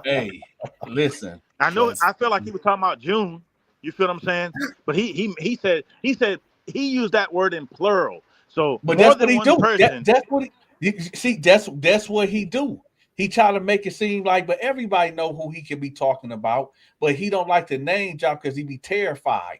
Hey, listen. I know. Just I feel like he was talking about June. You feel what I'm saying? But he said he used that word in plural. So But more that's what than he one do. person. That's what he see. That's what he do. He try to make it seem like, but everybody know who he can be talking about. But he don't like to name drop because he be terrified.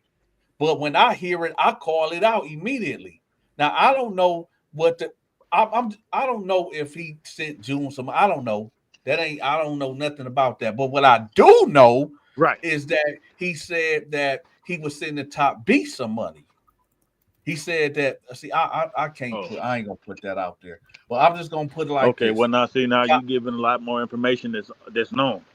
But when I hear it, I call it out immediately. Now I don't know what the I don't know if he sent June some. I don't know. That ain't I don't know nothing about that. But what I do know Right. is that he said that he was sending Top B some money. He said that. See, I can't Oh. put. I ain't gonna put that out there. But I'm just gonna put it like Okay. this. Well, now see, now Top, you giving a lot more information that's known.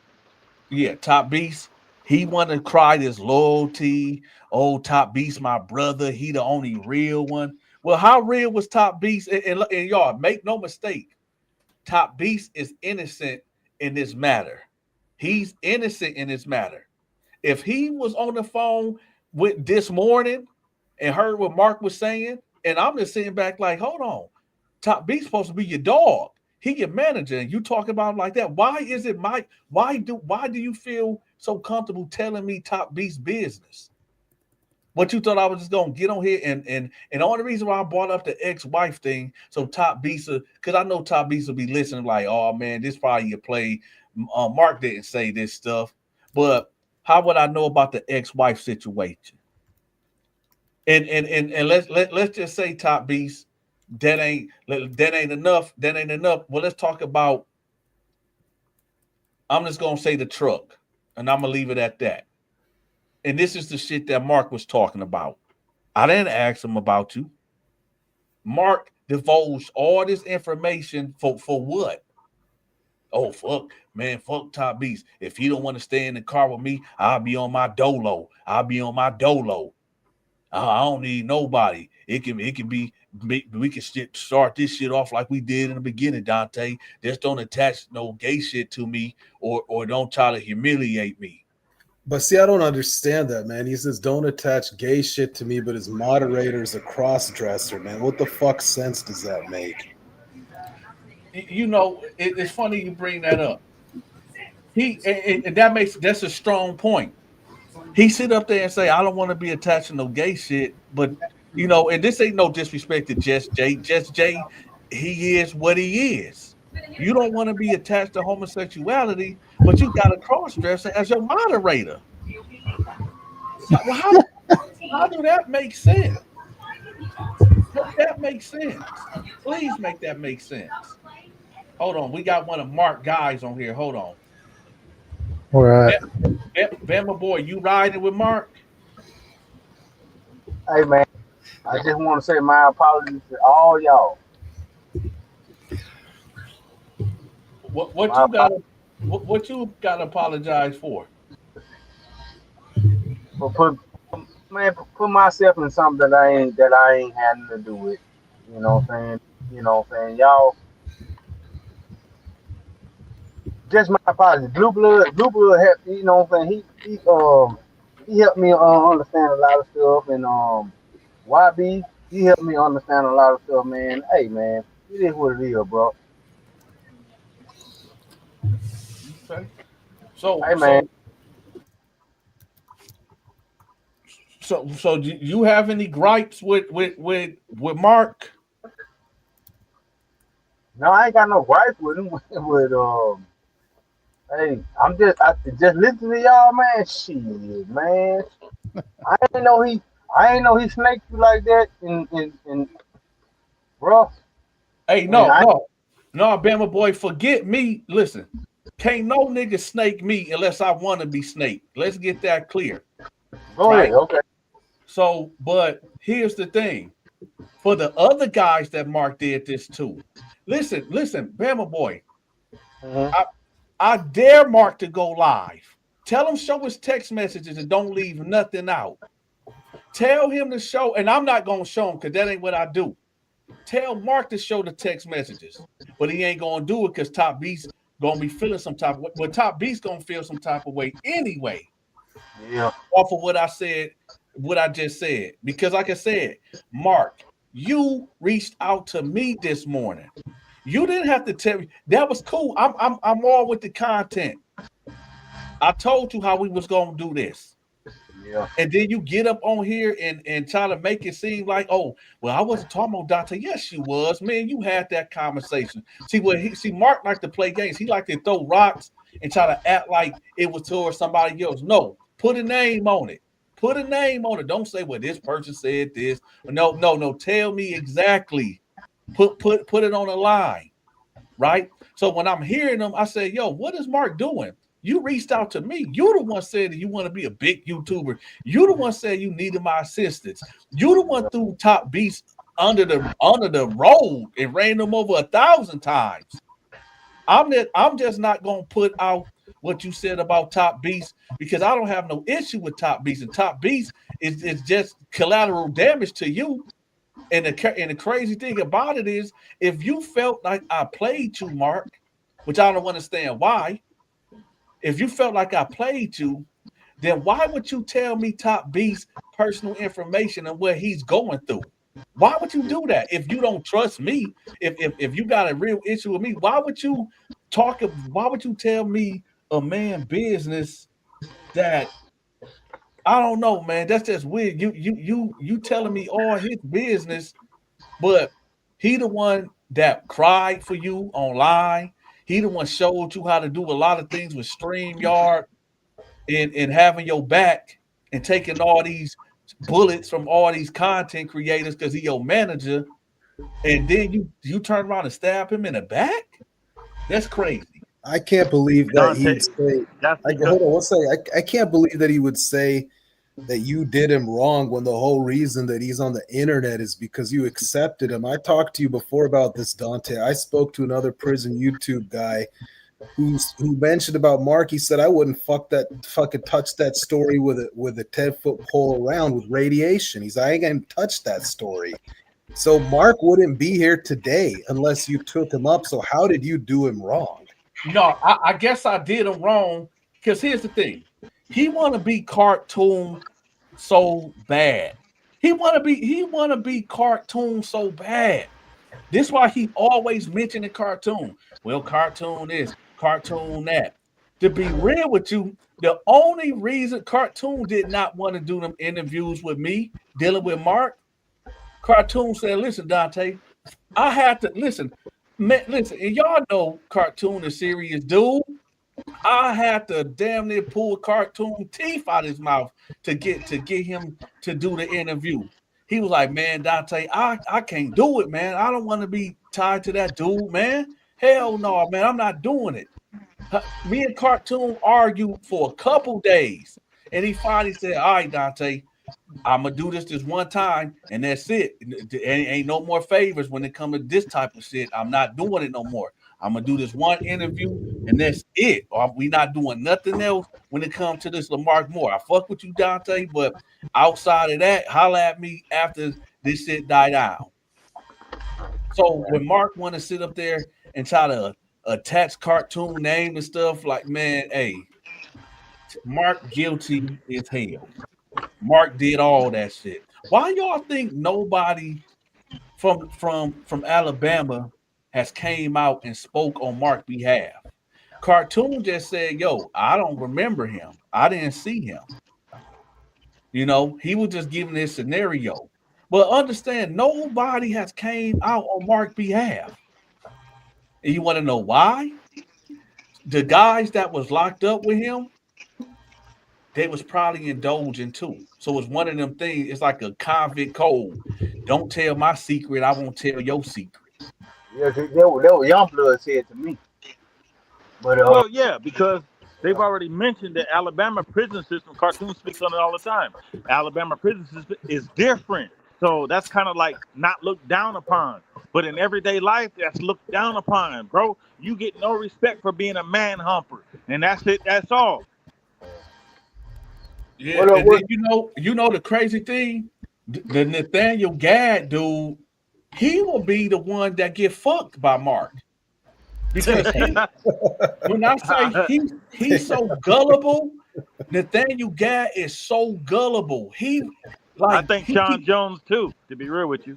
yeah, Top Beast. He want to cry this loyalty. Oh, Top Beast, my brother. He the only real one. Well, how real was Top Beast? And y'all make no mistake. Top Beast is innocent in this matter. He's innocent in this matter. If he was on the phone with this morning and heard what Mark was saying, and I'm just sitting back like, hold on, Top B's supposed to be your dog. He your manager, and you talking about him like that. Why is it Mike? Why do you feel so comfortable telling me Top B's business? What you thought I was just gonna get on here and the only reason why I brought up the ex-wife thing, so Top Beast, because I know Top Beast will be listening, like, oh man, this probably your play. Mark didn't say this stuff, but how would I know about the ex-wife situation? And let's just say Top Beast, that ain't enough. That ain't enough. Well, let's talk about. I'm just gonna say the truck, and I'm gonna leave it at that. And this is the shit that Mark was talking about. I didn't ask him about you. Mark divulged all this information for what? Oh fuck, man, fuck Top Beast. If he don't want to stay in the car with me, I'll be on my dolo. I'll be on my dolo. I don't need nobody. It can be we can start this shit off like we did in the beginning, Dante. Just don't attach no gay shit to me or don't try to humiliate me. But see, I don't understand that, man. He says, don't attach gay shit to me, but his moderator's a cross dresser, man. What the fuck sense does that make? It's funny you bring that up. And that's a strong point. He sit up there and say, I don't want to be attached to no gay shit, but and this ain't no disrespect to Just Jay. Just Jay, he is what he is. You don't want to be attached to homosexuality, but you got a cross dresser as your moderator. Well, how do that make sense? Make that make sense. Please make that make sense. Hold on, we got one of Mark guys on here. Hold on, All right. Bama boy, you riding with Mark? Hey man, I just want to say my apologies to all y'all. What My you got? apologies What you got to apologize for? for put myself in something that I ain't had nothing to do with. You know what I'm saying? You know what I'm saying? Y'all, just my apologies. Blue Blood helped. You know what I'm saying? He helped me understand a lot of stuff, and YB he helped me understand a lot of stuff, man. Hey man, it is what it is, bro. Okay. So Hey man, so so do you have any gripes with Mark? no, I ain't got no gripe with him. With hey, I just listen to y'all, man. Shit, man. I ain't know he, I ain't know he snaked you like that, and bro. Hey, And no, no, no, Bama boy, forget me. Listen, can't no nigga snake me unless I want to be snaked. Let's get that clear, go ahead, right? okay. So, but here's the thing: for the other guys that Mark did this to, listen, Bama boy, Hmm. I I dare Mark to go live. Tell him show his text messages and don't leave nothing out. Tell him to show, and I'm not gonna show him because that ain't what I do. Tell Mark to show the text messages, but he ain't gonna do it because Top Beast gonna be feeling some type of way. Well, Top Beast gonna feel some type of way anyway, Yeah, off of what I said, what I just said. Because like I said, Mark, you reached out to me this morning. You didn't have to tell me. That was cool. I'm all with the content. I told you how we was gonna do this. Yeah. And then you get up on here and try to make it seem like, oh, well, I wasn't talking about Donta. Yes, you was, man. You had that conversation. See, Mark liked to play games. He liked to throw rocks and try to act like it was towards somebody else. No, put a name on it. Put a name on it. Don't say, well, this person said this. No. Tell me exactly. Put it on a line, right? So when I'm hearing them, I say, yo, what is Mark doing? You reached out to me. You the one said that you want to be a big YouTuber. You the one said you needed my assistance. You the one threw Top Beast under the road and ran them over 1,000 times. I'm just not gonna put out what you said about Top Beast because I don't have no issue with Top Beast, and Top Beast is just collateral damage to you. And the crazy thing about it is, if you felt like I played you, Mark, which I don't understand why. If you felt like I played you, then why would you tell me Top Beast's personal information and what he's going through? Why would you do that? If you don't trust me, if you got a real issue with me, why would you tell me a man business that I don't know, man? That's just weird. You telling me all his business, but he the one that cried for you online. He the one showed you how to do a lot of things with StreamYard and having your back and taking all these bullets from all these content creators because he your manager, and then you turn around and stab him in the back. That's crazy. I can't believe that Dante, he'd say. that's Hold on, one second. I can't believe that he would say that you did him wrong when the whole reason that he's on the internet is because you accepted him. I talked to you before about this, Dante. I spoke to another prison YouTube guy who mentioned about Mark. He said I wouldn't fucking touch that story with a 10-foot pole around with radiation. He's like, I ain't gonna touch that story. So Mark wouldn't be here today unless you took him up. So how did you do him wrong? No, I guess I did him wrong because here's the thing. He want to be cartoon so bad. He want to be cartoon so bad. This is why he always mentioning cartoon. Well, cartoon this, cartoon that. To be real with you, the only reason cartoon did not want to do them interviews with me dealing with Mark, cartoon said, listen, Dante, I had to listen, man, listen, and y'all know cartoon is serious, dude. I had to damn near pull cartoon teeth out his mouth to get him to do the interview. He was like, man, Dante, I can't do it, man. I don't want to be tied to that dude, man. Hell no, man. I'm not doing it. Me and Cartoon argued for a couple days. And he finally said, all right, Dante, I'm going to do this one time, and that's it. Ain't no more favors when it comes to this type of shit. I'm not doing it no more. I'm going to do this one interview, and that's it. We not doing nothing else when it comes to this LaMark Moore. I fuck with you, Dante, but outside of that, holla at me after this shit die down. So when Mark want to sit up there and try to attach cartoon name and stuff, like, man, hey, Mark guilty as hell. Mark did all that shit. Why y'all think nobody from Alabama has came out and spoke on Mark's behalf? Cartoon just said, yo, I don't remember him. I didn't see him. You know, he was just giving this scenario. But understand, nobody has came out on Mark's behalf. And you want to know why? The guys that was locked up with him, they was probably indulging too. So it's one of them things. It's like a convict code. Don't tell my secret. I won't tell your secret. Yeah, that what Youngblood said to me. But well, yeah, because they've already mentioned the Alabama prison system. Cartoon speaks on it all the time. Alabama prison system is different. So that's kind of like not looked down upon. But in everyday life, that's looked down upon, bro. You get no respect for being a manhumper. And that's it. That's all. Yeah, and then you know the crazy thing, the Nathaniel Gadd dude, he will be the one that get fucked by Mark. Because when I say he's so gullible, Nathaniel Gadd is so gullible. I think Sean Jones too, to be real with you.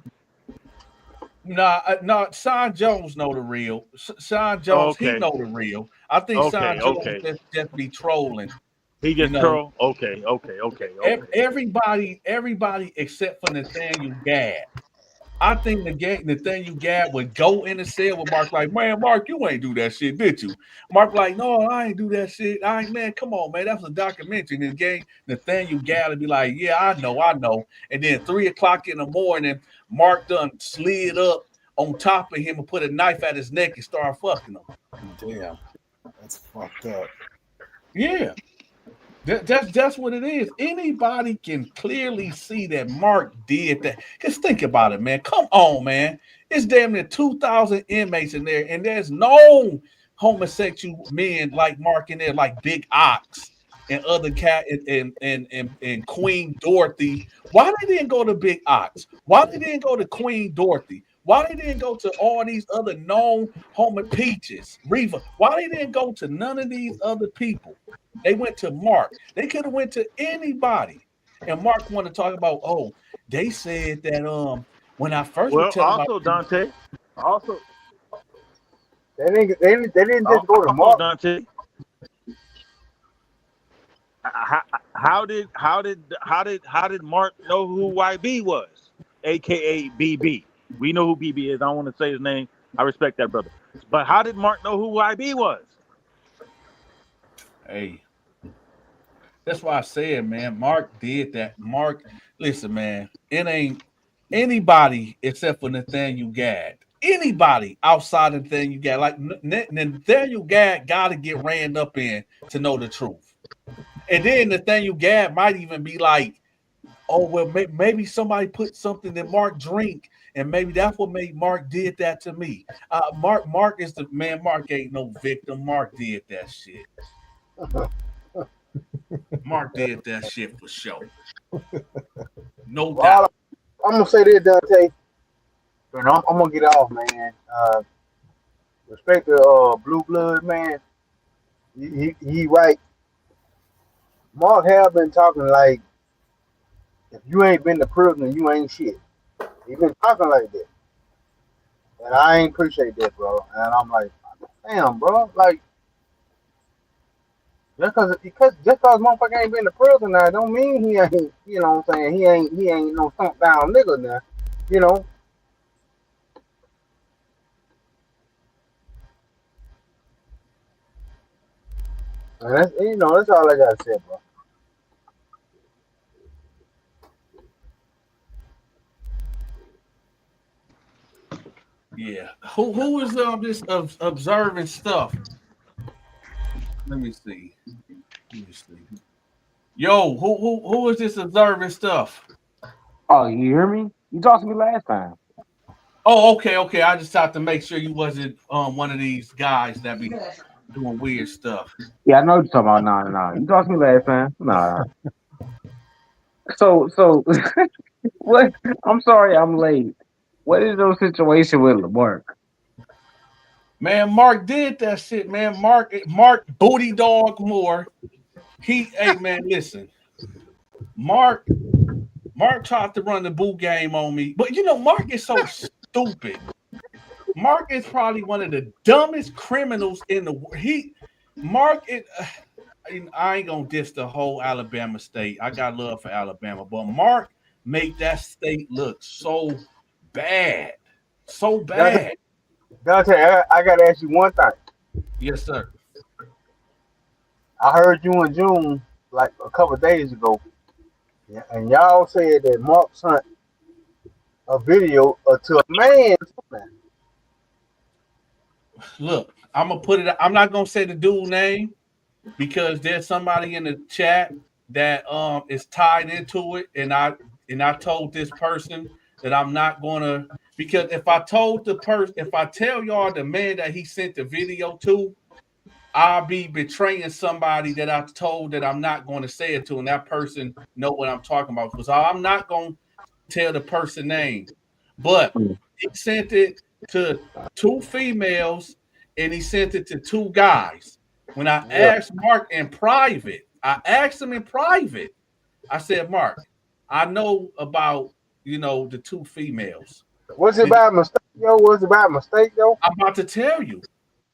Nah. Sean Jones know the real. Sean Jones, he Okay, know the real. I think Sean okay, Jones okay. just be trolling. He You just know, troll. Okay, okay, okay, okay. everybody except for Nathaniel Gadd. I think Nathaniel Gadd would go in the cell with Mark like, man, Mark, you ain't do that shit, did you? Mark like, no, I ain't do that shit. I ain't, man, come on, man. That was a documentary. And the game, Nathaniel Gadd would be like, yeah, I know. And then 3 o'clock in the morning, Mark done slid up on top of him and put a knife at his neck and started fucking him. Damn, that's fucked up. Yeah. That's what it is. Anybody can clearly see that Mark did that. Just think about it, man. Come on, man. It's damn near 2,000 inmates in there, and there's no homosexual men like Mark in there, like Big Ox and other cat and Queen Dorothy. Why they didn't go to Big Ox? Why they didn't go to Queen Dorothy? Why they didn't go to all these other known homo Peaches, Reva? Why they didn't go to none of these other people? They went to Mark. They could have went to anybody. And Mark wanted to talk about, oh, they said that when I first was Well, telling my also people, Dante, also, They didn't just go to also Mark. Dante. How did Mark know who YB was, aka BB? We know who BB is. I don't want to say his name. I respect that brother. But how did Mark know who YB was? hey, that's why I said, man, Mark did that. Mark, listen, man, it ain't anybody except for Nathaniel Gadd. Anybody outside of Nathaniel Gadd, like Nathaniel Gadd, got to get ran up in to know the truth. And then Nathaniel Gadd might even be like, oh well, maybe somebody put something in Mark drink, and maybe that's what made Mark did that to me. Mark is the man. Mark ain't no victim. Mark did that shit. Mark did that shit for sure, no Well, doubt. I'm gonna say this, Dante, and I'm gonna get off, man. Respect the blue blood, man. He right. Mark have been talking like if you ain't been to prison, you ain't shit. He been talking like that, and I ain't appreciate that, bro. And I'm like, damn, bro, like just cause motherfucker ain't been to prison now, don't mean he ain't. You know what I'm saying? He ain't no thump down nigga now. You know, and that's all I gotta say, bro. Yeah. Who is this observing stuff? Let me see. Let me see. Yo, who is this observing stuff? Oh, you hear me? You talked to me last time. Oh, okay. I just have to make sure you wasn't one of these guys that be doing weird stuff. Yeah, I know what you're talking about. Nah. You talked to me last time. Nah. So, what? I'm sorry, I'm late. What is your situation with LaMark? Man, Mark did that shit, man. Mark booty dog more. Hey man, listen. Mark Mark tried to run the boo game on me, but Mark is so stupid. Mark is probably one of the dumbest criminals in the world. Mark is. I ain't gonna diss the whole Alabama state. I got love for Alabama, but Mark make that state look so bad, so Dante, bad. Dante, I gotta ask you one thing. Yes, sir. I heard you and June like a couple of days ago, yeah, and y'all said that Mark sent a video to a man. Look, I'm gonna put it. I'm not gonna say the dude name because there's somebody in the chat that is tied into it, and I told this person that I'm not gonna, because if I tell y'all the man that he sent the video to, I'll be betraying somebody that I told that I'm not going to say it to, and that person know what I'm talking about. So I'm not going to tell the person name, but he sent it to two females and he sent it to two guys. When I Yeah, asked Mark in private, I asked him in private. I said, Mark, I know about the two females. Was it Did, by mistake, yo? Was it by mistake, yo? I'm about to tell you.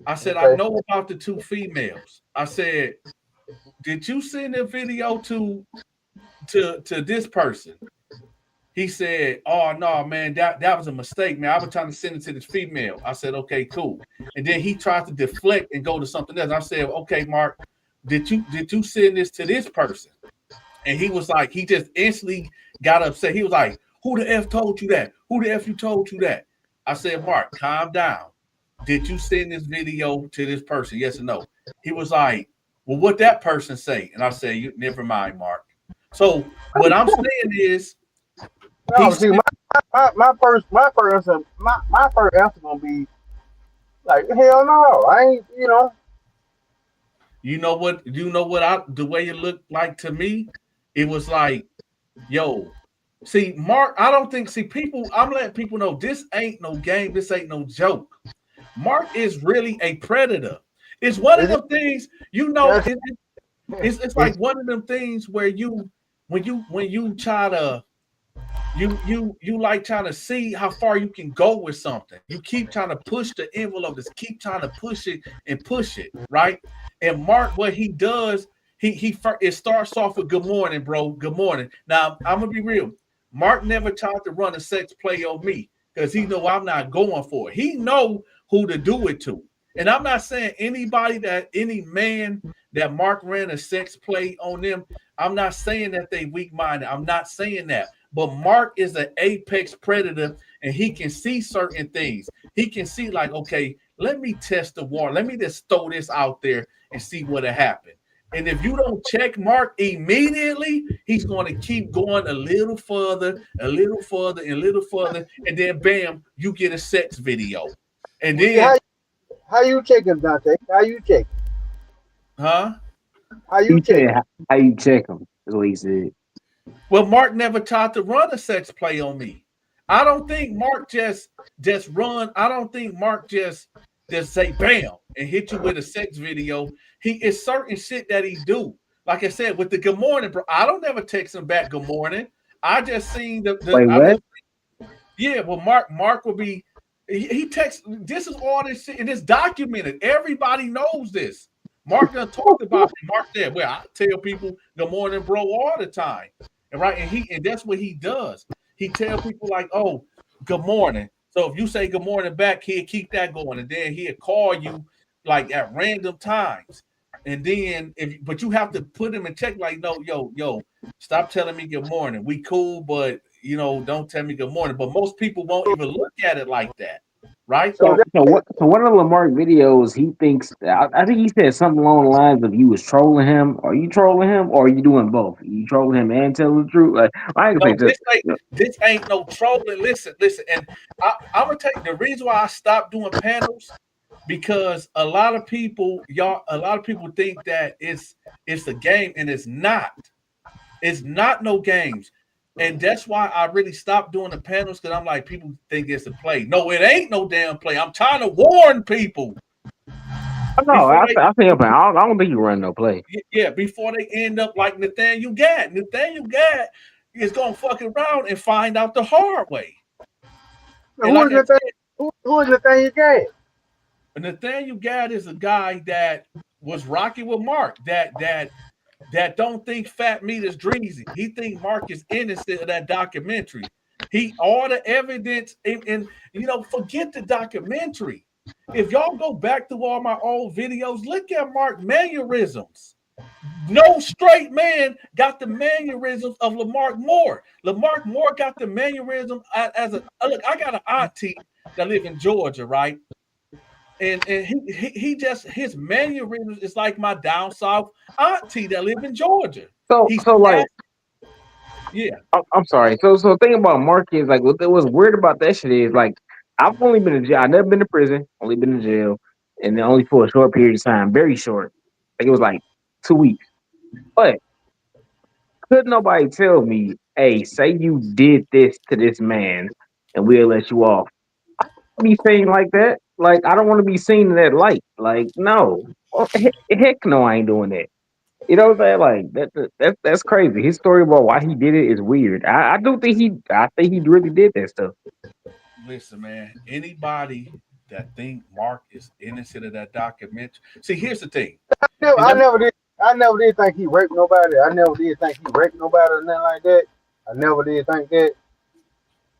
I said, I Okay. know about the two females. I said, did you send a video to this person? He said, "Oh no, man, that was a mistake, man. I was trying to send it to this female." I said, "Okay, cool." And then he tried to deflect and go to something else. I said, "Okay, Mark, did you send this to this person?" And he was like, he just instantly got upset. He was like, "Who the f told you that? Who the f you told you that?" I said, "Mark, calm down. Did you send this video to this person? Yes or no?" He was like, "Well, what that person say?" And I said, "You never mind, Mark." So what I'm saying is, he No, see, sent. my first answer gonna be like, hell no, I ain't, you know. You know what? You know what? The way it looked like to me, it was like, yo, see, Mark. I don't think. See, people. I'm letting people know this ain't no game. This ain't no joke. Mark is really a predator. It's one of Is it? them things. You know, That's it's it's like one of them things where when you try to you like trying to see how far you can go with something. You keep trying to push the envelope, just keep trying to push it, right? And Mark, what he does, it starts off with good morning, bro. Good morning. Now I'm gonna be real. Mark never tried to run a sex play on me because he know I'm not going for it. He know who to do it to. And I'm not saying any man that Mark ran a sex play on them. I'm not saying that they weak minded. I'm not saying that. But Mark is an apex predator and he can see certain things. He can see, like, okay, let me test the water. Let me just throw this out there and see what'll happen. And if you don't check Mark immediately, he's going to keep going a little further, a little further, and a little further. And then, bam, you get a sex video. And well, see then, how you checking, Dante? How you check? huh? How you He check? said, "How you check them?" Is what he said. Well, Mark never tried to run a sex play on me. I don't think Mark just run. I don't think Mark just say bam and hit you with a sex video. He is certain shit that he do. Like I said, with the good morning, bro. I don't ever text him back good morning. I just seen the Wait, I what? just yeah. Well, Mark will be. He texts. This is all this shit and it's documented. Everybody knows this. Mark done talked about it. Mark said, "Well, I tell people good morning, bro, all the time." And right, and that's what he does. He tell people like, "Oh, good morning." So if you say good morning back, he'll keep that going, and then he'll call you like at random times. And then but you have to put him in check, like, no, yo, stop telling me good morning. We cool, but don't tell me good morning. But most people won't even look at it like that, right? So So, that so what? So one of the LaMark videos, he thinks. I think he said something along the lines of you was trolling him. Are you trolling him, or are you doing both? You trolling him and telling the truth? Like, I ain't gonna No, say just. this ain't no trolling. Listen, and I'm gonna tell you the reason why I stopped doing panels because a lot of people think that it's a game and it's not. It's not no games. And that's why I really stopped doing the panels because I'm like, people think it's a play. No, it ain't no damn play. I'm trying to warn people No, before I think I don't think you run no play. before they end up like Nathaniel Gadd. Nathaniel Gadd is gonna fuck around and find out the hard way. And who like is I Nathaniel? said, Who is Nathaniel Gadd? Nathaniel Gadd is a guy that was rocking with Mark. That don't think fat meat is greasy. He think Mark is innocent of that documentary. He all the evidence and forget the documentary. If y'all go back through all my old videos, look at Mark mannerisms. No straight man got the mannerisms of LaMark Moore. LaMark Moore got the mannerism as a look. I got an auntie that live in Georgia, right? And he just his mannerisms is like my down south auntie that live in Georgia. So He's so like fast, yeah. I'm sorry. So the thing about Mark is like what's weird about that shit is like I've only been in jail. I've never been to prison. Only been in jail, and then only for a short period of time, very short. Like it was like 2 weeks. But could nobody tell me, hey, say you did this to this man, and we'll let you off? Be seen like that. Like I don't want to be seen in that light. Like no, heck no, I ain't doing that. You know what I'm saying? Like that's crazy. His story about why he did it is weird. I do think I think he really did that stuff. Listen, man. Anybody that think Mark is innocent of that documentary. See, here's the thing. No, And let me, I never did think he raped nobody. I never did think he raped nobody or nothing like that. I never did think that.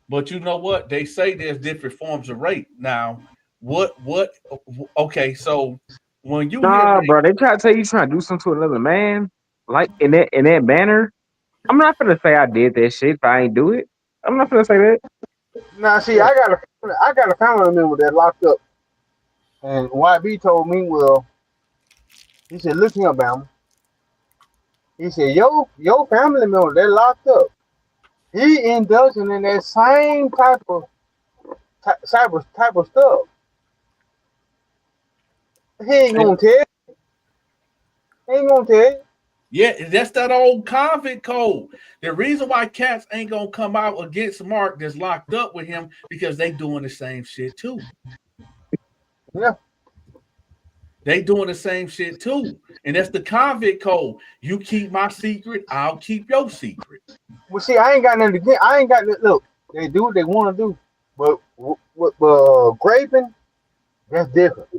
but you know what? They say there's different forms of rape. Now, what okay, so when you hear Nah, rape, bro. They try to tell you trying to do something to another man, like in that manner. I'm not gonna say I did that shit if I ain't do it. I'm not gonna say that. Now, see, Yeah. I got a family member that locked up, and YB told me, well, he said, look here, Bama. He said, your family member that locked up, he indulging in that same type of stuff. He ain't gonna tell. He ain't gonna tell. yeah, that's that old convict code. The reason why cats ain't gonna come out against Mark that's locked up with him because they doing the same shit too. Yeah. They doing the same shit too. And that's the convict code. You keep my secret, I'll keep your secret. Well, see, I ain't got nothing to get. I ain't got nothing. Look, they do what they want to do, but raping, that's different.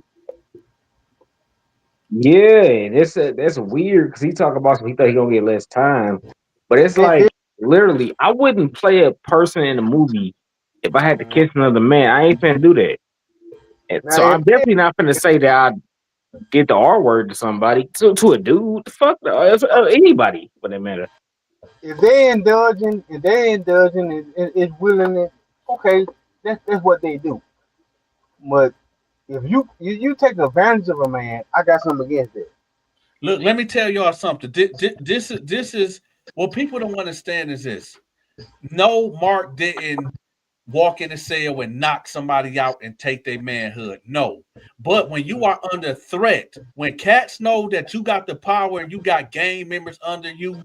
Yeah, that's weird because he talk about some. He thought he gonna get less time, but it's That's like different. literally, I wouldn't play a person in a movie if I had to Mhm. kiss another man. I ain't finna do that. And Now, so I'm definitely not finna say that I get the R word to somebody to a dude. The fuck no, anybody for that matter. if they indulging and is willing, okay, that's what they do. But if you take advantage of a man, I got something against it. Look, let me tell y'all something. This is what people don't understand is this. No, Mark didn't walk in the cell and knock somebody out and take their manhood. No. But when you are under threat, when cats know that you got the power and you got gang members under you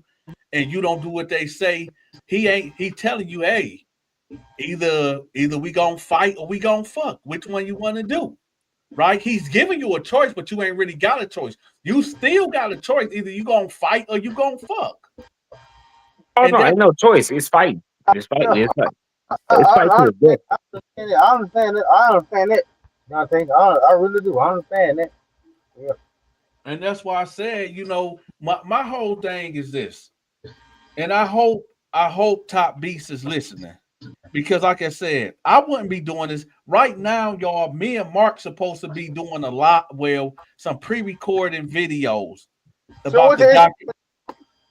and you don't do what they say, he telling you, hey, either we gonna fight or we gonna fuck. Which one you want to do? Right? He's giving you a choice, but you ain't really got a choice. You still got a choice. Either you gonna fight or you gonna fuck. Oh And no, that ain't no choice. It's fighting. It's fighting. Yeah, It's fight. It's fight I to the death. understand it. I understand it. I understand it. You know what I'm saying? I really do. I understand that. Yeah. and that's why I said, my whole thing is this. And I hope Top Beast is listening. Because like I said, I wouldn't be doing this right now, y'all. Me and Mark supposed to be doing a lot, well, some pre-recording videos So about what the the issue? doc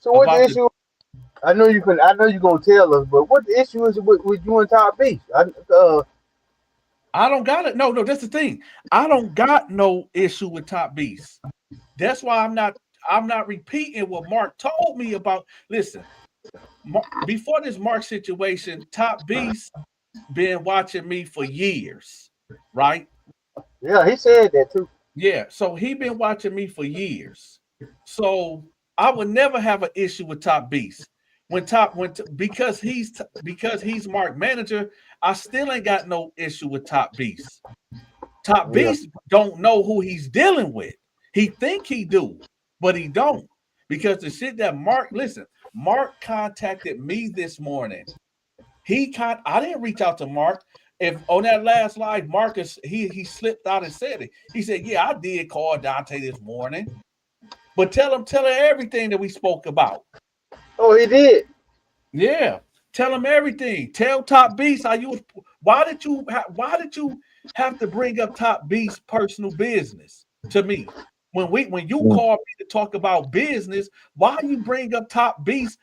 So what the about the issue? I know you can. I know you're gonna tell us, but what the issue is with you and Top Beast? I don't got it. No, that's the thing. I don't got no issue with Top Beast. That's why I'm not repeating what Mark told me about. Listen, before this Mark situation, Top Beast been watching me for years, right? Yeah, he said that too. Yeah, so he been watching me for years. So I would never have an issue with Top Beast. Because he's Mark manager, I still ain't got no issue with Top Beast. Top Yeah. Beast don't know who he's dealing with. He think he do, but he don't. Because the shit that Mark contacted me this morning. I didn't reach out to Mark. If on that last live, Marcus he slipped out and said it. He said, "Yeah, I did call Dante this morning, but tell her everything that we spoke about. Oh, he did. Yeah, tell him everything. Tell Top Beast how you. Why did you have to bring up Top Beast personal business to me when you Mm. called me to talk about business? Why you bring up Top Beast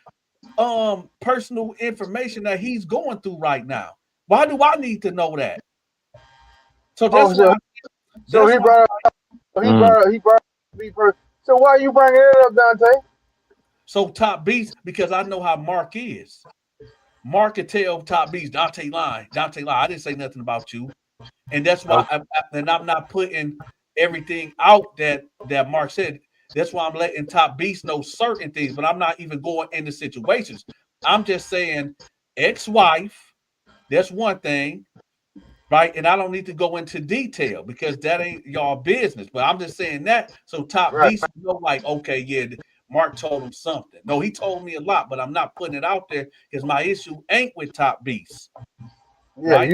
personal information that he's going through right now? Why do I need to know that? So Oh, that's why so that's he why brought Mm. he brought me first. So why you bringing it up, Dante? so Top Beast, because I know how Mark is. Mark could tell Top Beast, Dante lying. Dante lie. I didn't say nothing about you. And that's why Okay. I'm not putting everything out that Mark said. That's why I'm letting Top Beast know certain things, but I'm not even going into situations. I'm just saying ex-wife, that's one thing. Right. And I don't need to go into detail because that ain't y'all business. But I'm just saying that so Top Right. Beast know, like, okay, yeah, Mark told him something. No, he told me a lot, but I'm not putting it out there because my issue ain't with Top Beast. Yeah. Right.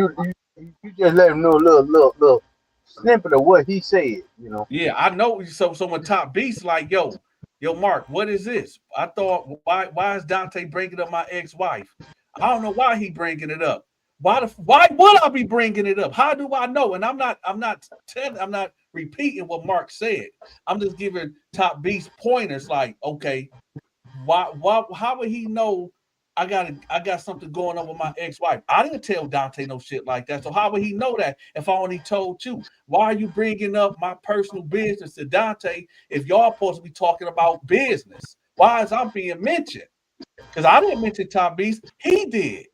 you just let him know a little snippet of what he said. Yeah, I know. So when Top Beast like, yo, Mark, what is this? I thought, why is Dante bringing up my ex-wife? I don't know why he bringing it up. Why would I be bringing it up? How do I know? And I'm not repeating what Mark said. I'm just giving Top Beast pointers. Like, okay, how would he know I got something going on with my ex-wife? I didn't tell Dante no shit like that. So how would he know that if I only told you? Why are you bringing up my personal business to Dante if y'all supposed to be talking about business? Why is I being mentioned? Because I didn't mention Top Beast. He did.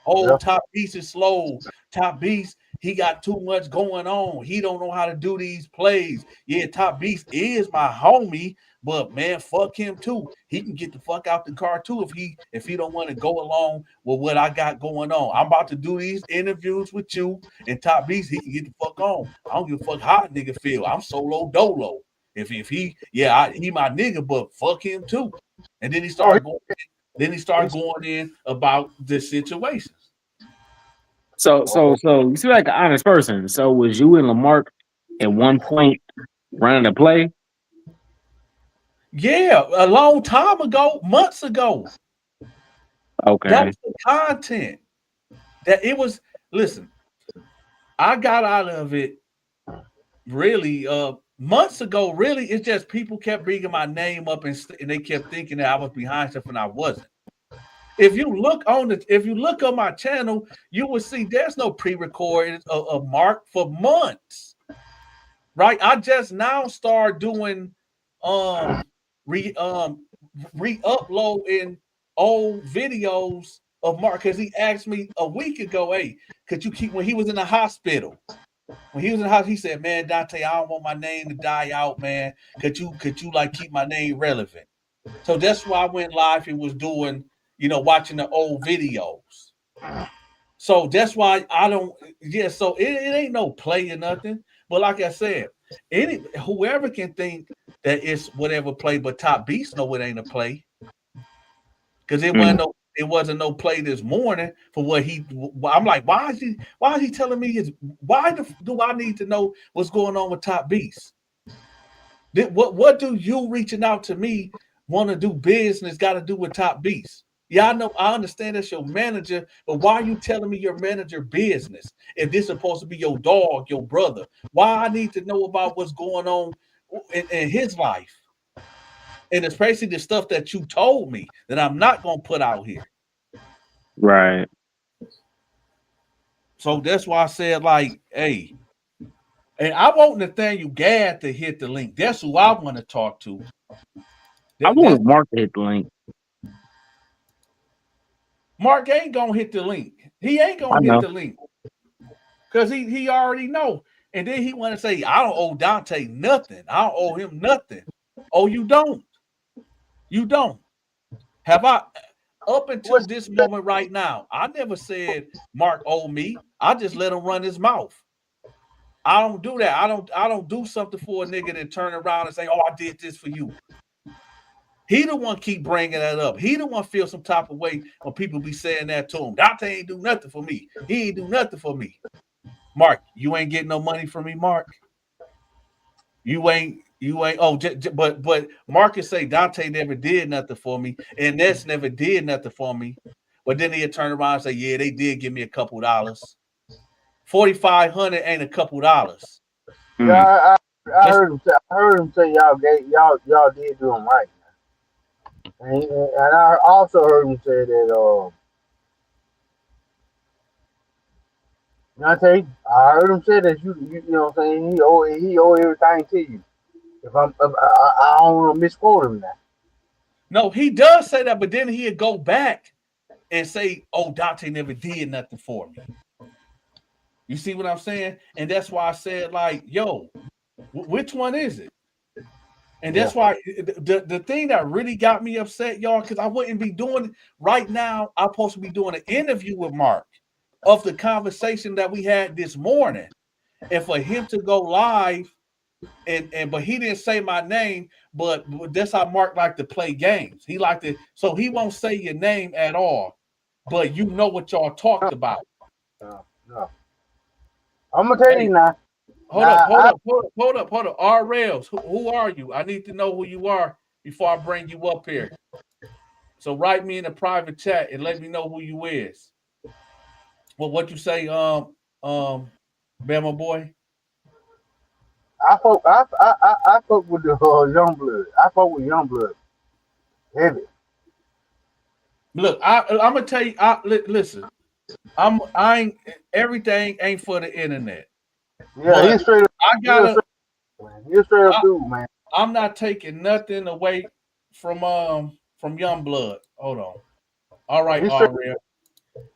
Oh, Yeah. Top Beast is slow. Top Beast, he got too much going on. He don't know how to do these plays. Yeah, Top Beast is my homie, but man, fuck him too. He can get the fuck out the car too if he don't want to go along with what I got going on. I'm about to do these interviews with you, and Top Beast, he can get the fuck on. I don't give a fuck how a nigga feel. I'm solo dolo. If he, yeah, he my nigga, but fuck him too. And then he Oh, started going. Then he started going in about the situations. So you seem like an honest person. So was you and LaMark at one point running a play? Yeah, a long time ago, months ago. That Okay. was the content. That it was. Listen, I got out of it really months ago. Really, it's just people kept bringing my name up and they kept thinking that I was behind stuff and I wasn't. If you look on my channel, you will see there's no pre-recorded of Mark for months. Right? I just now start doing re-uploading old videos of Mark because he asked me a week ago, hey, could you keep when he was in the hospital? When he was in the house, he said, man, Dante, I don't want my name to die out, man. Could you like keep my name relevant? So that's why I went live and was doing, watching the old videos. So that's why I don't, so it ain't no play or nothing. But like I said, whoever can think that it's whatever play, but Top Beast know it ain't a play. Because it wasn't no play this morning for what I'm like, why is he telling me do I need to know what's going on with Top Beast? What do you reaching out to me want to do business got to do with Top Beast? Yeah, I understand that's your manager, but why are you telling me your manager business if this is supposed to be your dog, your brother? Why I need to know about what's going on in his life? And especially the stuff that you told me that I'm not gonna put out here. Right. So that's why I said, like, hey, and I want Nathaniel Gadd to hit the link. That's who I want to talk to. I want Mark to hit the link. Mark ain't gonna hit the link. He ain't gonna hit the link because he already know. And then he want to say, I don't owe Dante nothing. I don't owe him nothing. Oh, you don't. You don't. Have I? Up until this moment right now, I never said Mark owed me. I just let him run his mouth. I don't do that. I don't do something for a nigga and turn around and say, oh, I did this for you. He the one keep bringing that up. He the one feel some type of way when people be saying that to him. Dante ain't do nothing for me. He ain't do nothing for me. Mark, you ain't getting no money from me, Mark. You ain't. Oh, but Marcus say Dante never did nothing for me, and Ness never did nothing for me. But then he'd turn around and say, yeah, they did give me a couple dollars. 4,500 ain't a couple dollars. Yeah, I heard him say. I heard him say y'all did do him right. And I also heard him say that. Dante, I heard him say that you know what I'm saying. He owe everything to you. If I don't want to misquote him now. No, he does say that, but then he'd go back and say, oh, Dante never did nothing for me. You see what I'm saying? And that's why I said, like, yo, which one is it? And that's why the thing that really got me upset, y'all, because I wouldn't be doing right now. I'm supposed to be doing an interview with Mark of the conversation that we had this morning. And for him to go live but he didn't say my name, but that's how Mark liked to play games. He liked to, so he won't say your name at all, but you know what y'all talked about. No. I'm gonna tell Hey, you now. hold up, Now hold up, hold up, hold up, hold up. RLs, who are you? I need to know who you are before I bring you up here. So write me in a private chat and let me know who you is. Well, what you say, Bama boy? I fuck with the young blood. I fuck with young blood heavy. Look, I'm gonna tell you. Listen, I ain't everything ain't for the internet, Yeah, but he's straight up. I He's a gotta. straight, man. He's a straight up I, dude, man. I'm not taking nothing away from Young Blood. Hold on. All right, He's straight. Ariel.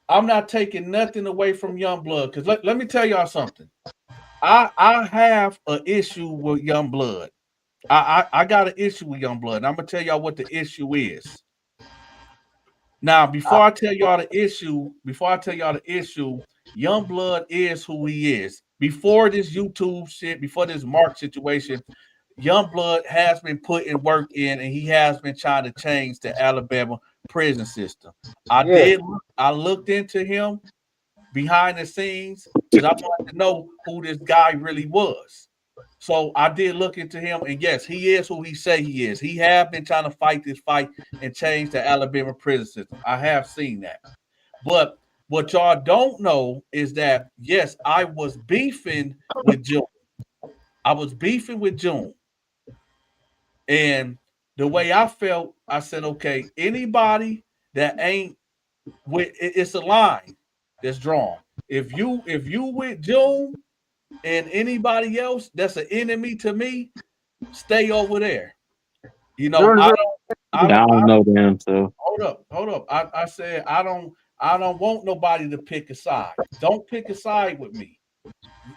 I'm not taking nothing away from Young Blood because let me tell y'all something. I have an issue with Young Blood. I got an issue with Young Blood. And I'm gonna tell y'all what the issue is. Now, I, before I tell y'all the issue, Young Blood is who he is. Before this YouTube shit, before this Mark situation, Young Blood has been putting work in, and he has been trying to change the Alabama prison system. I yes, did. I looked into him behind the scenes because I wanted to know who this guy really was. So I did look into him, and yes, he is who he say he is. He have been trying to fight this fight and change the Alabama prison system. I have seen that. But what y'all don't know is that yes, I was beefing with June. I was beefing with June. And the way I felt, I said, okay, anybody that ain't with it's a line that's drawn. If you with June and anybody else that's an enemy to me, stay over there. You know, Jordan, Yeah, I don't know them, so hold up. I said I don't want nobody to pick a side. Don't pick a side with me.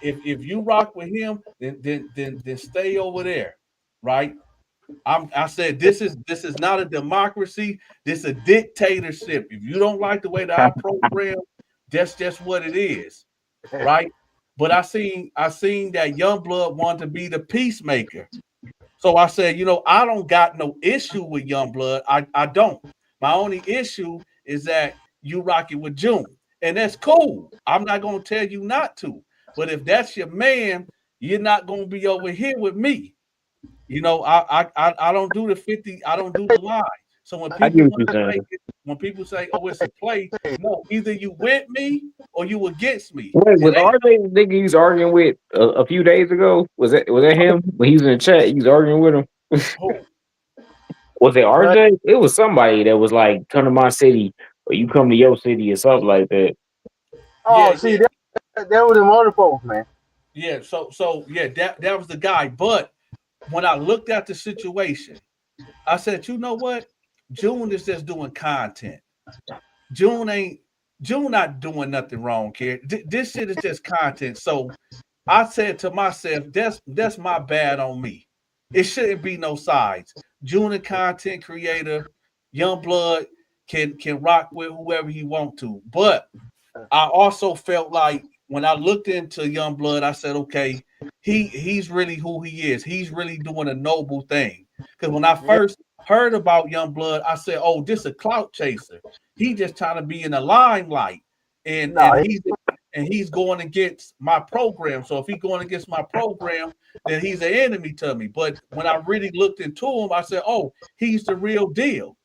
If you rock with him, then stay over there, right? I said this is not a democracy. This is a dictatorship. If you don't like the way that I program, that's just what it is, right? But I seen that Youngblood wanted to be the peacemaker. So I said, I don't got no issue with Youngblood. I don't. My only issue is that you rock it with June, and that's cool. I'm not gonna tell you not to. But if that's your man, you're not gonna be over here with me. I don't do the 50, I don't do the line. So when I people get what want you're to say saying. when people say, oh, it's a play, no, either you with me or you against me. Wait, It was ain't RJ the nigga he was arguing with a few days ago? Was that him? When he was in the chat, he was arguing with him. who. Was it man. RJ? It was somebody that was like, "Come to my city, or you come to your city, or something like that." Yeah, Oh, yeah, see, that was the other folks, man. yeah. So yeah, that was the guy. But when I looked at the situation, I said, you know what? June is just doing content. June ain't June not doing nothing wrong, kid. This shit is just content. So I said to myself, that's my bad on me. It shouldn't be no sides. June, a content creator, young blood can rock with whoever he want to. But I also felt like when I looked into young blood, I said, okay, he's really who he is. He's really doing a noble thing. Because when I Yeah, first heard about young blood, I said, oh, this a clout chaser. He just trying to be in the limelight. And no, and he's going against my program. So if he's going against my program, then he's an enemy to me. But when I really looked into him, I said, "Oh, he's the real deal."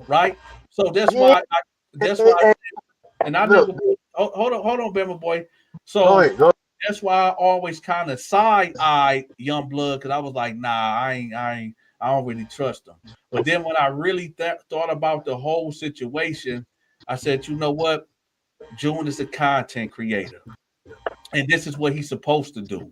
Right? So that's yeah. why I Hey, and I look, never hold on, Bama boy. go So ahead, go. that's why I always kind of side-eye young blood because I was like, nah, I don't really trust him. But then when I really thought about the whole situation, I said, you know what? June is a content creator, and this is what he's supposed to do.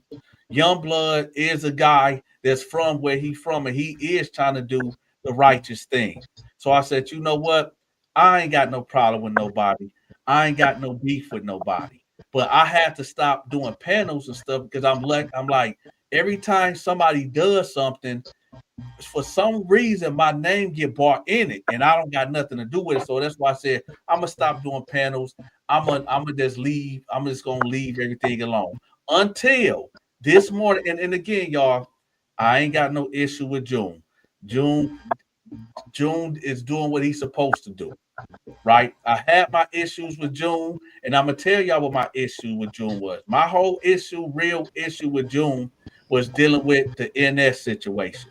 Youngblood is a guy that's from where he's from, and he is trying to do the righteous thing. So I said, you know what? I ain't got no problem with nobody. I ain't got no beef with nobody. But I had to stop doing panels and stuff because I'm like, every time somebody does something, for some reason my name get brought in it and I don't got nothing to do with it. So that's why I said I'm gonna stop doing panels. I'm gonna just leave. I'm just gonna leave everything alone until this morning. And again, y'all, I ain't got no issue with June. June is doing what he's supposed to do. right? I had my issues with June, and I'm gonna tell y'all what my issue with June was. My whole real issue with June was dealing with the NS situation.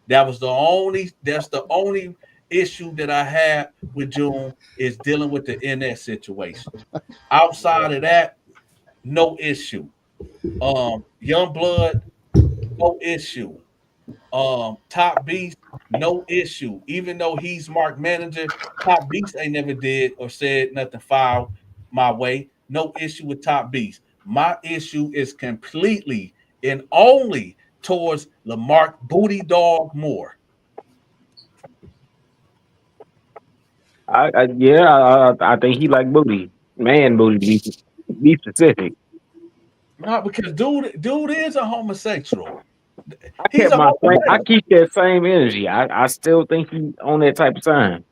That's the only issue that I had with June is dealing with the NS situation. Outside of that, no issue. Young Blood, no issue. Top Beast, no issue. Even though he's Mark manager, Top Beast ain't never did or said nothing foul my way. No issue with Top Beast. My issue is completely and only towards LaMark Booty Dog Moore. I think he like booty, man, booty. Be specific. No, because dude is a homosexual. I He's kept a my same. I homosexual. keep that same energy. I still think he on that type of time.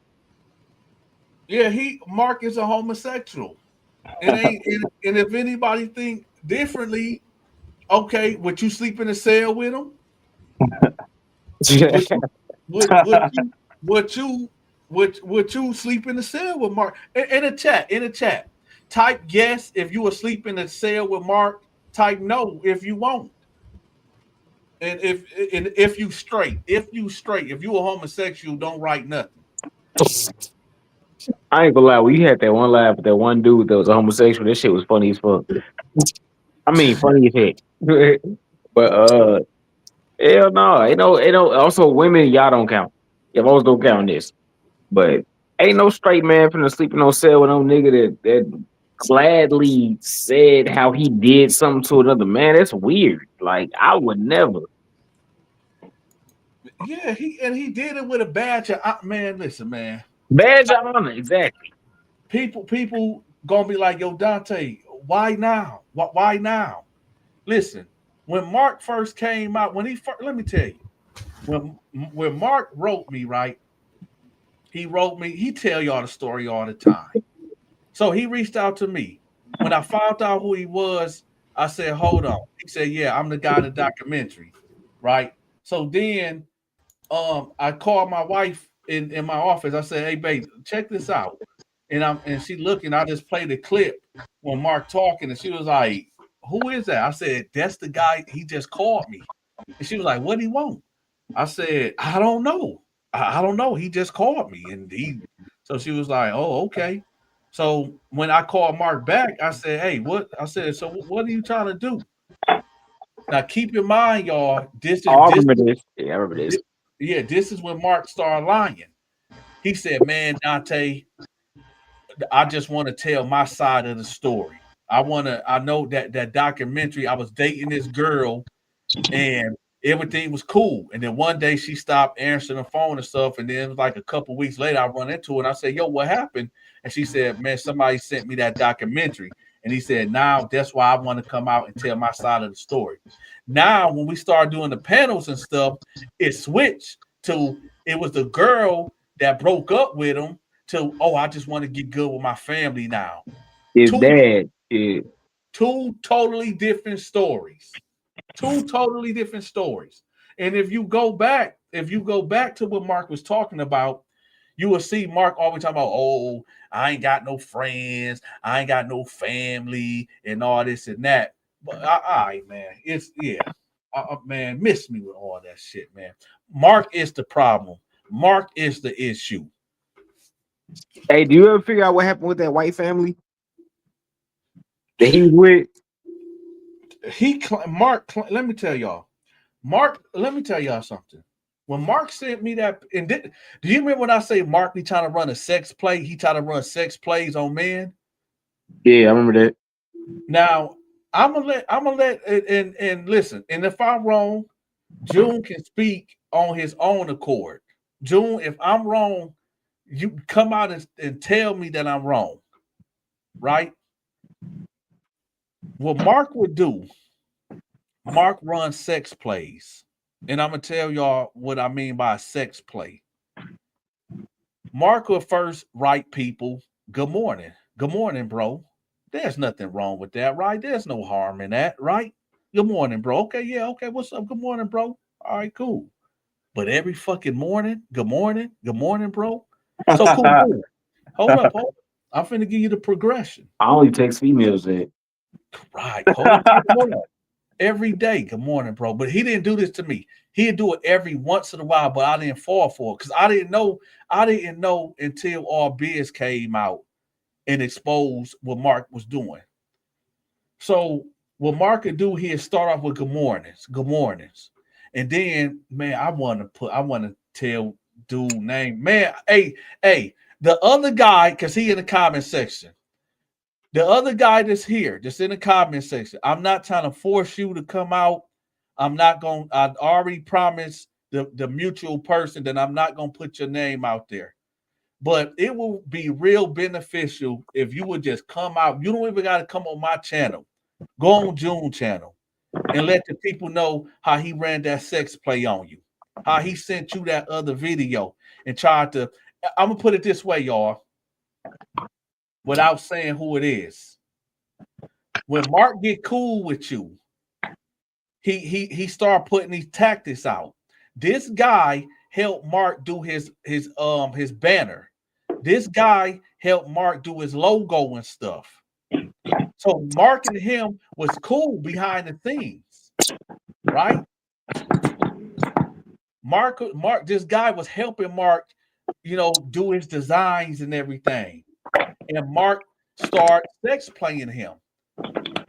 Yeah, Mark is a homosexual. It ain't and if anybody think differently, okay, would you sleep in a cell with him? Would you would you would you sleep in the cell with Mark? In a chat. Type yes if you will sleep in the cell with Mark. Type no if you won't. And if you straight, if you a homosexual, don't write nothing. I ain't gonna lie. When you had that one laugh with that one dude that was a homosexual, that shit was funny as fuck. I mean, funny as heck. But hell no, ain't no. Also, women, y'all don't count. Y'all always don't count this. But ain't no straight man finna sleep in no cell with no nigga that gladly said how he did something to another man. That's weird. Like I would never. Yeah, he did it with a badge of man. Listen, man. Badge of honor, exactly. People gonna be like, yo, Dante, why now? Why now? Listen, when Mark first came out, let me tell you, when Mark wrote me, right? He wrote me. He tell y'all the story all the time. So he reached out to me. When I found out who he was, I said, hold on. He said, yeah, I'm the guy in the documentary, right? So then I called my wife in my office. I said, hey, babe, check this out. And she looking, I just played the clip when Mark talking, and she was like, who is that? I said, that's the guy, he just called me. And she was like, what do he want? I said, I don't know. I don't know. He just called me. So she was like, oh, okay. So when I called Mark back, I said, hey, what? I said, so what are you trying to do? Now keep in mind, y'all, Oh, I remember this. Yeah, I remember this. this is when Mark started lying. He said, man, Dante, I just want to tell my side of the story. I know that documentary, I was dating this girl and everything was cool. And then one day she stopped answering the phone and stuff. And then it was like a couple weeks later, I run into her and I said, yo, what happened? And she said, man, somebody sent me that documentary. And he said, now that's why I want to come out and tell my side of the story. Now, when we started doing the panels and stuff, it switched to it was the girl that broke up with him to, oh, I just want to get good with my family now. His Two dad. Yeah. two totally different stories. Two totally different stories. And if you go back to what Mark was talking about, you will see Mark always talking about, oh, I ain't got no friends, I ain't got no family, and all this and that. But all right, man, it's yeah, man, miss me with all that shit, man. Mark is the problem. Mark is the issue. Hey, do you ever figure out what happened with that white family that he was with? Let me tell y'all. Let me tell y'all something. When Mark sent me that, do you remember when I say Mark be trying to run a sex play? He tried to run sex plays on men. Yeah, I remember that. Now I'm gonna let and listen. And if I'm wrong, June can speak on his own accord. June, if I'm wrong, you come out and tell me that I'm wrong, right? What Mark would do, Mark runs sex plays. And I'm gonna tell y'all what I mean by a sex play. Mark will first write people, good morning. Good morning, bro. There's nothing wrong with that, right? There's no harm in that, right? Good morning, bro. Okay, yeah, okay. What's up? Good morning, bro. All right, cool. But every fucking morning, good morning, bro. So cool. Hold up. I'm finna give you the progression. I only text females that. Right. Hold up. Every day. Good morning, bro. But he didn't do this to me. He'd do it every once in a while, but I didn't fall for it because I didn't know until all biz came out and exposed what Mark was doing. So what Mark could do here, start off with good mornings. And then, man, I want to tell dude name. Man, hey, the other guy, because he in the comment section. The other guy that's here, just in the comment section. I'm not trying to force you to come out. I already promised the mutual person that I'm not gonna put your name out there. But it will be real beneficial if you would just come out. You don't even got to come on my channel. Go on June channel and let the people know how he ran that sex play on you, how he sent you that other video and tried to. I'm gonna put it this way, y'all, without saying who it is. When Mark get cool with you, he start putting these tactics out. This guy helped Mark do his banner. This guy helped Mark do his logo and stuff. So Mark and him was cool behind the scenes, right? Mark, this guy was helping Mark, do his designs and everything. And Mark started sex playing him.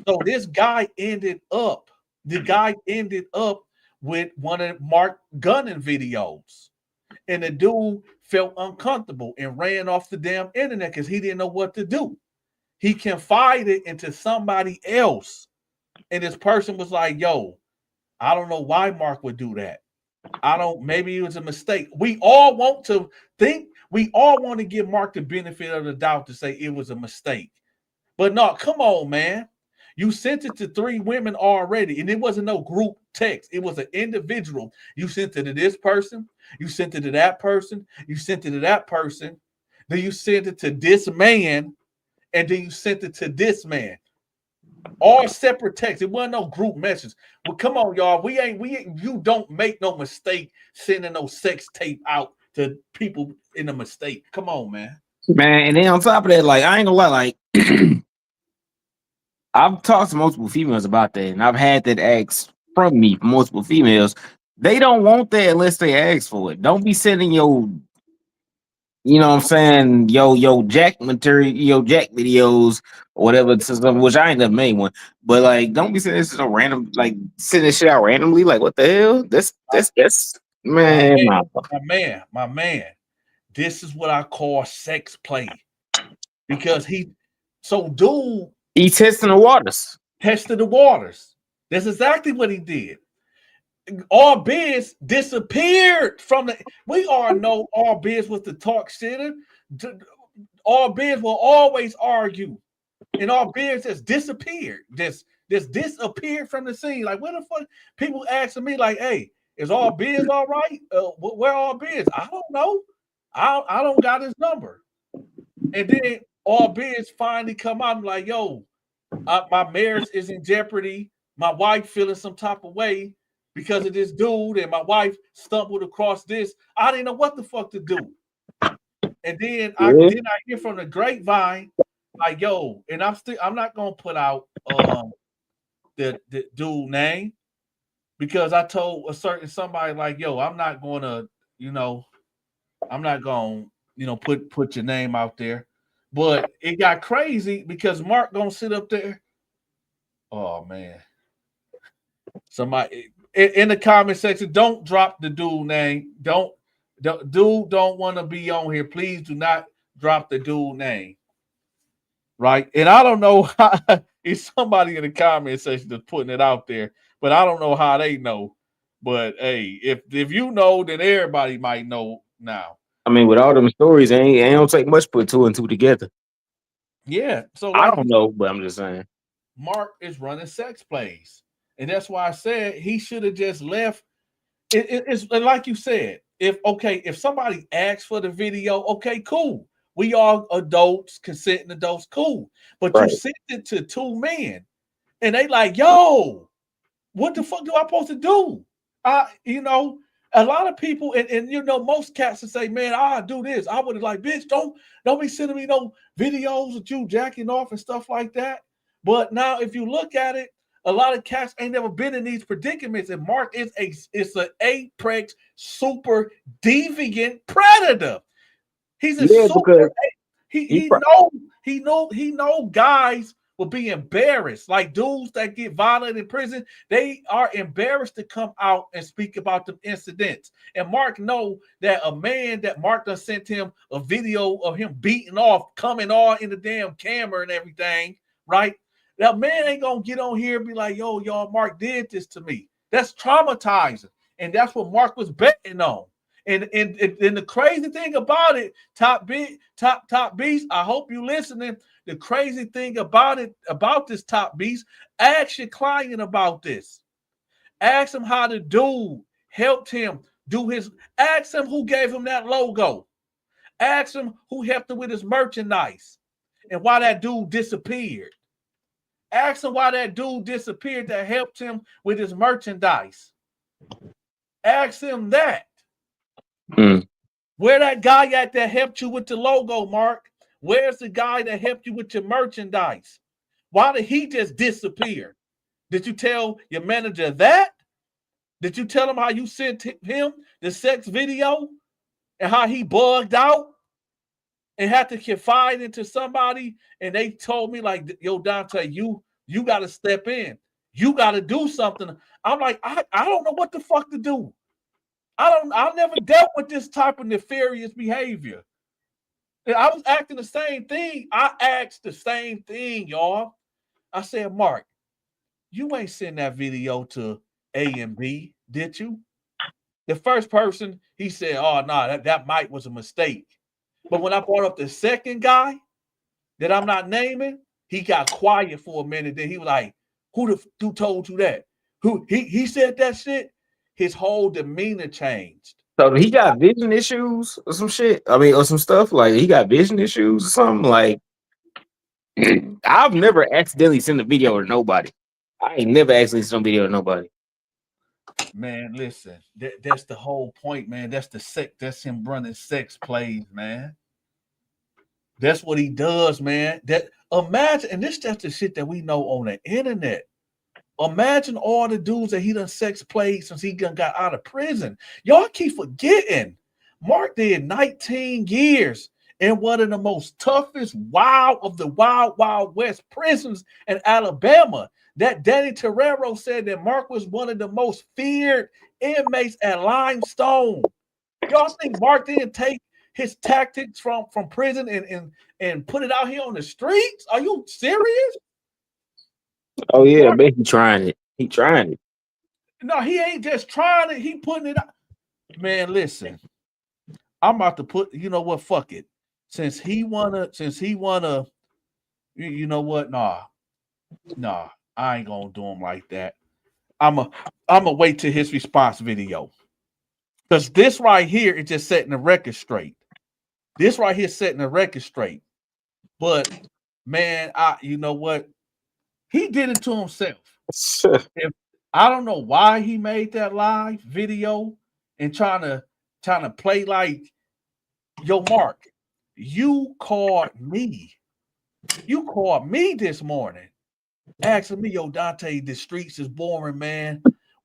So the guy ended up with one of Mark gunning videos. And the dude felt uncomfortable and ran off the damn internet because he didn't know what to do. He confided into somebody else. And this person was like, yo, I don't know why Mark would do that. Maybe it was a mistake. We all want to give Mark the benefit of the doubt to say it was a mistake. But no, come on, man. You sent it to 3 women already, and it wasn't no group text. It was an individual. You sent it to this person. You sent it to that person. You sent it to that person. Then you sent it to this man, and then you sent it to this man. All separate texts. It wasn't no group message. Well, come on, y'all. You don't make no mistake sending no sex tape out to people in a mistake. Come on, man. Man, and then on top of that, like, I ain't gonna lie, like, I've talked to multiple females about that, and I've had that asked from me from multiple females. They don't want that unless they ask for it. Don't be sending your, you know what I'm saying, yo Jack material, Jack videos or whatever to some, which I ain't never made one. But like, don't be sending this to random, like sending this shit out randomly. Like, what the hell? That's man, my man. This is what I call sex play. Because dude. He testing the waters. Tested the waters. That's exactly what he did. All Biz disappeared from the. We all know All Biz was the talk shitter. All Biz will always argue, and All Biz just disappeared. Just disappeared from the scene. Like, where the fuck? People asking me, like, "Hey, is All Biz all right? Where All Biz? I don't know. I don't got his number." And then All Biz finally come out and like, "Yo, my marriage is in jeopardy. My wife feeling some type of way because of this dude, and my wife stumbled across this. I didn't know what the fuck to do." And then I hear from the grapevine, like, yo, and I'm not gonna put out the dude name because I told a certain somebody, like, yo, I'm not gonna put your name out there. But it got crazy because Mark gonna sit up there. Oh man. Somebody in the comment section, don't drop the dude name. Don't want to be on here. Please do not drop the dude name. Right. And I don't know how it's somebody in the comment section that's putting it out there, but I don't know how they know. But hey, if you know, then everybody might know now. I mean, with all them stories, it don't take much to put 2 and 2 together. Yeah. So I don't know, but I'm just saying. Mark is running sex plays. And that's why I said he should have just left. It's like you said, if somebody asks for the video, okay, cool. We all adults, consenting adults, cool. But right. You sent it to 2 men, and they like, yo, what the fuck do I supposed to do? A lot of people, and you know, most cats would say, man, I do this. I would have like, bitch, don't be sending me no videos of you jacking off and stuff like that. But now if you look at it, a lot of cats ain't never been in these predicaments. And Mark is an apex super deviant predator. He's a Yeah, because super he he he pro- know he know guys will be embarrassed. Like dudes that get violent in prison, they are embarrassed to come out and speak about the incidents. And Mark know that a man that Mark done sent him a video of him beating off, coming all in the damn camera and everything, right? That man ain't gonna get on here and be like, yo, y'all, Mark did this to me. That's traumatizing. And that's what Mark was betting on. And the crazy thing about it, top beast, I hope you listening. The crazy thing about it, about this top beast, ask your client about this. Ask him how the dude helped him do his. Ask him who gave him that logo. Ask him who helped him with his merchandise and why that dude disappeared. Ask him why that dude disappeared that helped him with his merchandise. Ask him that. Where that guy at that helped you with the logo, Mark? Where's the guy that helped you with your merchandise? Why did he just disappear? Did you tell your manager that? Did you tell him how you sent him the sex video and how he bugged out and had to confide into somebody? And they told me like, yo, Donta, you got to step in. You got to do something. I'm like, I don't know what the fuck to do. I never dealt with this type of nefarious behavior. And I was acting the same thing. I asked the same thing, y'all. I said, Mark, you ain't send that video to A and B, did you? The first person, he said, oh, no, that might was a mistake. But when I brought up the second guy that I'm not naming, he got quiet for a minute. Then he was like, who told you that? Who he said that shit? His whole demeanor changed. so he got vision issues or some shit. I mean, or some stuff like he got vision issues or something. Like I've never accidentally sent a video to nobody. I ain't never accidentally sent a video to nobody. Man, listen, that's the whole point, man. That's the sex. That's him running sex plays, man. That's what he does, man. That imagine, and this just the shit that we know on the internet. Imagine all the dudes that he done sex played since he got out of prison. Y'all keep forgetting. Mark did 19 years in one of the most toughest wild West prisons in Alabama. That Danny Terrero said that Mark was one of the most feared inmates at Limestone. Y'all think Mark didn't take his tactics from prison and put it out here on the streets? Are you serious? Oh yeah, I bet he trying it. He trying it. No, he ain't just trying it. He putting it out. Man, listen. I'm about to put, you know what? Fuck it. Since he wanna, you know what? Nah, I ain't gonna do him like that. I'ma wait till his response video. Because this right here is just setting the record straight. This right here setting the record straight. But man, you know what? He did it to himself. If I don't know why he made that live video and trying to play like, yo, Mark, you called me. You called me this morning, asking me, yo, Donta, the streets is boring, man.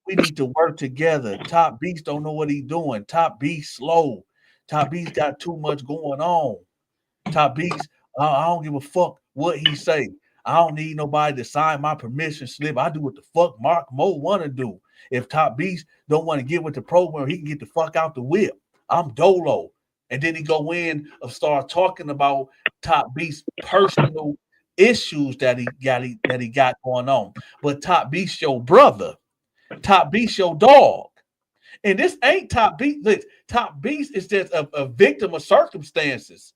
We need to work together. Top Beast don't know what he's doing. Top Beast slow. Top Beast got too much going on. Top Beast, I don't give a fuck what he say. I don't need nobody to sign my permission slip. I do what the fuck Mark Mo want to do. If Top Beast don't want to get with the program, he can get the fuck out the whip. I'm Dolo. And then he go in and start talking about Top Beast's personal issues that he got going on. But Top Beast your brother. Top Beast your dog. And this ain't Top Beast. Look, Top Beast is just a victim of circumstances.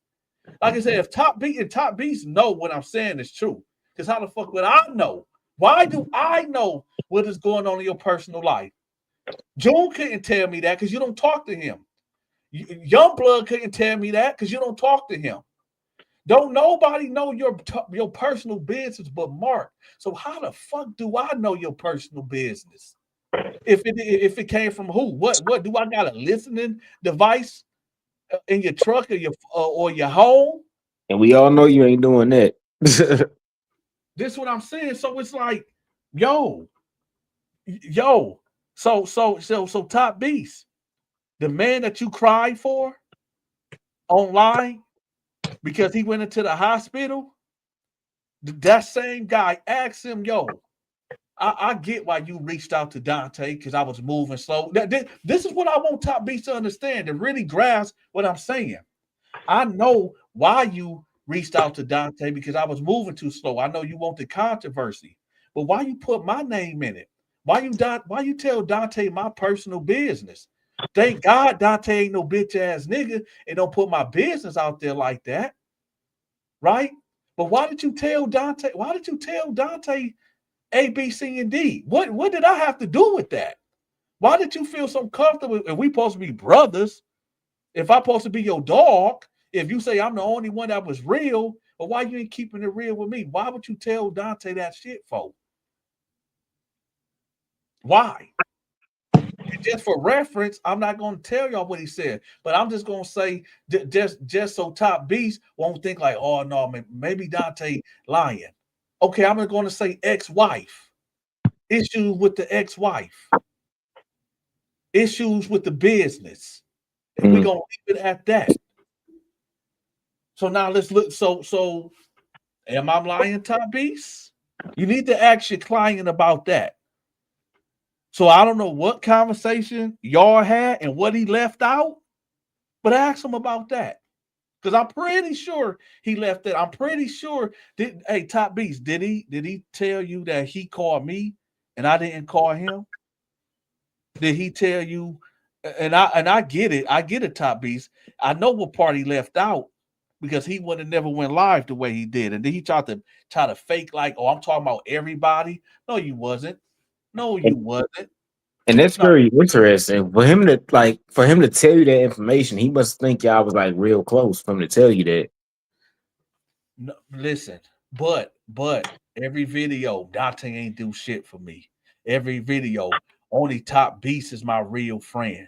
Like I said, if Top Beast know what I'm saying is true, because how the fuck would I know? Why do I know what is going on in your personal life? June couldn't tell me that because you don't talk to him. Youngblood couldn't tell me that because you don't talk to him. Don't nobody know your personal business but Mark. So how the fuck do I know your personal business? If it came from who? What do I got a listening device in your truck or your home? And we all know you ain't doing that. This is what I'm saying. So it's like, yo, yo. So top beast, the man that you cried for online because he went into the hospital. That same guy asked him, yo, I get why you reached out to Donta because I was moving slow. This is what I want Top Beast to understand and really grasp what I'm saying. I know why you reached out to Donta because I was moving too slow. I know you want the controversy, but why you put my name in it? Why you tell Donta my personal business? Thank God Donta ain't no bitch ass nigga and don't put my business out there like that, right? But why did you tell Donta? Why did you tell Donta A, B, C, and D? What did I have to do with that? Why did you feel so comfortable? If we supposed to be brothers, if I'm supposed to be your dog, if you say I'm the only one that was real, but why you ain't keeping it real with me? Why would you tell Donta that shit for? Why? And just for reference, I'm not going to tell y'all what he said, but I'm just going to say just so Top Beast won't think like, oh no, man, maybe Donta lying. Okay, I'm going to say ex-wife. Issues with the ex-wife. Issues with the business. And we're gonna leave it at that. So now let's look. So am I lying, Top Beast? You need to ask your client about that. So I don't know what conversation y'all had and what he left out, but ask him about that. Because I'm pretty sure he left it. I'm pretty sure. Hey, Top Beast, did he tell you that he called me and I didn't call him? Did he tell you? And I get it. I get it, Top Beast. I know what part he left out because he would have never went live the way he did. And then he tried to fake like, oh, I'm talking about everybody. No, you wasn't. No, you wasn't. And that's No, very interesting for him to tell you that information. He must think y'all was like real close for him to tell you that. no listen, but every video, Dante ain't do shit for me. Every video, only Top Beast is my real friend.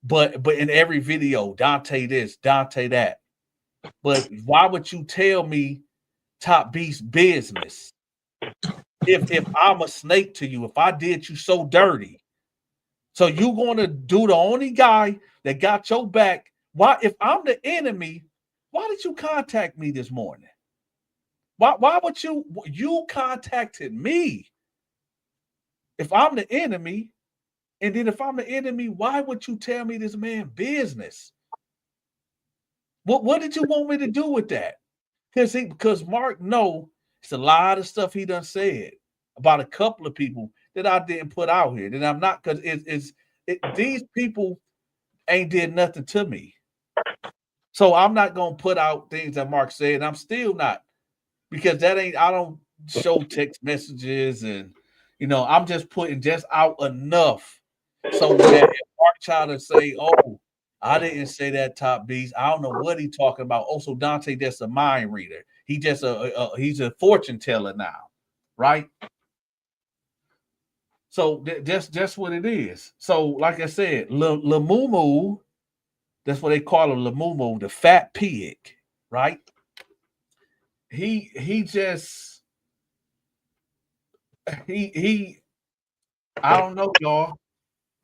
But in every video, Dante this, Dante that. But why would you tell me Top Beast business if I'm a snake to you? If I did you so dirty, so you gonna do the only guy that got your back? Why, if I'm the enemy, why did you contact me this morning? Why would you contacted me if I'm the enemy? And then if I'm the enemy, why would you tell me this man business? What did you want me to do with that? Because Mark know it's a lot of stuff he done said about a couple of people that I didn't put out here. And I'm not, because these people ain't did nothing to me. So I'm not gonna put out things that Mark said, and I'm still not, because I don't show text messages, and I'm just putting just out enough so that if Mark try to say, oh, I didn't say that, Top Beast, I don't know what he talking about. Also, Dante just a mind reader. He just he's a fortune teller now, right? So that's what it is. So, like I said, Lamumu, that's what they call him, Lamumu, the fat pig, right? He just he I don't know, y'all.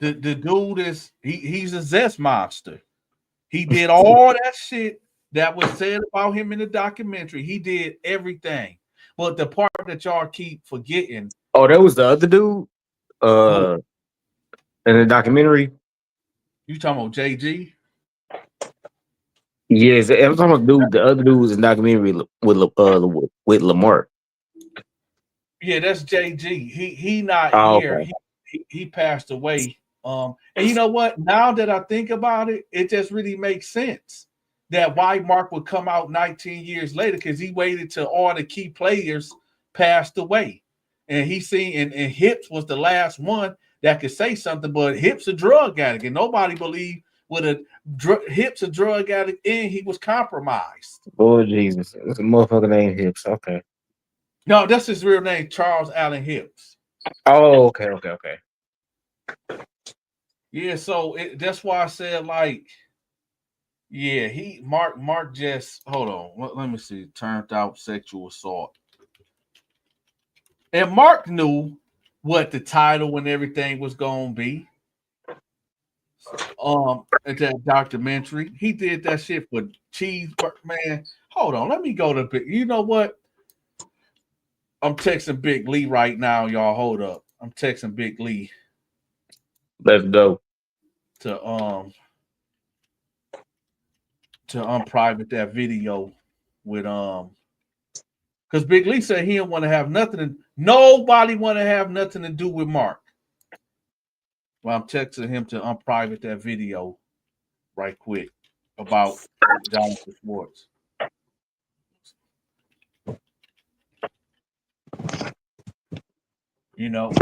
The dude he's a zest monster. He did all that shit that was said about him in the documentary. He did everything. But the part that y'all keep forgetting. Oh, that was the other dude Who? uh in the documentary. You talking about JG? Yes, I'm talking about the other dude was in the documentary with LaMark. Yeah, that's JG. He not Oh, here. okay. He passed away. And you know what? Now that I think about it, it just really makes sense that why Mark would come out 19 years later, because he waited till all the key players passed away. And he seen and Hips was the last one that could say something, but Hips a drug addict, and nobody believed with Hips a drug addict and he was compromised. Oh Jesus, it's a motherfucker named Hips. Okay. No, that's his real name, Charles Allen Hips. Oh, okay. Yeah, so that's why I said like, yeah, Mark just hold on. Let me see. Turned out sexual assault, and Mark knew what the title and everything was gonna be. At that documentary, he did that shit for cheeseburger. Man, hold on. Let me go to big. You know what? I'm texting Big Lee right now, y'all. Hold up. I'm texting Big Lee Let's go. to unprivate that video with because Big Lee said he didn't want to have nothing. Nobody want to have nothing to do with Mark. Well, I'm texting him to unprivate that video right quick about Jonathan Schwartz. You know.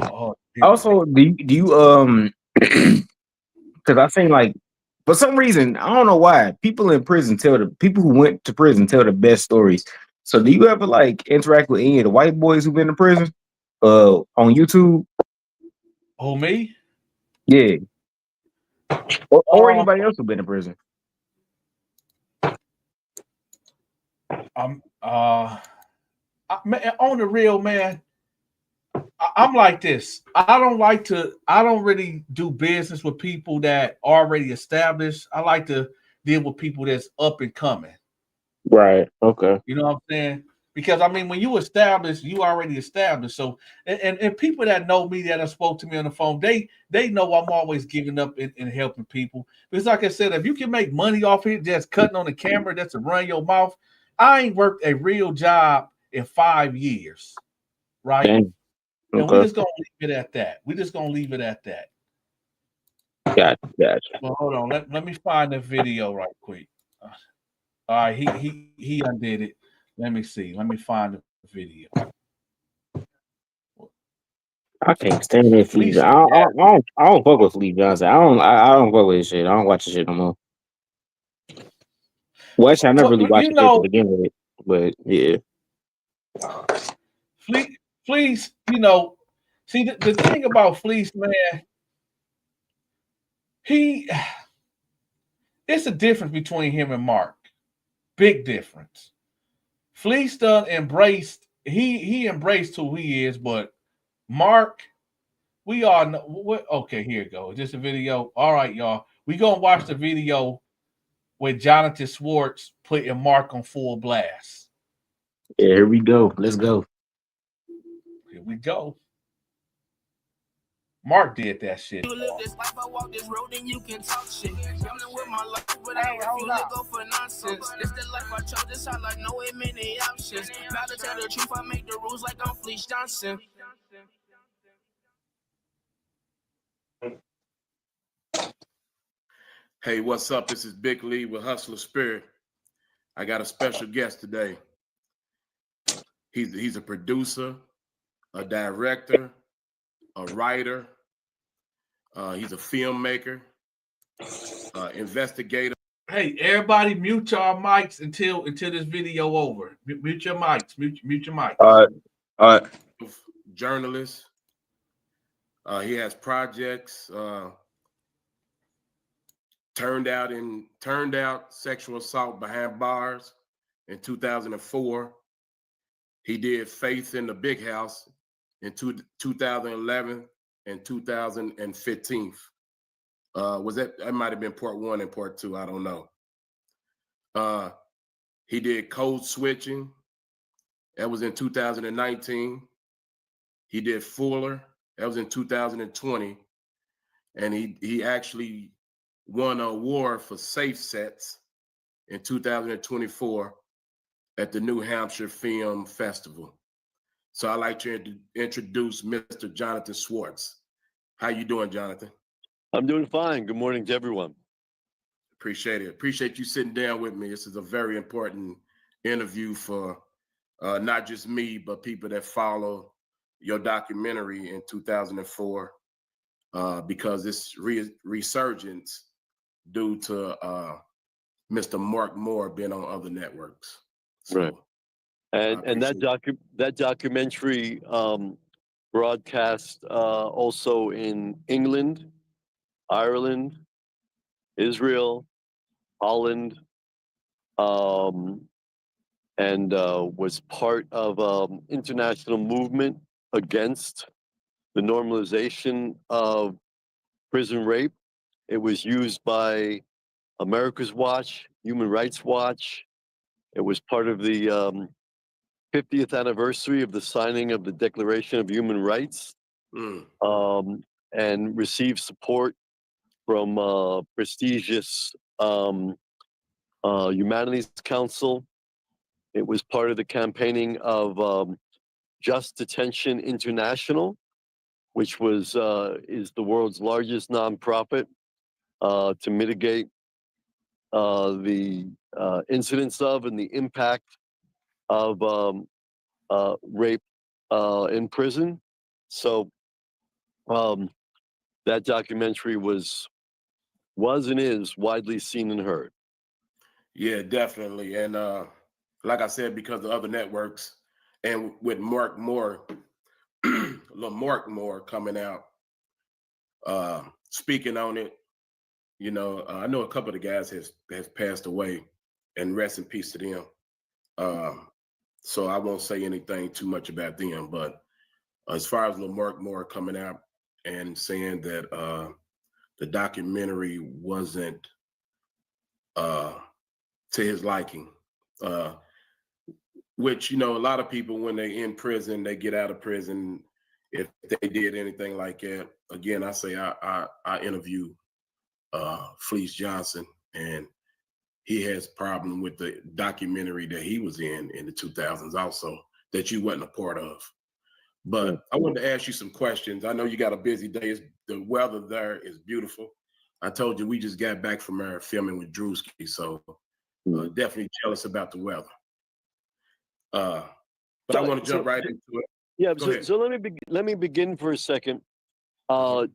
Also, do you because I think like for some reason I don't know why people in prison tell the people who went to prison tell the best stories. So do you ever like interact with any of the white boys who've been to prison on YouTube? Oh, me? Yeah, or Um, anybody else who's been in prison? I'm man, on the real, man. I'm like this. I don't really do business with people that already established. I like to deal with people that's up and coming. Right. Okay. You know what I'm saying? Because I mean, when you establish, you already established. So, and people that know me that have spoke to me on the phone, they know I'm always giving up and helping people. Because, like I said, if you can make money off it, just cutting on the camera, that's to run your mouth. I ain't worked a real job in 5 years, right? Dang. And we Okay. just gonna leave it at that. We just gonna leave it at that. Gotcha. Well, hold on. Let me find the video right quick. All right, he undid it. Let me see. Let me find the video. I can't stand that Fleet. Fleece had I don't fuck with Fleet Johnson. I don't fuck with his shit. I don't watch his shit no more. Well, actually, I never so really watched you his shit to know begin with. But yeah, Fleece. You know, see the thing about Fleece, man. He it's a difference between him and Mark. Big difference. Fleece done embraced. He embraced who he is, but Mark, we all know. Okay, here it goes. Just a video. All right, y'all. We gonna watch the video with Jonathan Schwartz putting Mark on full blast. yeah. Here we go. Let's go. Here we go. Mark did that shit. You live this life, I walk this road, and you can talk shit. Coming with my life, but I refuse to go for nonsense. This the life I chose, this how like no ain't many options. Gotta tell the truth, I make the rules like I'm Fleece Johnson. Hey, what's up? This is Big Lee with Hustler Spirit. I got a special guest today. He's a producer, a director, a writer. He's a filmmaker, investigator. Hey, everybody, mute y'all mics until this video over. Mute your mics. Mute your mics. All right. Journalist. He has projects. Turned out sexual assault behind bars in 2004. He did Faith in the Big House in 2011 and 2015. Was that might have been part 1 and part 2? I don't know. He did Code Switching. That was in 2019. He did Fuller. That was in 2020. And he actually won an award for Safe Sets in 2024 at the New Hampshire Film Festival. So I'd like to introduce Mr. Jonathan Schwartz. How you doing, Jonathan? I'm doing fine. Good morning to everyone. Appreciate it. Appreciate you sitting down with me. This is a very important interview for not just me, but people that follow your documentary in 2004 because this resurgence due to Mr. Mark Moore being on other networks. So, right. And that documentary broadcast also in England, Ireland, Israel, Holland, and was part of international movement against the normalization of prison rape. It was used by America's Watch, Human Rights Watch. It was part of the 50th anniversary of the signing of the Declaration of Human Rights, and received support from prestigious Humanities Council. It was part of the campaigning of Just Detention International, which is the world's largest nonprofit to mitigate the incidence of and the impact of rape in prison. So that documentary was and is widely seen and heard. Yeah, definitely. And like I said, because of other networks, and with Mark Moore, LaMark Moore coming out, speaking on it, you know, I know a couple of the guys has passed away, and rest in peace to them. So I won't say anything too much about them. But as far as LaMark Moore coming out and saying that the documentary wasn't to his liking, which, you know, a lot of people, when they in prison, they get out of prison, if they did anything like that. Again, I say I interview Fleece Johnson, and he has problem with the documentary that he was in the 2000s also, that you wasn't a part of. But I wanted to ask you some questions. I know you got a busy day. The weather there is beautiful. I told you we just got back from our filming with Drewski, so definitely jealous about the weather. But I want to jump right into it. Yeah, so let me begin for a second. A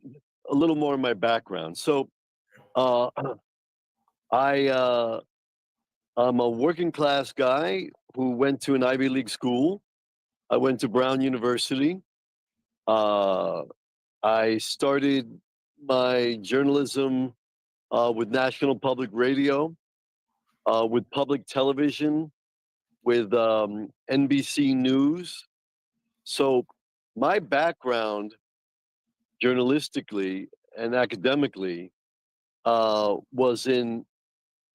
little more of my background. So I'm a working class guy who went to an Ivy League school. I went to Brown University. I started my journalism with National Public Radio, with public television, with NBC News. So my background journalistically and academically was in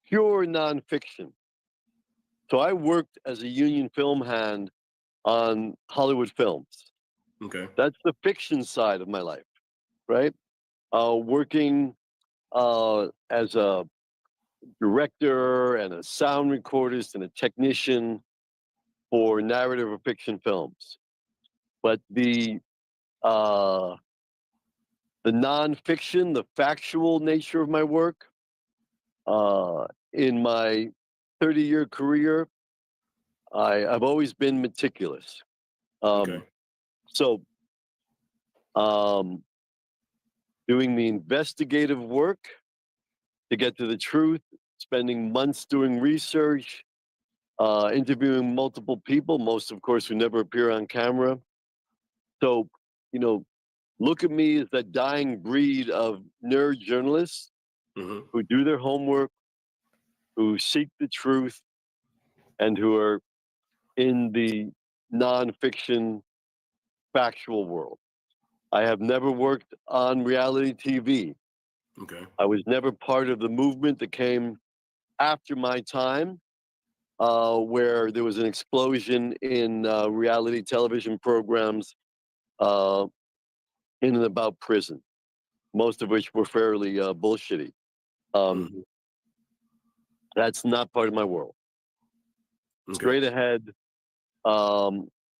pure nonfiction. So I worked as a union film hand on Hollywood films. Okay. That's the fiction side of my life, right? Working as a director and a sound recordist and a technician for narrative or fiction films. But the nonfiction, the factual nature of my work, in my 30-year career, I've always been meticulous. Okay. So doing the investigative work to get to the truth, spending months doing research, interviewing multiple people, most of course who never appear on camera. So, you know, look at me as that dying breed of nerd journalists who do their homework, who seek the truth, and who are in the nonfiction factual world. I have never worked on reality TV. Okay. I was never part of the movement that came after my time, where there was an explosion in reality television programs in and about prison, most of which were fairly bullshitty. That's not part of my world. Okay. Straight ahead,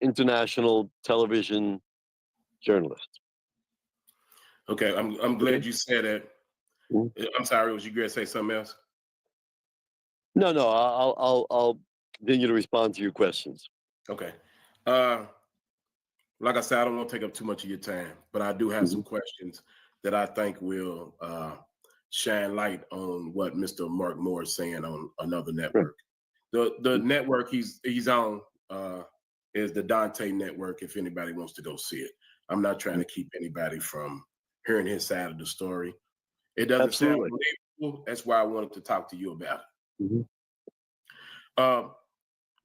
international television journalist. Okay, I'm glad you said that. I'm sorry, was you going to say something else? No, I'll continue to respond to your questions. Okay. Like I said, I don't want to take up too much of your time, but I do have some questions that I think will shine light on what Mr. Mark Moore is saying on another network. The network he's on is the Donta network, if anybody wants to go see it. I'm not trying to keep anybody from hearing his side of the story. It doesn't sound Absolutely. believable. That's why I wanted to talk to you about it. Mhm.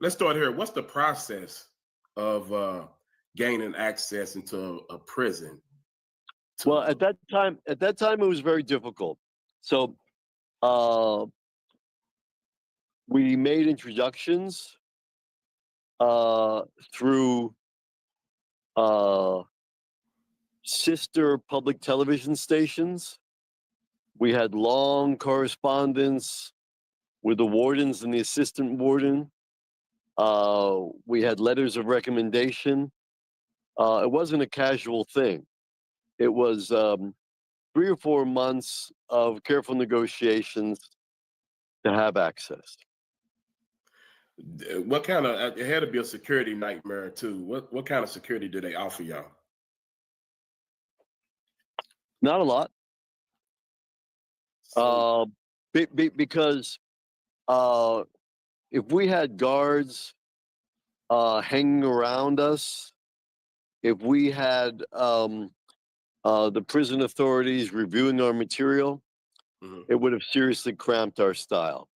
Let's start here. What's the process of gaining access into a prison? Well, at that time, it was very difficult. So we made introductions through sister public television stations. We had long correspondence with the wardens and the assistant warden. We had letters of recommendation. It wasn't a casual thing. It was 3 or 4 months of careful negotiations to have access. What kind of, it had to be a security nightmare too. What kind of security do they offer y'all? Not a lot. Because if we had guards hanging around us, if we had the prison authorities reviewing our material, it would have seriously cramped our style.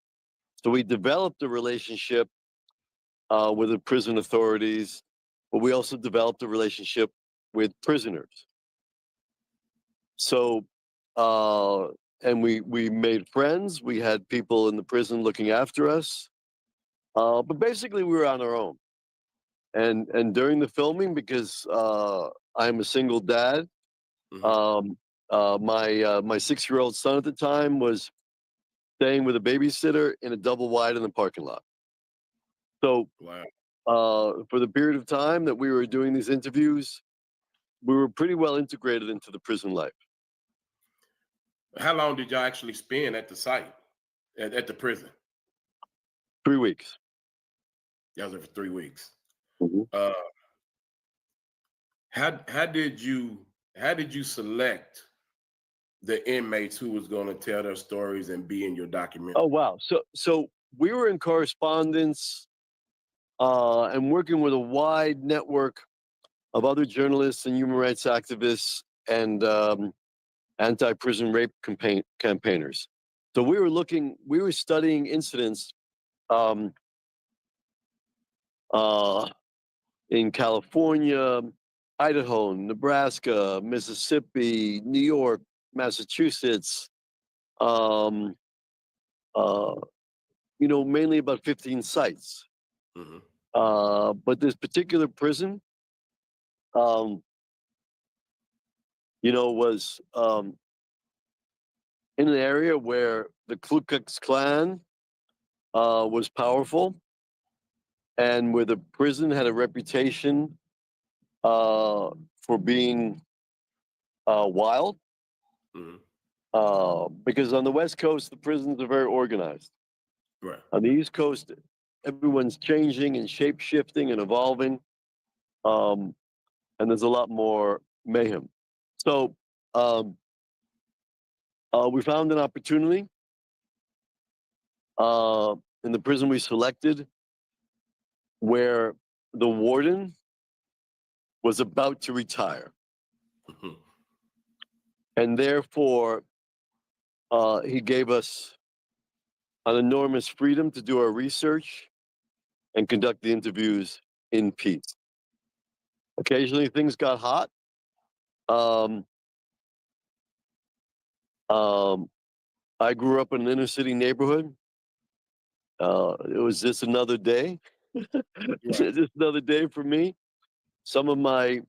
So we developed a relationship with the prison authorities, but we also developed a relationship with prisoners. So, and we made friends. We had people in the prison looking after us. But basically, we were on our own. And during the filming, because I'm a single dad, my 6-year-old son at the time was staying with a babysitter in a double wide in the parking lot. So for the period of time that we were doing these interviews, we were pretty well integrated into the prison life. How long did y'all actually spend at the site, at the prison? 3 weeks. Y'all was there for 3 weeks. Mm-hmm. How did you select the inmates who was going to tell their stories and be in your documentary? Oh wow! So we were in correspondence and working with a wide network of other journalists and human rights activists and anti-prison rape campaigners. So we were studying incidents in California, Idaho, Nebraska, Mississippi, New York, Massachusetts, mainly about 15 sites. But this particular prison, was in an area where the Ku Klux Klan was powerful, and where the prison had a reputation for being wild. Because on the West Coast, the prisons are very organized. Right. On the East Coast, everyone's changing and shape-shifting and evolving. And there's a lot more mayhem. So we found an opportunity in the prison we selected where the warden was about to retire. And therefore, he gave us an enormous freedom to do our research and conduct the interviews in peace. Occasionally, things got hot. I grew up in an inner city neighborhood. It was just another day. Just another day for me. Some of my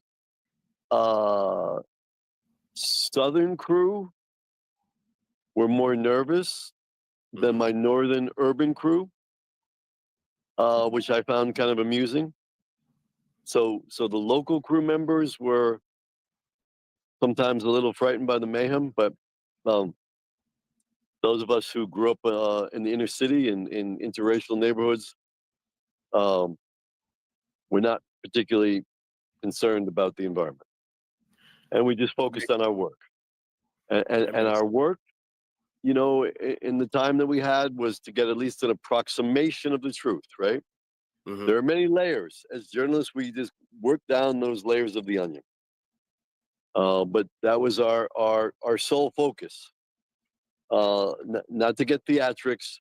southern crew were more nervous than my northern urban crew, which I found kind of amusing. So the local crew members were sometimes a little frightened by the mayhem, but those of us who grew up in the inner city and in interracial neighborhoods, we're not particularly concerned about the environment. And we just focused on our work. And our work, in the time that we had, was to get at least an approximation of the truth, right? There are many layers. As journalists, we just work down those layers of the onion. But that was our sole focus. Not to get theatrics,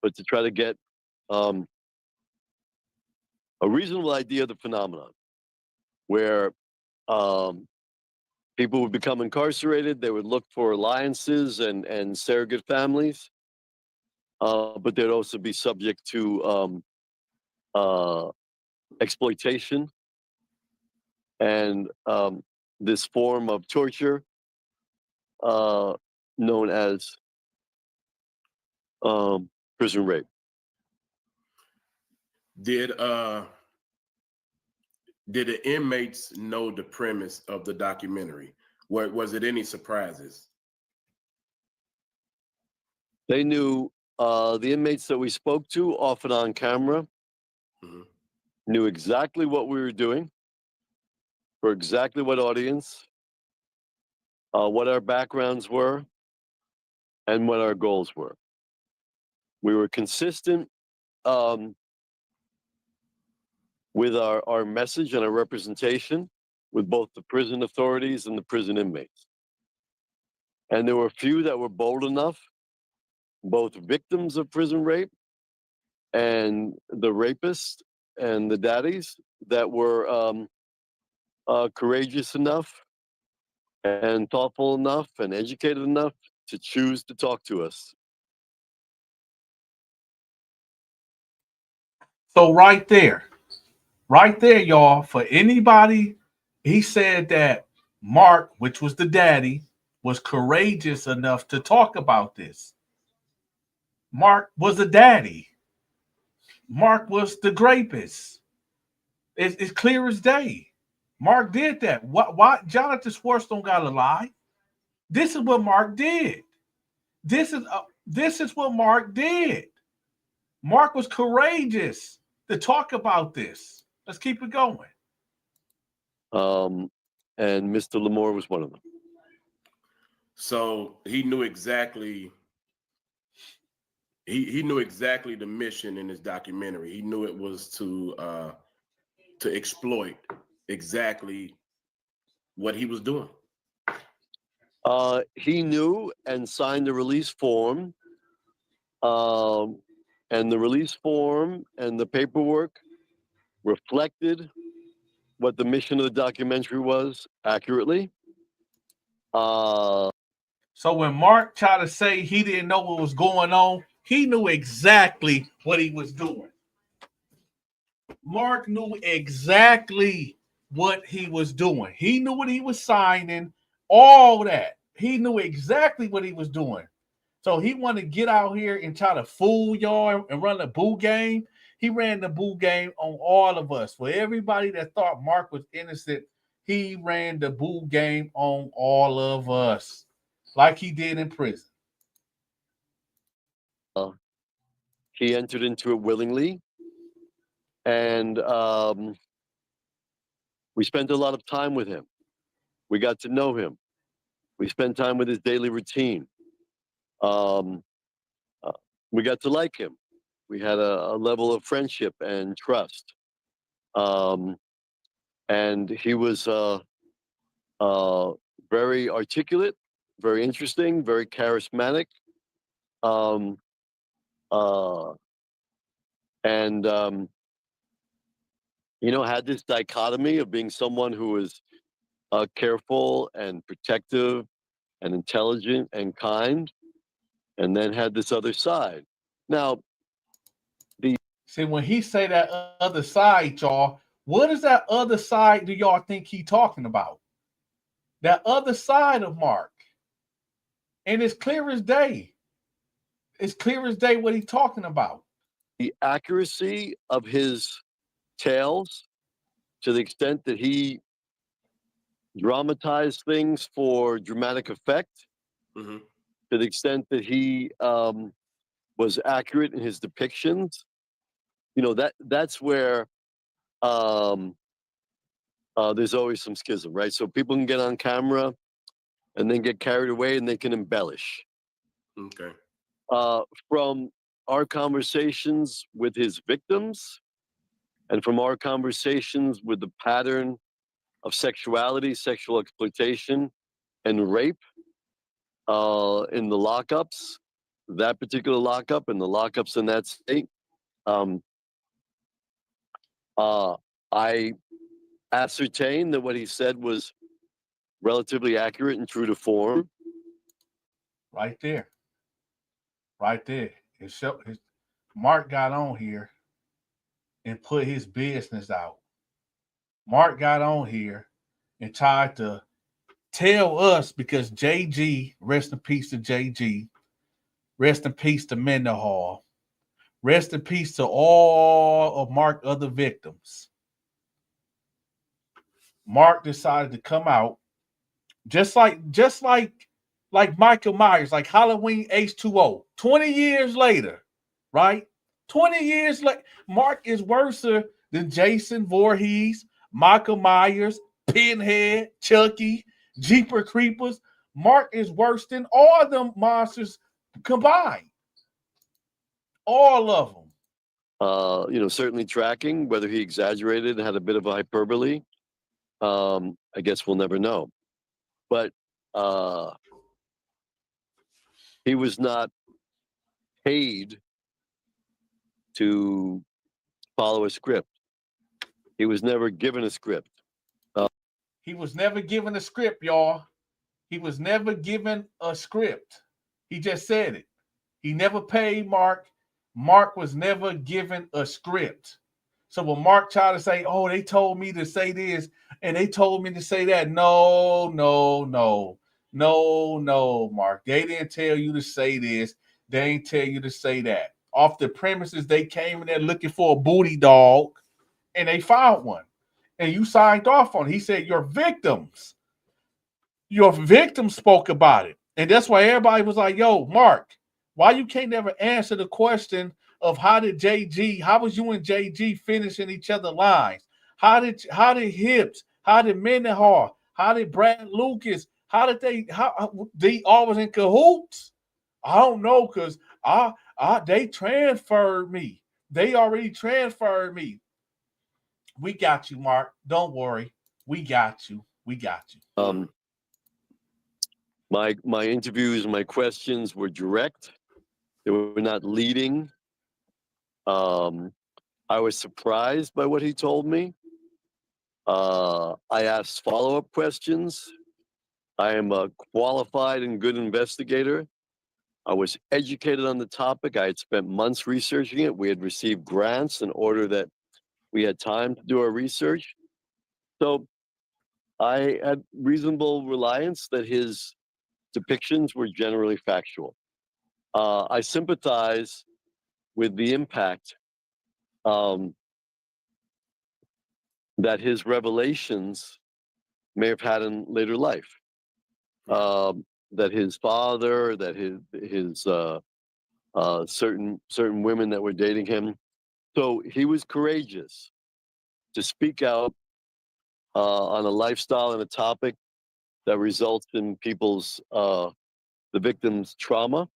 but to try to get a reasonable idea of the phenomenon, where people would become incarcerated. They would look for alliances and surrogate families, but they'd also be subject to exploitation and this form of torture known as prison rape. Did the inmates know the premise of the documentary? Was it any surprises? They knew, the inmates that we spoke to, often on camera, knew exactly what we were doing, for exactly what audience, what our backgrounds were, and what our goals were. We were consistent with our message and our representation with both the prison authorities and the prison inmates. And there were a few that were bold enough, both victims of prison rape and the rapists and the daddies, that were courageous enough and thoughtful enough and educated enough to choose to talk to us. So right there, y'all, for anybody, he said that Mark, which was the daddy, was courageous enough to talk about this. Mark was a daddy. Mark was the rapist. It's clear as day. Mark did that. Why Jonathan Schwartz don't gotta lie? This is what Mark did. This is what Mark did. Mark was courageous to talk about this. Let's keep it going. And Mr. Lamore was one of them. So he knew exactly. He knew exactly the mission in his documentary. He knew it was to exploit exactly what he was doing. He knew and signed the release form. And the release form and the paperwork reflected what the mission of the documentary was accurately. So when Mark tried to say he didn't know what was going on, he knew exactly what he was doing. Mark knew exactly what he was doing. He knew what he was signing, all that. He knew exactly what he was doing. So he wanted to get out here and try to fool y'all and run a boo game. He ran the boo game on all of us. For everybody that thought Mark was innocent, he ran the boo game on all of us, like he did in prison. He entered into it willingly. And we spent a lot of time with him. We got to know him. We spent time with his daily routine. We got to like him. We had a level of friendship and trust. And he was very articulate, very interesting, very charismatic. And had this dichotomy of being someone who was careful and protective and intelligent and kind, and then had this other side. Now, see, when he say that other side, y'all, what is that other side do y'all think he talking about? That other side of Mark. And it's clear as day. It's clear as day what he's talking about. The accuracy of his tales, to the extent that he dramatized things for dramatic effect, to the extent that he was accurate in his depictions, that's where there's always some schism, right? So people can get on camera and then get carried away and they can embellish. Okay. From our conversations with his victims and from our conversations with the pattern of sexuality, sexual exploitation, and rape in the lockups, that particular lockup, and the lockups in that state. I ascertained that what he said was relatively accurate and true to form. Right there. Right there. Mark got on here and put his business out. Mark got on here and tried to tell us, because JG, rest in peace to JG, rest in peace to Mendenhall, rest in peace to all of Mark other victims. Mark decided to come out just like Michael Myers, like Halloween H2O. 20 years later, right? 20 years later, Mark is worse than Jason Voorhees, Michael Myers, Pinhead, Chucky, Jeeper Creepers. Mark is worse than all of them monsters combined. All of them. Certainly tracking whether he exaggerated, had a bit of a hyperbole. I guess we'll never know. But he was not paid to follow a script. He was never given a script. He was never given a script, y'all. He was never given a script. He just said it. He never paid Mark. Mark was never given a script. So when Mark tried to say, oh, they told me to say this and they told me to say that. No, Mark. They didn't tell you to say this. They ain't tell you to say that. Off the premises, they came in there looking for a booty dog and they found one. And you signed off on it. He said, your victims spoke about it. And that's why everybody was like, yo, Mark, why you can't never answer the question of how was you and JG finishing each other lines? How did Hips, how did Mendenhall, how did Brad Lucas, how they always in cahoots? I don't know, because they transferred me. They already transferred me. We got you, Mark. Don't worry. We got you. My interviews, my questions were direct. They were not leading. I was surprised by what he told me. I asked follow-up questions. I am a qualified and good investigator. I was educated on the topic. I had spent months researching it. We had received grants in order that we had time to do our research. So I had reasonable reliance that his depictions were generally factual. I sympathize with the impact that his revelations may have had in later life. That his father, that his certain women that were dating him. So he was courageous to speak out on a lifestyle and a topic that results in people's the victim's trauma.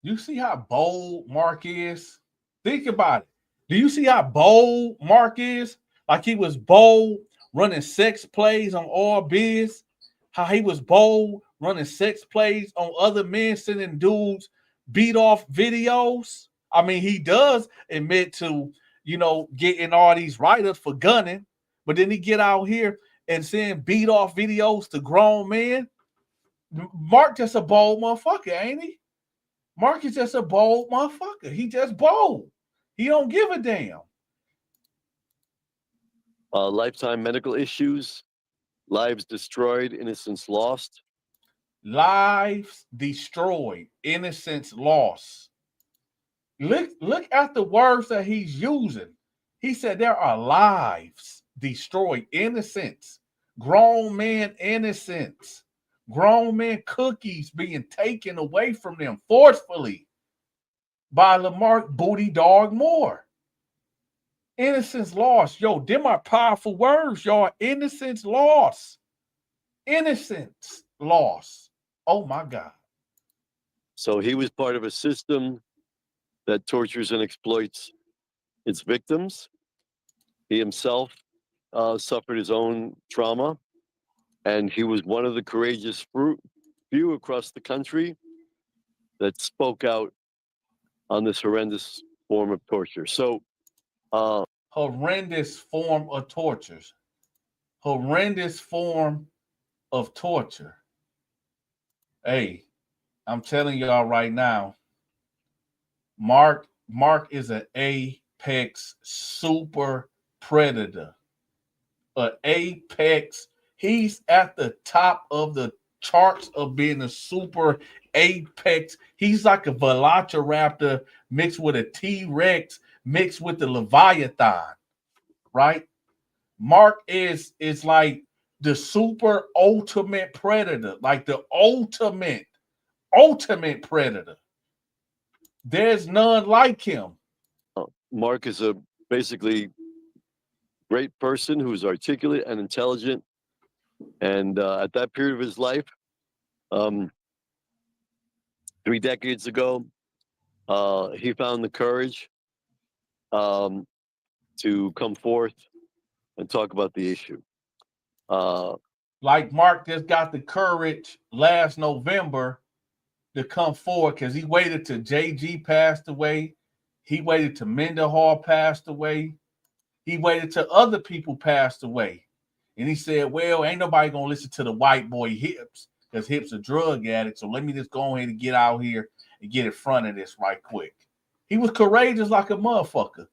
You see how bold Mark is? Think about it. Do you see how bold Mark is? Like he was bold running sex plays on All Biz. How he was bold running sex plays on other men sending dudes beat off videos. I mean, he does admit to, getting all these writers for gunning, but then he get out here and send beat off videos to grown men. Mark just a bold motherfucker, ain't he? Mark is just a bold motherfucker. He just bold. He don't give a damn. Lifetime medical issues, lives destroyed, innocence lost. Lives destroyed, innocence lost. Look at the words that he's using. He said there are lives destroyed, innocence, grown man innocence, grown man cookies being taken away from them forcefully by LaMark Booty Dog Moore. Innocence lost. Yo, them are powerful words, y'all. Innocence lost. Innocence lost. Oh, my God. So he was part of a system that tortures and exploits its victims. He himself suffered his own trauma, and he was one of the courageous few across the country that spoke out on this horrendous form of torture. So, horrendous form of tortures. Horrendous form of torture. Hey, I'm telling y'all right now, Mark is an apex super predator. An apex. He's at the top of the charts of being a super apex. He's like a velociraptor mixed with a T-Rex mixed with the Leviathan, right? Mark is like the super ultimate predator, like the ultimate predator. There's none like him. Mark is a basically great person who's articulate and intelligent. And at that period of his life, 3 decades ago, he found the courage to come forth and talk about the issue. Like Mark just got the courage last November to come forward because he waited till JG passed away. He waited till Mendenhall passed away. He waited till other people passed away. And he said, well, ain't nobody going to listen to the white boy Hips because Hips a drug addict. So let me just go ahead and get out here and get in front of this right quick. He was courageous like a motherfucker.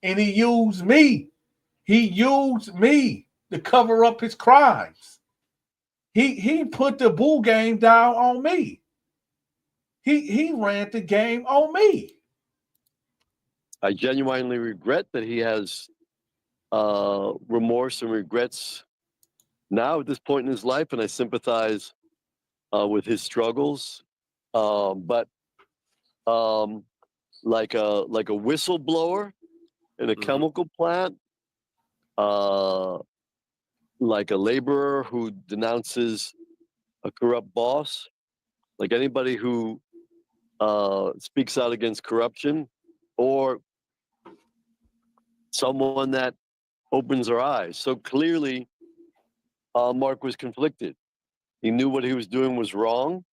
And he used me. He used me to cover up his crimes. He put the bull game down on me. He ran the game on me. I genuinely regret that he has remorse and regrets now at this point in his life, and I sympathize with his struggles. But like a whistleblower in a chemical plant, like a laborer who denounces a corrupt boss, like anybody who speaks out against corruption, or someone that opens our eyes. So clearly, Mark was conflicted. He knew what he was doing was wrong.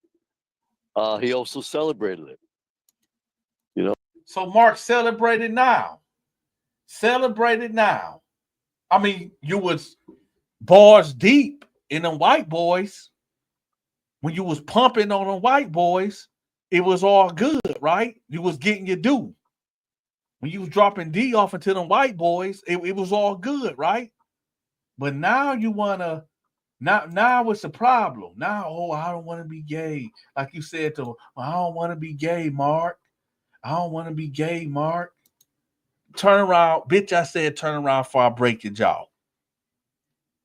He also celebrated it. You know. So Mark celebrated now. Celebrated now. I mean, you was bars deep in them white boys. When you was pumping on them white boys, it was all good, right? You was getting your due. When you was dropping D off into them white boys, it was all good, right? But now you wanna now it's a problem. Now, I don't want to be gay. Like you said to, I don't want to be gay, Mark. I don't want to be gay, Mark. Turn around, bitch. I said turn around before I break your jaw.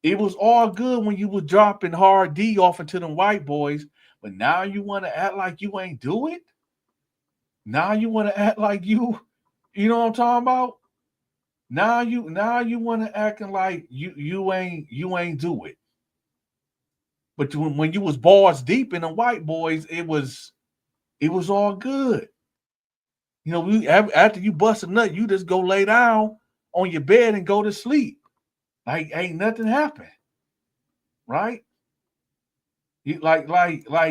It was all good when you were dropping hard D off into them white boys, but now you want to act like you ain't do it? Now you want to act like you know what I'm talking about? Now you want to acting like you ain't do it. But when you was balls deep in the white boys, it was all good. You know, after you bust a nut, you just go lay down on your bed and go to sleep. Like ain't nothing happened. Right? You like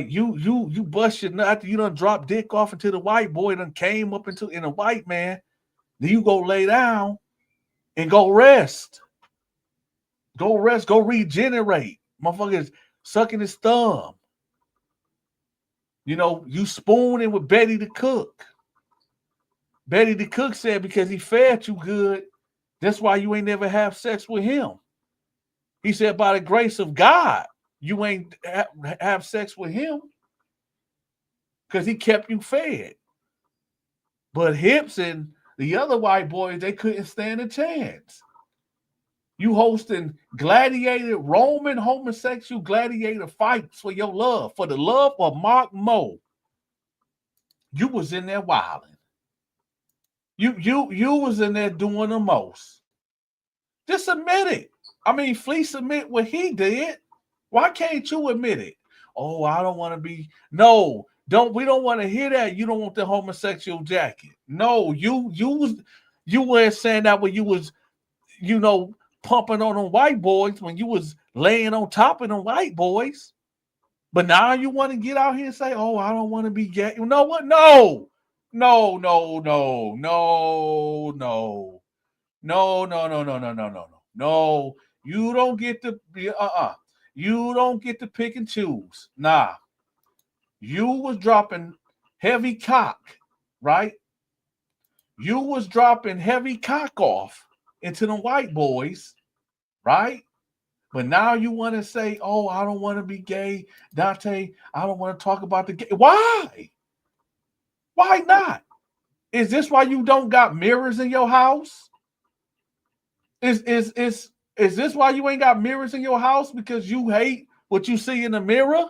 you bust your nut after you done drop dick off into the white boy, done came up in a white man. Then you go lay down and go rest. Go rest, go regenerate. Motherfuckers sucking his thumb. You know, you spooning with Betty the cook. Betty the cook said because he fed you good, that's why you ain't never have sex with him. He said by the grace of God, you ain't have sex with him because he kept you fed. But Hips and the other white boys, they couldn't stand a chance. You hosting Roman homosexual gladiator fights for your love, for the love of Mark Moe. You was in there wilding. You was in there doing the most. Just admit it. I mean, Fleece admit what he did. Why can't you admit it? Oh, I don't want to be. No, we don't want to hear that. You don't want the homosexual jacket. No, you weren't saying that when you was, pumping on them white boys when you was laying on top of them white boys. But now you want to get out here and say, oh, I don't want to be gay. You know what? No. No, no, no, no, no. No, no, no, no, no, no, no, no. No, you don't get to be You don't get to pick and choose. Nah. You was dropping heavy cock, right? You was dropping heavy cock off into the white boys, right? But now you want to say, oh, I don't want to be gay. Dante, I don't want to talk about the gay. Why? Why not? Is this why you don't got mirrors in your house? Is this why you ain't got mirrors in your house? Because you hate what you see in the mirror?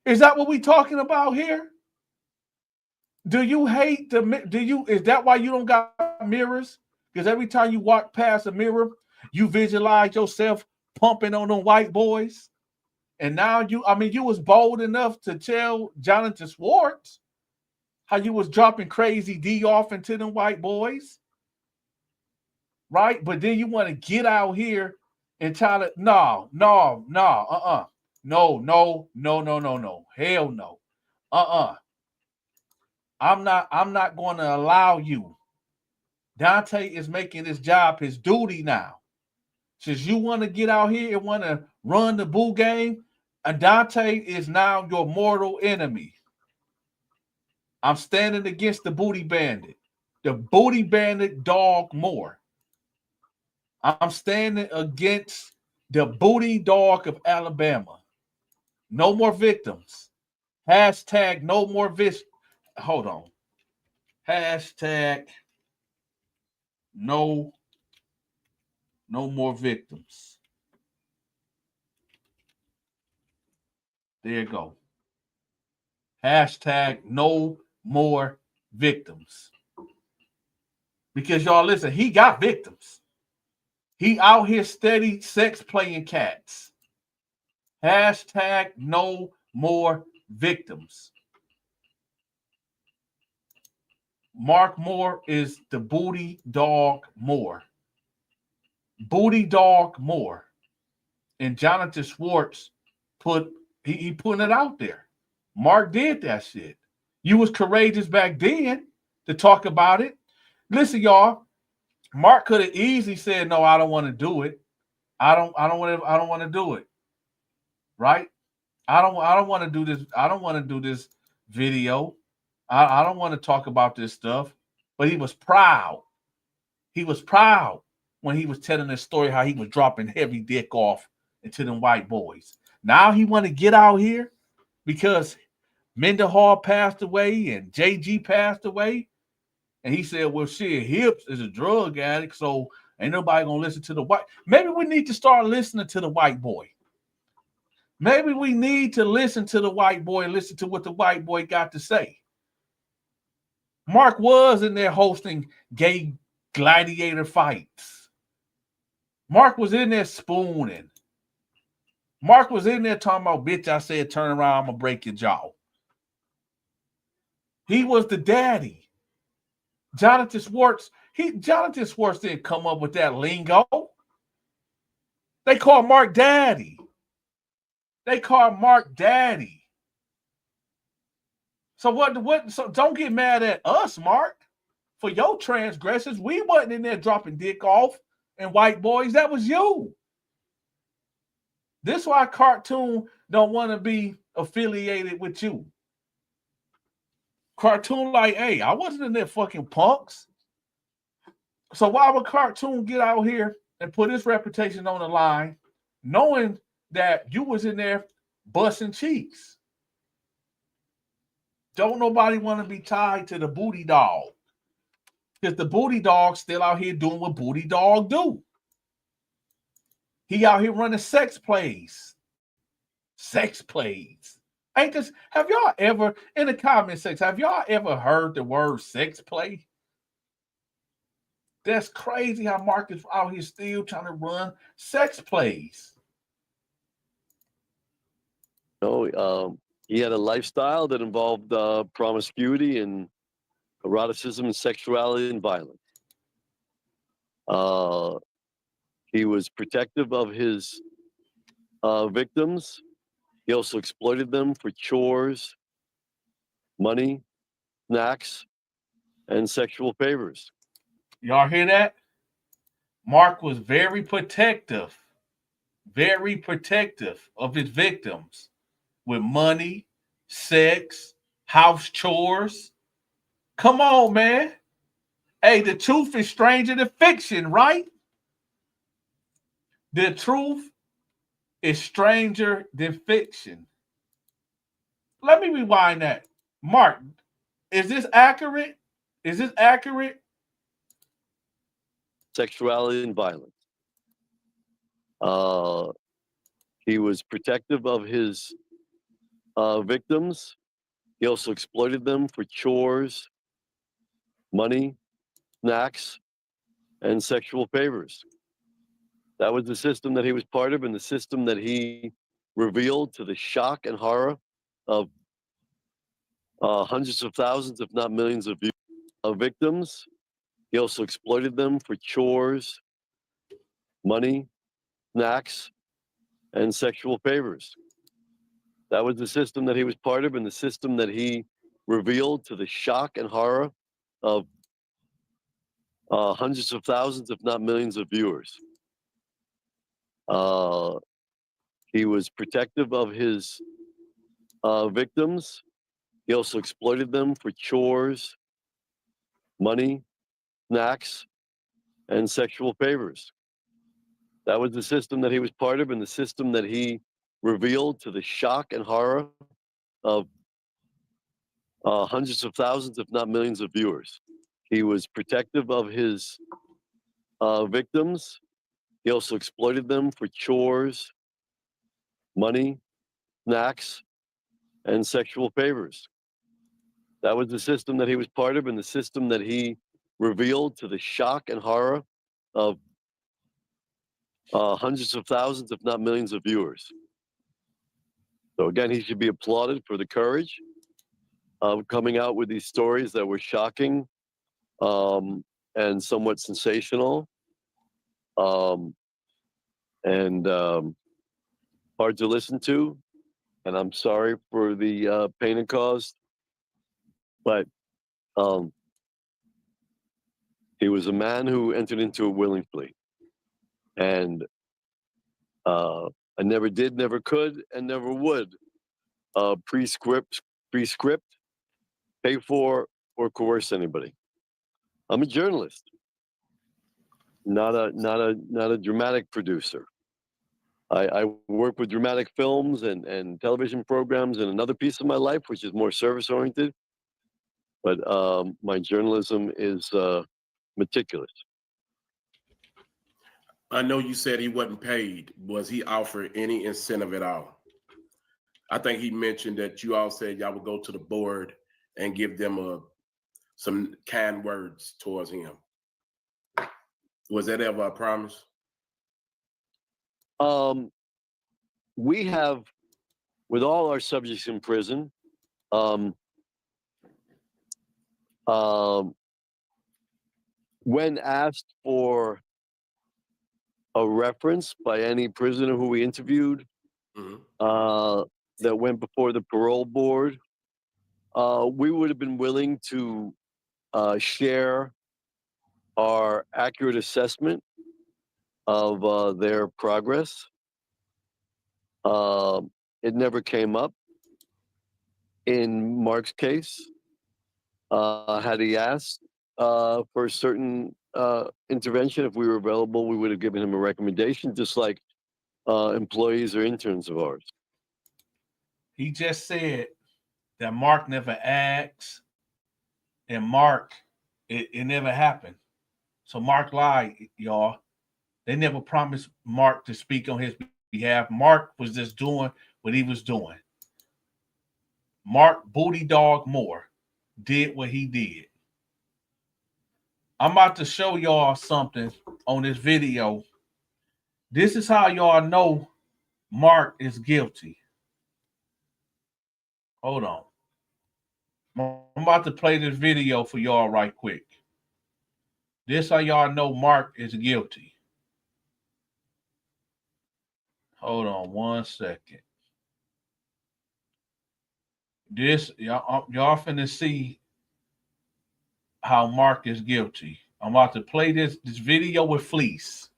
Is that what we talking about here? Do you hate is that why you don't got mirrors? Because every time you walk past a mirror, you visualize yourself pumping on them white boys. And now you was bold enough to tell Jonathan Swartz how you was dropping crazy D off into them white boys. Right? But then you want to get out here and try to no. No, hell no. I'm not going to allow you. Dante is making this job his duty now. Since you want to get out here and want to run the boo game, and Dante is now your mortal enemy. I'm standing against the booty bandit dog more. I'm standing against the booty dog of Alabama. No more victims. Hashtag no more hold on. Hashtag no more victims. There you go. Hashtag no more victims. Because y'all listen, he got victims. He out here steady sex playing cats. Hashtag no more victims. Mark Moore is the booty dog Moore. Booty dog Moore. And Jonathan Swartz he put it out there. Mark did that shit. You was courageous back then to talk about it. Listen, y'all. Mark could have easily said, "No, I don't want to do it. I don't want to do it." Right? I don't want to do this. I don't want to do this video. I don't want to talk about this stuff. But he was proud. He was proud when he was telling this story how he was dropping heavy dick off into them white boys. Now he want to get out here because Mendenhall passed away and JG passed away. And he said, well, shit, Hips is a drug addict, so ain't nobody going to listen to the white. Maybe we need to start listening to the white boy. Maybe we need to listen to the white boy and listen to what the white boy got to say. Mark was in there hosting gay gladiator fights. Mark was in there spooning. Mark was in there talking about, bitch, I said, turn around, I'm going to break your jaw. He was the daddy. Jonathan Swartz didn't come up with that lingo. They call Mark daddy. So what? So don't get mad at us, Mark, for your transgressions. We wasn't in there dropping dick off and white boys. That was you. This why Cartoon don't want to be affiliated with you. Cartoon like, hey, I wasn't in there fucking punks. So why would Cartoon get out here and put his reputation on the line, knowing that you was in there busting cheeks? Don't nobody want to be tied to the booty dog. Because the booty dog still out here doing what booty dog do. He out here running sex plays. Ain't this, have y'all ever, in the comment section, have y'all ever heard the word sex play? That's crazy how Mark is out here still trying to run sex plays. No, he had a lifestyle that involved promiscuity and eroticism and sexuality and violence. He was protective of his victims. He also exploited them for chores, money, snacks, and sexual favors. Y'all hear that? Mark was very protective of his victims with money, sex, house chores. Come on, man. Hey, the truth is stranger than fiction, right? The truth is stranger than fiction. Let me rewind that. Mark, is this accurate? Is this accurate? Sexuality and violence. He was protective of his victims. He also exploited them for chores, money, snacks, and sexual favors. That was the system that he was part of and the system that he revealed to the shock and horror of hundreds of thousands, if not millions of victims. He also exploited them for chores, money, snacks, and sexual favors. That was the system that he was part of and the system that he revealed to the shock and horror of hundreds of thousands, if not millions of viewers. He was protective of his victims. He also exploited them for chores, money, snacks, and sexual favors. That was the system that he was part of and the system that he revealed to the shock and horror of hundreds of thousands, if not millions of viewers. He was protective of his victims. He also exploited them for chores, money, snacks, and sexual favors. That was the system that he was part of and the system that he revealed to the shock and horror of hundreds of thousands, if not millions of viewers. So again, he should be applauded for the courage of coming out with these stories that were shocking and somewhat sensational and hard to listen to. And I'm sorry for the pain it caused, but he was a man who entered into a willing plea. And I never did, never could, and never would prescript, pay for, or coerce anybody. I'm a journalist, not a dramatic producer. I work with dramatic films and television programs and another piece of my life, which is more service oriented. But my journalism is meticulous. I know you said he wasn't paid. Was he offered any incentive at all? I think he mentioned that you all said y'all would go to the board and give them some kind words towards him. Was that ever a promise? We have, with all our subjects in prison, when asked for a reference by any prisoner who we interviewed that went before the parole board, we would have been willing to share our accurate assessment of their progress. It never came up. In Mark's case, had he asked for a certain intervention, if we were available, we would have given him a recommendation, just like employees or interns of ours. He just said that Mark never asked, and Mark, it never happened. So Mark lied, y'all. They never promised Mark to speak on his behalf. Mark was just doing what he was doing. Mark Booty Dog Moore did what he did. I'm about to show y'all something on this video. This is how y'all know Mark is guilty. Hold on. I'm about to play this video for y'all right quick. This how y'all know Mark is guilty. Hold on 1 second. This y'all finna see how Mark is guilty. I'm about to play this video with Fleece.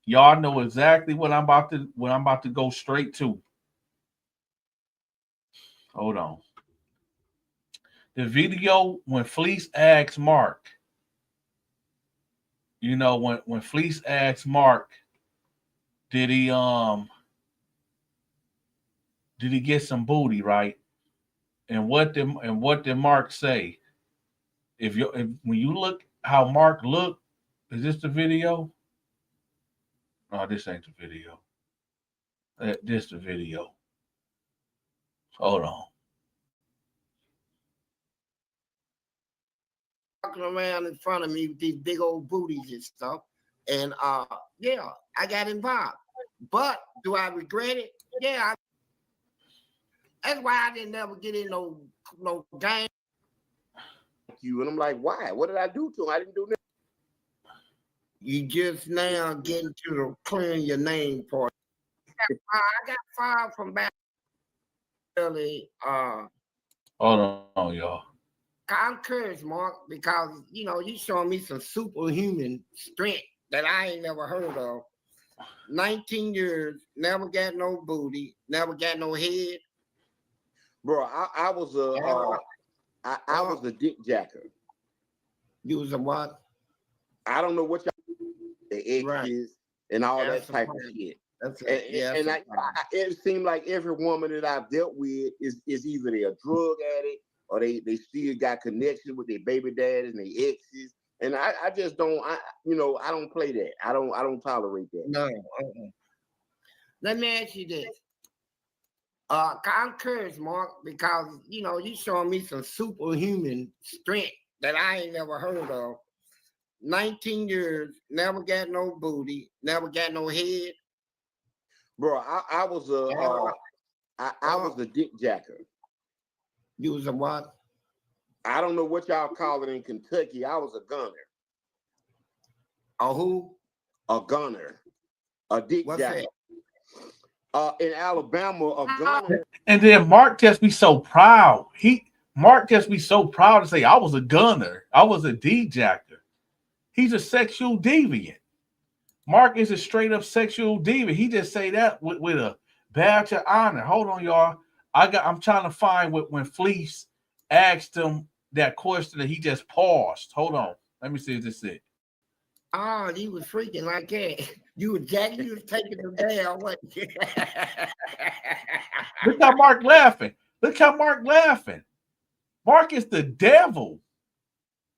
Y'all know exactly what I'm about to go straight to. Hold on. The video when Fleece asks Mark, when Fleece asks Mark, did he get some booty, right? And what did Mark say? If when you look how Mark looked, is this the video? No, this ain't the video. This the video. Hold on. Walking around in front of me with these big old booties and stuff. And yeah, I got involved. But do I regret it? Yeah. That's why I didn't never get in no game. You and I'm like, why? What did I do to him? I didn't do nothing. You just now getting to the clearing your name part. I got fired from back early. Hold on, y'all. I'm encouraged, Mark, because you showing me some superhuman strength that I ain't never heard of. 19 years, never got no booty, never got no head. Bro, I was a dick jacker. You was a what? I don't know what y'all the exes Right. and all That's that type of shit. It seemed like every woman that I've dealt with is either they a drug addict or they still got connection with their baby daddies and their exes. And I just don't I don't play that. I don't tolerate that. No. Let me ask you this. I'm encouraged, Mark, because you showing me some superhuman strength that I ain't never heard of. 19 years, never got no booty, never got no head. Bro, I was a dick jacker. You was a what? I don't know what y'all call it in Kentucky. I was a gunner. A who? A gunner. A dick What's jacker. that? In Alabama, a gunner. And then Mark just be so proud. Mark just be so proud to say, I was a gunner. I was a D-jacker. He's a sexual deviant. Mark is a straight up sexual deviant. He just say that with a badge of honor. Hold on, y'all. I'm trying to find when Fleece asked him that question that he just paused. Hold on. Let me see if this is it. Oh, you was freaking like that. You was jacking, you was taking them down. What? Look how Mark laughing. Look how Mark laughing. Mark is the devil.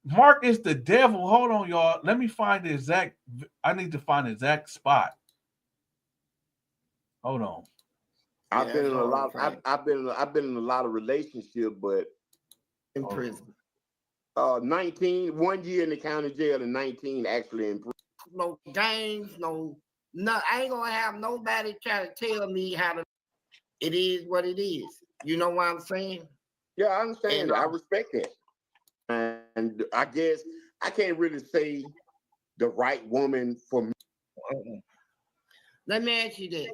Mark is the devil. Hold on, y'all. Let me find the exact. I need to find the exact spot. Hold on. I've been in a lot. I've been in a lot of relationships, but in prison. 19, 1 year in the county jail, and 19 actually in prison. No games, no. I ain't gonna have nobody try to tell me how to. It is what it is. You know what I'm saying? Yeah, I understand. I respect that. And I guess I can't really say the right woman for me. Let me ask you this.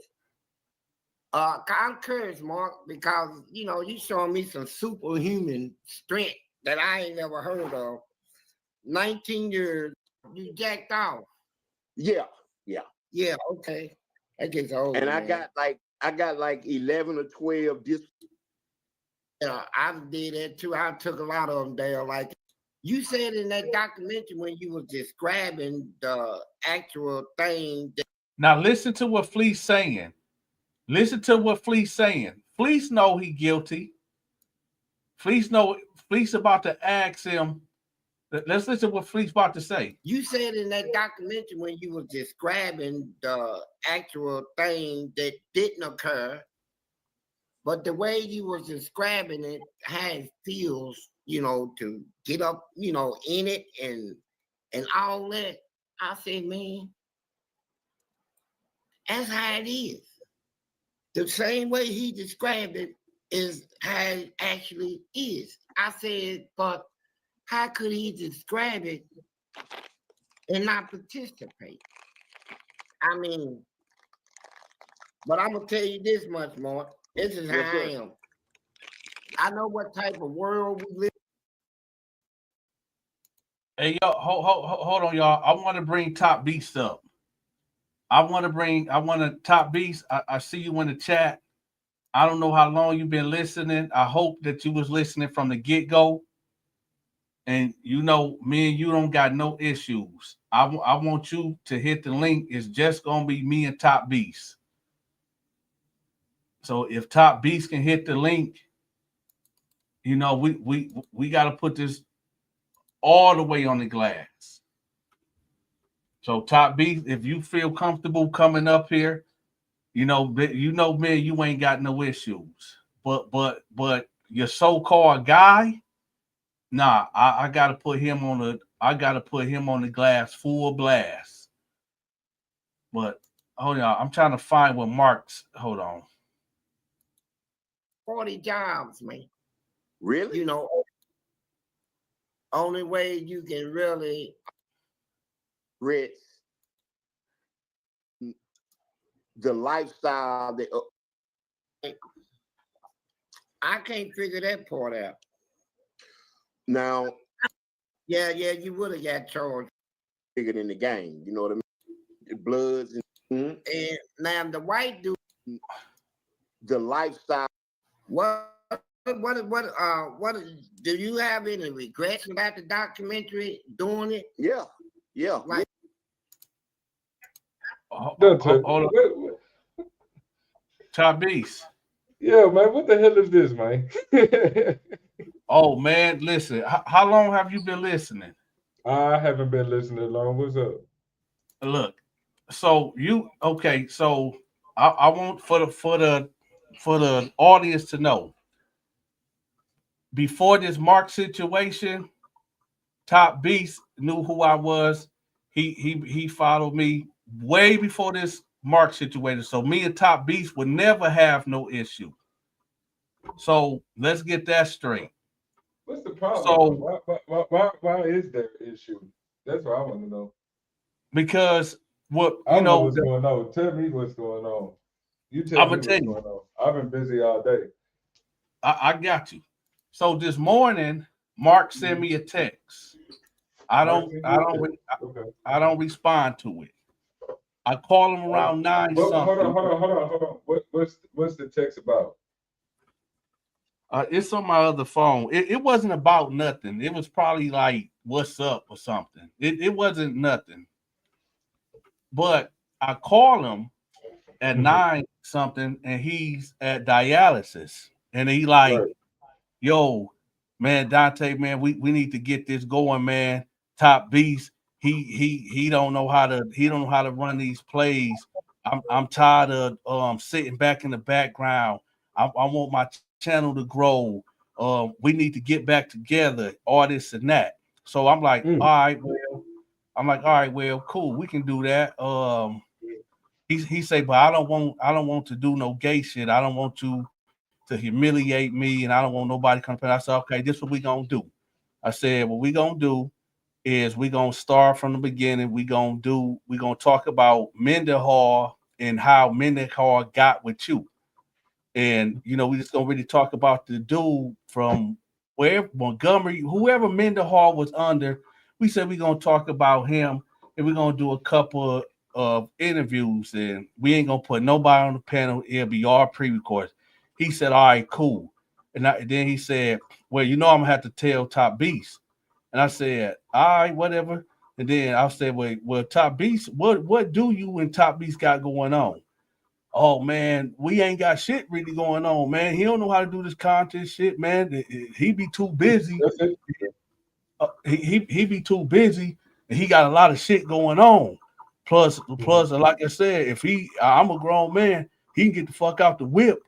I'm encouraged, Mark, because you showing me some superhuman strength that I ain't never heard of. 19 years, you jacked off. Yeah. Yeah, okay. That gets old. And man. I got like 11 or 12 I did that too. I took a lot of them down. Like you said in that documentary when you were describing the actual thing. Now listen to what Fleece saying. Listen to what Fleece saying. Fleece know he guilty. Fleece about to ask him. Let's listen to what Fleece about to say. You said in that documentary when you were describing the actual thing that didn't occur, but the way you was describing it, how it feels, to get up, in it and all that. I said, man, that's how it is. The same way he described it is how it actually is. I said, but how could he describe it and not participate? I mean, But I'm gonna tell you this much more. This is how I am. I know what type of world we live. Hey, yo, hold on, y'all. I want to bring Top Beast up. I want to Top Beast. I see you in the chat. I don't know how long you've been listening. I hope that you was listening from the get-go. And you know, me and you don't got no issues. I want you to hit the link. It's just gonna be me and Top Beast. So if Top Beast can hit the link, you know, we got to put this all the way on the glass. So Top Beast, if you feel comfortable coming up here, you know, man, you ain't got no issues. But your so-called guy, nah, I gotta put him on the glass full blast. But hold on, I'm trying to find what Mark's. Hold on. 40 jobs, man. Really? You know, only way you can really Rich. The lifestyle that I can't figure that part out. now Yeah, you would have got charged. bigger than the game. You know what I mean? The Bloods and now the white dude, the lifestyle. what do you have any regrets about the documentary doing it? Yeah. Like, Hold on. Top Beast. Yeah, man, what the hell is this, man? Oh man, listen. How long have you been listening? I haven't been listening long. What's up? Look, so you okay? So I want for the audience to know. Before this Mark situation, Top Beast knew who I was. He followed me way before this Mark situation. So me and Top Beast would never have no issue. So let's get that straight. What's the problem? So why is there an issue? That's what I want to know. Because what I you don't know know, what's going on. Tell me what's going on. You tell I'm me gonna tell what's you. going on. I've been busy all day. I got you. So this morning, Mark sent me a text. I don't respond to it. I call him around 9 Hold something. on. What's the text about? It's on my other phone. It wasn't about nothing. It was probably like, what's up or something. It wasn't nothing. But I call him at 9 something and he's at dialysis. And he like, Right. yo, man, Donta, man, we need to get this going, man. Top Beast. He don't know how to run these plays. I'm tired of sitting back in the background. I want my channel to grow. We need to get back together, all this and that. So I'm like, all right, well, cool, we can do that. He say, but I don't want to do no gay shit. I don't want you to humiliate me, and I don't want nobody coming. I said, okay, this is what we gonna do. I said, what we gonna do is we gonna start from the beginning. We gonna talk about Mendenhall and how Mendenhall got with you. And you know, we just gonna really talk about the dude from where Montgomery, whoever Mendenhall was under. We said we're gonna talk about him, and we're gonna do a couple of interviews, and we ain't gonna put nobody on the panel. It'll be all pre-recorded. He said, all right, cool. And then he said, well, you know, I'm gonna have to tell Top Beast. And I said, all right, whatever. And then I said, well, Top Beast, what do you and Top Beast got going on? Oh man, we ain't got shit really going on, man. He don't know how to do this content shit, man. He be too busy. He be too busy, and he got a lot of shit going on. Plus, like I said, if I'm a grown man, he can get the fuck out the whip,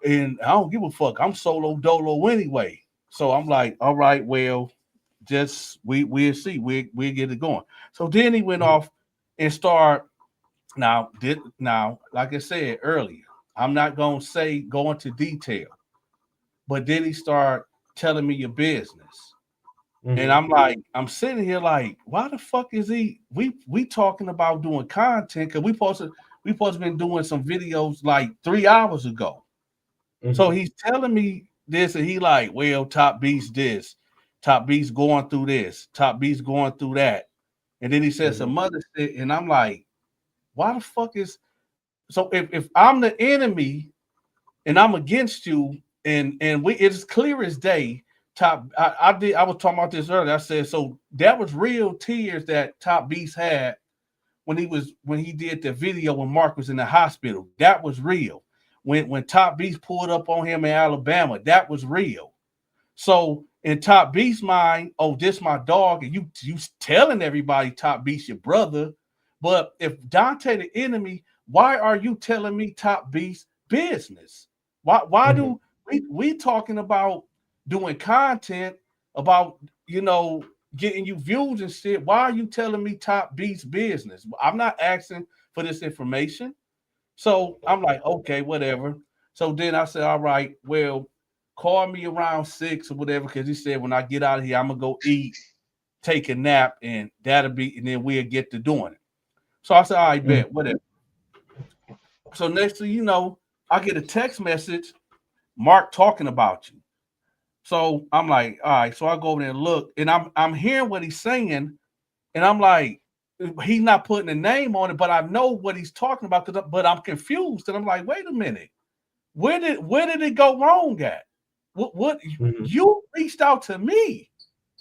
and I don't give a fuck. I'm solo dolo anyway. So I'm like, all right, well, just we'll see. We'll get it going. So then he went off and start. Now, like I said earlier, I'm not gonna go into detail, but then he started telling me your business. And I'm like, I'm sitting here like, why the fuck is he? We talking about doing content because We supposed to been doing some videos like 3 hours ago. So he's telling me this, and he like, well, Top Beast this, Top Beast going through this, Top Beast going through that. And then he said some other shit, and I'm like, why the fuck is so if I'm the enemy and I'm against you, and we it's clear as day. I was talking about this earlier. I said so that was real tears that Top Beast had when he did the video when Mark was in the hospital. That was real. When Top Beast pulled up on him in Alabama, that was real. So in Top Beast's mind, oh, this my dog, and you telling everybody Top Beast your brother. But if Donta the enemy, why are you telling me Top Beast business? Why do we talking about doing content about getting you views and shit? Why are you telling me Top Beast business? I'm not asking for this information. So I'm like, okay, whatever. So then I said, all right, well, call me around 6 or whatever, because he said when I get out of here, I'm gonna go eat, take a nap, and and then we'll get to doing it. So I said, all right, bet, whatever. So next thing you know, I get a text message, Mark talking about you. So I'm like, all right. So I go over there and look, and I'm hearing what he's saying, and I'm like, he's not putting a name on it, but I know what he's talking about. But I'm confused, and I'm like, wait a minute, where did it go wrong at? What you reached out to me?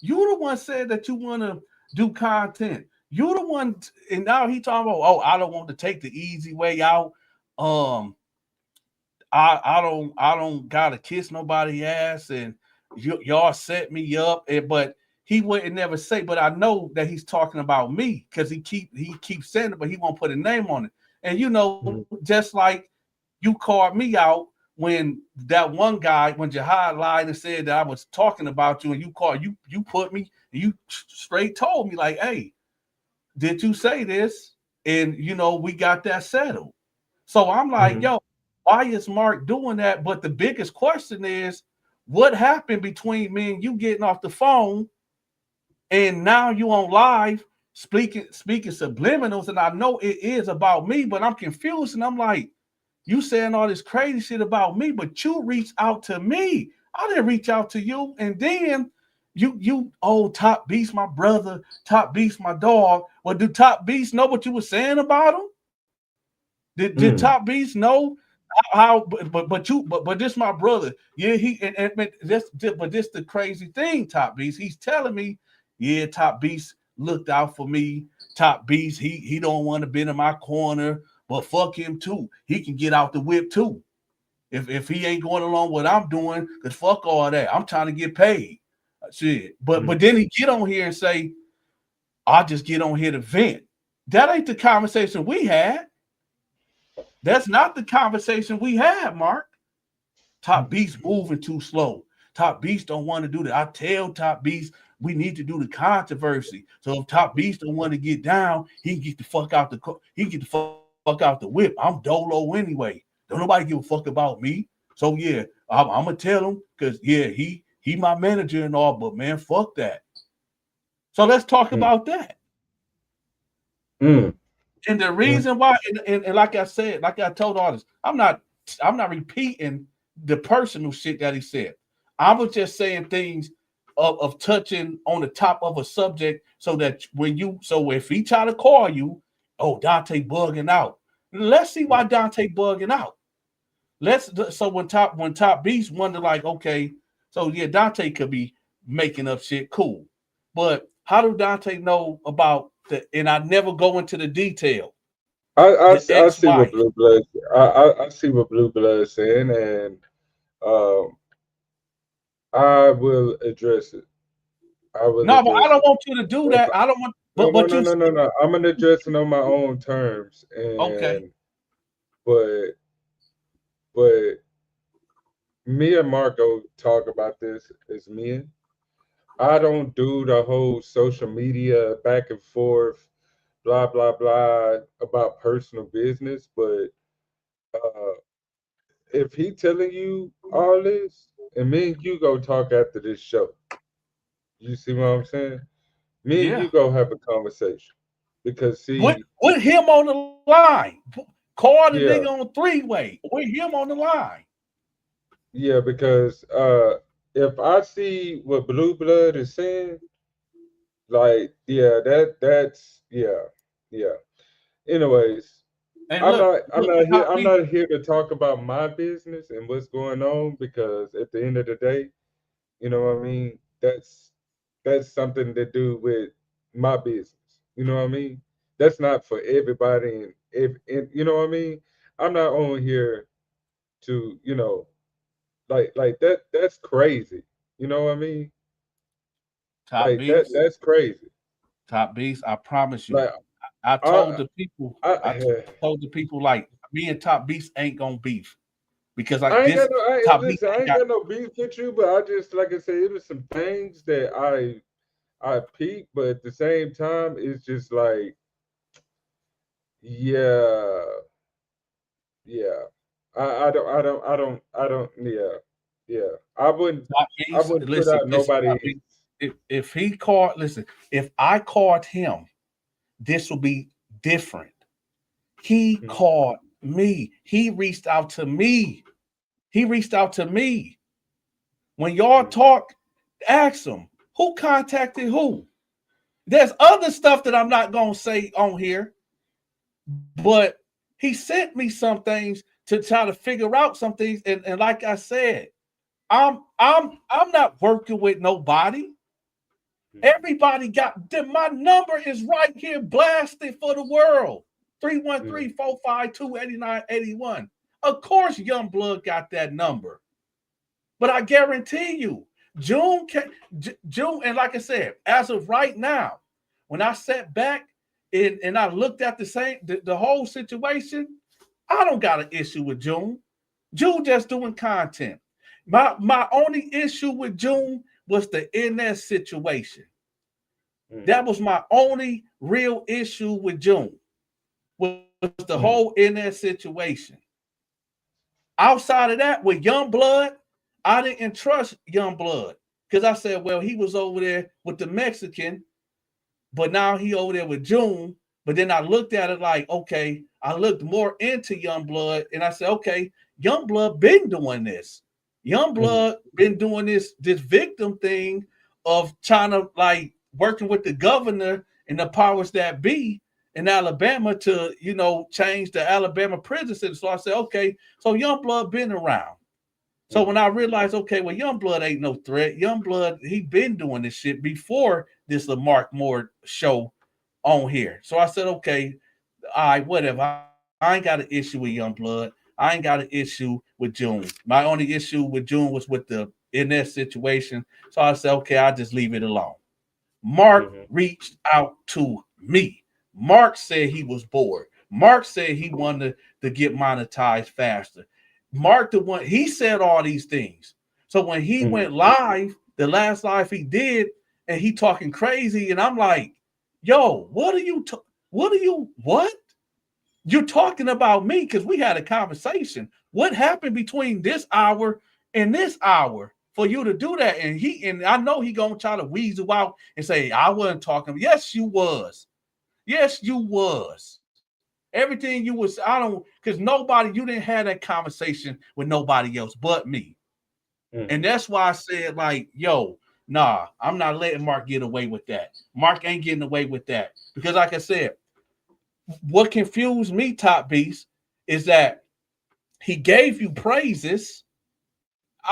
You the one said that you want to do content. You the one, and now he talking about, oh, I don't want to take the easy way out. I don't gotta kiss nobody ass, and y'all set me up. But he wouldn't never say. But I know that he's talking about me because he keeps saying it, but he won't put a name on it. And just like you called me out when that one guy, when Jihad lied and said that I was talking about you, and you put me, you straight told me like, hey, did you say this? And we got that settled. So I'm like, yo, why is Mark doing that? But the biggest question is, what happened between me and you getting off the phone, and now you on live speaking subliminals, and I know it is about me, but I'm confused, and I'm like, you saying all this crazy shit about me, but you reached out to me. I didn't reach out to you, and then Top Beast, my brother, Top Beast, my dog. Well, do Top Beast know what you were saying about him? Did Top Beast know how? But this my brother. Yeah, but this the crazy thing. Top Beast, he's telling me, yeah, Top Beast looked out for me. Top Beast, he don't want to be in my corner, but fuck him too. He can get out the whip too. If he ain't going along with what I'm doing, cause fuck all that. I'm trying to get paid. Shit. But then he get on here and say, I'll just get on here to vent. That ain't the conversation we had. That's not the conversation we had, Mark. Top Beast moving too slow. Top Beast don't want to do that. I tell Top Beast we need to do the controversy. So if Top Beast don't want to get down, he can get the fuck out the whip. I'm dolo anyway. Don't nobody give a fuck about me. So yeah, I'm gonna tell him because yeah, he my manager and all, but man, fuck that. So let's talk about that. And the reason why, and like I said, like I told all this, I'm not repeating the personal shit that he said. I was just saying things of touching on the top of a subject so that if he try to call you, oh, Donta bugging out. Let's see why Donta bugging out. So when Top Beast wonder like, okay, so yeah, Donta could be making up shit, cool. But how do Donta know about and I never go into the detail. I see what Blue Blood. I see what Blue Blood is saying, and um, I will address it. No, but I don't want you to do that. I don't want. No. I'm gonna address it on my own terms, and okay. But me and Marco talk about this as men. I don't do the whole social media back and forth, blah blah blah about personal business. But if he telling you all this, and me and you go talk after this show, you see what I'm saying? Me and you go have a conversation because see, with him on the line. Call the Yeah. nigga on 3-way with him on the line. Yeah, because if I see what Blue Blood is saying, like, yeah, that's yeah. Anyways, And look, I'm not here to talk about my business and what's going on, because at the end of the day, you know what I mean? That's something to do with my business. You know what I mean? That's not for everybody, and if you know what I mean? I'm not on here to, like that's crazy. You know what I mean? Top Like beast, that's crazy. top beast. I promise you. Like I told I the people. I I told the people like me and Top Beast ain't gonna beef because like I ain't this got no Top Beast listen, I ain't ain't got got no beef with you, but I just, like I said, it was some things that I peeped, but at the same time, it's just like, yeah, yeah. I don't, yeah. Top I Beast. wouldn't put Listen, out listen. nobody Top else. Beast. If he called, listen. If I called him, this will be different. He Mhm, called me. He reached out to me. He reached out to me. When y'all mhm, talk, ask him who contacted who. There's other stuff that I'm not gonna say on here, but he sent me some things to try to figure out some things. And like I said, I'm not working with nobody. mhm, Everybody got my number is right here blasted for the world. mhm, 313-452-8981. Of course, Youngblood got that number. But I guarantee you, June, and like I said, as of right now, when I sat back and I looked at the whole situation, I don't got an issue with June. June just doing content. My only issue with June was the NS situation. mhm, That was my only real issue with June. Was the whole mhm, NS situation. Outside of that, with Youngblood, I didn't trust Youngblood because I said, well, he was over there with the Mexican, but now he over there with June. But then I looked at it like, okay, I looked more into Youngblood, and I said, okay, Youngblood been doing this. mhm, Youngblood been doing this victim thing of trying to like working with the governor and the powers that be in Alabama to, change the Alabama prison system. So I said, okay, so Youngblood been around. So when mhm, I realized, okay, well, Youngblood ain't no threat. Youngblood, he been doing this shit before this LaMark Moore show on here. So I said, okay, all right, whatever. I ain't got an issue with Youngblood. I ain't got an issue with June. My only issue with June was with the in that situation. So I said, okay, I'll just leave it alone. Mark mhm, reached out to me. Mark said he was bored. Mark said he wanted to get monetized faster. Mark the one, he said all these things. So when he mhm, went live, the last live he did, and he talking crazy, and I'm like, yo, what? You're talking about me because we had a conversation. What happened between this hour and this hour for you to do that? And I know he gonna try to weasel out and say, I wasn't talking. Yes, you was. Yes, you was. Everything you was, I don't, because nobody, you didn't have that conversation with nobody else but me. And mhm, that's why I said, like, yo, nah, I'm not letting Mark get away with that. Mark ain't getting away with that. Because, like I said, what confused me, Top Beast, is that he gave you praises.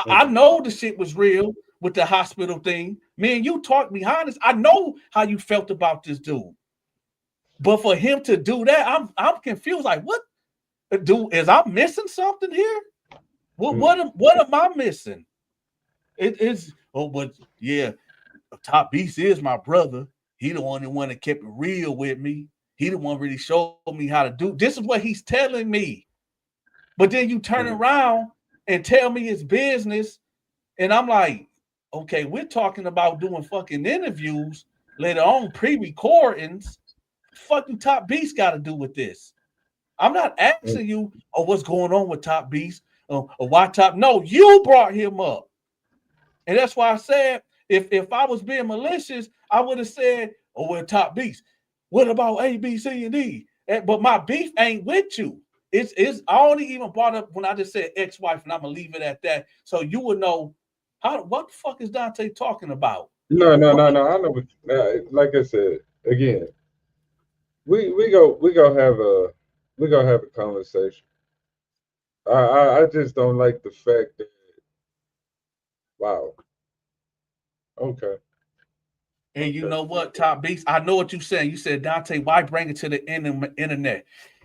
I mhm, know the shit was real with the hospital thing. Man, you talked behind this. I know how you felt about this dude. But for him to do that, I'm confused. Like, what dude is I missing something here? What am I missing? It's but yeah, Top Beast is my brother. He the one that kept it real with me. He the one really showed me how to do. This is what he's telling me. But then you turn mhm, around and tell me it's business, and I'm like, okay, we're talking about doing fucking interviews later on, pre-recordings. Fucking Top Beast got to do with this. I'm not mhm, asking you, oh, what's going on with Top Beast, or why Top. No, you brought him up. And that's why I said, if I was being malicious, I would have said, oh, well, Top Beast. What about A, B, C, and D? But my beef ain't with you. it's I only even brought up when I just said ex-wife, and I'm gonna leave it at that, so you would know what the fuck is Donta talking about? No. I know what. Like I said again, we gonna have a conversation. I just don't like the fact that. Wow. Okay. And you know what, Top Beast? I know what you're saying. You said, Donta, why bring it to the internet?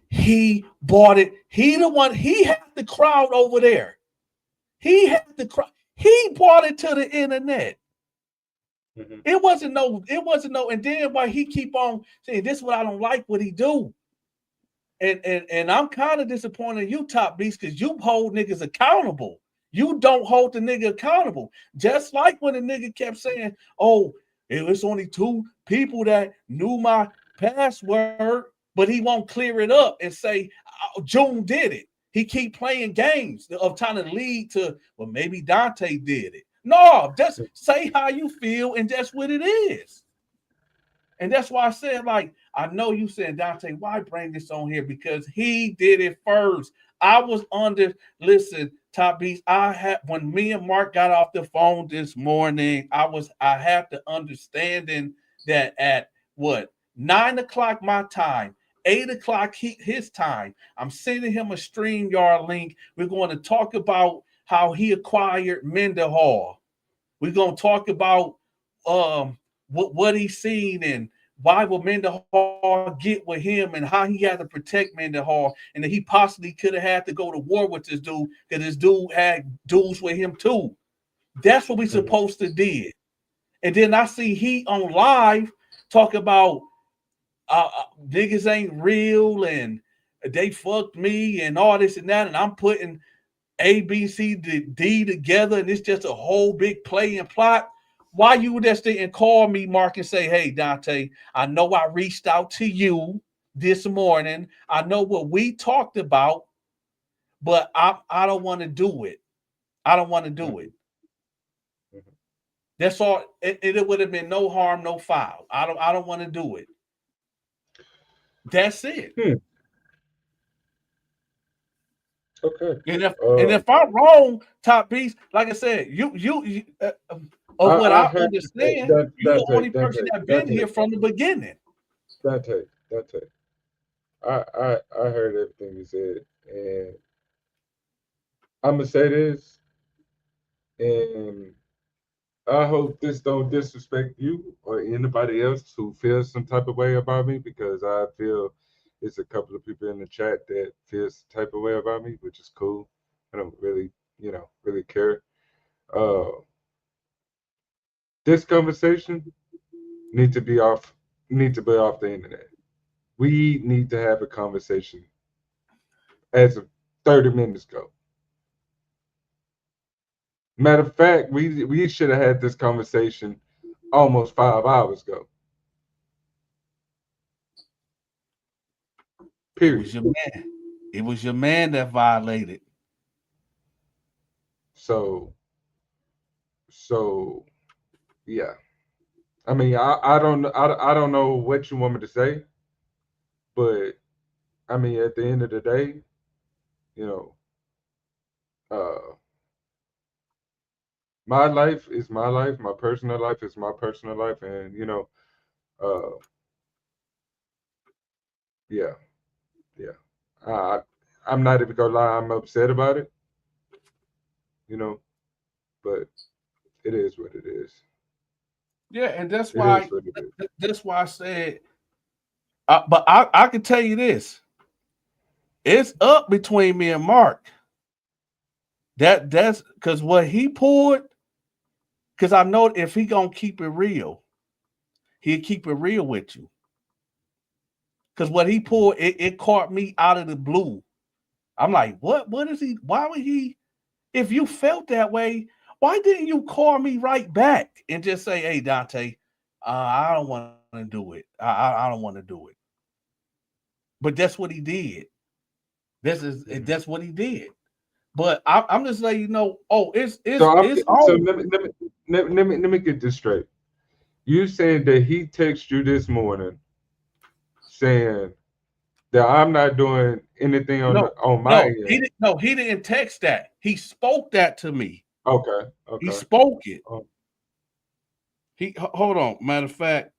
He bought it. He the one. He had the crowd over there. He had the crowd. He brought it to the internet. Mm-hmm. It wasn't no. And then why he keep on saying this is what I don't like what he do. And I'm kind of disappointed in you, Top Beast, because you hold niggas accountable. You don't hold the nigga accountable. Just like when the nigga kept saying, oh, it was only 2 people that knew my password, but he won't clear it up and say, oh, June did it. He keep playing games of trying to lead to, well, maybe Donta did it. No, just say how you feel, and that's what it is. And that's why I said, like, I know you said, Donta, why bring this on here? Because he did it first. I was listen, Top Beast, when me and Mark got off the phone this morning, I had the understanding that at 9 o'clock my time, 8 o'clock his time, I'm sending him a StreamYard link. We're going to talk about how he acquired Mendenhall. We're going to talk about what he's seen and why will Mendenhall get with him and how he had to protect Mendenhall, and that he possibly could have had to go to war with this dude because this dude had dudes with him too. That's what we supposed to did. And then I see he on live talk about niggas ain't real and they fucked me and all this and that, and I'm putting A, B, C, D together, and it's just a whole big play and plot. Why you just didn't call me, Mark, and say, hey, Donta, I know I reached out to you this morning. I know what we talked about, but I don't want to do it. I don't want to do it. That's all. It would have been no harm, no foul. I don't want to do it. That's it. Okay. And if I'm wrong, Top Beast, like I said, what I understand, you're the only person that's been here from the beginning. Donta, I heard everything you said, and I'm gonna say this, and I hope this don't disrespect you or anybody else who feels some type of way about me, because I feel it's a couple of people in the chat that feels the type of way about me, which is cool. I don't really, really care. This conversation need to be off the internet. We need to have a conversation as of 30 minutes ago. Matter of fact, we should have had this conversation almost 5 hours ago. Period. It was your man. It was your man that violated. So yeah. I mean, I don't know what you want me to say, but I mean, at the end of the day, my life is my life, my personal life is my personal life, and yeah. I'm not even gonna lie, I'm upset about it, but it is what it is. Yeah, and that's why I said. But I can tell you this: it's up between me and Mark. That's because what he pulled. Because I know if he gonna keep it real, he'll keep it real with you. Because what he pulled, it caught me out of the blue. I'm like, what? What is he? Why would he? If you felt that way, why didn't you call me right back and just say, hey, Donta, I don't want to do it. I don't want to do it. But that's what he did. That's what he did. But I'm just letting you know. Oh, it's so let me get this straight. You saying that he texted you this morning saying that I'm not doing anything on my end. He didn't text that. He spoke that to me. Okay. He spoke it. Hold on. Matter of fact,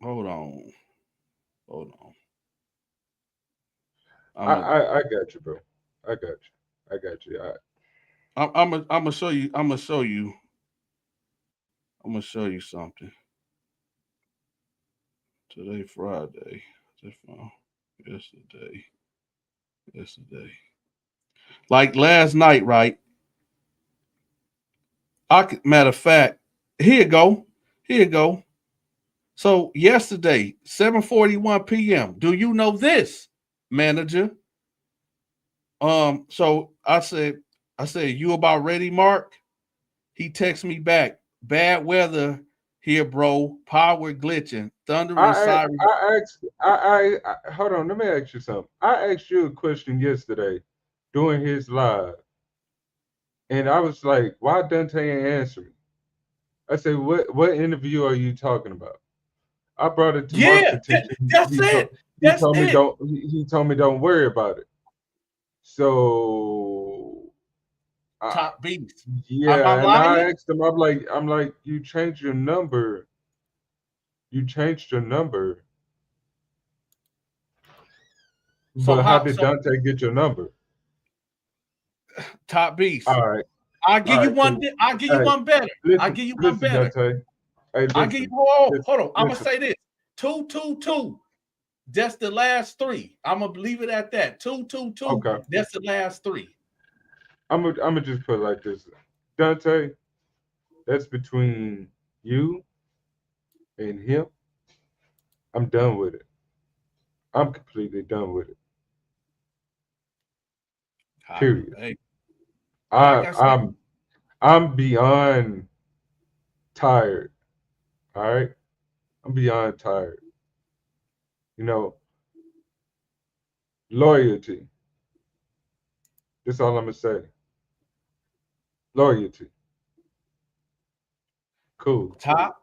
hold on. I got you, bro. I got you. I'm gonna show you. I'm gonna show you something. Today Friday. Yesterday. Like last night, right? Matter of fact, here you go. So yesterday, 7:41 p.m. Do you know this, manager? So I said, you about ready, Mark? He texts me back. Bad weather here, bro. Power glitching, thunder and siren. I hold on. Let me ask you something. I asked you a question yesterday during his live, and I was like, "Why Donta ain't answer me?" I said, "What interview are you talking about?" I brought it to Mark's attention. That's it. That's it. He told me don't worry about it. So top beast. Yeah, and I asked him, I'm like, you changed your number. But how did Donta get your number? Top beast. All right. I'll give you one. I'll give you one better. I'll give you one better. Donta. Hey, I'll give you. Hold on. I'm gonna say this. 222. That's the last three. I'm gonna leave it at that. 222. Okay. That's the last three. I'm gonna just put it like this, Donta. That's between you and him. I'm done with it. I'm completely done with it. Period. Hey, I'm beyond tired. All right. I'm beyond tired. You know, loyalty. That's all I'm gonna say. Loyalty. Cool. Top.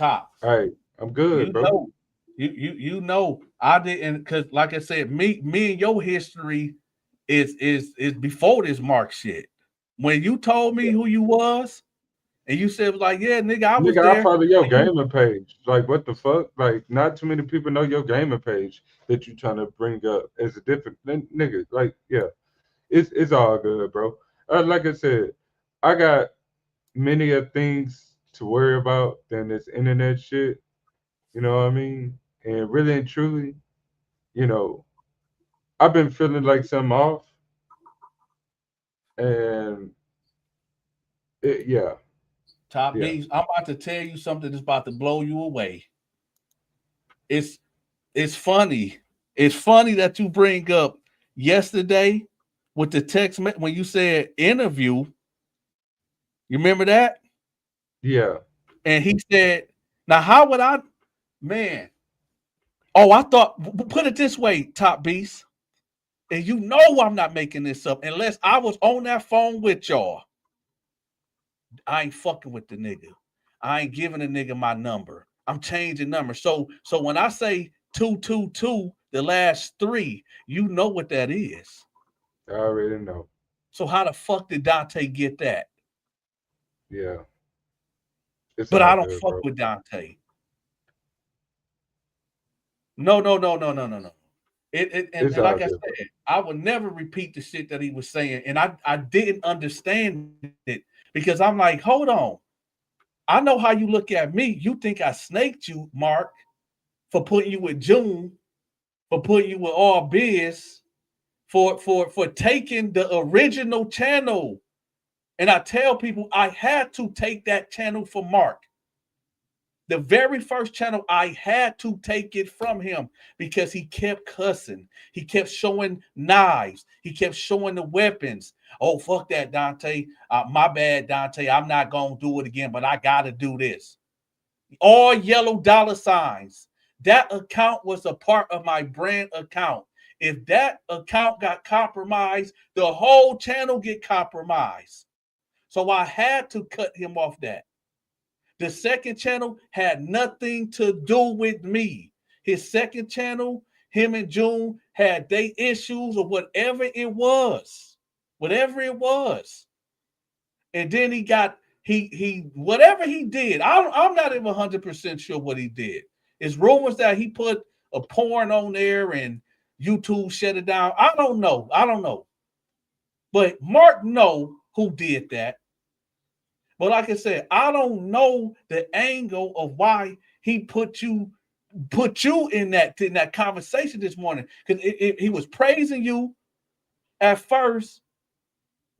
All right. I'm good, bro. You know, I didn't, because like I said, me and your history is before this Mark shit. When you told me who you was, and you said like, yeah, nigga, I was there. I follow your gaming page. Like, what the fuck? Like, not too many people know your gaming page that you trying to bring up as a different nigga. Like, yeah, it's all good, bro. Like I said, I got many of things to worry about than this internet shit. You know what I mean? And really and truly, you know, I've been feeling like something off, and yeah. Top Beast, I'm about to tell you something that's about to blow you away. It's funny. It's funny that you bring up yesterday with the text when you said interview. You remember that? Yeah. And he said, now how would I, man? Oh, I thought, put it this way, Top Beast. And you know I'm not making this up unless I was on that phone with y'all. I ain't fucking with the nigga. I ain't giving the nigga my number. I'm changing numbers. So when I say 222, the last three, you know what that is. I already know. So how the fuck did Donta get that? Yeah. But I don't fuck with Donta. No. And like I said, I would never repeat the shit that he was saying. And I didn't understand it because I'm like, hold on. I know how you look at me. You think I snaked you, Mark, for putting you with June, for putting you with All Biz, for taking the original channel. And I tell people I had to take that channel for Mark. The very first channel, I had to take it from him because he kept cussing. He kept showing knives. He kept showing the weapons. Oh, fuck that, Donta. My bad, Donta. I'm not going to do it again, but I got to do this. All yellow dollar signs. That account was a part of my brand account. If that account got compromised, the whole channel get compromised. So I had to cut him off that. The second channel had nothing to do with me. his second channel, him and June had they issues or whatever it was. Whatever it was. And then he got he whatever he did. I'm not even 100% sure what he did. It's rumors that he put a porn on there and YouTube shut it down. I don't know. But Mark know who did that. But like I said, I don't know the angle of why he put you in that conversation this morning. Because he was praising you at first,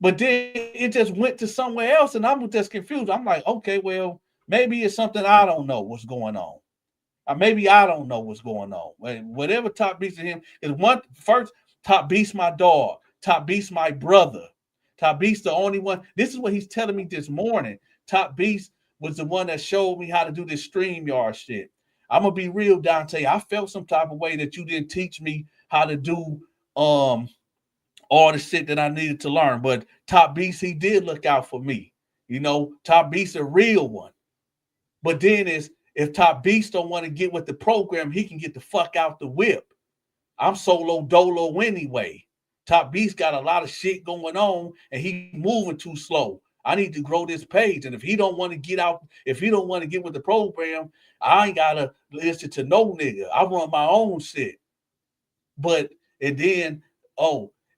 but then it just went to somewhere else, and I'm just confused. I'm like, okay, well, maybe it's something I don't know what's going on. Or maybe I don't know what's going on. Whatever Top Beast to him is one first. Top Beast my dog. Top Beast my brother. Top Beast the only one. This is what he's telling me this morning. Top Beast was the one that showed me how to do this StreamYard shit. I'm gonna be real, Donta. I felt some type of way that you didn't teach me how to do all the shit that I needed to learn. But Top Beast, he did look out for me. You know, Top Beast a real one. But then if Top Beast don't want to get with the program, he can get the fuck out the whip. I'm solo dolo anyway. Top Beast got a lot of shit going on and he moving too slow. I need to grow this page. And if he don't want to get out, if he don't want to get with the program, I ain't gotta listen to no nigga. I run my own shit. But and then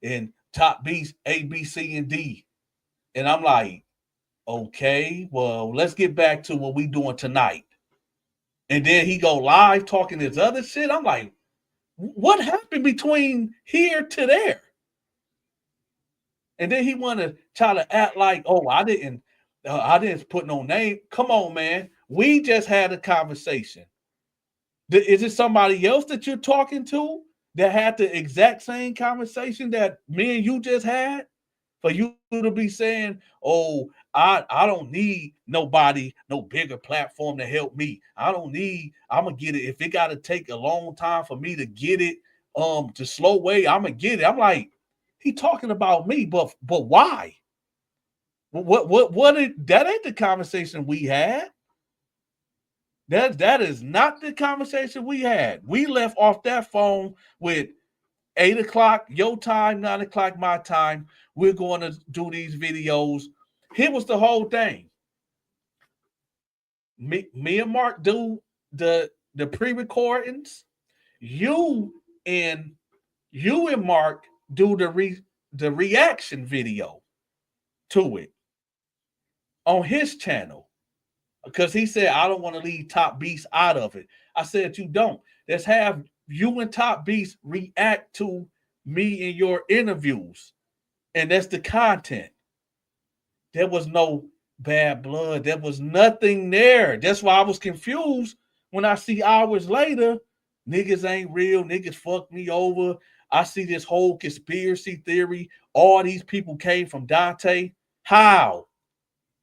and Top Beast A, B, C, and D. And I'm like, okay, well, let's get back to what we doing tonight. And then he go live talking his other shit. I'm like, what happened between here to there? And then he want to try to act like, oh, I didn't put no name. Come on, man. We just had a conversation. Is it somebody else that you're talking to that had the exact same conversation that me and you just had? For you to be saying, oh, I don't need nobody, no bigger platform to help me. I'm gonna get it. If it gotta take a long time for me to get it, to slow way, I'm gonna get it. I'm like, he talking about me, but why? That ain't the conversation we had. That is not the conversation we had. We left off that phone with 8 o'clock your time, 9 o'clock my time. We're going to do these videos. Here was the whole thing. Me and Mark do the pre-recordings. You and Mark do the reaction video to it on his channel. Because he said, I don't want to leave Top Beast out of it. I said, you don't. Let's have you and Top Beast react to me in your interviews. And that's the content. There was no bad blood. There was nothing there. That's why I was confused when I see hours later, niggas ain't real. Niggas fucked me over. I see this whole conspiracy theory. All these people came from Donta. How?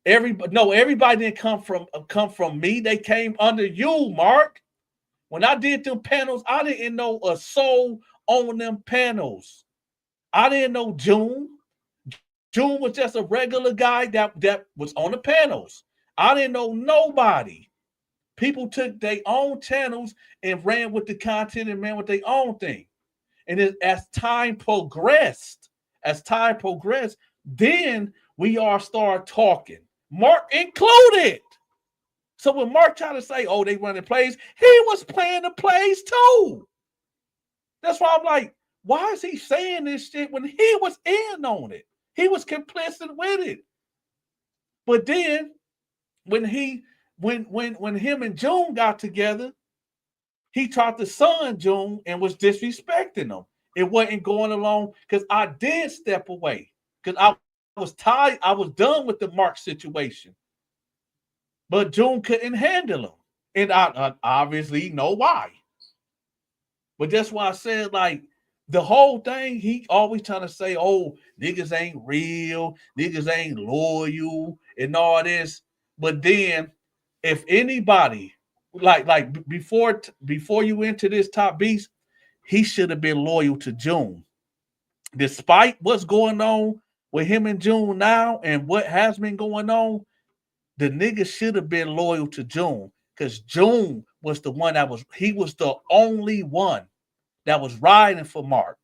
Everybody didn't come from me. They came under you, Mark. When I did them panels, I didn't know a soul on them panels. I didn't know June. June was just a regular guy that was on the panels. I didn't know nobody. People took their own channels and ran with the content and ran with their own thing. And as time progressed, then we all start talking. Mark included. So when Mark tried to say, oh, they running plays, he was playing the plays too. That's why I'm like, why is he saying this shit when he was in on it? He was complicit with it. But then when him and June got together, he tried to son June and was disrespecting him. It wasn't going along because I did step away because I was tired. I was done with the Mark situation. But June couldn't handle him. And I obviously know why. But that's why I said, like, the whole thing, he always trying to say, oh, niggas ain't real, niggas ain't loyal, and all this. But then, if anybody, like before you enter this Top Beast, he should have been loyal to June. Despite what's going on with him and June now and what has been going on, the nigga should have been loyal to June because June was the one he was the only one that was riding for Mark.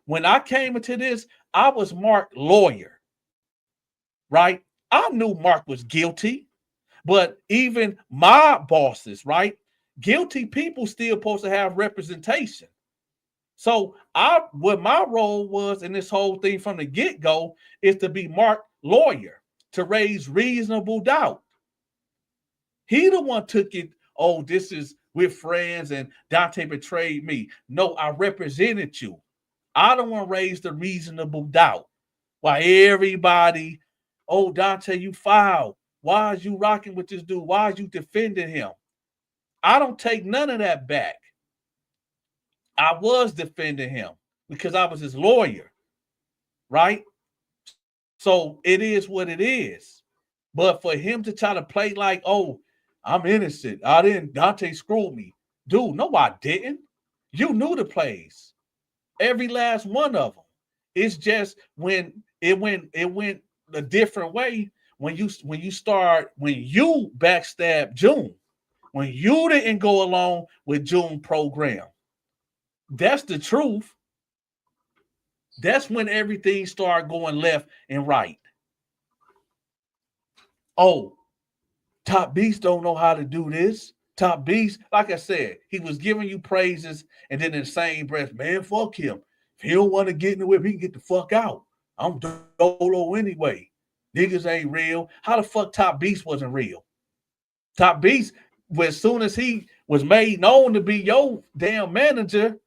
When I came into this, I was Mark's lawyer, right? I knew Mark was guilty, but even my bosses, right? Guilty people still supposed to have representation. So what my role was in this whole thing from the get-go is to be Mark's lawyer, to raise reasonable doubt. He the one took it, oh, this is we're friends and Donta betrayed me. No, I represented you. I don't want to raise the reasonable doubt. Why everybody, oh, Donta, you fouled. Why is you rocking with this dude? Why is you defending him? I don't take none of that back. I was defending him because I was his lawyer, right? So it is what it is. But for him to try to play like, oh, I'm innocent. Donta screwed me. Dude, no, I didn't. You knew the plays. Every last one of them. It's just when it went a different way when you backstabbed June, when you didn't go along with June program. That's the truth. That's when everything started going left and right. Oh, Top Beast don't know how to do this. Top Beast, like I said, he was giving you praises, and then in the same breath, man, fuck him. If he don't want to get in the whip, he can get the fuck out. I'm dolo anyway. Niggas ain't real. How the fuck Top Beast wasn't real? Top Beast, as soon as he was made known to be your damn manager,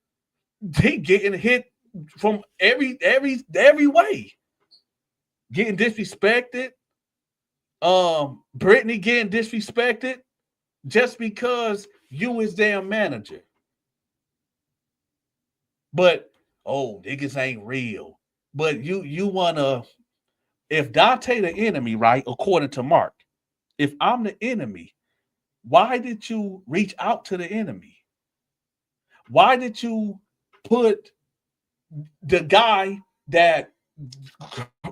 he getting hit from every way. Getting disrespected. Brittany getting disrespected just because you is damn manager. But niggas ain't real. But you wanna, if Donta the enemy, right? According to Mark, if I'm the enemy, why did you reach out to the enemy? Why did you put the guy that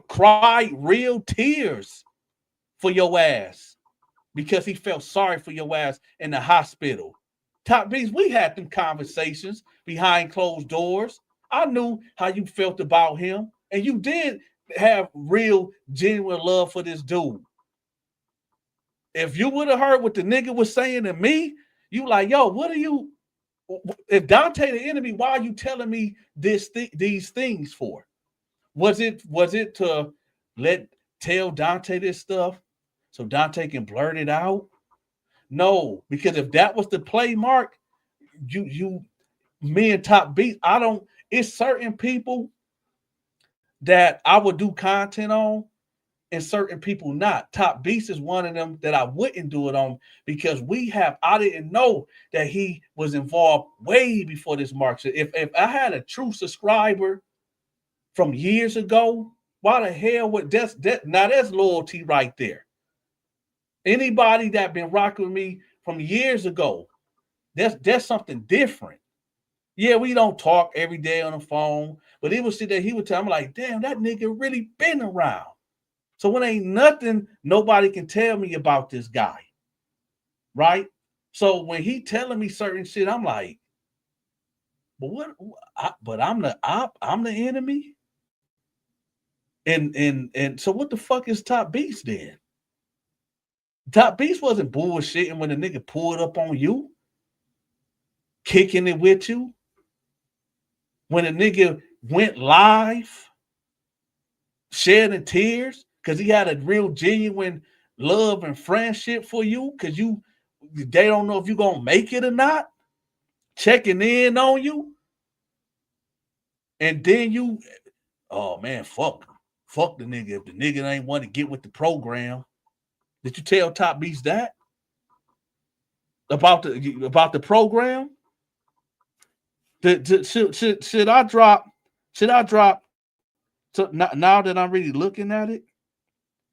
cried real tears for your ass because he felt sorry for your ass in the hospital? Top Beast, we had them conversations behind closed doors. I knew how you felt about him, and you did have real, genuine love for this dude. If you would have heard what the nigga was saying to me, you like, yo, what are you? If Donta the enemy, why are you telling me these things for? Was it to tell Donta this stuff so Donta can blurt it out? No, because if that was the play, Mark, me and Top Beast, it's certain people that I would do content on and certain people not. Top Beast is one of them that I wouldn't do it on because I didn't know that he was involved way before this Mark. So if I had a true subscriber from years ago, why the hell would now that's loyalty right there. Anybody that been rocking with me from years ago, that's something different. Yeah, we don't talk every day on the phone, but he would sit there, he would tell me like, damn, that nigga really been around. So when ain't nothing nobody can tell me about this guy, right? So when he telling me certain shit, I'm like, but I'm the enemy. And so what the fuck is Top Beast then? Top Beast wasn't bullshitting when the nigga pulled up on you, kicking it with you. When a nigga went live, shedding tears because he had a real genuine love and friendship for you because they don't know if you're gonna make it or not, checking in on you. And then oh man, fuck the nigga. If the nigga ain't want to get with the program, did you tell Top Beast that? About the program? Should I drop? So now that I'm really looking at it,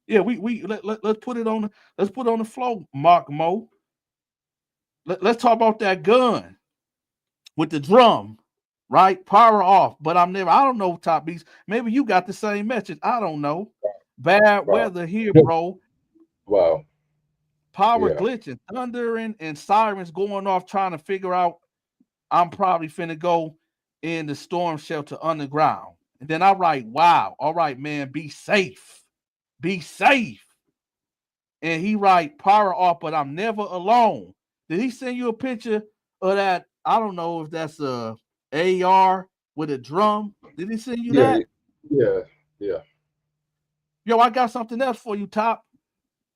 yeah, let's put it on the floor, Mark Mo. Let's talk about that gun with the drum, right? Power off. But I don't know, Top Beast. Maybe you got the same message. I don't know. Bad weather here, bro. Wow. power glitching, thunder and sirens going off, trying to figure out I'm probably finna go in the storm shelter underground. And then I write, wow, all right, man, be safe. Be safe. And he write, power off, but I'm never alone. Did he send you a picture of that? I don't know if that's a AR with a drum. Did he send you that? Yeah. Yo, I got something else for you, Top.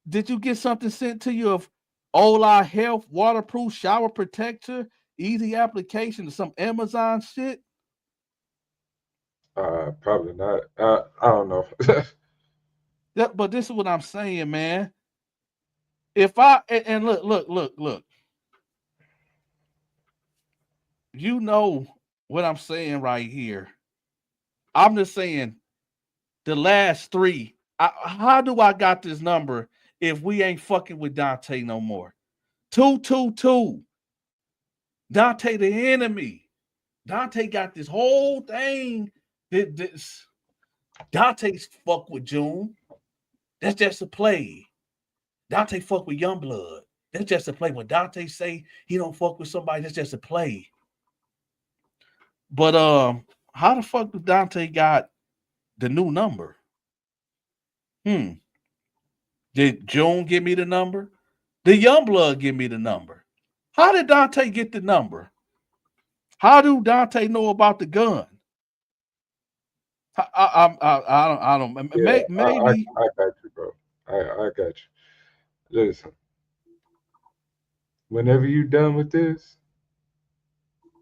Did you get something sent to you of Ola Health waterproof shower protector, easy application, some Amazon shit? Probably not. I don't know. Yeah, but this is what I'm saying, man. If I and look. You know what I'm saying right here. I'm just saying the last three. How do I got this number if we ain't fucking with Dante no more? 222. Dante the enemy. Dante got this whole thing. This Dante's fuck with June. That's just a play. Dante fuck with Youngblood. That's just a play. When Dante say he don't fuck with somebody, that's just a play. But how the fuck did Dante got the new number? Did June give me the number? Did Youngblood give me the number? How did Dante get the number? How do Dante know about the gun? I don't. Maybe I got you, bro. I got you. Listen, whenever you're done with this,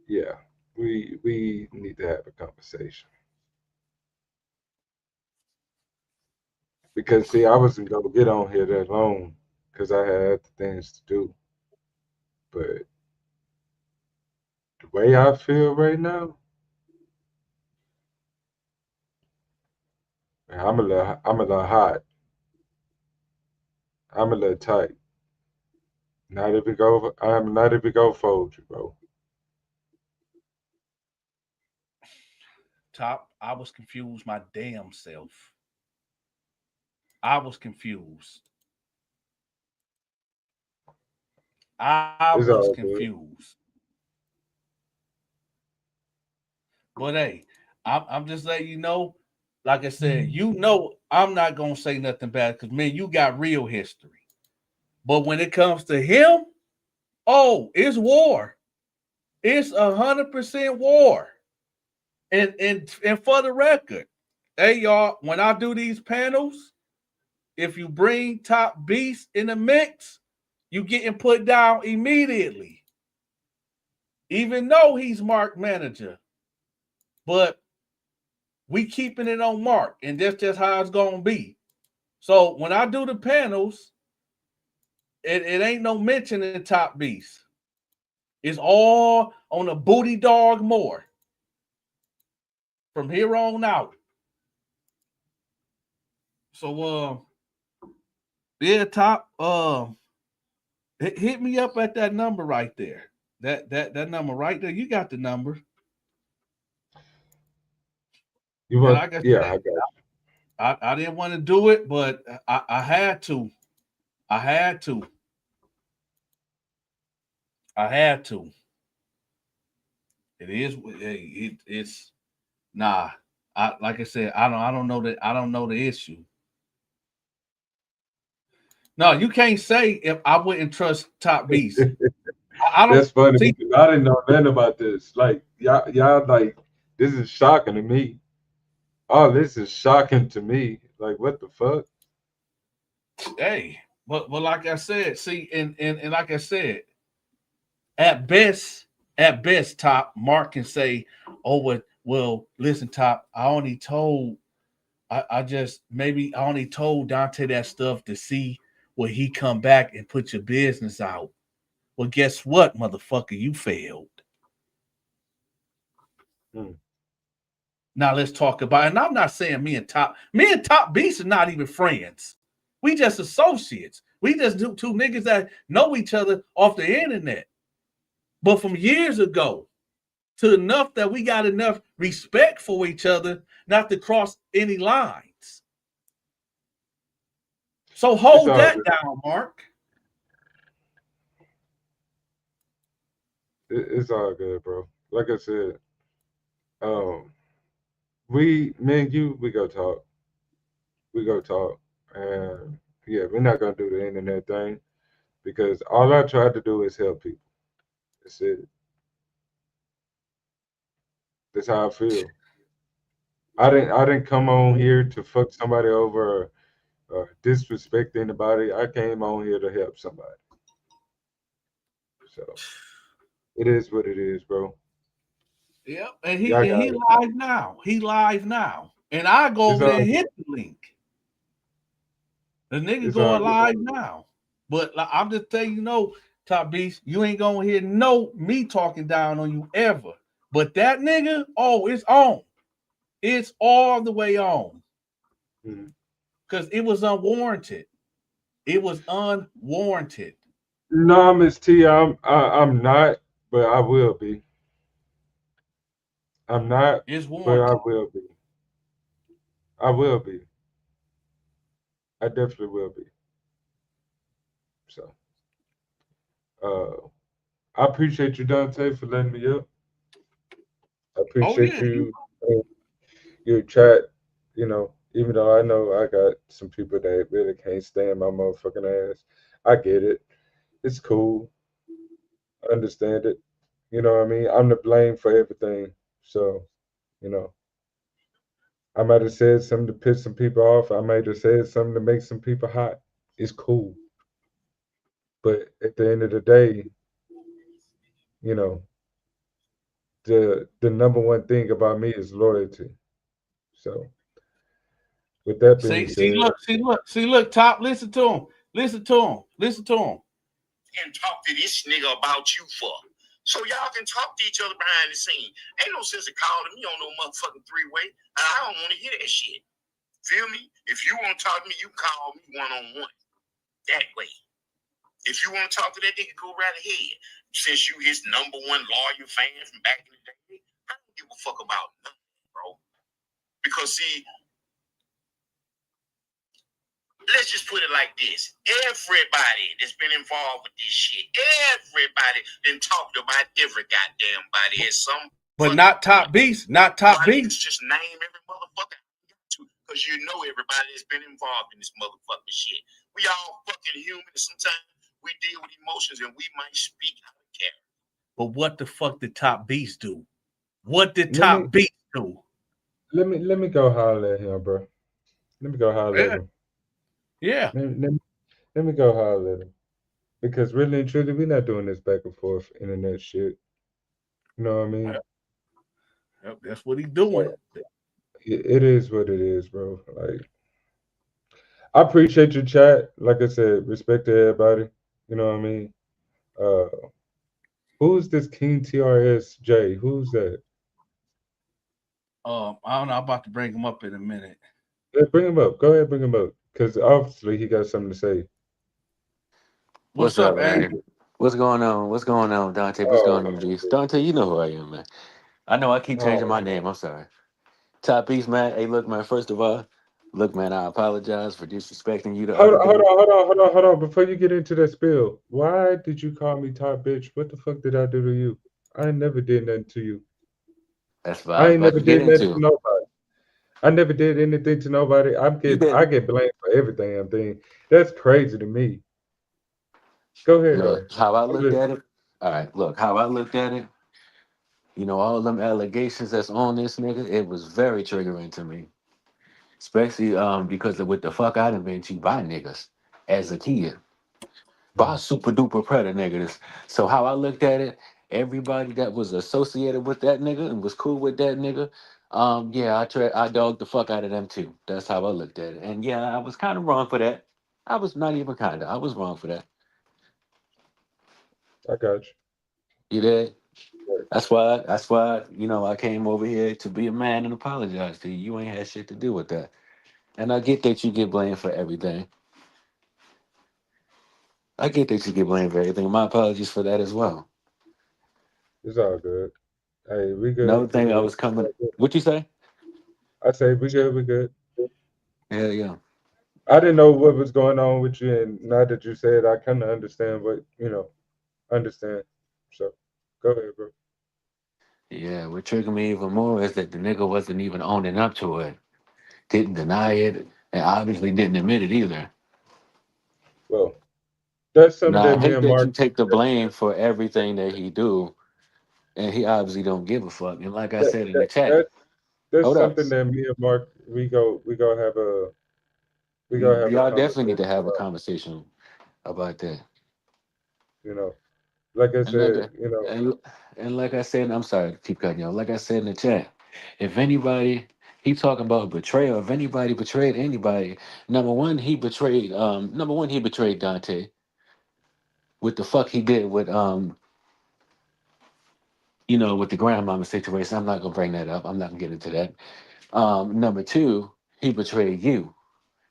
yeah, we need to have a conversation. Because see, I wasn't gonna get on here that long because I had other things to do. But the way I feel right now, man, I'm a little hot. I'm a little tight. I'm not even gonna fold you, bro. Top, I was confused my damn self. I was confused. I It's was all good. confused. But hey, I'm just letting you know, like I said, you know I'm not gonna say nothing bad because man, you got real history. But when it comes to him, oh, it's war. It's 100% war. And for the record, hey y'all, when I do these panels, if you bring Top Beast in the mix, you getting put down immediately. Even though he's Mark manager. But we keeping it on Mark, and that's just how it's gonna be. So when I do the panels, it ain't no mentioning Top Beast. It's all on a booty dog more. From here on out. So yeah, Top, hit me up at that number right there. That number right there. You got the number. You want? Like I got you. I didn't want to do it, but I had to. I had to. It is. It's nah. Like I said, I don't know that. I don't know the issue. No, you can't say if I wouldn't trust Top Beast. I don't. That's funny because I didn't know nothing about this. Like y'all like this is shocking to me. Oh, this is shocking to me. Like what the fuck? Hey, but like I said, see, and like I said, at best, Top Mark can say, "Oh, well, listen, Top, I only told Dante that stuff to see will he come back and put your business out." Well, guess what, motherfucker, you failed. Now let's talk about it. And I'm not saying me and Top Beast are not even friends. We just associates. We just do two niggas that know each other off the internet. But from years ago to enough that we got enough respect for each other not to cross any lines. So hold that down, Mark. It's all good, bro. Like I said, um, me and you, we go talk. We go talk, and yeah, we're not gonna do the internet thing because all I try to do is help people. That's it. That's how I feel. I didn't come on here to fuck somebody over or disrespect anybody. I came on here to help somebody. So it is what it is, bro. Yep, and Y'all got he it. live now. He live now, and I go It's over there all and good. hit the link. The nigga It's all going good. live now. But like, I'm just telling you, no, Top Beast, you ain't gonna hear no me talking down on you ever. But that nigga, oh, it's on. It's all the way on. Mhm. Because it was unwarranted. It was unwarranted. No, Miss T, I'm not, but I will be. I'm not, It's but I warranted. will be. I will be. I definitely will be. So, uh, I appreciate you, Dante, for letting me up. I Oh appreciate yeah, you, your chat. Even though I know I got some people that really can't stand my motherfucking ass, I get it. It's cool. I understand it. You know what I mean? I'm to blame for everything. So, you know, I might have said something to piss some people off. I might have said something to make some people hot. It's cool. But at the end of the day, you know, the number one thing about me is loyalty. So with that being said, see, look, Top, listen to him. Listen to him. Listen to him. And talk to this nigga about you for. So y'all can talk to each other behind the scene. Ain't no sense of calling me on no motherfucking three-way. I don't want to hear that shit. Feel me? If you want to talk to me, you call me one-on-one. That way. If you want to talk to that nigga, go right ahead. Since you his number one loyal fan from back in the day, I don't give a fuck about nothing, bro. Because see, let's just put it like this. Everybody that's been involved with this shit, everybody then talked about every goddamn body at some. But not Top Beast. Not Top Beast. Just name every motherfucker because you know everybody that's been involved in this motherfucking shit. We all fucking human. Sometimes we deal with emotions and we might speak out of character. But what the fuck did Top Beast do? What did let me Top Beast do? let me go holler at him, bro. Let me go holler at Yeah. him. Yeah. Let me go holler at him. Because really and truly, we're not doing this back and forth internet shit. You know what I mean? Yep, that's what he's doing. It is what it is, bro. Like, I appreciate your chat. Like I said, respect to everybody. You know what I mean? Uh, who's this King TRSJ? Who's that? I don't know. I'm about to bring him up in a minute. Hey, bring him up. Go ahead, bring him up. Because obviously he got something to say. What's up, man? Angel? What's going on? What's going on, Dante? What's Oh, going on, Beast? Dante, you know who I am, man. I know I keep changing oh. my name. I'm sorry. Top Beast, man. Hey, look, man. First of all, look, man. I apologize for disrespecting you the Hold other on, hold day. on, hold on, hold on, hold on. Before you get into that spill, why did you call me top bitch? What the fuck did I do to you? I ain't never did nothing to you. That's what I I was ain't about never to get did nothing to into. nobody. I never did anything to nobody. You I didn't. get blamed for every damn thing. That's crazy to me. Go ahead though. Look, how I I'm looked at listening. it. All right, look, how I looked at it. You know, all them allegations that's on this nigga, it was very triggering to me. Especially because of what the fuck I done been to by niggas as a kid. By super duper predator niggas. So how I looked at it, everybody that was associated with that nigga and was cool with that nigga, yeah, I dogged the fuck out of them too. That's how I looked at it. And yeah, I was kind of wrong for that. I was not even kinda. I was wrong for that. I got you. You did. That's why, I came over here to be a man and apologize to you. You ain't had shit to do with that. And I get that you get blamed for everything. I get that you get blamed for everything. My apologies for that as well. It's all good. Hey, we good. Another We thing I good. was coming. What you say? I say we good. We good. Yeah, yeah. I didn't know what was going on with you, and now that you said, I kind of understand what understand. So. Go ahead, bro. Yeah, what triggered me even more is that the nigga wasn't even owning up to it, didn't deny it, and obviously didn't admit it either. Well, that's something Now I that me hate and that Mark. you take the blame for everything that he do, and he obviously don't give a fuck. And like I That, said in that, the chat, that that's hold up, something that me and Mark we go have a y'all definitely need conversation to have a about. conversation about that. You know, like I And like said, I, and, and like I said, I'm sorry to keep cutting you off. Like I said in the chat, if anybody he talking about betrayal, if anybody betrayed anybody, number one he betrayed Dante with the fuck he did with with the grandmama situation. I'm not gonna bring that up. I'm not gonna get into that. Number two, he betrayed you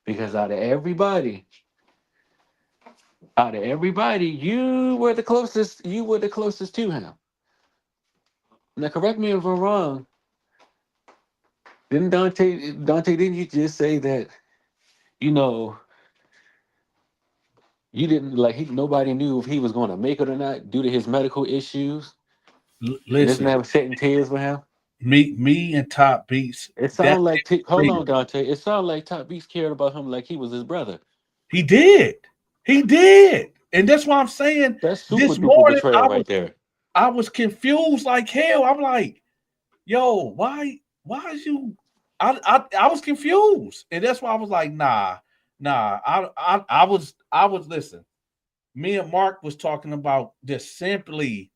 because out of everybody, you were the closest. You were the closest to him. Now, correct me if I'm wrong. Didn't Dante? Didn't you just say that you know you didn't like he? Nobody knew if he was going to make it or not due to his medical issues. And isn't Listen, that shedding tears for him? me and Top Beats. It That sounded like hold real. on, Dante. It sounded like Top Beast cared about him like he was his brother. He did. He did. And that's why I'm saying That's super this duper morning betrayal right there. I was confused like hell. I'm like, yo, why is you I was confused. And that's why I was like, nah. I was listen. Me and Mark was talking about just simply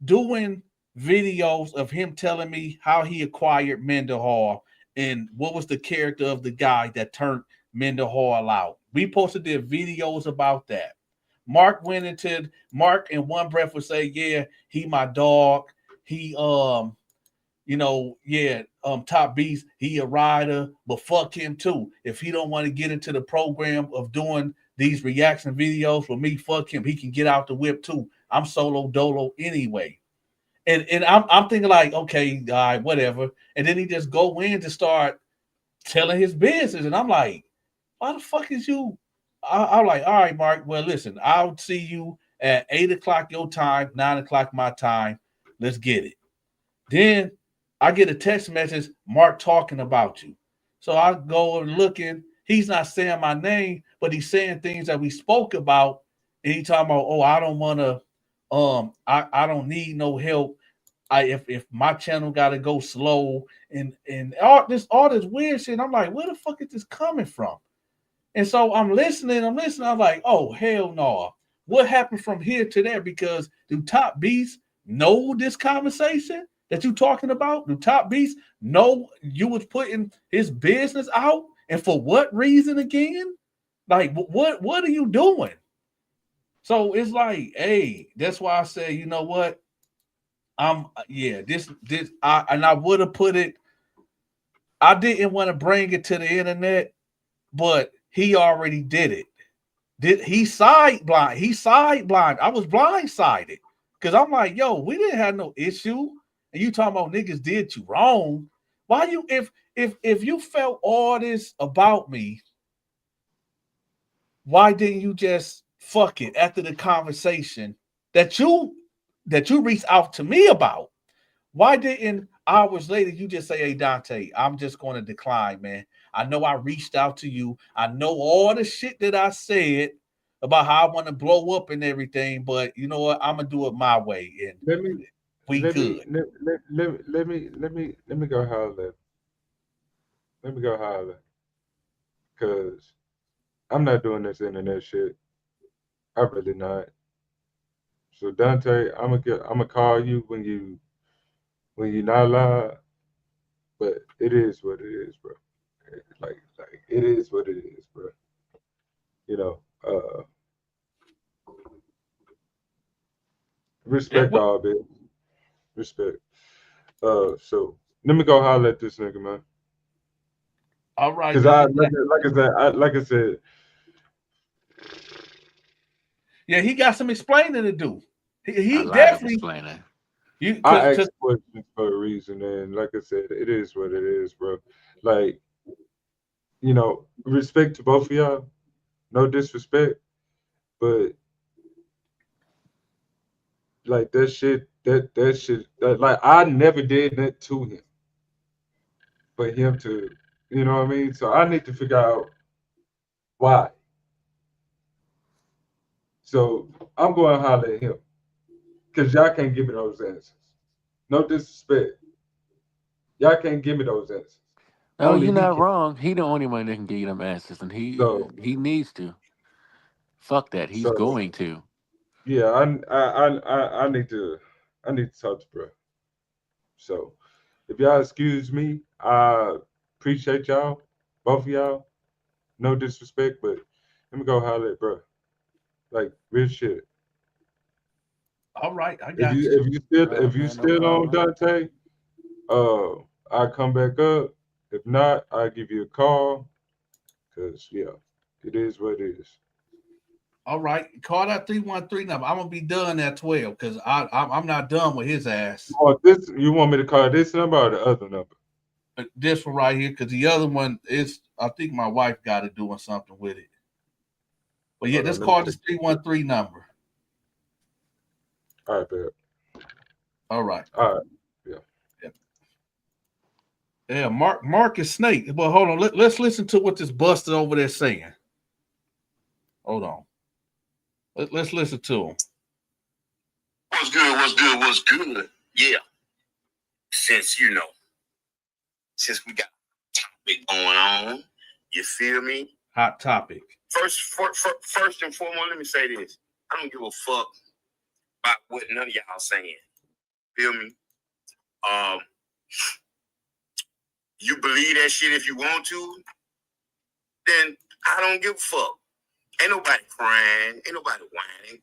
doing videos of him telling me how he acquired Mendenhall and what was the character of the guy that turned Mendenhall out. We posted their videos about that. Mark in one breath would say, "Yeah, he my dog. He Top Beast, he a rider, but fuck him too. If he don't want to get into the program of doing these reaction videos with me, fuck him. He can get out the whip too. I'm solo dolo anyway." And I'm thinking like, okay, all right, whatever. And then he just go in to start telling his business, and I'm like, why the fuck is you? I'm like, all right, Mark. Well, listen, I'll see you at 8 o'clock your time, 9 o'clock my time. Let's get it. Then I get a text message, Mark talking about you. So I go and looking. He's not saying my name, but he's saying things that we spoke about. And he talking about, oh, I don't want to, I don't need no help. If my channel got to go slow and all this weird shit. I'm like, where the fuck is this coming from? And so I'm listening. I'm like, oh hell no. What happened from here to there? Because do Top Beast know this conversation that you talking about? Do Top Beast know you was putting his business out? And for what reason again? Like what are you doing? So it's like, hey, that's why I say, you know what? I would have put it. I didn't want to bring it to the internet, but he already did it. Did he side blind? He side blind. I was blindsided because I'm like, yo, we didn't have no issue, and you talking about niggas did you wrong. Why you if you felt all this about me, why didn't you just fuck it after the conversation that you reached out to me about? Why didn't hours later you just say, hey, Dante, I'm just going to decline, man. I know I reached out to you. I know all the shit that I said about how I want to blow up and everything, but you know what? I'm going to do it my way. And Let me we let me good. let me go holler. Let me go holler. Cause I'm not doing this internet shit. I really not. So Dante, I'm gonna call you when you not live. But it is what it is, bro. Like it is what it is, bro. You know, And respect what? all this. Respect. So let me go holler at this nigga, man. All right, Cause man. like I said, Yeah, he got some explaining to do. A He lot of definitely explaining. you I because ask questions for a reason, and like I said, it is what it is, bro. Like, respect to both of y'all. No disrespect, but like that shit, like I never did that to him. For him to, you know what I mean? So I need to figure out why. So I'm going to holler at him. Because y'all can't give me those answers. No disrespect. Y'all can't give me those answers. No, Only you're he not can. wrong. He the only one that can give you them answers, and So, he needs to. Fuck that. He's so going to. yeah, I need to talk to bro. So if y'all excuse me, I appreciate y'all, both of y'all. No disrespect, but let me go holler at bro. Like real shit. All right, I got you. Right, If you man, no still on problem. Dante, I'll come back up. If not, I'll give you a call. Cause yeah, it is what it is. All right, call that 313 number. I'm gonna be done at 12 because I'm not done with his ass. You want me to call this number or the other number? This one right here, because the other one is, I think my wife got it doing something with it. But yeah, Hold let's on, let me call see. this 313 number. All right, babe. All right. All right. Yeah. Yeah, Mark is Snake. Well, hold on. Let's listen to what this busted over there saying. Hold on. Let's listen to him. What's good? What's good? What's good? Yeah. Since we got a topic going on, you feel me? Hot topic. First and foremost, let me say this. I don't give a fuck about what none of y'all saying. Feel me? You believe that shit if you want to, then I don't give a fuck. Ain't nobody crying. Ain't nobody whining.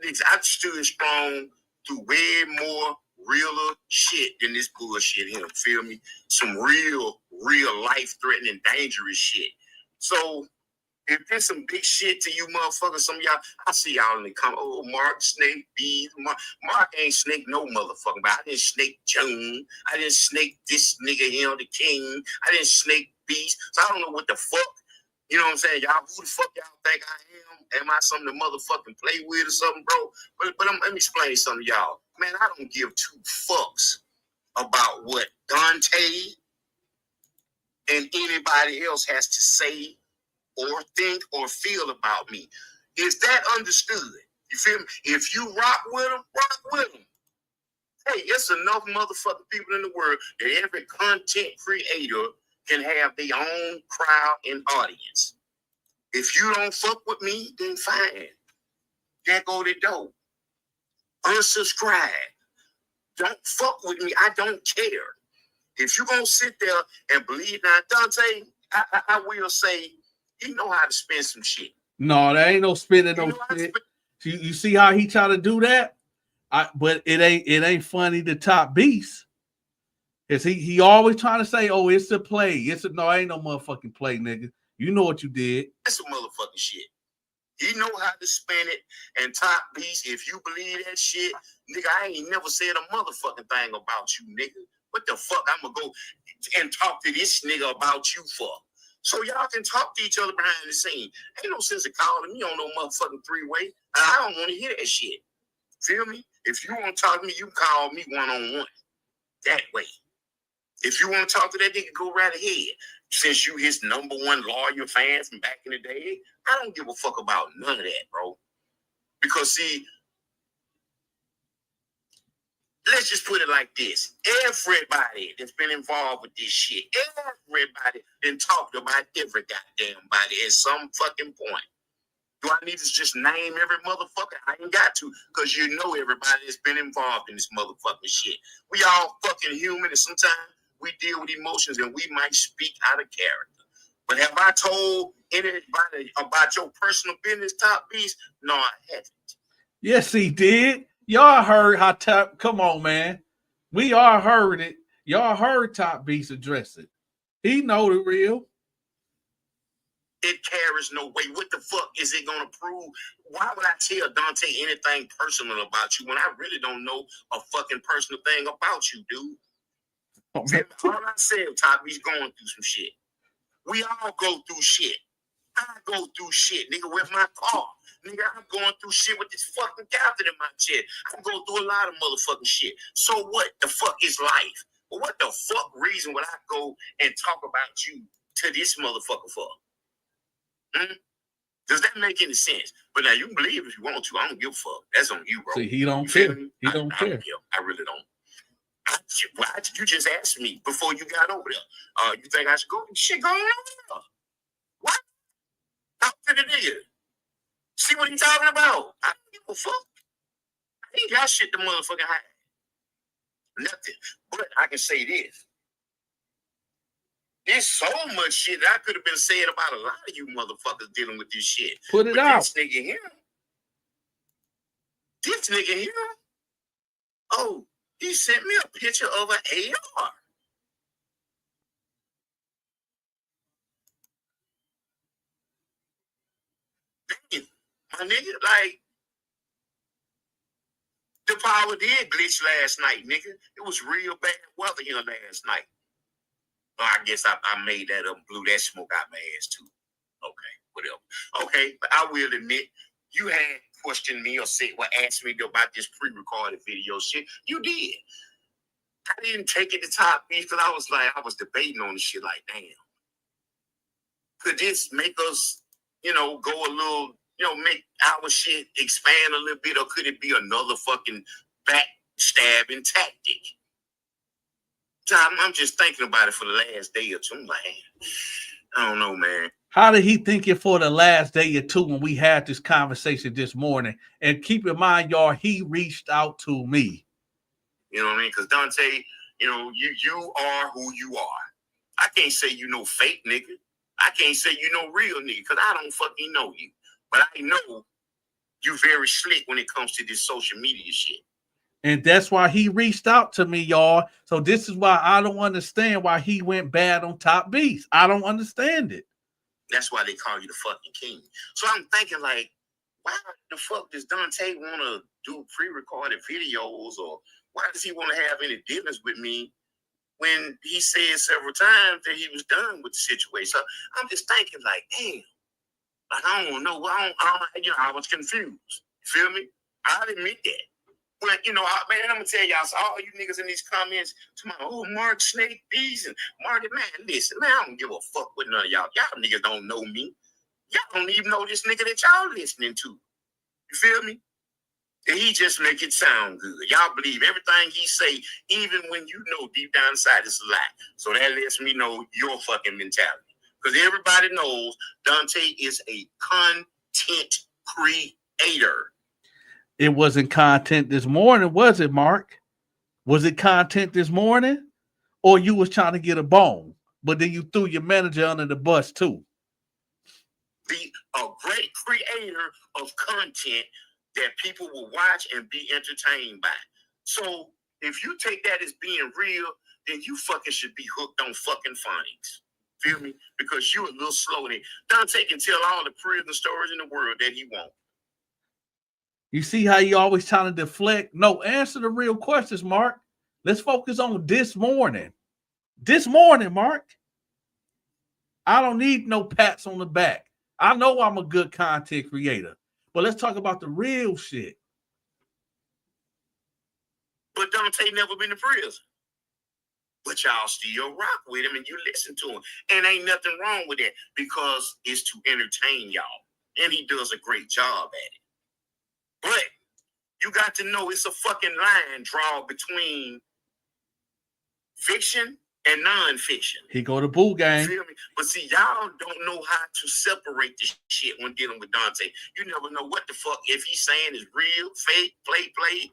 I stood strong through way more realer shit than this bullshit here. Feel me? Some real life-threatening, dangerous shit. So if there's some big shit to you motherfuckers, some of y'all, I see y'all in the comments. Oh, Mark, Snake, Bees. Mark ain't snake no motherfucking, but I didn't snake June. I didn't snake this nigga here, the king. I didn't snake Beast. So I don't know what the fuck. You know what I'm saying? Y'all, who the fuck y'all think I am? Am I something to motherfucking play with or something, bro? But let me explain something to y'all. Man, I don't give two fucks about what Dante and anybody else has to say or think or feel about me. Is that understood? You feel me? If you rock with them, rock with them. Hey, it's enough motherfucking people in the world that every content creator can have their own crowd and audience. If you don't fuck with me, then fine. Can't go the door. Unsubscribe. Don't fuck with me. I don't care. If you're going to sit there and believe now, Dante, I will say, he know how to spin some shit. No, there ain't no spinning no shit. You see how he try to do that? But it ain't funny to Top Beast. Cause he always trying to say, oh, it's a play. No, ain't no motherfucking play, nigga. You know what you did. That's some motherfucking shit. He know how to spin it. And Top Beast, if you believe that shit, nigga, I ain't never said a motherfucking thing about you, nigga. What the fuck I'm gonna go and talk to this nigga about you for? So y'all can talk to each other behind the scene. Ain't no sense of calling me on no motherfucking three-way. I don't want to hear that shit. Feel me? If you want to talk to me, you call me one-on-one. That way. If you want to talk to that nigga, go right ahead. Since you his number one loyal fan from back in the day, I don't give a fuck about none of that, bro. Because see, let's just put it like this. Everybody that's been involved with this shit, everybody then talked about every goddamn body at some fucking point. Do I need to just name every motherfucker? I ain't got to, because you know everybody that's been involved in this motherfucking shit. We all fucking human, and sometimes we deal with emotions and we might speak out of character. But have I told anybody about your personal business, Top Beast? No, I haven't. Yes, he did. Y'all heard how Top. Come on, man. We all heard it. Y'all heard Top Beast address it. He know the real. It carries no weight. What the fuck is it gonna prove? Why would I tell Dante anything personal about you when I really don't know a fucking personal thing about you, dude? All I said, Top, he's going through some shit. We all go through shit. I go through shit, nigga, with my car. Nigga, I'm going through shit with this fucking captain in my chest. I go through a lot of motherfucking shit. So what the fuck is life? But what the fuck reason would I go and talk about you to this motherfucker for? Does that make any sense? But now you can believe if you want to. I don't give a fuck. That's on you, bro. See, he don't You feel care. me? He don't I care. don't care. I really don't. Why did you just ask me before you got over there? You think I should go? Shit going on. What? Talk to the nigga. See what he's talking about? I don't give a fuck. I ain't got shit to motherfucking hide. Nothing. But I can say this. There's so much shit that I could have been saying about a lot of you motherfuckers dealing with this shit. Put it out. This nigga here. Oh, he sent me a picture of an AR. Damn, my nigga, like, the power did glitch last night, nigga. It was real bad weather here last night. Well, I guess I made that up and blew that smoke out my ass too. Okay, whatever. Okay, but I will admit, you had questioned me or said, well, asked me about this pre-recorded video shit. You did. I didn't take it to top beef because I was debating on the shit like, damn. Could this make us, go a little, make our shit expand a little bit, or could it be another fucking backstabbing tactic? So I'm just thinking about it for the last day or two. I'm like, I don't know, man. How did he think it for the last day or two when we had this conversation this morning? And keep in mind, y'all, he reached out to me. You know what I mean? Because Donta, you are who you are. I can't say you know fake nigga. I can't say you know real nigga because I don't fucking know you. But I know you very slick when it comes to this social media shit. And that's why he reached out to me, y'all. So this is why I don't understand why he went bad on Top Beast. I don't understand it. That's why they call you the fucking king. So I'm thinking, like, why the fuck does Donta want to do pre-recorded videos, or why does he want to have any dealings with me when he said several times that he was done with the situation? So I'm just thinking, like, damn, like, I don't know. I was confused. You feel me? I'll admit that. But, man, I'm going to tell y'all, so all you niggas in these comments, Mark, Snake, Bees, and Marty, man, listen, man, I don't give a fuck with none of y'all. Y'all niggas don't know me. Y'all don't even know this nigga that y'all listening to. You feel me? And he just make it sound good. Y'all believe everything he say, even when you know deep down inside it's a lie. So that lets me know your fucking mentality. Because everybody knows Donta is a content creator. It wasn't content this morning, was it, Mark? Was it content this morning? Or you was trying to get a bone, but then you threw your manager under the bus too? Be a great creator of content that people will watch and be entertained by. So if you take that as being real, then you fucking should be hooked on fucking phonics. Feel me? Because you're a little slow in it. Donta can tell all the prison stories in the world that he wants. You see how you always trying to deflect? No, answer the real questions, Mark. Let's focus on this morning. This morning, Mark. I don't need no pats on the back. I know I'm a good content creator. But let's talk about the real shit. But Donta never been to prison. But y'all still rock with him and you listen to him. And ain't nothing wrong with that because it's to entertain y'all. And he does a great job at it. But you got to know it's a fucking line drawn between fiction and non-fiction. He go to Boo Gang. Feel me? But see, y'all don't know how to separate this shit when dealing with Donta. You never know what the fuck, if he's saying is real, fake, play,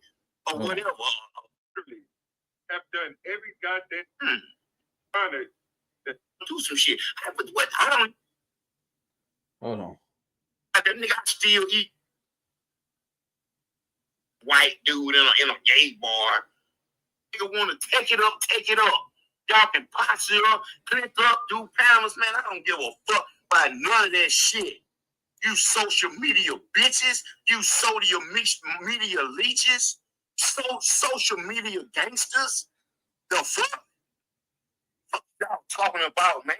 or whatever. Have done every goddamn trying to do some shit. I don't. Hold on. That nigga still eat white dude in a gay bar. Nigga want to take it up. Y'all can box it up, click up, do panels, man. I don't give a fuck about none of that shit. You social media bitches, you social media leeches, social media gangsters. The fuck? Fuck y'all talking about, man?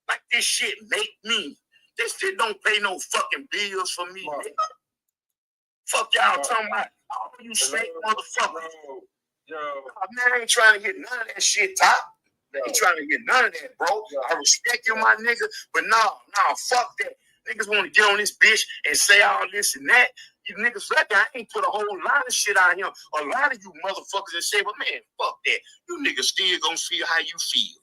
Like this shit make me This shit don't pay no fucking bills for me, nigga. Fuck y'all talking about all you snake motherfuckers. Man, I ain't trying to get none of that shit, Top. I ain't trying to get none of that, bro. I respect you, my nigga, but nah, fuck that. Niggas want to get on this bitch and say all this and that. You niggas reckon I ain't put a whole lot of shit out here. A lot of you motherfuckers that say, well, man, fuck that. You niggas still gonna feel how you feel.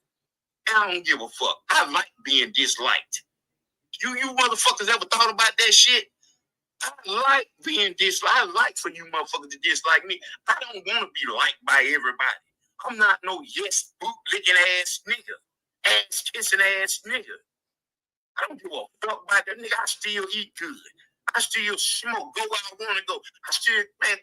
And I don't give a fuck. I like being disliked. You motherfuckers ever thought about that shit? I like being disliked. I like for you motherfuckers to dislike me. I don't want to be liked by everybody. I'm not no yes boot licking ass nigga. Ass kissing ass nigga. I don't give a fuck about that nigga. I still eat good. I still smoke. Go where I want to go. I still, man.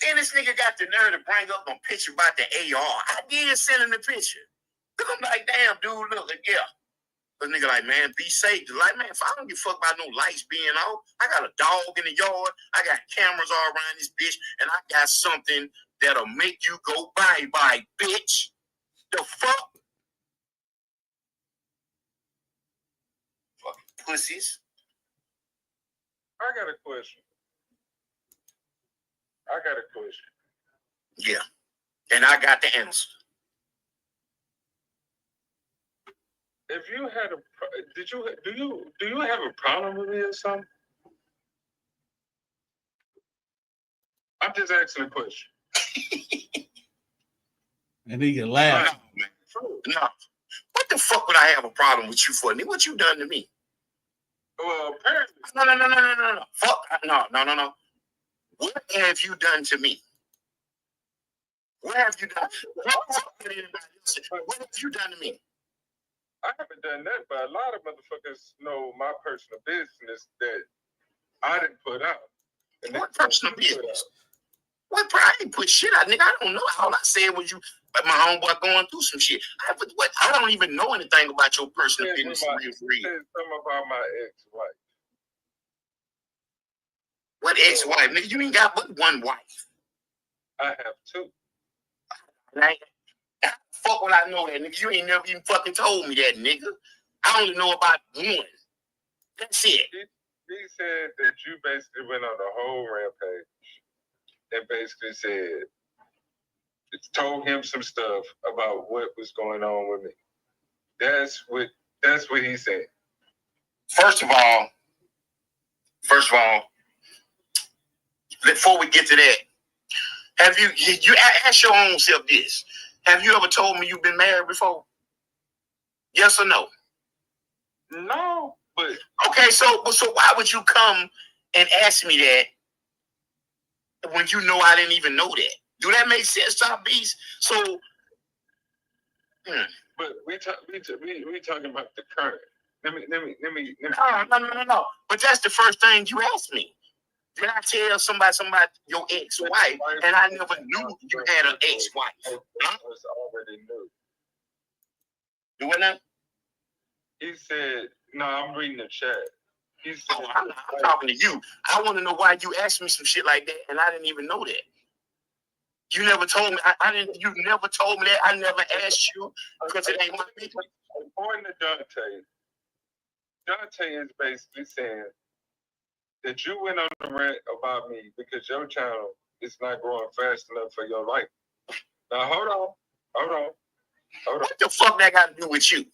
Then this nigga got the nerve to bring up a picture about the AR. I did send him the picture. Look, I'm like, damn, dude, look, yeah. But nigga like, man, be safe. Like, man, if I don't give a fuck about no lights being off, I got a dog in the yard. I got cameras all around this bitch, and I got something that'll make you go bye-bye, bitch. The fuck? Fucking pussies. I got a question. Yeah. And I got the answer. If you had do you have a problem with me or something? I'm just asking a question. And he can laugh. No. What the fuck would I have a problem with you for? What you done to me? Well, apparently. No. Fuck. No. What have you done to me? What have you done? What have you done to me? I haven't done that, but a lot of motherfuckers know my personal business that I didn't put out. And what personal business? What? I didn't put shit out, nigga. I don't know. All I said was you, but my homeboy going through some shit. I don't even know anything about your personal business. Something about my ex-wife. What ex-wife, nigga? You ain't got but one wife. I have two. Like, fuck what I know that, nigga. You ain't never even fucking told me that, nigga. I only know about one. That's it. He said that you basically went on a whole rampage and basically said, told him some stuff about what was going on with me. That's what he said. First of all, before we get to that, have you ask your own self this? Have you ever told me you've been married before? Yes or no? No, but okay. So why would you come and ask me that when you know I didn't even know that? Do that make sense, Top Beast? So, but we talking about the current. Let me. No. But that's the first thing you asked me. Did I tell somebody your ex-wife, and I never knew you had an ex-wife? Huh? I already knew. Do what now? He said, no, I'm reading the chat. He said, I'm talking to you. I want to know why you asked me some shit like that, and I didn't even know that. You never told me. I didn't. You never told me that. I never asked you because it ain't my business. According to Donta is basically saying that you went on the rant about me because your channel is not growing fast enough for your life. Now hold on. What the fuck that got to do with you?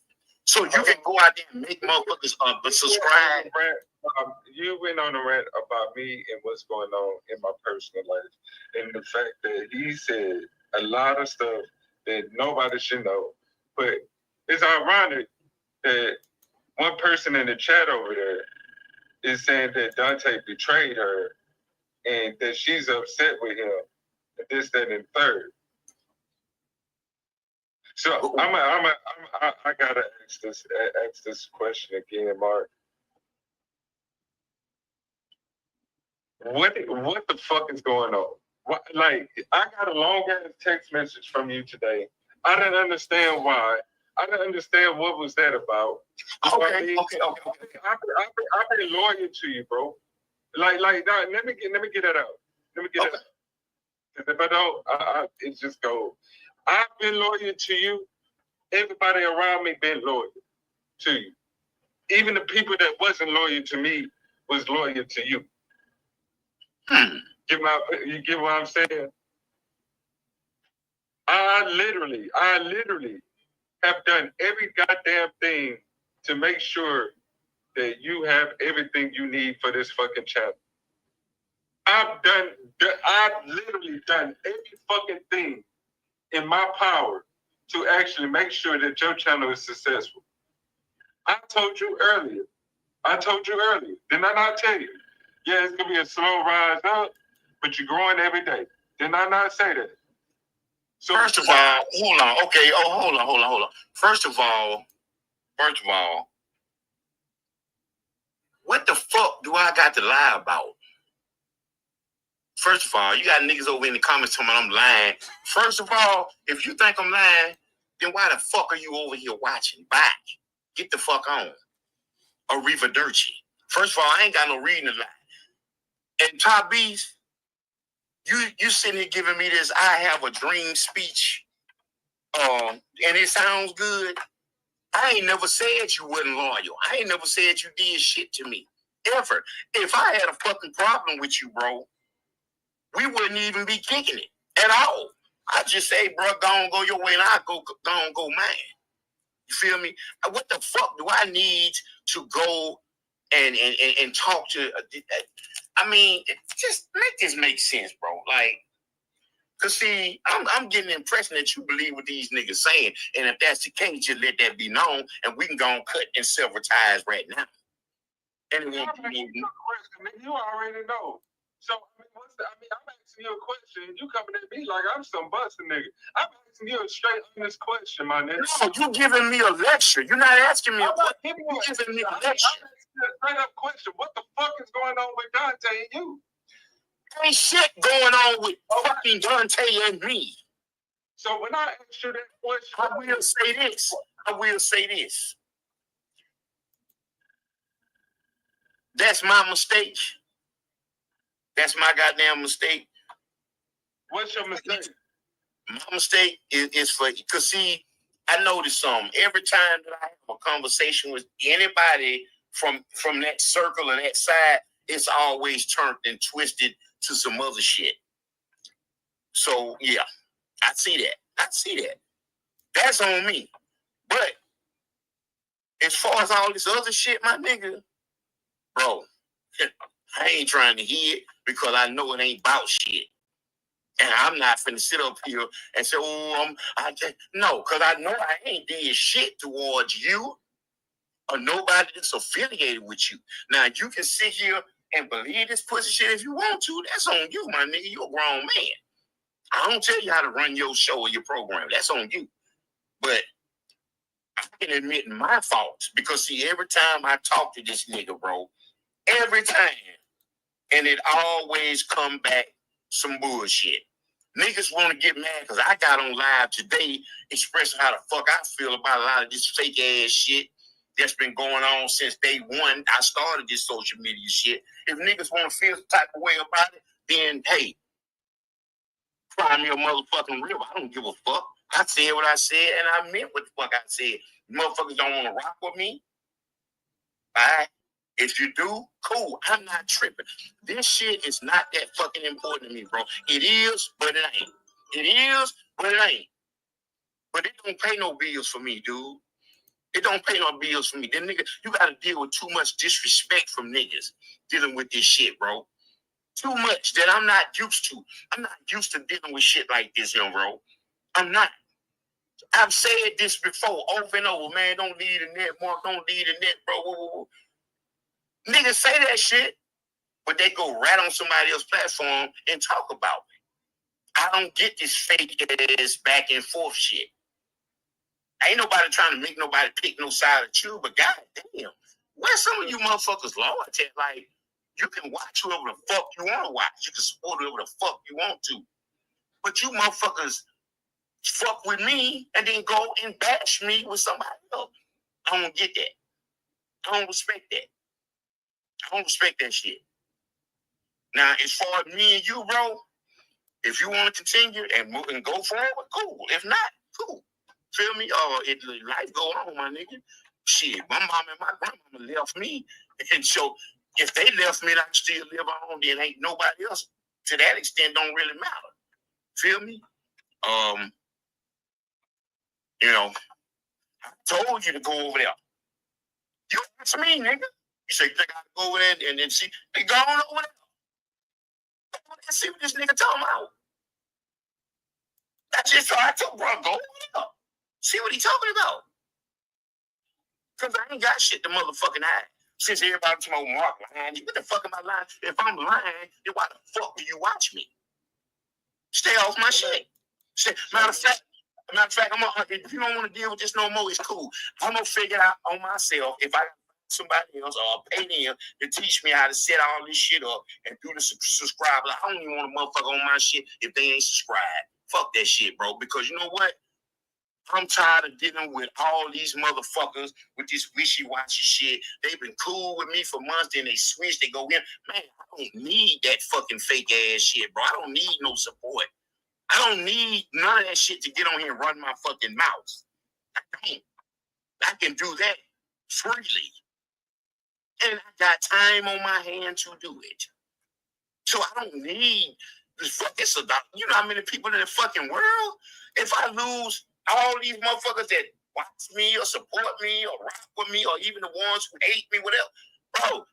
So you can go out there and make motherfuckers subscribe. You went on a rant about me and what's going on in my personal life, and the fact that he said a lot of stuff that nobody should know. But it's ironic that one person in the chat over there is saying that Donta betrayed her and that she's upset with him, and this, that, and third. So I gotta ask this question again, Mark. What the fuck is going on? Like, I got a long ass text message from you today. I didn't understand why. I didn't understand what was that about. Okay. I've been loyal to you, bro. Like, let me get that out. It out. If I don't, it just goes. I've been loyal to you. Everybody around me been loyal to you. even the people that wasn't loyal to me was loyal to you. You get what I'm saying? I literally have done every goddamn thing to make sure that you have everything you need for this fucking channel. I've literally done every fucking thing in my power to actually make sure that your channel is successful. I told you earlier. Didn't I not tell you? Yeah, it's gonna be a slow rise up, but you're growing every day. Didn't I not say that? So first of all, hold on. Okay. Oh, hold on. First of all, what the fuck do I got to lie about? First of all, you got niggas over in the comments telling me I'm lying. First of all, if you think I'm lying, then why the fuck are you over here watching? Bye. Get the fuck on. Arrivederci. First of all, I ain't got no reason to lie. And Top Beast, you sitting here giving me this I have a dream speech, and it sounds good. I ain't never said you wasn't loyal. I ain't never said you did shit to me. Ever. If I had a fucking problem with you, bro, we wouldn't even be kicking it at all. I just say, bro, go your way and I go mine. You feel me? What the fuck do I need to go and talk to? I mean, just make this make sense, bro. Like, cause see, I'm getting the impression that you believe what these niggas saying, and if that's the case, just let that be known, and we can go and cut and sever ties right now. Anyway, you already know. So I'm asking you a question. You coming at me like I'm some busting nigga. I'm asking you a straight honest question, my nigga. No, you giving me a lecture. You're not asking me a question. You giving me a lecture. I'm asking you a straight up question. What the fuck is going on with Donta and you? Ain't shit going on with fucking Donta and me. So when I ask you that question, I will say this. That's my mistake. That's my goddamn mistake. What's your mistake? My mistake is for, because see, I noticed something. Every time that I have a conversation with anybody from that circle and that side, it's always turned and twisted to some other shit. So, yeah, I see that. That's on me. But as far as all this other shit, my nigga, bro, I ain't trying to hear it because I know it ain't about shit. And I'm not finna sit up here and say, no, because I know I ain't did shit towards you or nobody that's affiliated with you. Now, you can sit here and believe this pussy shit if you want to. That's on you, my nigga. You're a grown man. I don't tell you how to run your show or your program. That's on you. But I can admit my faults because, see, every time I talk to this nigga, bro, every time, and it always come back some bullshit. Niggas want to get mad because I got on live today expressing how the fuck I feel about a lot of this fake ass shit that's been going on since day one. I started this social media shit. If niggas want to feel the type of way about it, then hey, cry me a motherfucking river. I don't give a fuck. I said what I said and I meant what the fuck I said. Motherfuckers don't want to rock with me. All right? If you do, cool. I'm not tripping. This shit is not that fucking important to me, bro. It is, but it ain't. It is, but it ain't. But it don't pay no bills for me, dude. It don't pay no bills for me. Then nigga, you gotta deal with too much disrespect from niggas dealing with this shit, bro. Too much that I'm not used to. I'm not used to dealing with shit like this, young bro. I'm not. I've said this before over and over, man. Don't leave the net, Mark. Don't leave the net, bro. Whoa, whoa, whoa. Niggas say that shit, but they go right on somebody else's platform and talk about me. I don't get this fake ass back and forth shit. Ain't nobody trying to make nobody pick no side of you, but goddamn, where some of you motherfuckers loyalty? Like, you can watch whoever the fuck you want to watch. You can support whoever the fuck you want to. But you motherfuckers fuck with me and then go and bash me with somebody else. I don't get that. I don't respect that. I don't respect that shit. Now, as far as me and you, bro, if you want to continue and move and go forward, cool. If not, cool. Feel me? Life go on, my nigga. Shit, my mom and my grandmama left me. And so if they left me and I can still live on, then ain't nobody else to that extent don't really matter. Feel me? You know, I told you to go over there. You asked me, nigga. You say, you think I can go over there and then see? They go on over there. Go over there and see what this nigga talking about. That's just how I told bro, go over there. See what he talking about. Because I ain't got shit to motherfucking hide. Since everybody told Mark lying, what the fuck am I lying? If I'm lying, then why the fuck do you watch me? Stay off my shit. Matter of fact, if you don't want to deal with this no more, it's cool. I'm gonna figure it out on myself if I somebody else or pay them to teach me how to set all this shit up and do the subscribe. Like, I don't even want a motherfucker on my shit if they ain't subscribed. Fuck that shit, bro. Because you know what? I'm tired of dealing with all these motherfuckers with this wishy-washy shit. They've been cool with me for months, then they switch, they go in. Man, I don't need that fucking fake ass shit, bro. I don't need no support. I don't need none of that shit to get on here and run my fucking mouth. I don't. I can do that freely. And I got time on my hand to do it. So I don't need this fucking, you know how many people in the fucking world? If I lose all these motherfuckers that watch me or support me or rock with me or even the ones who hate me, whatever, bro,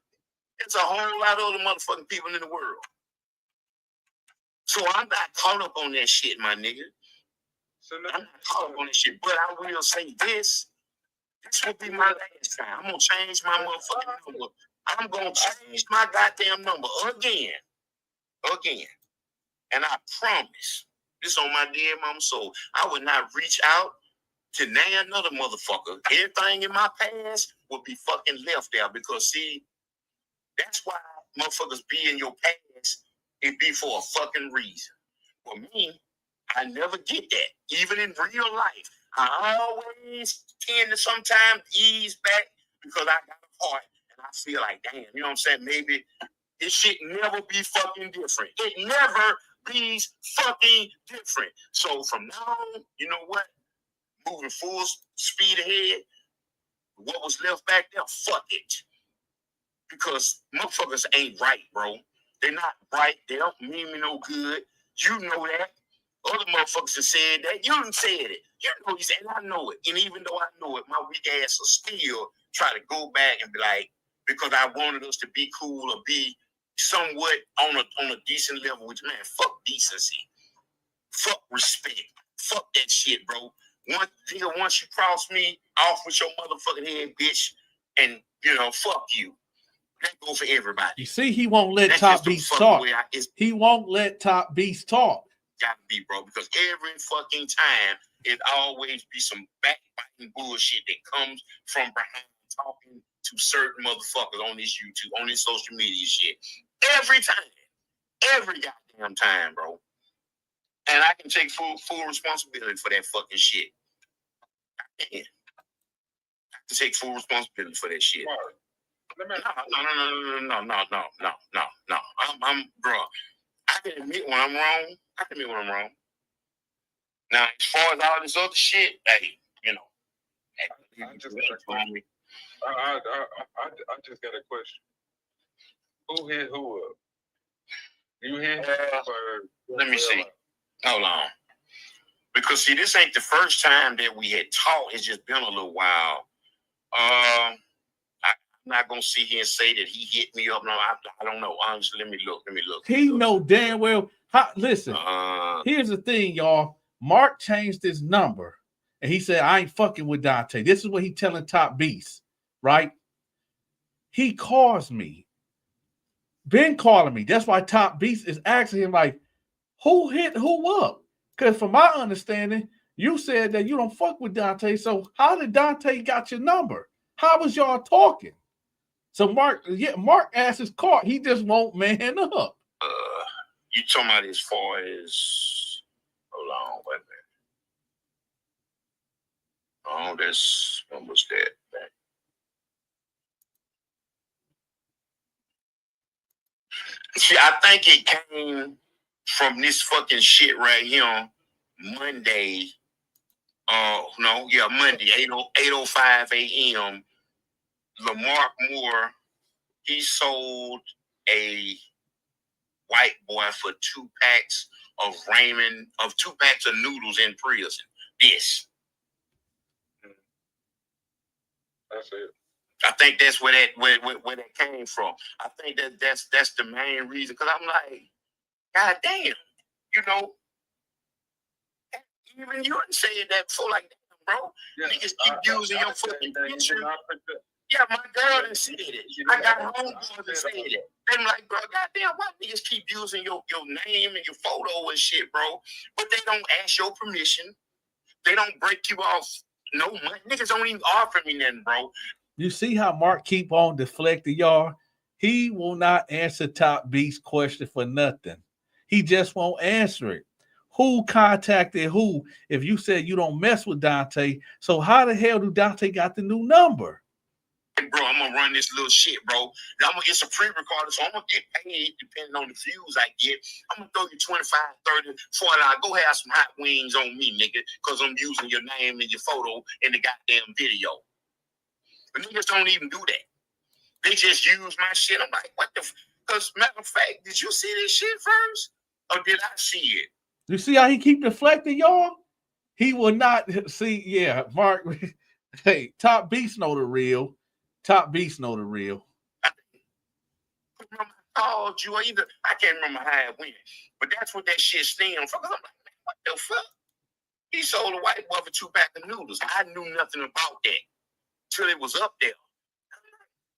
it's a whole lot of other motherfucking people in the world. So I'm not caught up on that shit, my nigga. I'm not caught up on that shit. But I will say this. This will be my last time. I'm going to change my motherfucking number. I'm going to change my goddamn number again. And I promise, this on my dead mama's soul, I would not reach out to name another motherfucker. Everything in my past would be fucking left there because, see, that's why motherfuckers be in your past. It be for a fucking reason. For me, I never get that. Even in real life, I always tend to sometimes ease back because I got a heart and I feel like, damn, you know what I'm saying? Maybe it should never be fucking different. It never be fucking different. So from now on, you know what? Moving full speed ahead, what was left back there, fuck it. Because motherfuckers ain't right, bro. They're not right. They don't mean me no good. You know that. Other motherfuckers have said that. You done said it. You know he said, and I know it. And even though I know it, my weak ass will still try to go back and be like, because I wanted us to be cool or be somewhat on a decent level, which, man, fuck decency. Fuck respect. Fuck that shit, bro. Once you cross me off with your motherfucking head, bitch, and, you know, fuck you. That go for everybody. You see, he won't let Top Beast talk. He won't let Top Beast talk. Gotta be, bro, because every fucking time it always be some backbiting bullshit that comes from behind talking to certain motherfuckers on this YouTube, on this social media shit. Every goddamn time, bro. And I can take full responsibility for that fucking shit. I can take full responsibility for that shit. No. I'm bro. I can admit when I'm wrong. Now, as far as all this other shit, hey, you know. I just got a question. Who hit who up? You hit or let me see. Hold on. Because see, this ain't the first time that we had talked. It's just been a little while. I'm not gonna sit here and say that he hit me up. No, I don't know. Honestly, let me look. He know damn well. Listen, here's the thing, y'all. Mark changed his number, and he said, "I ain't fucking with Donta." This is what he telling Top Beast, right? He calls me. Been calling me. That's why Top Beast is asking him like, "Who hit who up?" Because from my understanding, you said that you don't fuck with Donta. So how did Donta got your number? How was y'all talking? So Mark asked his court. He just won't man up. You talking about as far as? Hold on, wait a minute. Oh, that's when was that? See, I think it came from this fucking shit right here on Monday. No, yeah, Monday, 8:05 a.m. LaMark Moore, he sold a white boy for 2 packs of ramen, of 2 packs of noodles in prison. This. That's it. I think that's where that came from. I think that's the main reason. Because I'm like, God damn, you know, even you didn't say that before, like, damn, bro. Yeah, niggas keep using your fucking picture. Yeah, my girl done said it. I got homeboys that said it. They're like, bro, goddamn, why niggas keep using your name and your photo and shit, bro? But they don't ask your permission. They don't break you off no money. Niggas don't even offer me nothing, bro. You see how Mark keep on deflecting, y'all? He will not answer Top Beast's question for nothing. He just won't answer it. Who contacted who if you said you don't mess with Donta? So how the hell do Donta got the new number? Bro, I'm gonna run this little shit, bro. I'm gonna get some pre-recorded, so I'm gonna get paid depending on the views I get. I'm gonna throw you 25, 30, $40. Go have some hot wings on me, nigga, because I'm using your name and your photo in the goddamn video. But niggas don't even do that. They just use my shit. I'm like, what the? Because matter of fact, did you see this shit first, or did I see it? You see how he keep deflecting, y'all? He will not see. Yeah, Mark. Hey, Top Beast know the real. Top Beast know the real. I called you, or either I can't remember how it went, but that's what that shit stemmed from. I'm like, man, what the fuck? He sold a white boy for 2 packs of noodles. I knew nothing about that till it was up there.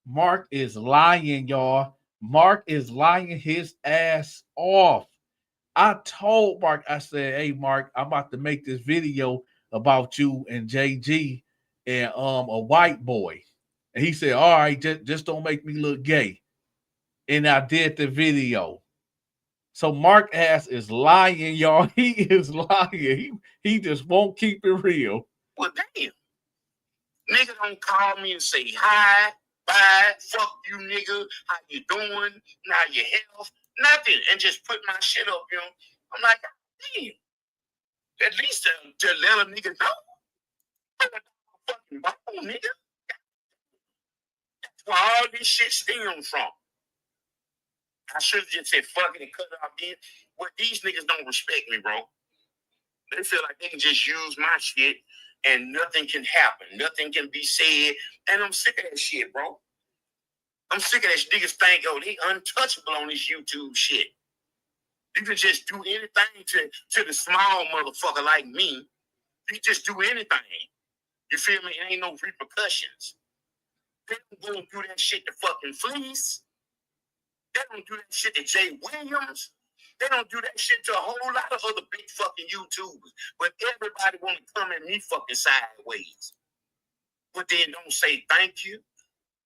Mark is lying, y'all. Mark is lying his ass off. I told Mark, I said, hey, Mark, I'm about to make this video about you and JG and a white boy. And he said, all right, just don't make me look gay. And I did the video. So Mark ass is lying, y'all. He is lying. He just won't keep it real. Well, damn. Nigga don't call me and say hi, bye, fuck you, nigga. How you doing? Now your health? Nothing. And just put my shit up, you know. I'm like, damn. At least to let a nigga know. Fucking bone, nigga. That's where all this shit stems from. I should have just said fuck it and cut it off then. But these niggas don't respect me, bro. They feel like they can just use my shit and nothing can happen. Nothing can be said. And I'm sick of that shit, bro. I'm sick of that shit. Niggas think, oh, they untouchable on this YouTube shit. You can just do anything to the small motherfucker like me. You just do anything. You feel me? It ain't no repercussions. They don't go and do that shit to fucking Fleece. They don't do that shit to Jay Williams. They don't do that shit to a whole lot of other big fucking YouTubers. But everybody want to come at me fucking sideways. But then don't say thank you.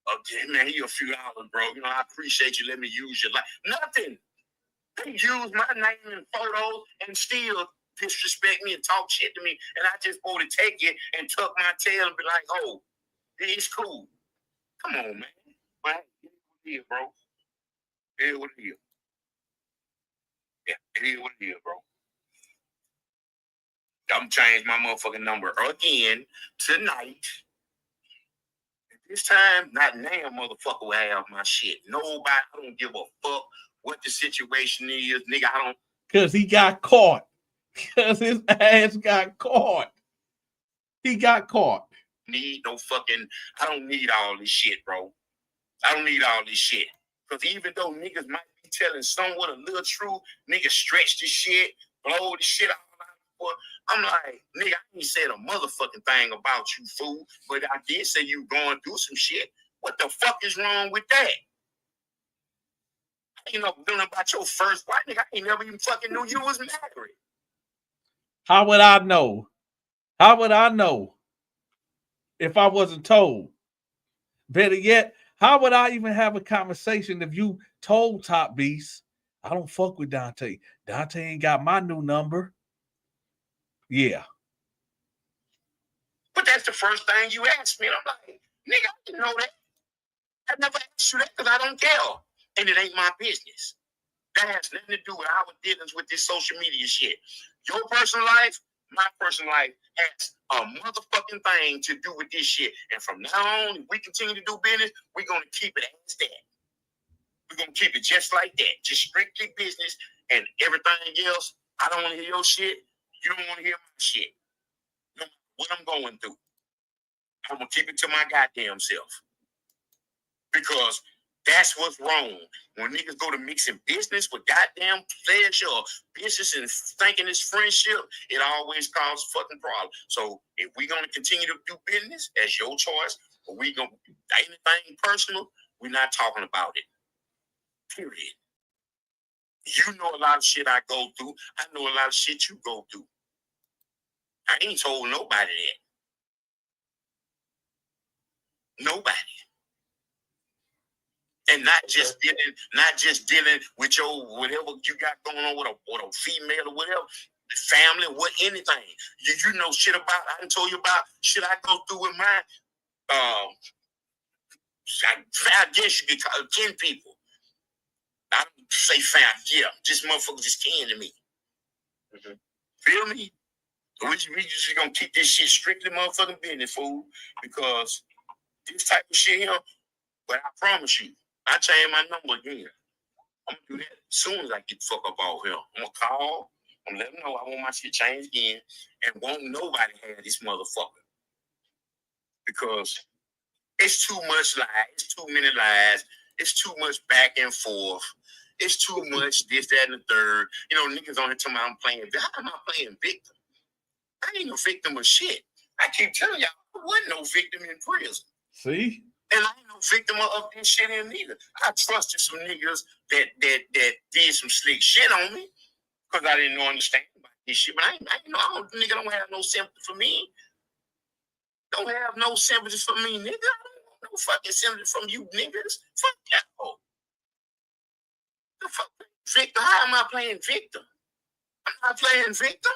Okay, man, here a few dollars, bro. You know, I appreciate you. Let me use your life. Nothing. They use my name and photos and still disrespect me and talk shit to me. And I just go to take it and tuck my tail and be like, oh, it's cool. Come on, man. But it is, bro. It is what it is. Yeah, it is what it is, bro. I'm change my motherfucking number again tonight. This time, not now, motherfucker will have my shit. Nobody, I don't give a fuck what the situation is, nigga. I don't. Because he got caught. Because his ass got caught. He got caught. I don't need all this shit, bro. I don't need all this shit. Because even though niggas might be telling somewhat a little truth, niggas stretch this shit, blow the shit out. I'm like, nigga, I ain't said a motherfucking thing about you, fool. But I did say you going through some shit. What the fuck is wrong with that? I ain't know nothing about your first wife, nigga. I ain't never even fucking knew you was married. How would I know? How would I know if I wasn't told? Better yet, how would I even have a conversation if you told Top Beast, I don't fuck with Donta. Donta ain't got my new number. Yeah. But that's the first thing you asked me. And I'm like, nigga, I didn't know that. I never asked you that because I don't care. And it ain't my business. That has nothing to do with our dealings with this social media shit. Your personal life, My personal life has a motherfucking thing to do with this shit. And from now on, if we continue to do business, we're going to keep it as that. We're going to keep it just like that. Just strictly business and everything else. I don't want to hear your shit. You don't want to hear my shit. No matter what I'm going through. I'm going to keep it to my goddamn self. Because that's what's wrong. When niggas go to mixing business with goddamn pleasure or business and thinking it's friendship, it always causes fucking problems. So if we're going to continue to do business, that's your choice. Or we going to do anything personal, we're not talking about it. Period. You know a lot of shit I go through. I know a lot of shit you go through. I ain't told nobody that. Nobody. And not just dealing with your whatever you got going on with a female or whatever, family, what anything. You know shit about. I done told you about shit I go through with my I guess you could call it 10 people. I don't say fam, yeah, this motherfucker just kin to me. Mm-hmm. Feel me? We just gonna keep this shit strictly motherfucking business, fool. Because this type of shit here, but I promise you, I change my number again. I'm gonna do that as soon as I get the fuck up off here. I'm gonna call, I'm gonna let them know I want my shit changed again, and won't nobody have this motherfucker. Because it's too much lies, it's too many lies, it's too much back and forth, it's too much this, that, and the third. You know, niggas on here telling me I'm playing victim. How am I playing victim? I ain't no victim of shit. I keep telling y'all, I wasn't no victim in prison. See? And I ain't no victim of this shit in neither. I trusted some niggas that did some slick shit on me because I didn't understand about this shit. But nigga don't have no sympathy for me. Don't have no sympathy for me, nigga. I don't want no fucking sympathy from you niggas. Fuck y'all. The fuck victim? How am I playing victim? I'm not playing victim.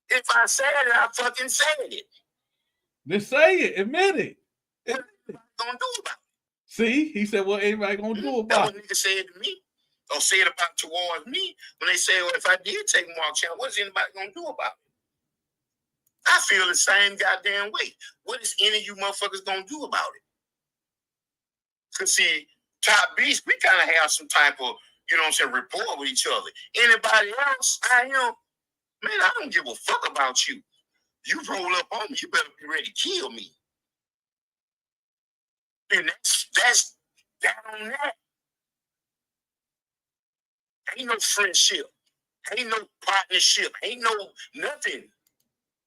If I said it, I fucking said it. Just say it. Admit it. What are you gonna do about it? See, he said, "What anybody gonna do about it?" That's what niggas said to me, or said about towards me when they say, "Well, if I did take Mark Channel, what is anybody gonna do about it?" I feel the same goddamn way. What is any of you motherfuckers gonna do about it? Cause see, Top Beast, we kind of have some type of, you know what I'm saying, rapport with each other. Anybody else, man, I don't give a fuck about you. You roll up on me, you better be ready to kill me. And that's that on that. Ain't no friendship. Ain't no partnership. Ain't no nothing.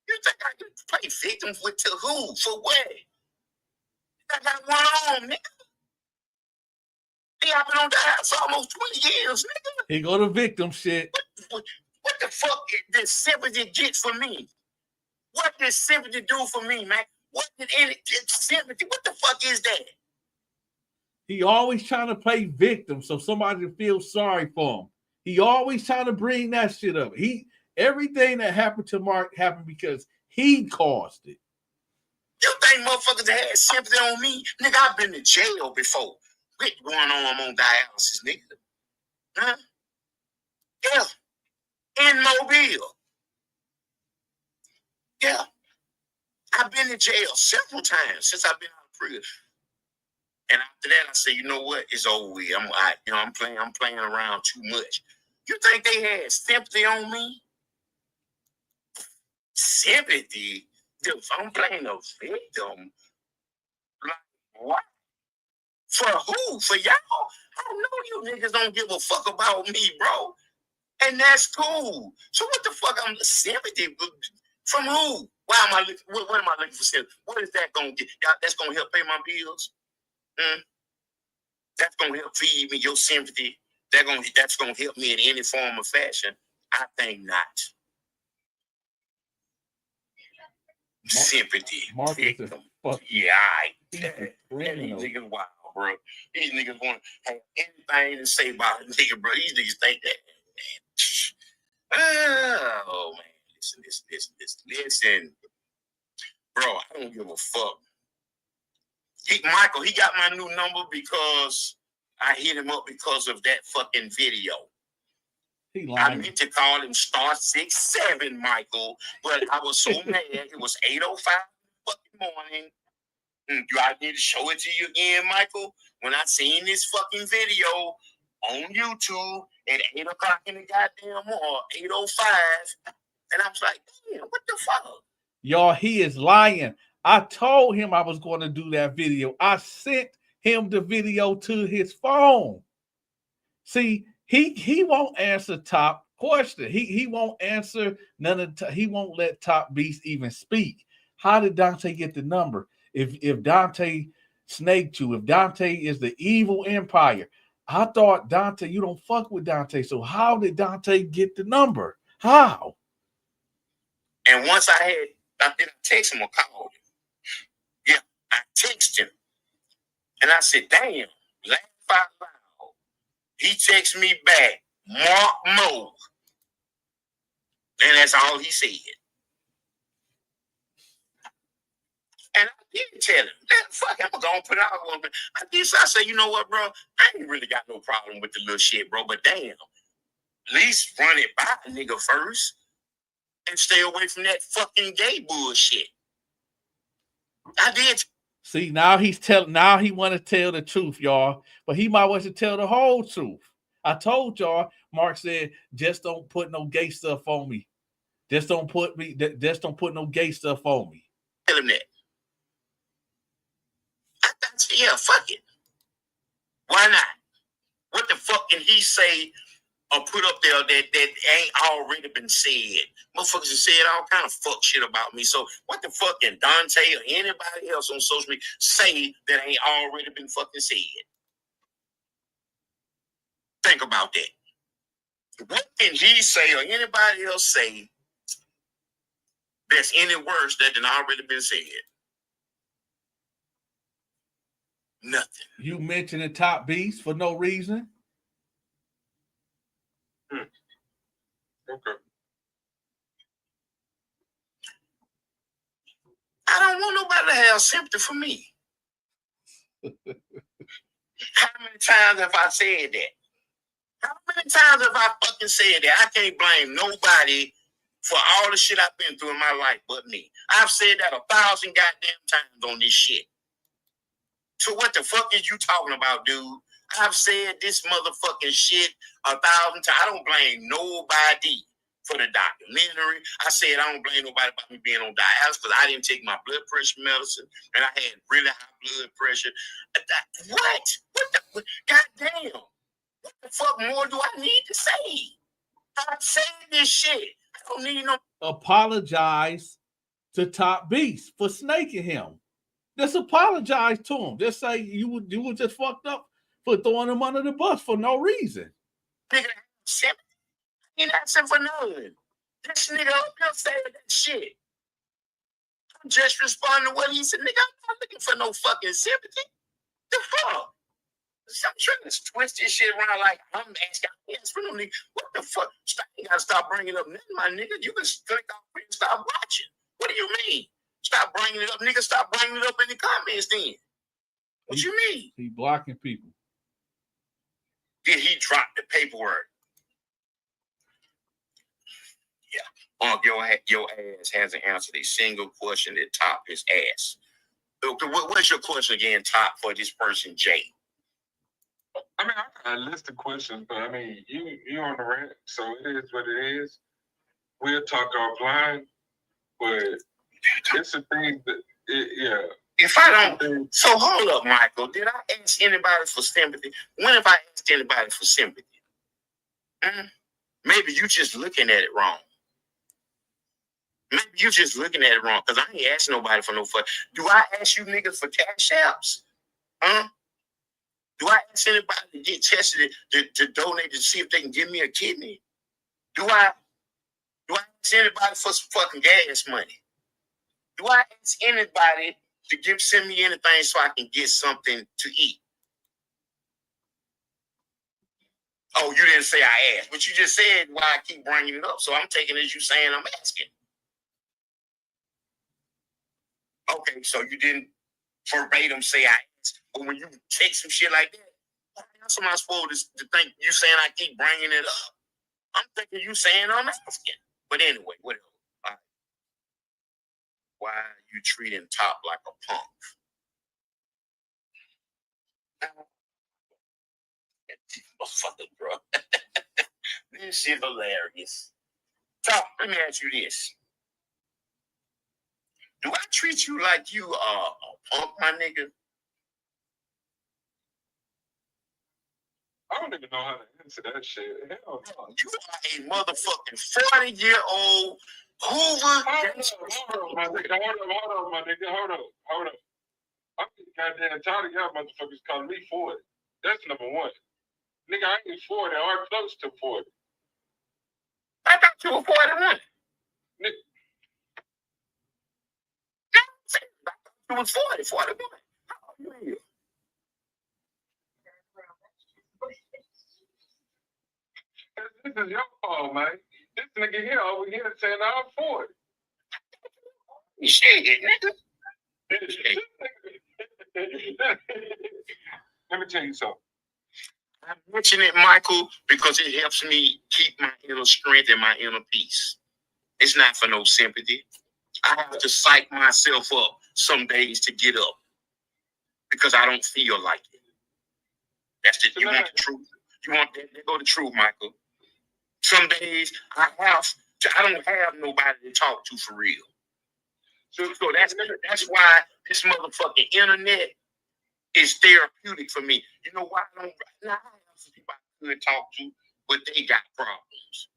You think I can play victims with to who? For what? I got one on, nigga. Hey, I've been on the house for almost 20 years, nigga. He go to victim shit. What the fuck did sympathy get for me? What did sympathy do for me, man? What did sympathy? What the fuck is that? He always trying to play victim so somebody feel sorry for him. He always trying to bring that shit up. Everything that happened to Mark happened because he caused it. You think motherfuckers had sympathy on me? Nigga, I've been to jail before. What's going on? I'm on dialysis, nigga. Huh? Yeah. In Mobile. Yeah. I've been to jail several times since I've been out of prison. And after that, I say, you know what? It's over with. I'm playing around too much. You think they had sympathy on me? Sympathy? If I'm playing a victim, like what? For who? For y'all? I know you niggas don't give a fuck about me, bro. And that's cool. So what the fuck? I'm sympathy from who? Why am I looking? What am I looking for sympathy? What is that gonna get? That's gonna help pay my bills. That's gonna help feed me your sympathy. That's gonna help me in any form or fashion. I think not. Sympathy. Mark is a fuck. Yeah, these niggas wild, bro. These niggas want to have anything to say about a nigga, bro. These niggas think that. Oh man, listen, bro. I don't give a fuck. Michael, he got my new number because I hit him up because of that fucking video. I meant to call him star 67, Michael, but I was so mad. It was 8:05 fucking morning. Do I need to show it to you again, Michael? When I seen this fucking video on YouTube at 8 o'clock in the goddamn or 8:05, and I was like, damn, what the fuck? Y'all, he is lying. I told him I was going to do that video. I sent him the video to his phone. See, he won't answer Top question. He won't answer none of he won't let Top Beast even speak. How did Donta get the number? If Donta snaked you, if Donta is the evil empire, I thought Donta, you don't fuck with Donta. So how did Donta get the number? How? And once I didn't text him or call him. Yeah, I texted him. And I said, damn, laugh out loud. He texted me back, Mark Mo. And that's all he said. And I did tell him, fuck, I'm going to put it out on him. I said, you know what, bro? I ain't really got no problem with the little shit, bro. But damn, at least run it by a nigga first and stay away from that fucking gay bullshit. I did. See, now now he want to tell the truth, y'all. But he might want to tell the whole truth. I told y'all, Mark said, just don't put no gay stuff on me. Just don't put no gay stuff on me. Tell him that. Yeah, fuck it. Why not? What the fuck can he say or put up there that ain't already been said? Motherfuckers have said all kind of fuck shit about me. So what the fuck can Donta or anybody else on social media say that ain't already been fucking said? Think about that. What can he say or anybody else say that's any worse that than already been said? Nothing. You mentioned the Top Beast for no reason. Okay. I don't want nobody to have sympathy for me. How many times have I said that? How many times have I fucking said that? I can't blame nobody for all the shit I've been through in my life but me. I've said that 1,000 goddamn times on this shit. So what the fuck is you talking about, dude? I've said this motherfucking shit 1,000 times. I don't blame nobody for the documentary. I said I don't blame nobody about me being on dialysis because I didn't take my blood pressure medicine and I had really high blood pressure. What? Goddamn. What the fuck more do I need to say? I've said this shit. I don't need no. Apologize to Top Beast for snaking him. Just apologize to him. Just say you were just fucked up for throwing him under the bus for no reason. Nigga, he ain't asking for none. This nigga up here saying that shit. I'm just responding to what he said. Nigga, I'm not looking for no fucking sympathy. The fuck? I'm trying to twist this shit around like I'm asking no nigga. What the fuck? You gotta stop bringing up nothing, my nigga. You can click off and stop watching. What do you mean? Stop bringing it up, nigga. Stop bringing it up in the comments then. What you mean? He blocking people. Did he drop the paperwork? Yeah. Your ass hasn't answered a single question that Top his ass. What's your question again, Top, for this person, Jay? I mean, I got a list of questions, but I mean, you on the rant, so it is what it is. We'll talk offline, but it's a thing that, yeah. If I don't, so hold up, Michael. Did I ask anybody for sympathy? When have I asked anybody for sympathy? Maybe you just looking at it wrong. Maybe you just looking at it wrong, because I ain't asking nobody for no fuck. Do I ask you niggas for cash apps? Do I ask anybody to get tested to donate to see if they can give me a kidney? Do I ask anybody for some fucking gas money? Do I ask anybody to send me anything so I can get something to eat? Oh, you didn't say I asked, but you just said why I keep bringing it up. So I'm taking it as you saying I'm asking. Okay, so you didn't verbatim say I asked, but when you text some shit like that, how else am I supposed to think you saying I keep bringing it up? I'm thinking you saying I'm asking. But anyway, whatever. All right. Why are you treating Top like a punk? Motherfucker, bro. This shit hilarious. Top, let me ask you this. Do I treat you like you are a punk, my nigga? I don't even know how to answer that shit. Hell no. You are a motherfucking 40-year-old Hoover. Hold on, my nigga. Hold on. I'm goddamn tired of y'all motherfuckers calling me 40. That's number one. Nigga, I ain't 40 or close to 40. I thought you were 41. Nigga. You was 40, 41. How old are you? This is your fault, man. This nigga here over here saying I'm 40. Shit, nigga. Let me tell you something. I mention it, Michael, because it helps me keep my inner strength and my inner peace. It's not for no sympathy. I have to psych myself up some days to get up because I don't feel like it. That's the, you want the truth. You want that? There go the truth, Michael. Some days I don't have nobody to talk to for real. So that's why this motherfucking internet is therapeutic for me. You know why I don't? Now, I have some people I could talk to, but they got problems.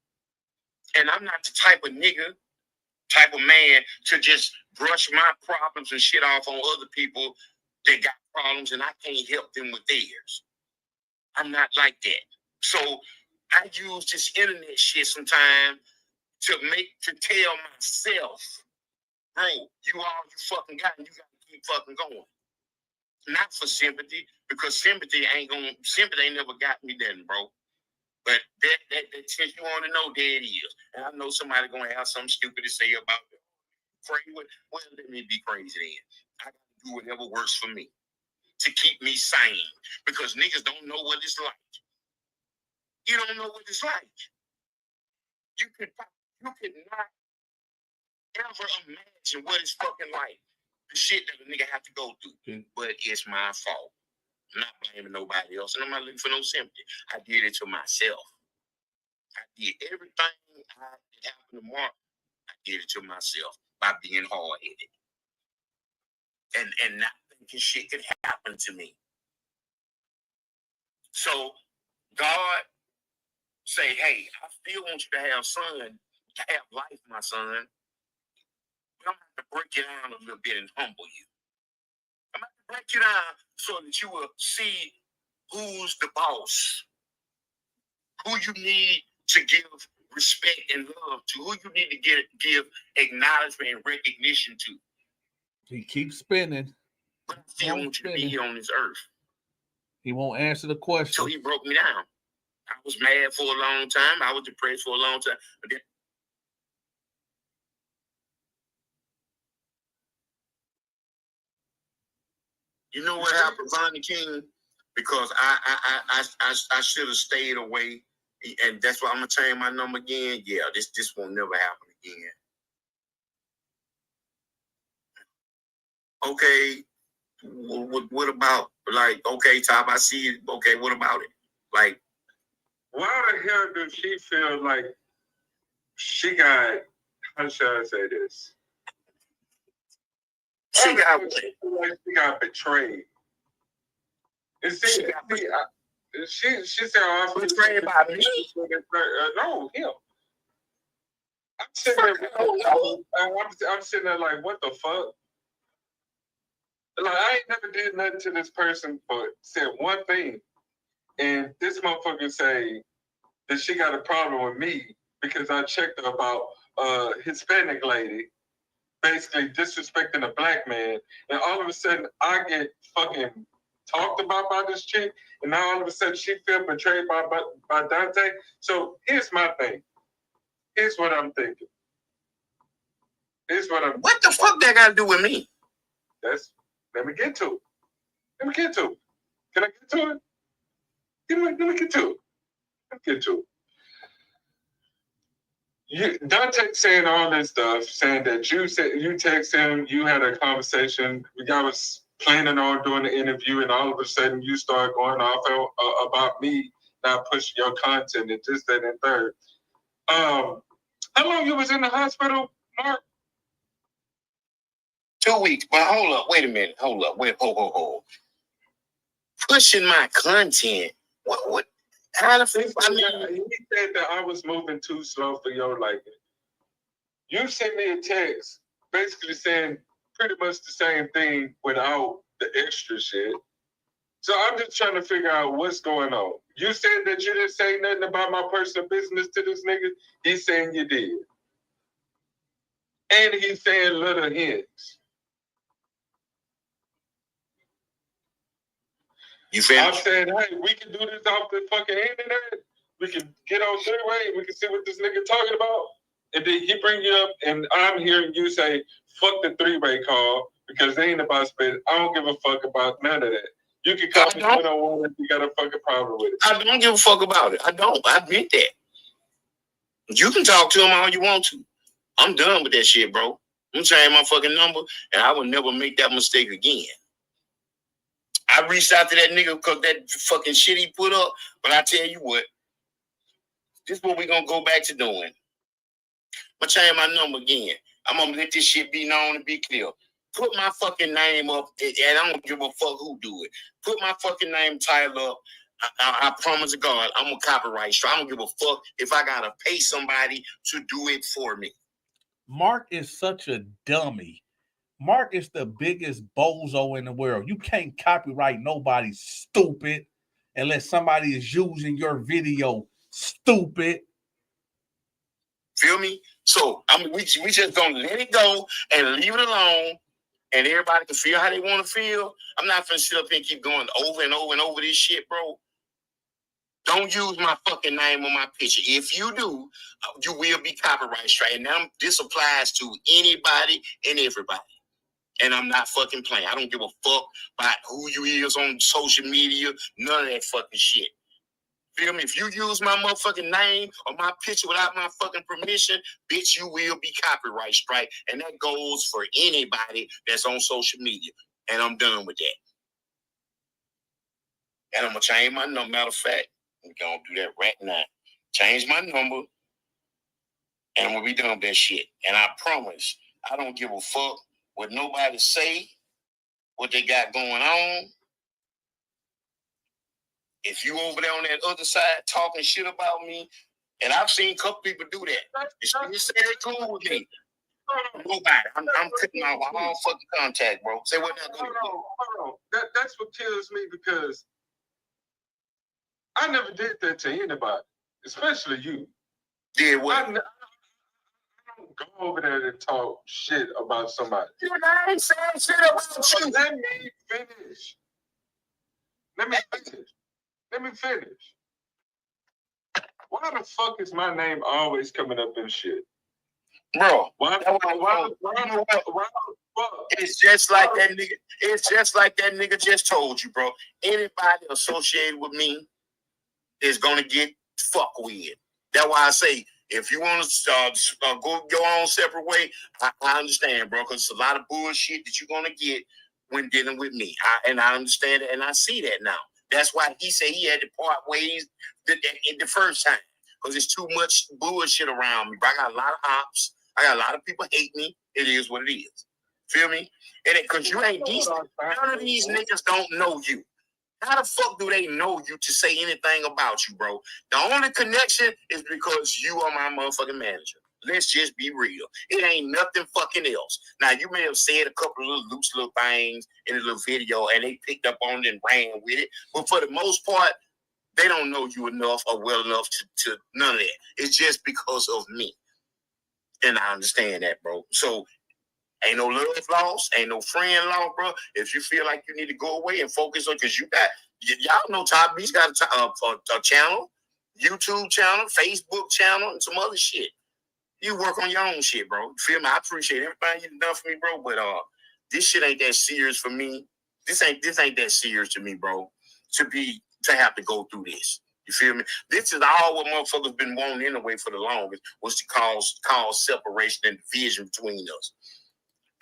And I'm not the type of man to just brush my problems and shit off on other people that got problems and I can't help them with theirs. I'm not like that. So I use this internet shit sometimes to tell myself, bro, you all you fucking got and you got to keep fucking going. Not for sympathy, because sympathy ain't never got me then, bro. But that since you want to know, there it is. And I know somebody gonna have something stupid to say about it. Well, let me be crazy then. I gotta do whatever works for me to keep me sane. Because niggas don't know what it's like. You don't know what it's like. You could not ever imagine what it's fucking like. The shit that a nigga have to go through. But it's my fault. I'm not blaming nobody else, and I'm not looking for no sympathy. I did it to myself. I did everything that happened to Mark. I did it to myself by being hard-headed and not thinking shit could happen to me. So God say, hey, I still want you to have life, my son. But I'm going to break you down a little bit and humble you. I'm going to break you down so that you will see who's the boss, who you need to give respect and love to, who you need to give acknowledgement and recognition to. He keeps spinning. But I still want you to be here on this earth. He won't answer the question. So he broke me down. I was mad for a long time. I was depressed for a long time. But then you know what happened, Vonnie King? Because I should have stayed away, and that's why I'm gonna change my number again. Yeah, this won't never happen again. Okay, what about like? Okay, Top, I see it. Okay, what about it? Like, why the hell does she feel like she got? How should I say this? She got betrayed. And see, she said, "Oh, I'm betrayed by me." No, him. I'm sitting there. I'm sitting there like, what the fuck? Like, I ain't never did nothing to this person, but said one thing, and this motherfucker say that she got a problem with me because I checked her about Hispanic lady basically disrespecting a black man, and all of a sudden I get fucking talked about by this chick, and now all of a sudden she feel betrayed by Donta. So here's my thing. Here's what I'm thinking. What the fuck that got to do with me? Let me get to it. Can I get to it? Let me get to it. Donta saying all this stuff, saying that you text him, you had a conversation. I was planning on doing the interview, and all of a sudden you start going off about me not pushing your content and this, that, and third. How long you was in the hospital, Mark? 2 weeks. But hold up, wait a minute. Hold up. Hold. Pushing my content. What? How the fuck? I mean, he said that I was moving too slow for your liking. You sent me a text basically saying pretty much the same thing without the extra shit. So I'm just trying to figure out what's going on. You said that you didn't say nothing about my personal business to this nigga. He's saying you did. And he's saying little hints. You finished? I'm saying, hey, we can do this off the fucking internet. We can get on three-way. We can see what this nigga talking about. And then he bring you up, and I'm hearing you say, fuck the three-way call, because they ain't about spit. I don't give a fuck about none of that. You can call me one-on-one if you got a fucking problem with it. I don't give a fuck about it. I don't. I admit that. You can talk to him all you want to. I'm done with that shit, bro. I'm changing my fucking number, and I will never make that mistake again. I reached out to that nigga because that fucking shit he put up, but I tell you what, this is what we gonna go back to doing. I'm gonna change my number again. I'm gonna let this shit be known and be clear. Put my fucking name up, and I don't give a fuck who do it. Put my fucking name title up. I promise to God, I'm gonna copyright strike. I don't give a fuck if I gotta pay somebody to do it for me. Mark is such a dummy. Mark is the biggest bozo in the world. You can't copyright nobody, stupid, unless somebody is using your video, stupid. Feel me? So we just gonna let it go and leave it alone, and everybody can feel how they want to feel. I'm not gonna sit up here and keep going over and over and over this shit, bro. Don't use my fucking name on my picture. If you do, you will be copyright strike. And now this applies to anybody and everybody. And I'm not fucking playing. I don't give a fuck about who you is on social media. None of that fucking shit. Feel me? If you use my motherfucking name or my picture without my fucking permission, bitch, you will be copyright strike. And that goes for anybody that's on social media. And I'm done with that. And I'm going to change my number. Matter of fact, we're going to do that right now. Change my number. And I'm going to be done with that shit. And I promise, I don't give a fuck what nobody say, what they got going on. If you over there on that other side talking shit about me, and I've seen a couple people do that. You say they cool with me. Nobody. I'm cutting off all fucking contact, bro. Say what now? Hold on. That's what kills me, because I never did that to anybody, especially you. Did what? I don't go over there and talk shit about somebody. I ain't saying shit about you. Let me finish. Why the fuck is my name always coming up in shit? Bro, why it's just like that nigga. It's just like that nigga just told you, bro. Anybody associated with me is gonna get fucked with. That's why I say, if you want to go your own separate way, I understand, bro, because it's a lot of bullshit that you're gonna get when dealing with me. I understand it, and I see that now. That's why he said he had to part ways the first time, because there's too much bullshit around me. But I got a lot of ops. I got a lot of people hate me. It is what it is. Feel me? And because you ain't decent, none of these niggas don't know you. How the fuck do they know you to say anything about you, bro? The only connection is because you are my motherfucking manager. Let's just be real. It ain't nothing fucking else. Now, you may have said a couple of little loose little things in a little video, and they picked up on it and ran with it. But for the most part, they don't know you enough or well enough to none of that. It's just because of me. And I understand that, bro. So, ain't no love lost, ain't no friend lost, bro. If you feel like you need to go away and focus on, because you got, y'all know Top B's got a channel, YouTube channel, Facebook channel, and some other shit. You work on your own shit, bro. You feel me? I appreciate everything you've done for me, bro. But this shit ain't that serious for me. This ain't that serious to me, bro. To have to go through this. You feel me? This is all what motherfuckers been wanting anyway for the longest, was to cause separation and division between us.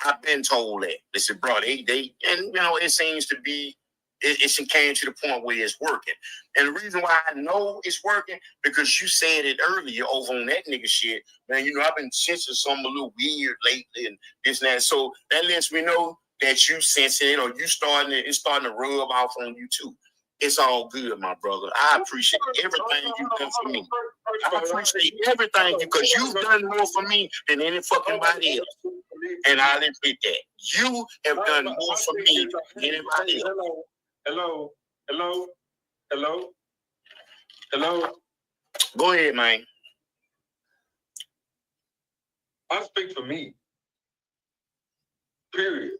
I've been told that. They said, bro, they and you know, it seems to be it came to the point where it's working. And the reason why I know it's working, because you said it earlier over on that nigga shit. Man, you know, I've been sensing something a little weird lately and this and that. So that lets me know that you sensing it, or it's starting to rub off on you too. It's all good, my brother. I appreciate everything you've done for me. I appreciate everything because you've done more for me than any fucking body else. And I'll admit that. You have done more for me than anybody else. Hello. Go ahead, man. I speak for me. Period.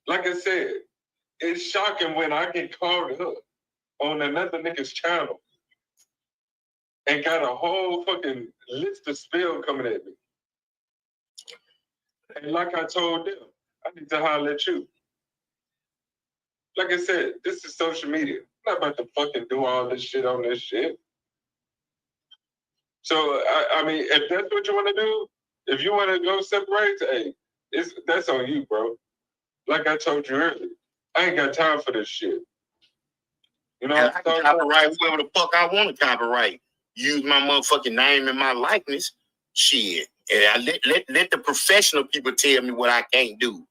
Like I said, it's shocking when I get called up on another nigga's channel and got a whole fucking list of spill coming at me. And like I told them, I need to holler at you. Like I said, this is social media. I'm not about to fucking do all this shit on this shit. So, I mean, if that's what you want to do, if you want to go separate, hey, that's on you, bro. Like I told you earlier, I ain't got time for this shit. You know, and I can copyright whoever the fuck I want to copyright. Use my motherfucking name and my likeness. Shit. And I let the professional people tell me what I can't do.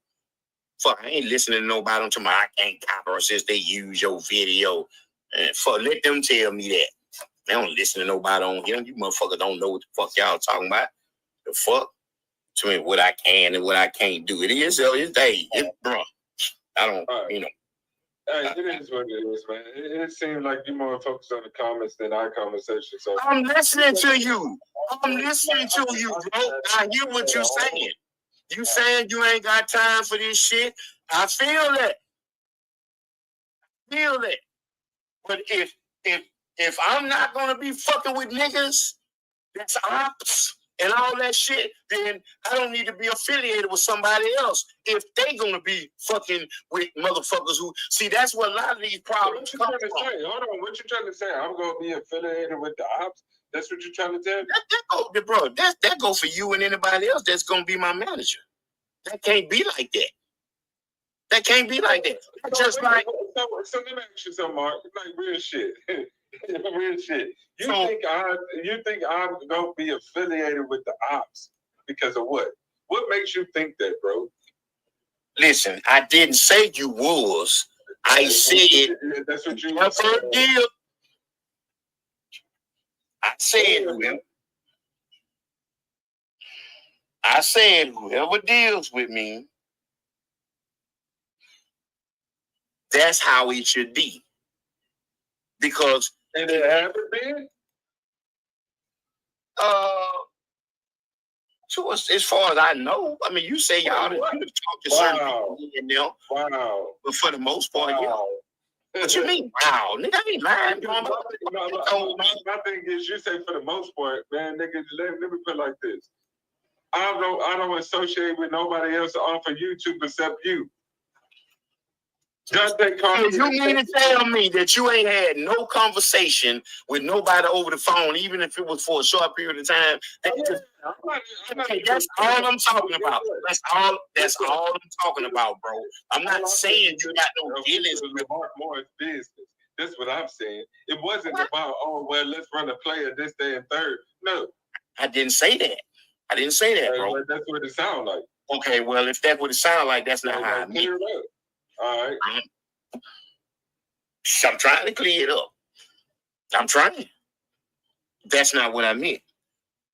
Fuck, I ain't listening to nobody on tomorrow. I can't copyright since they use your video. And fuck, let them tell me that. They don't listen to nobody on here. You motherfuckers don't know what the fuck y'all talking about. The fuck? To me, what I can and what I can't do. It is, bro. I don't, you know. Hey, it is what it is, man. It seems like you're more focused on the comments than our conversation. So I'm listening to you. I'm listening to you, bro. I hear what you're saying. You saying you ain't got time for this shit. I feel that. But if I'm not gonna be fucking with niggas, that's ops and all that shit, then I don't need to be affiliated with somebody else. If they gonna be fucking with motherfuckers who see, that's what a lot of these problems come from. Hold on, what you trying to say? I'm gonna be affiliated with the ops? That's what you're trying to tell me? That go for you and anybody else that's gonna be my manager. That can't be like that. That can't be like that. Just like so let me ask you something, Mark. Like real shit. Real shit. You think I'm gonna be affiliated with the ops because of what? What makes you think that, bro? Listen, I didn't say you was. I said that's what you deal. I said whoever deals with me, that's how it should be. Because and it hasn't been? To us, as far as I know, I mean, you say y'all talk to certain people in there. Wow. But for the most part, yeah. What you mean? Wow, nigga, I ain't lying. My thing is, you say for the most part, man, nigga, let me put it like this. I don't associate with nobody else off of YouTube except you. You mean to tell me that you ain't had no conversation with nobody over the phone, even if it was for a short period of time? That's all I'm talking about. That's all I'm talking about, bro. I'm not saying you got no feelings with LaMark Moore's business. That's what I'm saying. It wasn't about, oh, well, let's run a play of this, day, and third. No. I didn't say that. Bro. That's what it sounds like. Okay, well, if that's what it sounds like, that's not how I mean it. All right. I'm trying to clear it up. I'm trying. That's not what I meant.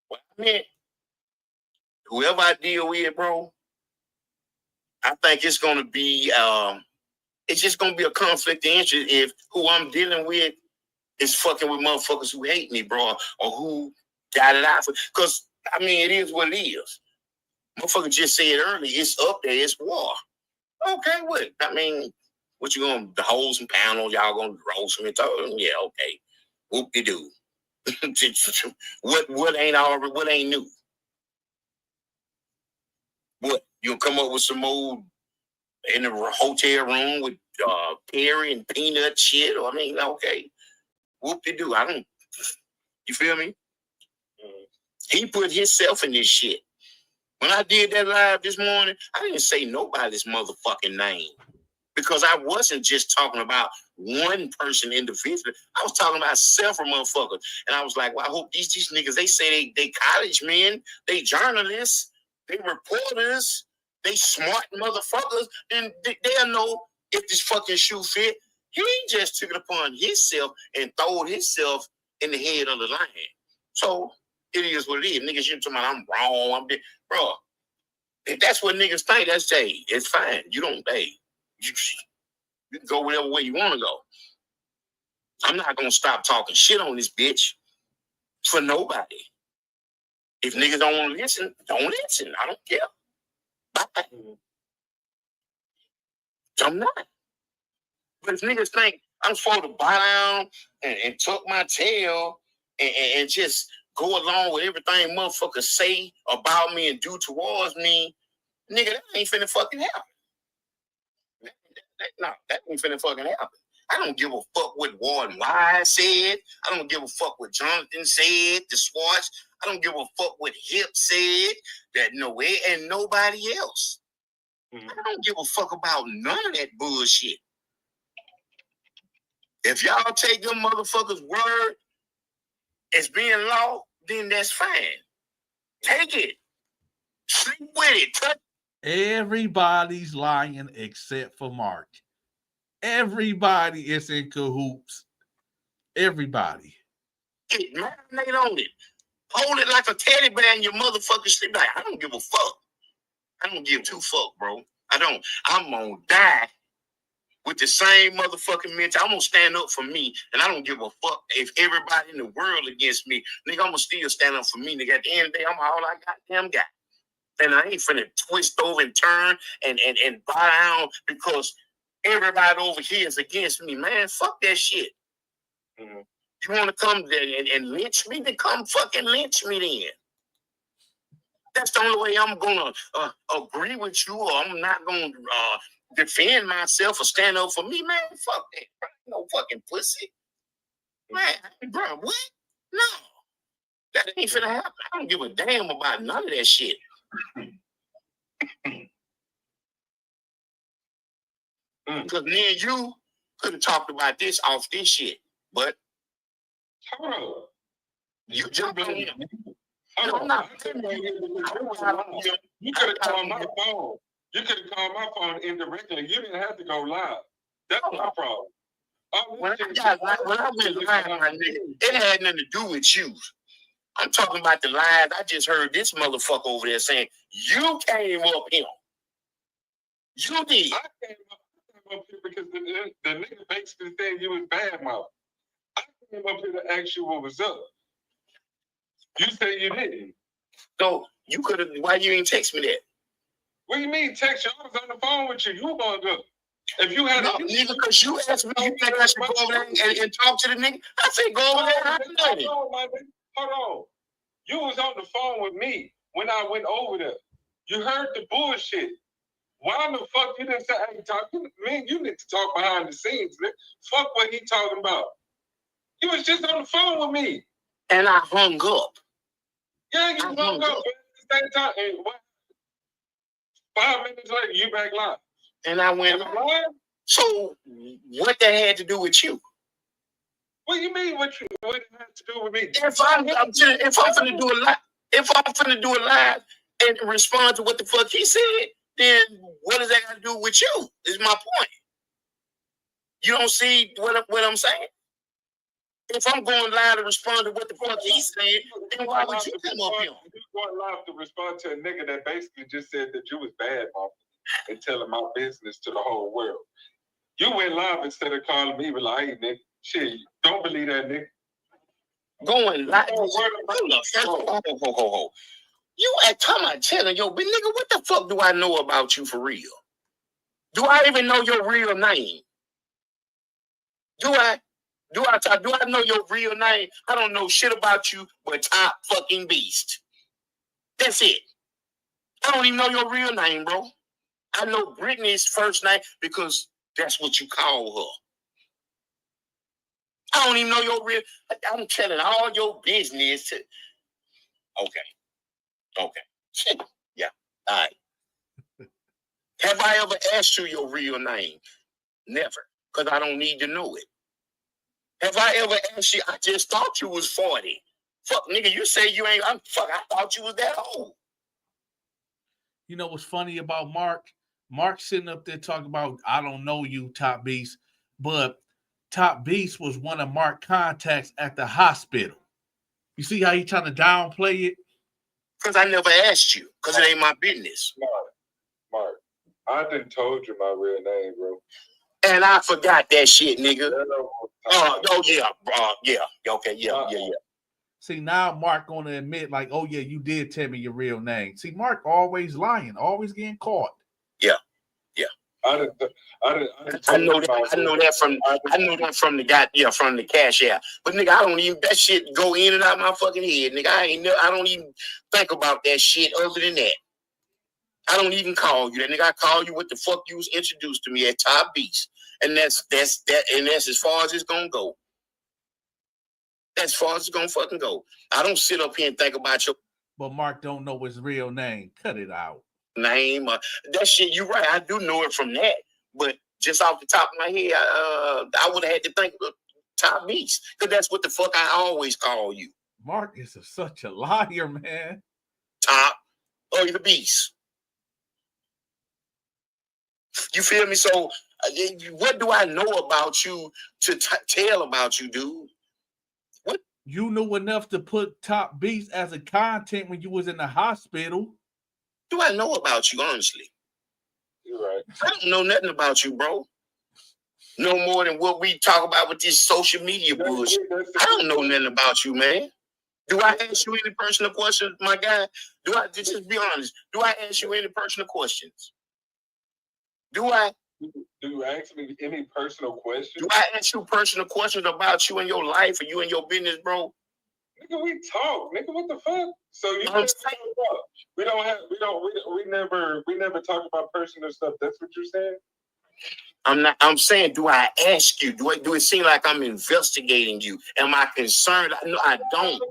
What I meant, whoever I deal with, bro, I think it's gonna be it's just gonna be a conflict of interest if who I'm dealing with is fucking with motherfuckers who hate me, bro, or who got it out for. Because I mean, it is what it is. Motherfucker just said earlier, it's up there, it's war. Okay, what? I mean, what you gonna hold some panels? Y'all gonna roll some and talk? Yeah, okay. Whoop de doo. What ain't new? What you gonna come up with some old in a hotel room with Perry and peanut shit? Or I mean, okay. Whoop-de-doo. I don't, you feel me? He put himself in this shit. When I did that live this morning, I didn't say nobody's motherfucking name. Because I wasn't just talking about one person individually. I was talking about several motherfuckers. And I was like, well, I hope these niggas, they say they college men, they journalists, they reporters, they smart motherfuckers, and they'll know if this fucking shoe fit. He just took it upon himself and throwed himself in the head of the lion. So it is what it is. Niggas, you talking about I'm wrong, bro. If that's what niggas think, that's it's fine. You don't, you can go whatever way you want to go. I'm not going to stop talking shit on this bitch for nobody. If niggas don't want to listen, don't listen. I don't care. Bye. I'm not. But if niggas think I'm supposed to bow down and tuck my tail and just go along with everything motherfuckers say about me and do towards me, nigga, that ain't finna fucking happen. That ain't finna fucking happen. I don't give a fuck what Warren Wise said. I don't give a fuck what Jonathan said, the Swartz. I don't give a fuck what Hip said, that no way, and nobody else. I don't give a fuck about none of that bullshit. If y'all take them motherfuckers' word as being law, then that's fine. Take it. Sleep with it. Everybody's lying except for Mark. Everybody is in cahoots. Everybody. Marinate on it. Hold it like a teddy bear in your motherfucking sleep. Like, I don't give a fuck. I don't give two fuck, bro. I don't. I'm gonna die with the same motherfucking mentality. I'm gonna stand up for me, and I don't give a fuck if everybody in the world against me. Nigga, I'm gonna still stand up for me, nigga. At the end of the day, I'm all I goddamn got. And I ain't finna twist over and turn and bow down because everybody over here is against me. Man, fuck that shit. Mm-hmm. You want to come there and lynch me? Then come fucking lynch me then. That's the only way I'm going to agree with you, or I'm not going to defend myself or stand up for me. Man, fuck that. Bro. No fucking pussy. Man, bro, what? No. That ain't finna happen. I don't give a damn about none of that shit. Because me and you could have talked about this off this shit, but hold on. You jumped on him. I'm not. You could have called my phone. You could have called my phone indirectly. You didn't have to go live. That's my problem. When I went live, my nigga, it had nothing to do with you. I'm talking about the lies. I just heard this motherfucker over there saying, you came up here. You did. I came up here because the nigga basically said you was bad mouth. I came up here to ask you what was up. You said you didn't. So you could have, why you didn't text me that? What do you mean text you? I was on the phone with you. You were going to go. If you had nigga, because you asked me, you think I should go over there and talk to the nigga? I said go over there. Hold on. You was on the phone with me when I went over there. You heard the bullshit. Why the fuck you didn't say, hey, talk? Man, you need to talk behind the scenes. Man. Fuck what he talking about. He was just on the phone with me. And I hung up. Yeah, you hung up. But at the same time, and 5 minutes later, you back live. And I went live. So what that had to do with you? What do you mean? What it has to do with me? If I'm finna do a live and respond to what the fuck he said, then what does that got to do with you? Is my point. You don't see what I'm saying? If I'm going live to respond to what the fuck he said, then why would you come up here? You going live to respond to a nigga that basically just said that you was bad, mom, and telling my business to the whole world. You went live instead of calling me, like, hey, nigga, shit, don't believe that, nigga. Going live. You at time I telling yo, but nigga, what the fuck do I know about you for real? Do I even know your real name? Do I know your real name? I don't know shit about you but Top fucking Beast. That's it. I don't even know your real name, bro. I know Brittany's first name because that's what you call I don't even know your real. I'm telling all your business. Okay. Yeah. All right. Have I ever asked you your real name? Never. Because I don't need to know it. Have I ever asked you? I just thought you was 40. Fuck, nigga, you say you ain't. I thought you was that old. You know what's funny about Mark? Mark sitting up there talking about, I don't know you, Top Beast, but Top Beast was one of Mark's contacts at the hospital. You see how he trying to downplay it? Because I never asked you, because it ain't my business. Mark, I done told you my real name, bro. And I forgot that shit, nigga. Yeah. See, now Mark gonna admit, like, oh yeah, you did tell me your real name. See, Mark always lying, always getting caught. Yeah. I know that from the guy, from the cash app. But nigga, I don't even that shit go in and out my fucking head, nigga. I don't even think about that shit other than that. I don't even call you that, nigga. I call you what the fuck you was introduced to me at Top Beast, and that's as far as it's gonna go. That's as far as it's gonna fucking go. I don't sit up here and think about your. But Mark don't know his real name. Cut it out. Name, that shit. You're right. I do know it from that, but just off the top of my head, I would have had to think of Top Beast because that's what the fuck I always call you. Mark is such a liar, man. Top or the Beast. You feel me? So, what do I know about you to tell about you, dude? What? You knew enough to put Top Beast as a content when you was in the hospital. Do I know about you, honestly? You're right. I don't know nothing about you, bro. No more than what we talk about with this social media bullshit. I don't know nothing about you, man. Do I ask you any personal questions, my guy? Do I just be honest? Do I ask you any personal questions? Do you ask me any personal questions? Do I ask you personal questions about you and your life or you and your business, bro? Nigga, we talk. Nigga, what the fuck? So you we never talk about personal stuff. That's what you're saying? I'm saying, do I ask you? Do it seem like I'm investigating you? Am I concerned? No, I don't.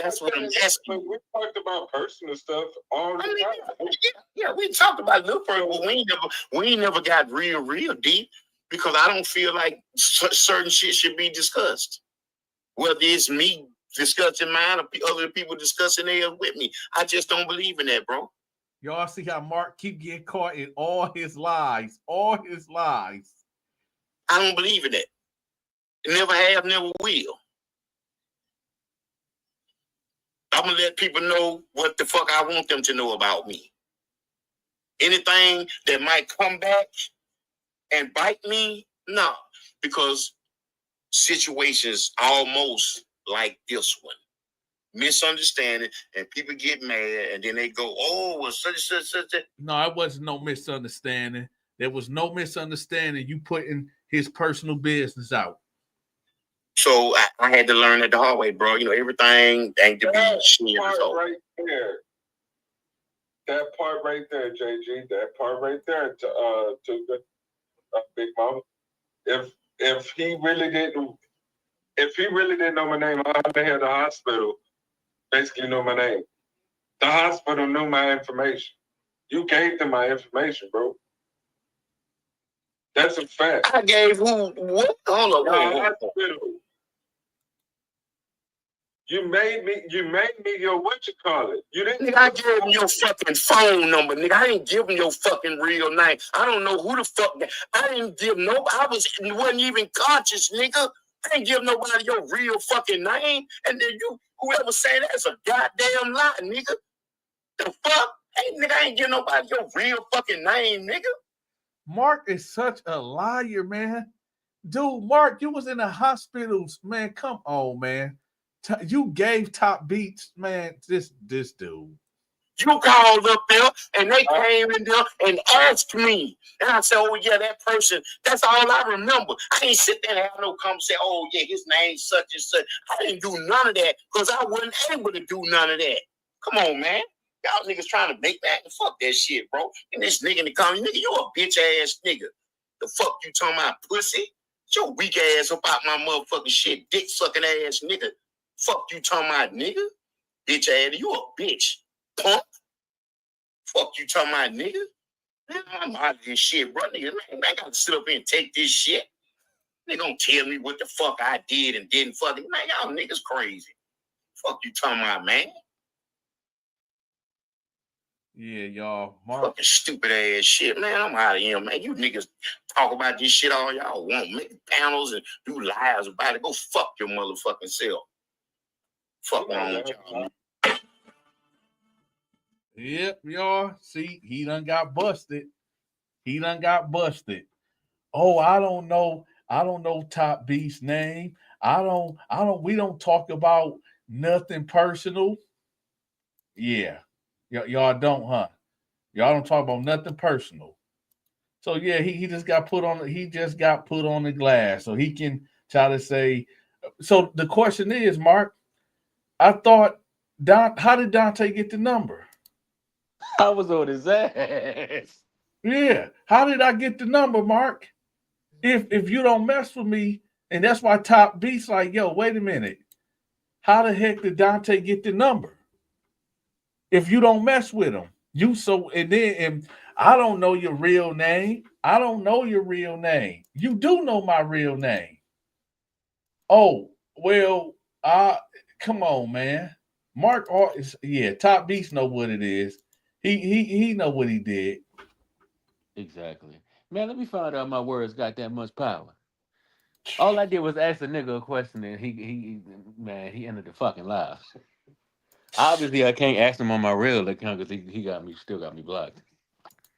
That's what I'm asking. We talked about personal stuff all the time. Yeah, we talked about little person, but we ain't never got real deep because I don't feel like certain shit should be discussed. Whether it's me discussing mine or other people discussing theirs with me, I just don't believe in that, bro. Y'all see how Mark keep getting caught in all his lies. All his lies. I don't believe in that. Never have, never will. I'm going to let people know what the fuck I want them to know about me. Anything that might come back and bite me, no. Because situations almost like this one. Misunderstanding, and people get mad, and then they go, oh, well, such. No, it wasn't no misunderstanding. There was no misunderstanding. You putting his personal business out. So I had to learn it the hard way, bro. You know, everything ain't to be shared. Right there. That part right there, JG. That part right there to the Big Mama. If he really didn't know my name, how the hell the hospital basically know my name? The hospital knew my information. You gave them my information, bro. That's a fact. I gave who? What? Hold on. You made me your what you call it. You didn't. Nigga, I gave him your fucking phone number, nigga. I didn't give him your fucking real name. I don't know who the fuck. I didn't give nobody. Wasn't even conscious, nigga. I didn't give nobody your real fucking name. And then whoever say that's a goddamn lie, nigga. The fuck? Hey, nigga, I ain't give nobody your real fucking name, nigga. Mark is such a liar, man. Dude, Mark, you was in the hospitals, man. Come on, man. You gave Top Beats, man, this dude. You called up there and they came in there and asked me. And I said, oh, yeah, that person, that's all I remember. I ain't sit there and have no conversation. Oh, yeah, his name's such and such. I didn't do none of that because I wasn't able to do none of that. Come on, man. Y'all niggas trying to make that and fuck that shit, bro. And this nigga in the comment, nigga, you a bitch ass nigga. The fuck you talking about, pussy? your weak ass about my motherfucking shit, dick sucking ass nigga. Fuck you talking about, nigga. Bitch ass, you a bitch. Punk. Fuck you talking about, nigga. Man, I'm out of this shit, bro. Nigga, man, I gotta sit up here and take this shit. They gonna tell me what the fuck I did and didn't fucking. Man, y'all niggas crazy. Fuck you talking about, man. Yeah, y'all. Fucking stupid ass shit, man. I'm out of here, man. You niggas talk about this shit all y'all want. Make panels and do lives about it. Go fuck your motherfucking self. Fuck wrong with y'all. Yep, y'all. See, he done got busted. He done got busted. Oh, I don't know. I don't know Top Beast's name. We don't talk about nothing personal. Yeah. Y'all don't, huh? Y'all don't talk about nothing personal. So yeah, he just got put on the glass so he can try to say. So the question is, Mark, I thought how did Donta get the number? I was on his ass. Yeah. How did I get the number, Mark? If you don't mess with me, and that's why Top Beast like, yo, wait a minute. How the heck did Donta get the number? If you don't mess with him. And I don't know your real name. I don't know your real name. You do know my real name. Oh, well, come on, man. Mark, Top Beast know what it is. He know what he did. Exactly. Man, let me find out my words got that much power. All I did was ask a nigga a question and he ended the fucking live. Obviously I can't ask him on my real account because he still got me blocked.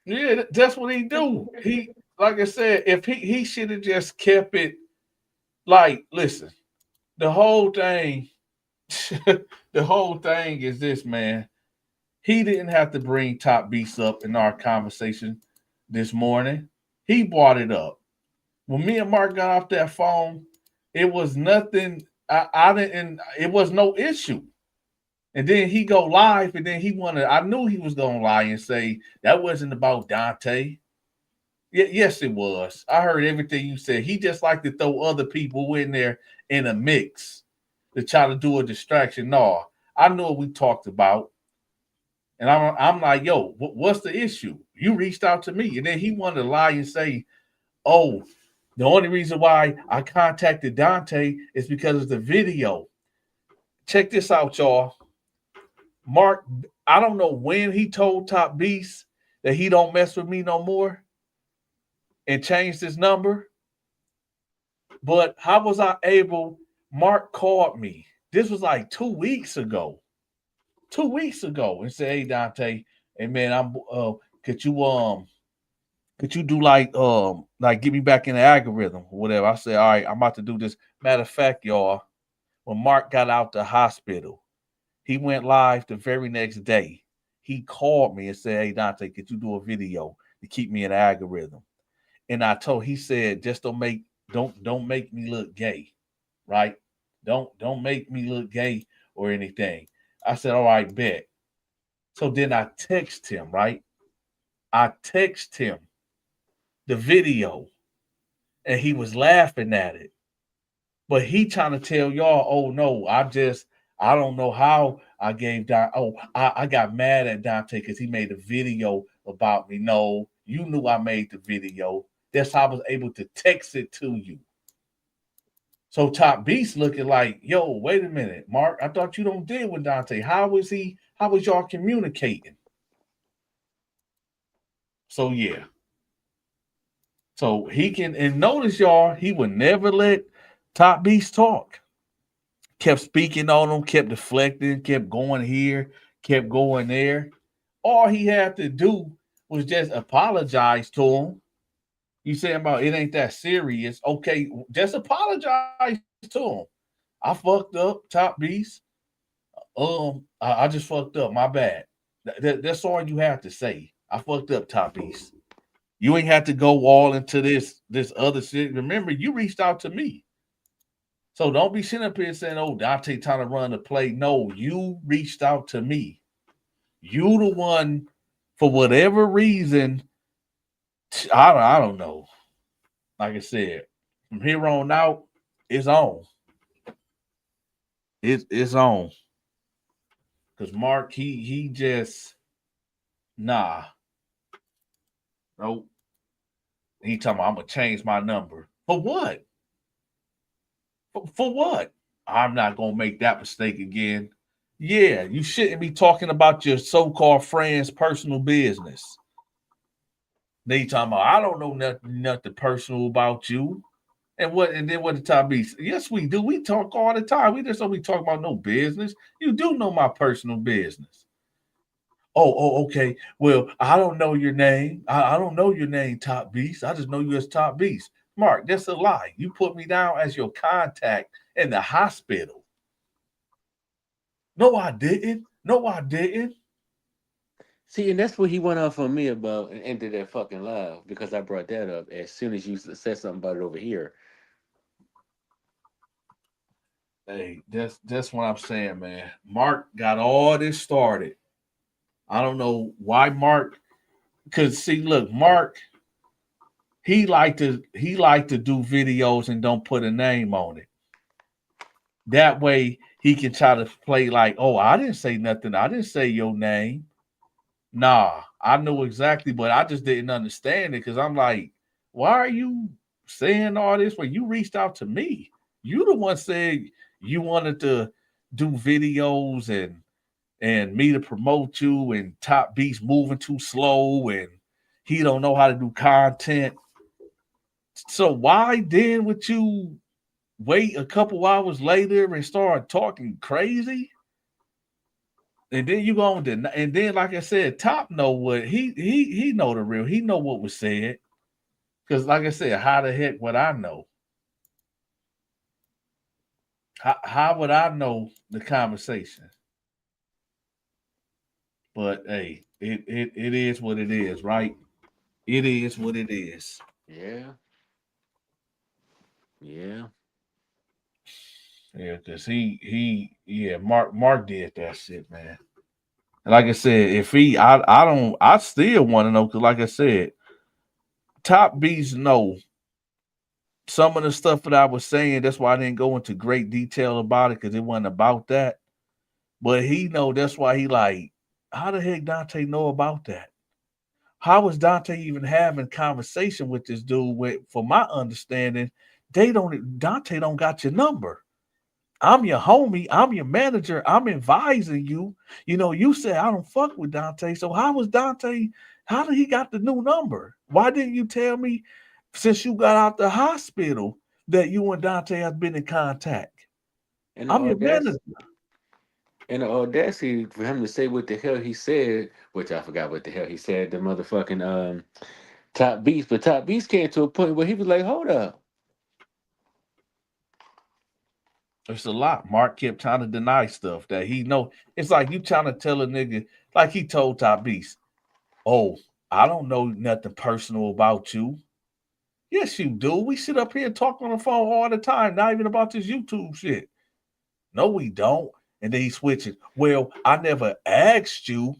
Yeah, that's what he do. He, like I said, if he should have just kept it like, listen, the whole thing, the whole thing is this, man. He didn't have to bring Top Beast up in our conversation this morning. He brought it up. When me and Mark got off that phone, it was nothing. I didn't. It was no issue. And then he go live, and then he wanted. I knew he was gonna lie and say that wasn't about Donta. Yes, it was. I heard everything you said. He just like to throw other people in there in a mix to try to do a distraction. No, I know what we talked about. And I'm like, yo, what's the issue? You reached out to me. And then he wanted to lie and say, oh, the only reason why I contacted Donta is because of the video. Check this out, y'all. Mark, I don't know when he told Top Beast that he don't mess with me no more and changed his number. But how was I able? Mark called me. This was like 2 weeks ago. 2 weeks ago, and said, "Hey Donta, hey man, could you do like get me back in the algorithm or whatever?" I said, "All right, I'm about to do this." Matter of fact, y'all, when Mark got out the hospital, he went live the very next day. He called me and said, "Hey Donta, could you do a video to keep me in the algorithm?" And he said, "Just don't make me look gay, right? Don't make me look gay or anything." I said, "All right, bet." So then I text him, right? I text him the video, and he was laughing at it. But he trying to tell y'all, "Oh no, I don't know how I gave Don. Oh, I got mad at Donta because he made a video about me." No, you knew I made the video. That's how I was able to text it to you. So Top Beast looking like, yo, wait a minute, Mark. I thought you don't deal with Donta. How was y'all communicating? So yeah. So he can, and notice y'all, he would never let Top Beast talk. Kept speaking on him, kept deflecting, kept going here, kept going there. All he had to do was just apologize to him. You saying about it ain't that serious. Okay, just apologize to him. I fucked up, Top Beast. I just fucked up. My bad. That's all you have to say. I fucked up, Top Beast. You ain't had to go all into this other shit. Remember, you reached out to me. So don't be sitting up here saying, "Oh, Donta trying to run the play." No, you reached out to me. You the one, for whatever reason. I don't know. Like I said, From here on out, it's on. It's on. Cause Mark, he just nah. Nope. He talking about I'm gonna change my number. For what? For what? I'm not gonna make that mistake again. Yeah, you shouldn't be talking about your so-called friend's personal business. They talking about I don't know nothing personal about you. And then what the top be? Yes, we do. We talk all the time. We just don't be talking about no business. You do know my personal business. Okay. Well, I don't know your name. I don't know your name, Top Beast. I just know you as Top Beast. Mark, that's a lie. You put me down as your contact in the hospital. No, I didn't. No, I didn't. See, and that's what he went off on me about and ended that fucking live because I brought that up as soon as you said something about it over here. Hey, that's what I'm saying, man. Mark got all this started. I don't know why Mark. Cause see, look, Mark, he like to do videos and don't put a name on it. That way he can try to play like, oh, I didn't say nothing. I didn't say your name. Nah, I knew exactly, but I just didn't understand it because I'm like, why are you saying all this when you reached out to me? You the one said you wanted to do videos and me to promote you and Top Beast moving too slow and he don't know how to do content. So why then would you wait a couple hours later and start talking crazy? And then you go on and then like I said, Top know what he know the real. He know what was said. Because like I said, how the heck would I know? How would I know the conversation? But hey, it is what it is, right? It is what it is. Yeah. Yeah. Yeah, because Mark did that shit, man. And like I said, if I still want to know because like I said, Top Beats know some of the stuff that I was saying. That's why I didn't go into great detail about it because it wasn't about that. But he know that's why he like, how the heck Dante know about that? How was Dante even having conversation with this dude? For my understanding, Dante don't got your number. I'm your homie. I'm your manager. I'm advising you. You know, you said I don't fuck with Dante. So how was Dante? How did he got the new number? Why didn't you tell me since you got out the hospital that you and Dante have been in contact? And the I'm your manager. audacity, and the audacity for him to say what the hell he said, which I forgot what the hell he said, the motherfucking Top Beast, but Top Beast came to a point where he was like, hold up. It's a lot. Mark kept trying to deny stuff that he know. It's like you trying to tell a nigga, like he told Top Beast, oh, I don't know nothing personal about you. Yes, you do. We sit up here and talk on the phone all the time, not even about this YouTube shit. No, we don't. And then he switches. Well, I never asked you.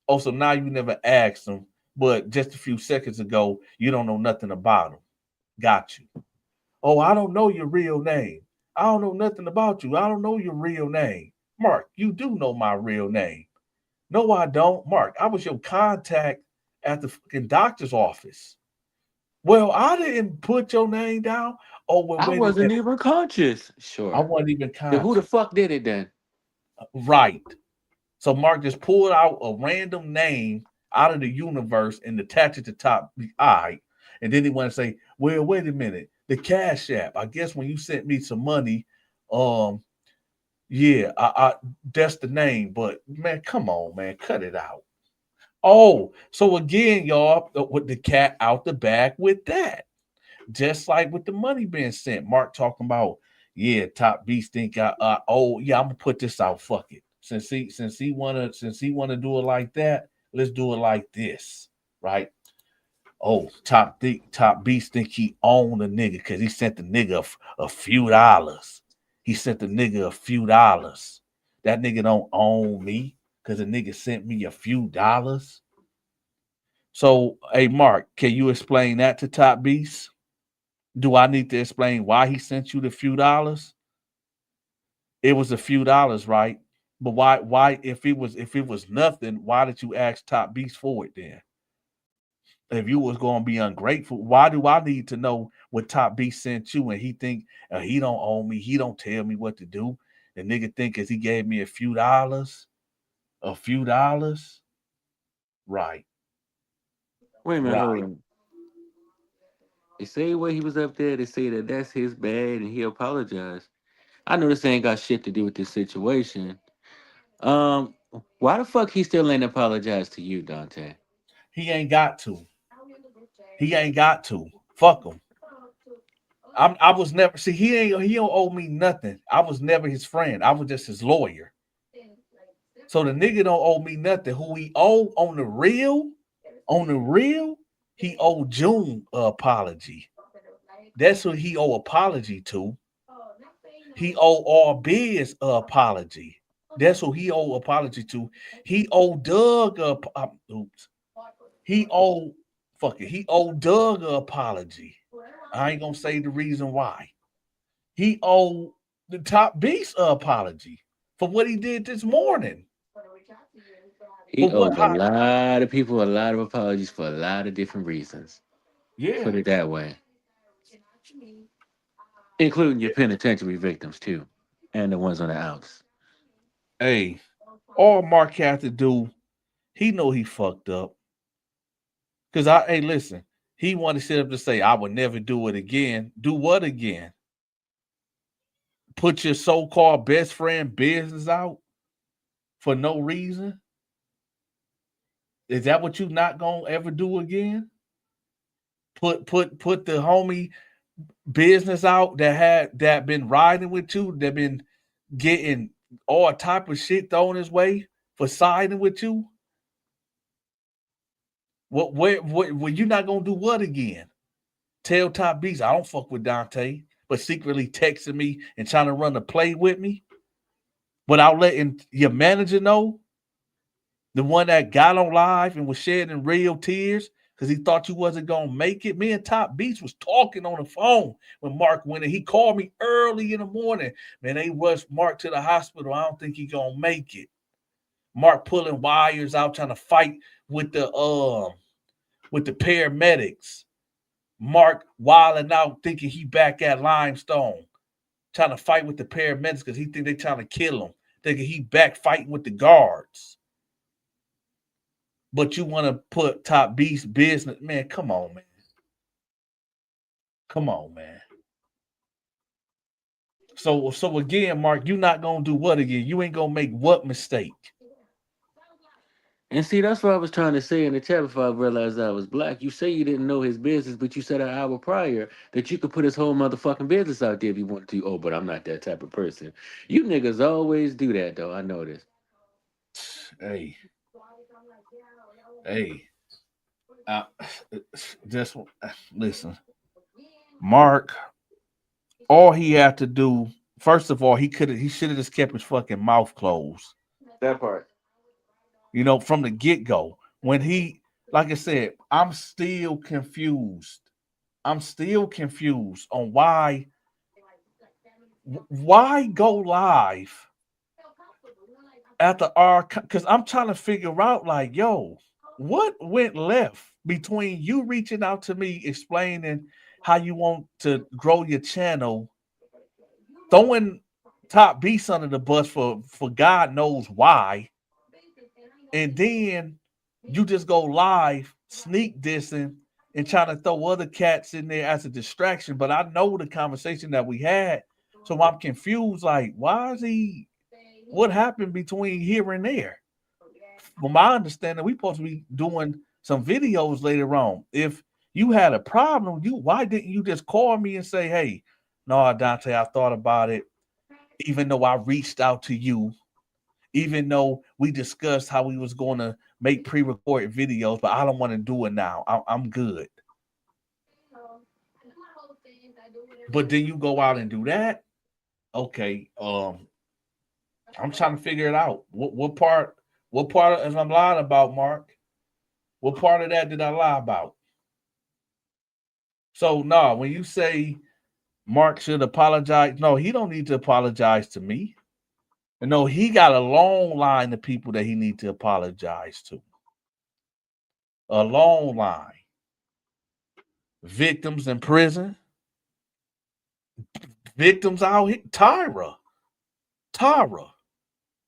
Oh, so now you never asked him. But just a few seconds ago, you don't know nothing about him. Got you. Oh, I don't know your real name. I don't know nothing about you. I don't know your real name. Mark, you do know my real name. No, I don't. Mark, I was your contact at the fucking doctor's office. Well, I didn't put your name down. Oh, well, I wait a wasn't minute. even conscious. I Sure. wasn't even Then who the conscious. fuck did it then? Right. So Mark just pulled out a random name out of the universe and attached it to top. All right. And then he want to say, well, wait a minute. The Cash App. I guess when you sent me some money, um, yeah, I that's the name. But man, come on, man, cut it out. Oh, so again, y'all, with the cat out the bag with that. Just like with the money being sent. Mark talking about, yeah, Top Beast think oh yeah, I'm gonna put this out. Fuck it. Since he wanna do it like that, let's do it like this, right? Oh, Top Beast think he owned a nigga because he sent the nigga a few dollars. He sent the nigga a few dollars. That nigga don't own me because the nigga sent me a few dollars. So, hey, Mark, can you explain that to Top Beast? Do I need to explain why he sent you the few dollars? It was a few dollars, right? But why if it was nothing, why did you ask Top Beast for it then? If you was gonna be ungrateful, why do I need to know what Top Beast sent you and he think he don't owe me, he don't tell me what to do? The nigga think as he gave me a few dollars, right? Wait a minute, hold Right. on. They say when he was up there, they say that that's his bad and he apologized. I know this ain't got shit to do with this situation. Um, why the fuck he still ain't apologized to you, Dante? He ain't got to. He ain't got to. Fuck him. I was never see he don't owe me nothing. I was never his friend. I was just his lawyer. So the nigga don't owe me nothing. Who he owe on the real, he owe June a apology. That's who he owe apology to. He owe all Biz a apology. That's who he owe apology to. He owe Doug a oops. He owe fuck it. He owe Doug a apology. I ain't gonna say the reason why. He owe the Top Beast a apology for what he did this morning. He For what? owes a lot of people a lot of apologies for a lot of different reasons. Yeah. Put it that way. Including your penitentiary victims too. And the ones on the outs. Hey, all Mark had to do, he know he fucked up. Cause listen, he wanted to sit up to say, I would never do it again. Do what again? Put your so-called best friend business out for no reason? Is that what you not gonna ever do again? Put the homie business out that been riding with you, that been getting all type of shit thrown his way for siding with you. What you not gonna do what again? Tell Top Beast I don't fuck with Dante, but secretly texting me and trying to run the play with me without letting your manager know. The one that got on live and was shedding real tears because he thought you wasn't gonna make it. Me and Top Beast was talking on the phone when Mark went in. He called me early in the morning. Man, they rushed Mark to the hospital. I don't think he gonna make it. Mark pulling wires out, trying to fight with the paramedics. Mark wilding out, thinking he back at Limestone, trying to fight with the paramedics because he think they trying to kill him, thinking he back fighting with the guards. But you want to put Top Beast business, man? Come on, man. Come on, man. So again, Mark, you not gonna do what again? You ain't gonna make what mistake? And see, that's what I was trying to say in the chat before I realized I was black. You say you didn't know his business, but you said an hour prior that you could put his whole motherfucking business out there if you wanted to. Oh, but I'm not that type of person. You niggas always do that, though. I know this. Hey, uh, just listen, Mark. All he had to do, first of all, he should have just kept his fucking mouth closed. That part. You know, from the get go. When like I said, I'm still confused. I'm still confused on why go live after our, because I'm trying to figure out, like, yo, what went left between you reaching out to me explaining how you want to grow your channel, throwing Top Beast under the bus for God knows why, and then you just go live sneak dissing and trying to throw other cats in there as a distraction. But I know the conversation that we had, so I'm confused. Like, why is he? What happened between here and there? From my understanding, we supposed to be doing some videos later on. If you had a problem, why didn't you just call me and say, "Hey, no, Dante, I thought about it." Even though I reached out to you, even though we discussed how we was going to make pre-recorded videos, but I don't want to do it now. I'm good. But then you go out and do that. Okay. I'm trying to figure it out. What part? What part of, if I'm lying about, Mark? What part of that did I lie about? So no, when you say Mark should apologize, no, he don't need to apologize to me. No, he got a long line of people that he need to apologize to. A long line. Victims in prison. Victims out here. Tyra.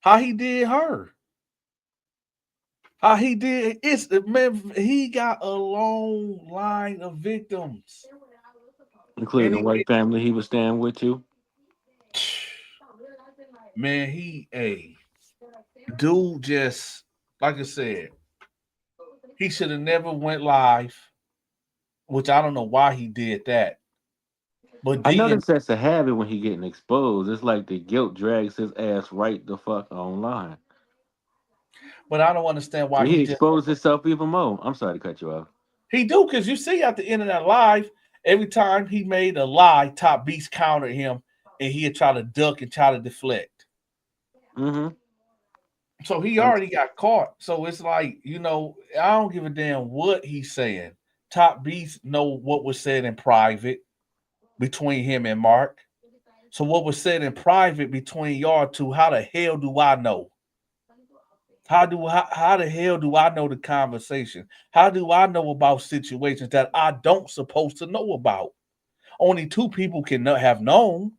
How he did her. How he did it's man, he got a long line of victims. Including And the white family he was staying with you. Man, dude just like I said, he should have never went live, which I don't know why he did that. But I then, noticed that's a habit when he getting exposed. It's like the guilt drags his ass right the fuck online. but I don't understand So why he he just exposed himself even more. I'm sorry to cut you off. he do because you see at the end of that live, every time he made a lie, Top Beast countered him, and he'd try to duck and try to deflect. Mm-hmm. So he already got caught. So it's like, I don't give a damn what he's saying. Top Beast know what was said in private between him and Mark. So what was said in private between y'all two, how the hell do I know? How the hell do I know the conversation? How do I know about situations that I don't supposed to know about? Only two people can have known.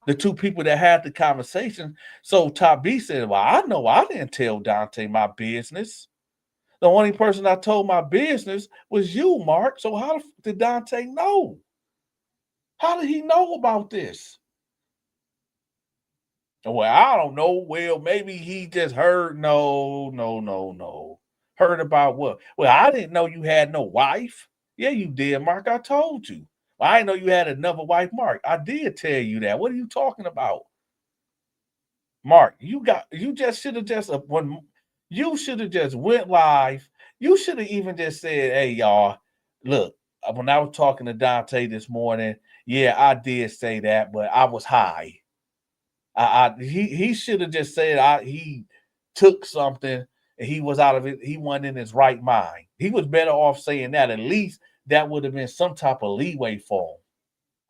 The two people that had the conversation. So Top B said, well, I know I didn't tell Dante my business. The only person I told my business was you, Mark. So how did Dante know? How did he know about this? Well, I don't know. Well, maybe he just heard. No. Heard about what? Well, I didn't know you had no wife. Yeah, you did, Mark. I told you. Well, I didn't know you had another wife, Mark. I did tell you that. What are you talking about? Mark, you just should have just when you should have just went live. You should have even just said, "Hey, y'all, look." When I was talking to Dante this morning, yeah, I did say that, but I was high. He should have just said he took something and he was out of it. He wasn't in his right mind. He was better off saying that. At least that would have been some type of leeway for him.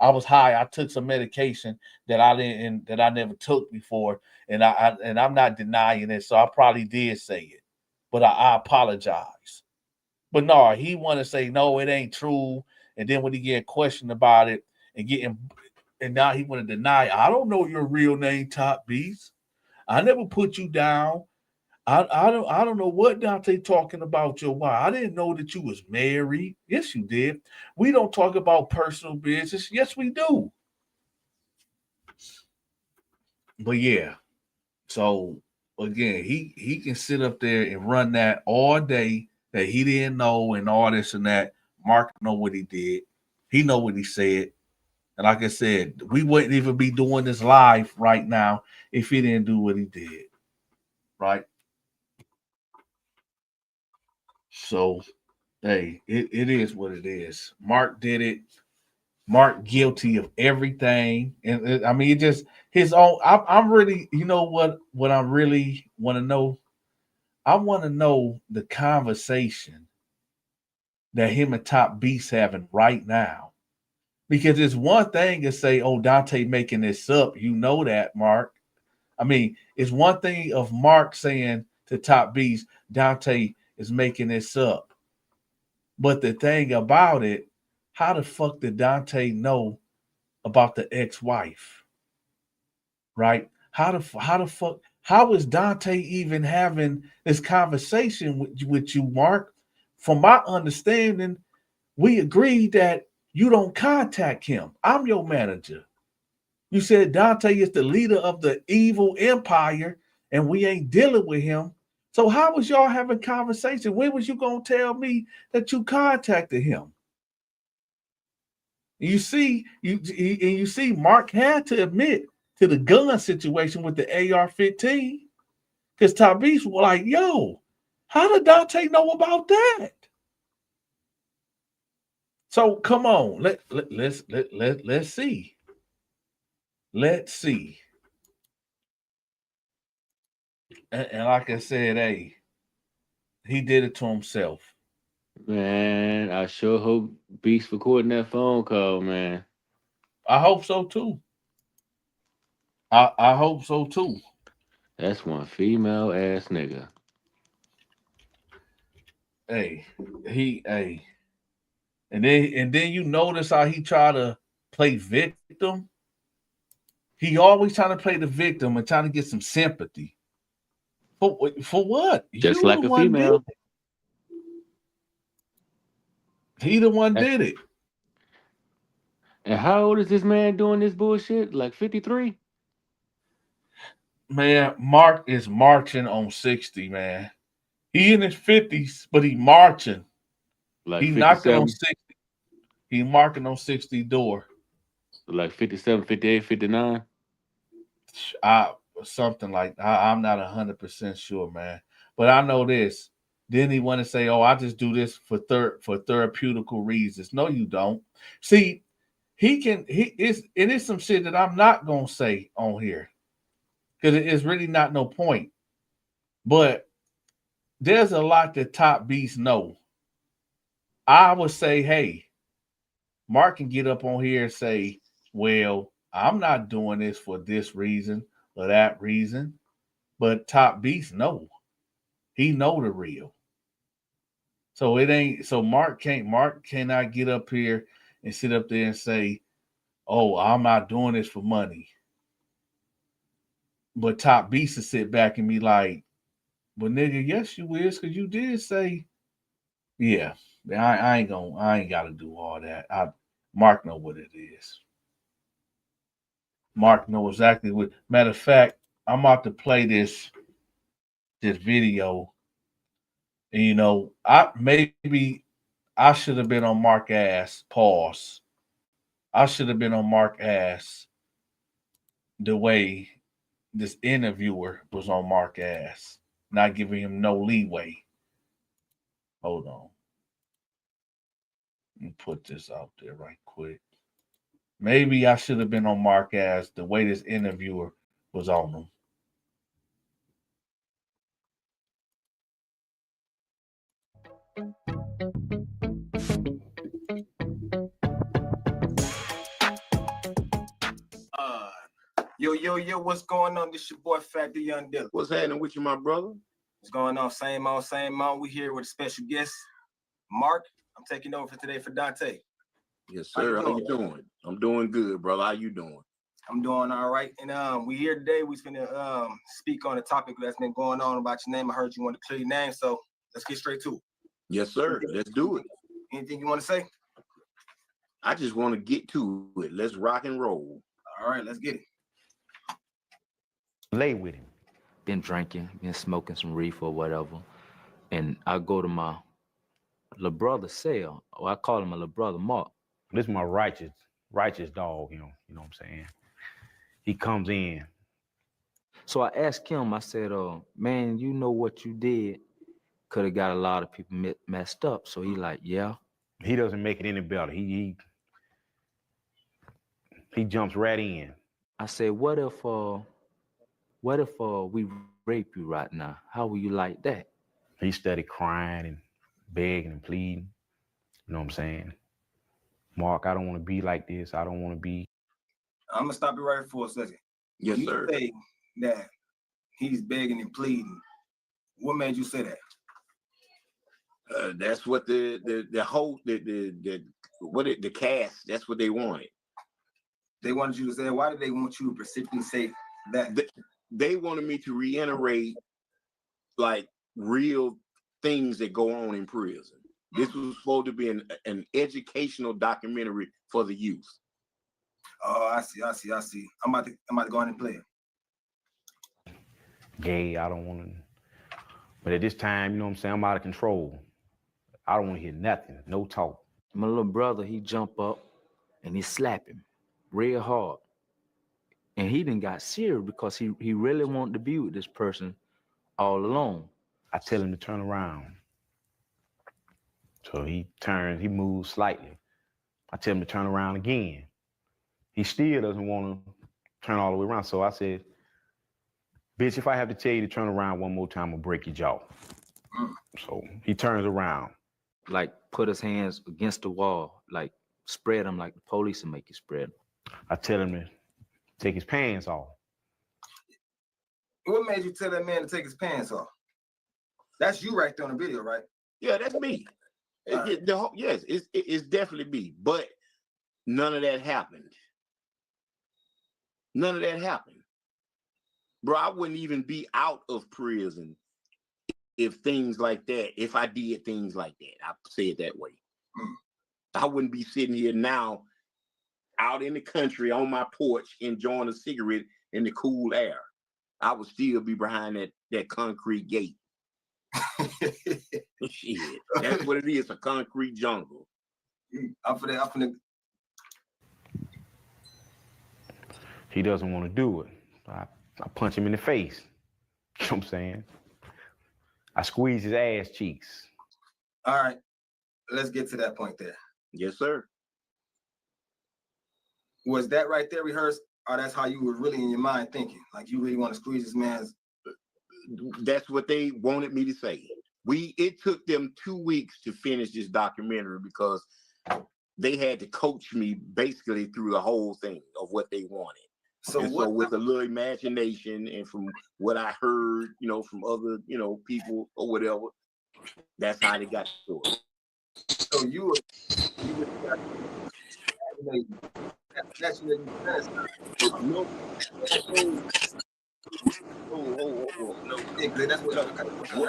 I was high. I took some medication that I never took before, and I'm not denying it. So I probably did say it, but I apologize. But no, he want to say no, it ain't true. And then when he get questioned about it and now he want to deny. I don't know your real name, Top Beast. I never put you down. I don't know what Dante talking about your wife. I didn't know that you was married. Yes, you did. We don't talk about personal business. Yes, we do. But yeah, so again, he can sit up there and run that all day that he didn't know and all this and that. Mark know what he did. He know what he said. And like I said, we wouldn't even be doing this live right now if he didn't do what he did. Right? So hey, it is what it is. Mark did it. Mark guilty of everything, and I mean, it just his own. I'm really, what I really want to know. I want to know the conversation that him and Top Beast having right now, because it's one thing to say, "Oh, Dante making this up." You know that, Mark. I mean, it's one thing of Mark saying to Top Beast, "Dante is making this up." But the thing about it, how the fuck did Dante know about the ex-wife? Right? How is Dante even having this conversation with you, Mark? From my understanding, we agreed that you don't contact him. I'm your manager. You said Dante is the leader of the evil empire and we ain't dealing with him. So how was y'all having conversation? When was you gonna tell me that you contacted him? You see, Mark had to admit to the gun situation with the AR-15 because Tabis was like, "Yo, how did Dante know about that?" So come on, let's see, let's see. And like I said, hey, he did it to himself. Man, I sure hope Beast recording that phone call, man. I hope so too. I hope so too. That's one female ass nigga. Hey, hey, and then you notice how he try to play victim. He always trying to play the victim and trying to get some sympathy. For what? Just You the like a one did female. it. He the one And did it. how old is this man doing this bullshit? Like 53? Man, Mark is marching on 60, man. He in his 50s, but he marching. Like He knocking on 57? 60. He marking on 60 door. Like 57, 58, 59? I something like I'm not 100% sure, man. But I know this. Then he want to say, "Oh, I just do this for therapeutical reasons." No, you don't. See, it is some shit that I'm not gonna say on here because it is really not no point. But there's a lot that top beasts know. I would say, hey, Mark can get up on here and say, "Well, I'm not doing this for this reason or that reason." But top beast know. He know the real. So it ain't so Mark cannot get up here and sit up there and say, "Oh, I'm not doing this for money." But top beast to sit back and be like, "Well, nigga, yes you is, because you did say, yeah, I ain't gotta do all that. Mark know what it is. Mark know exactly what. Matter of fact, I'm about to play this video. And maybe I should have been on Mark ass. Pause. I should have been on Mark ass the way this interviewer was on Mark ass, not giving him no leeway. Hold on. Let me put this out there right quick. Maybe I should have been on Mark ass the way this interviewer was on him. Yo, what's going on? This your boy Fat the Young Dilla. What's happening with you, my brother? What's going on? Same old, same old. We here with a special guest, Mark. I'm taking over for today for Donta. Yes, sir. How you doing? I'm doing good, brother. How you doing? I'm doing all right. And we here today. We're gonna speak on a topic that's been going on about your name. I heard you want to clear your name, so let's get straight to it. Yes, sir. Let's do it. Anything you want to say? I just want to get to it. Let's rock and roll. All right, let's get it. Lay with him. Been drinking, been smoking some reefer or whatever. And I go to my little brother cell, or I call him my little brother Mark. This is my righteous dog, you know what I'm saying? He comes in. So I asked him, I said, man, you know what you did could have got a lot of people messed up. So he like, yeah. He doesn't make it any better. He jumps right in. I said, what if we rape you right now? How will you like that? He started crying and begging and pleading. You know what I'm saying? Mark, I don't want to be like this. I don't want to be. I'm gonna stop you right for a second. Yes, sir. You say that he's begging and pleading. What made you say that? That's what the cast. That's what they wanted. They wanted you to say. Why did they want you to specifically say that? They wanted me to reiterate like real things that go on in prison. This was supposed to be an educational documentary for the youth. Oh, I see. I'm about to go on and play it. Gay, I don't want to. But at this time, you know what I'm saying, I'm out of control. I don't want to hear nothing, no talk. My little brother, he jump up and he slap him real hard. And he done got serious because he really wanted to be with this person all alone. I tell him to turn around. So he turns, he moves slightly. I tell him to turn around again. He still doesn't want to turn all the way around. So I said, bitch, if I have to tell you to turn around one more time, I'll break your jaw. So he turns around. like put his hands against the wall, like spread them like the police will make you spread them. I tell him to take his pants off. What made you tell that man to take his pants off? That's you right there on the video, right? Yeah, that's me. Yes, it's definitely me. But none of that happened. None of that happened. Bro, I wouldn't even be out of prison if things like that, if I did things like that. I say it that way. I wouldn't be sitting here now out in the country on my porch enjoying a cigarette in the cool air. I would still be behind that concrete gate. Shit, that's what it is, a concrete jungle. I'm for that. He doesn't want to do it. I punch him in the face. You know what I'm saying? I squeeze his ass cheeks. All right, let's get to that point there. Yes, sir. Was that right there rehearsed, or that's how you were really in your mind thinking? Like you really want to squeeze this man's? That's what they wanted me to say. It took them 2 weeks to finish this documentary because they had to coach me basically through the whole thing of what they wanted. So with a little imagination and from what I heard, from other, people or whatever, that's how they got to it. So you were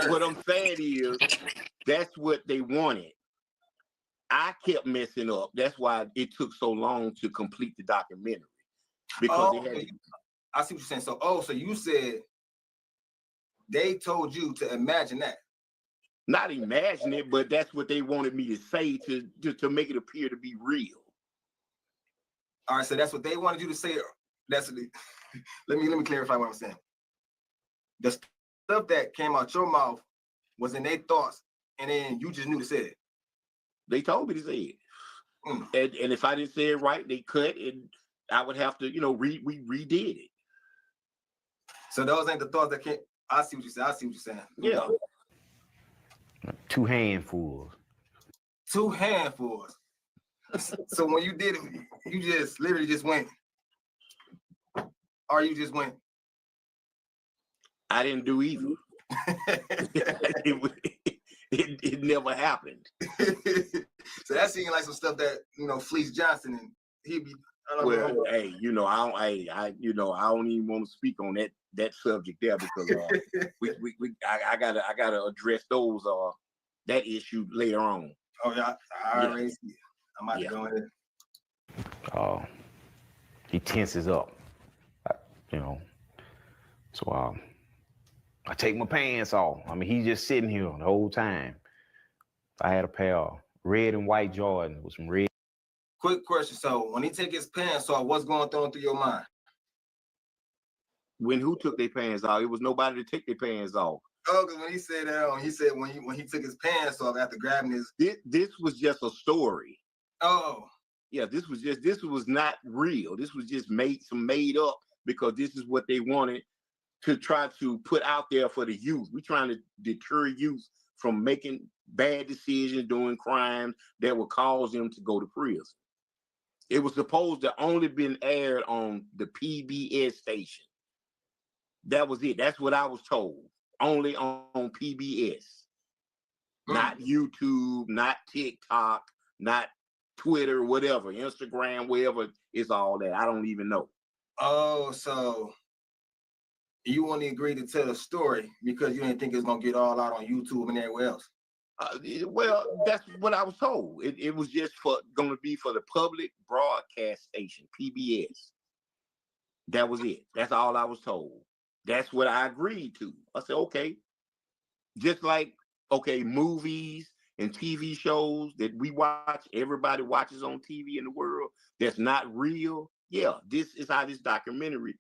what I'm saying is that's what they wanted. I kept messing up. That's why it took so long to complete the documentary. Because I see what you're saying. So you said they told you to imagine that. Not imagine it, but that's what they wanted me to say to make it appear to be real. All right, so that's what they wanted you to say. Let me clarify what I'm saying. The stuff that came out your mouth was in their thoughts, and then you just knew to say it. They told me to say it. And if I didn't say it right, they cut, and I would have to, we redid it. So those ain't the thoughts that came. I see what you're saying. Yeah. 2 handfuls. 2 handfuls. So when you did it, you just literally just went, or you just went. I didn't do either. It never happened. So that seemed like some stuff that Fleece Johnson and he'd be. Well, hey, I don't even want to speak on that subject there because I gotta address those that issue later on. Oh yeah, I already see it. I'm about to go ahead. He tenses up, So I take my pants off. I mean, he's just sitting here the whole time. I had a pair of red and white Jordans with some red. Quick question. So when he take his pants off, what's going through your mind? When who took their pants off? It was nobody to take their pans off. Oh, because when he said that, he said when he took his pants off after grabbing his. This was just a story. Oh. Yeah, this was not real. This was just made up because this is what they wanted to try to put out there for the youth. We're trying to deter youth from making bad decisions, doing crimes that would cause them to go to prison. It was supposed to only been aired on the PBS station. That was it. That's what I was told. Only on PBS. Not YouTube, not TikTok, not Twitter, whatever, Instagram, wherever, it's all that. I don't even know. Oh, so you only agreed to tell a story because you didn't think it was going to get all out on YouTube and everywhere else? Well, that's what I was told. It was just going to be for the public broadcast station, PBS. That was it. That's all I was told. That's what I agreed to. I said, okay. Just like, movies and TV shows that we watch, everybody watches on TV in the world, that's not real. Yeah, this is how this documentary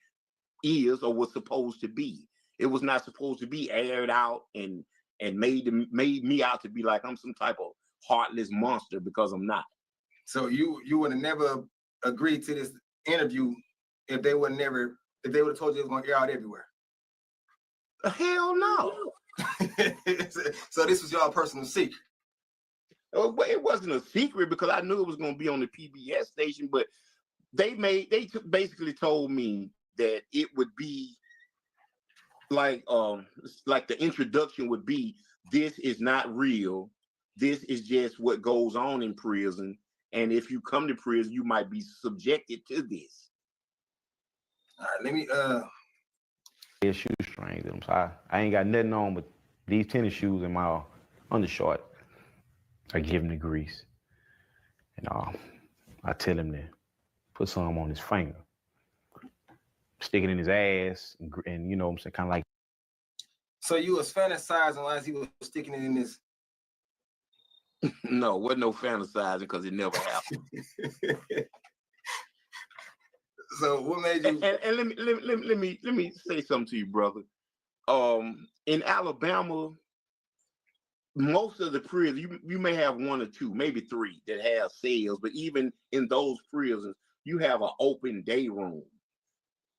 is or was supposed to be. It was not supposed to be aired out and made me out to be like I'm some type of heartless monster because I'm not. So you would have never agreed to this interview if they would have told you it was going to air out everywhere. Hell no. So this was your personal secret. It wasn't a secret because I knew it was going to be on the PBS station, but they basically told me that it would be like the introduction would be, this is not real. This is just what goes on in prison. And if you come to prison, you might be subjected to this. All right, let me His shoestrings. So I ain't got nothing on but these tennis shoes and my undershort. I give him the grease. And I tell him to put some on his finger. Stick it in his ass and you know what I'm saying, kind of like. So you was fantasizing as he was sticking it in his. No, wasn't no fantasizing because it never happened. So what made you? And let me say something to you, brother. In Alabama, most of the prisons, you may have one or two, maybe three that have cells, but even in those prisons, you have an open day room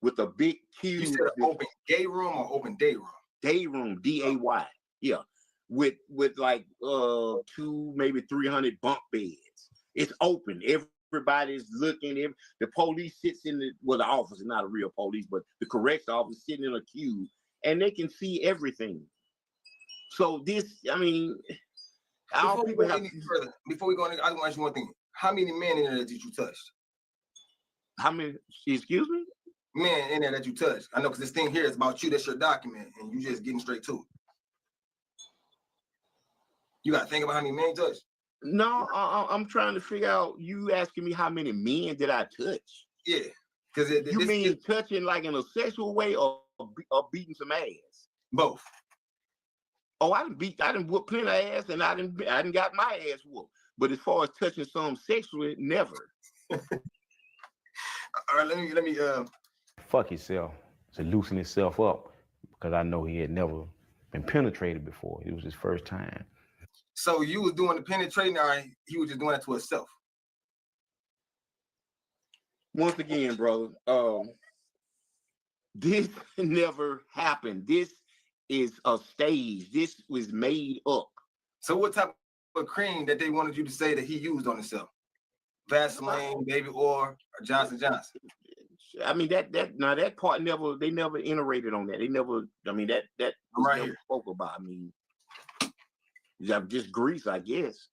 with a big cube. You said open gay room or open day room? Day room, DAY. Yeah. With like 2, maybe 300 bunk beds. It's open. Everybody's looking. The police sits in the officer, not a real police, but the corrections officer sitting in a cube, and they can see everything. So this, I mean, before we go any further, before we go any, I want to ask you one thing. How many men in there did you touch? How many? Excuse me? Men in there that you touched. I know because this thing here is about you. That's your document, and you just getting straight to it. You got to think about how many men you touched. No, I'm trying to figure out. You asking me how many men did I touch? Yeah, because you mean touching like in a sexual way or beating some ass? Both. Oh, I didn't whoop plenty of ass, and I didn't got my ass whooped. But as far as touching some sexually, never. All right, let me fuck himself to loosen himself up because I know he had never been penetrated before. It was his first time. So you was doing the penetrating, or he was just doing that to himself? Once again, brother, this never happened. This is a stage. This was made up. So what type of cream that they wanted you to say that he used on himself? Vaseline, baby oil, or Johnson Johnson? I mean that part they never iterated on that. They never. I mean that was right never here. spoke about. I mean, just grease, I guess.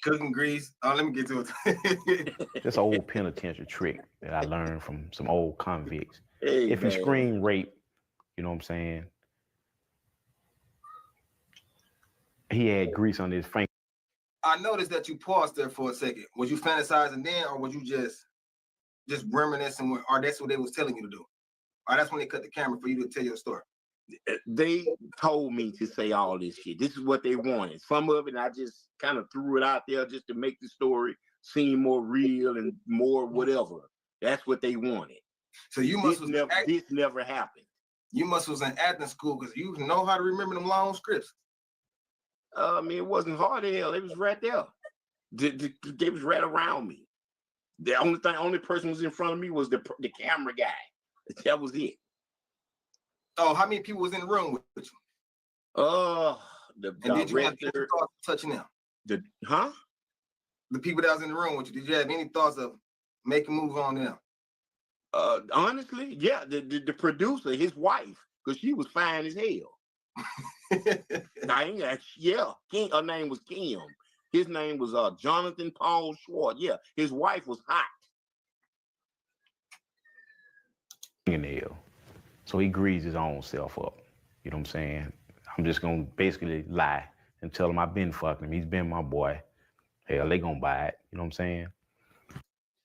Cooking grease. Oh, let me get to it. This old penitentiary trick that I learned from some old convicts. Hey, if you scream rape, you know what I'm saying? He had grease on his finger. I noticed that you paused there for a second. Was you fantasizing then, or was you just reminiscing, or that's what they was telling you to do? Or that's when they cut the camera for you to tell your story? They told me to say all this shit. This is what they wanted. Some of it, I just kind of threw it out there just to make the story seem more real and more whatever. That's what they wanted. So you must this never happened. You must was in acting school because you know how to remember them long scripts. I mean, it wasn't hard as hell. It was right there. They was right around me. The only person who was in front of me was the camera guy. That was it. Oh, how many people was in the room with you? The and did you have director. any thoughts of touching them? The people that was in the room with you, did you have any thoughts of making moves on them? Honestly, yeah. The producer, his wife, because she was fine as hell. King, her name was Kim. His name was Jonathan Paul Schwartz. Yeah, his wife was hot. Fingernail. So he greased his own self up. You know what I'm saying? I'm just gonna basically lie and tell him I've been fucking him. He's been my boy. Hell, they gonna buy it. You know what I'm saying?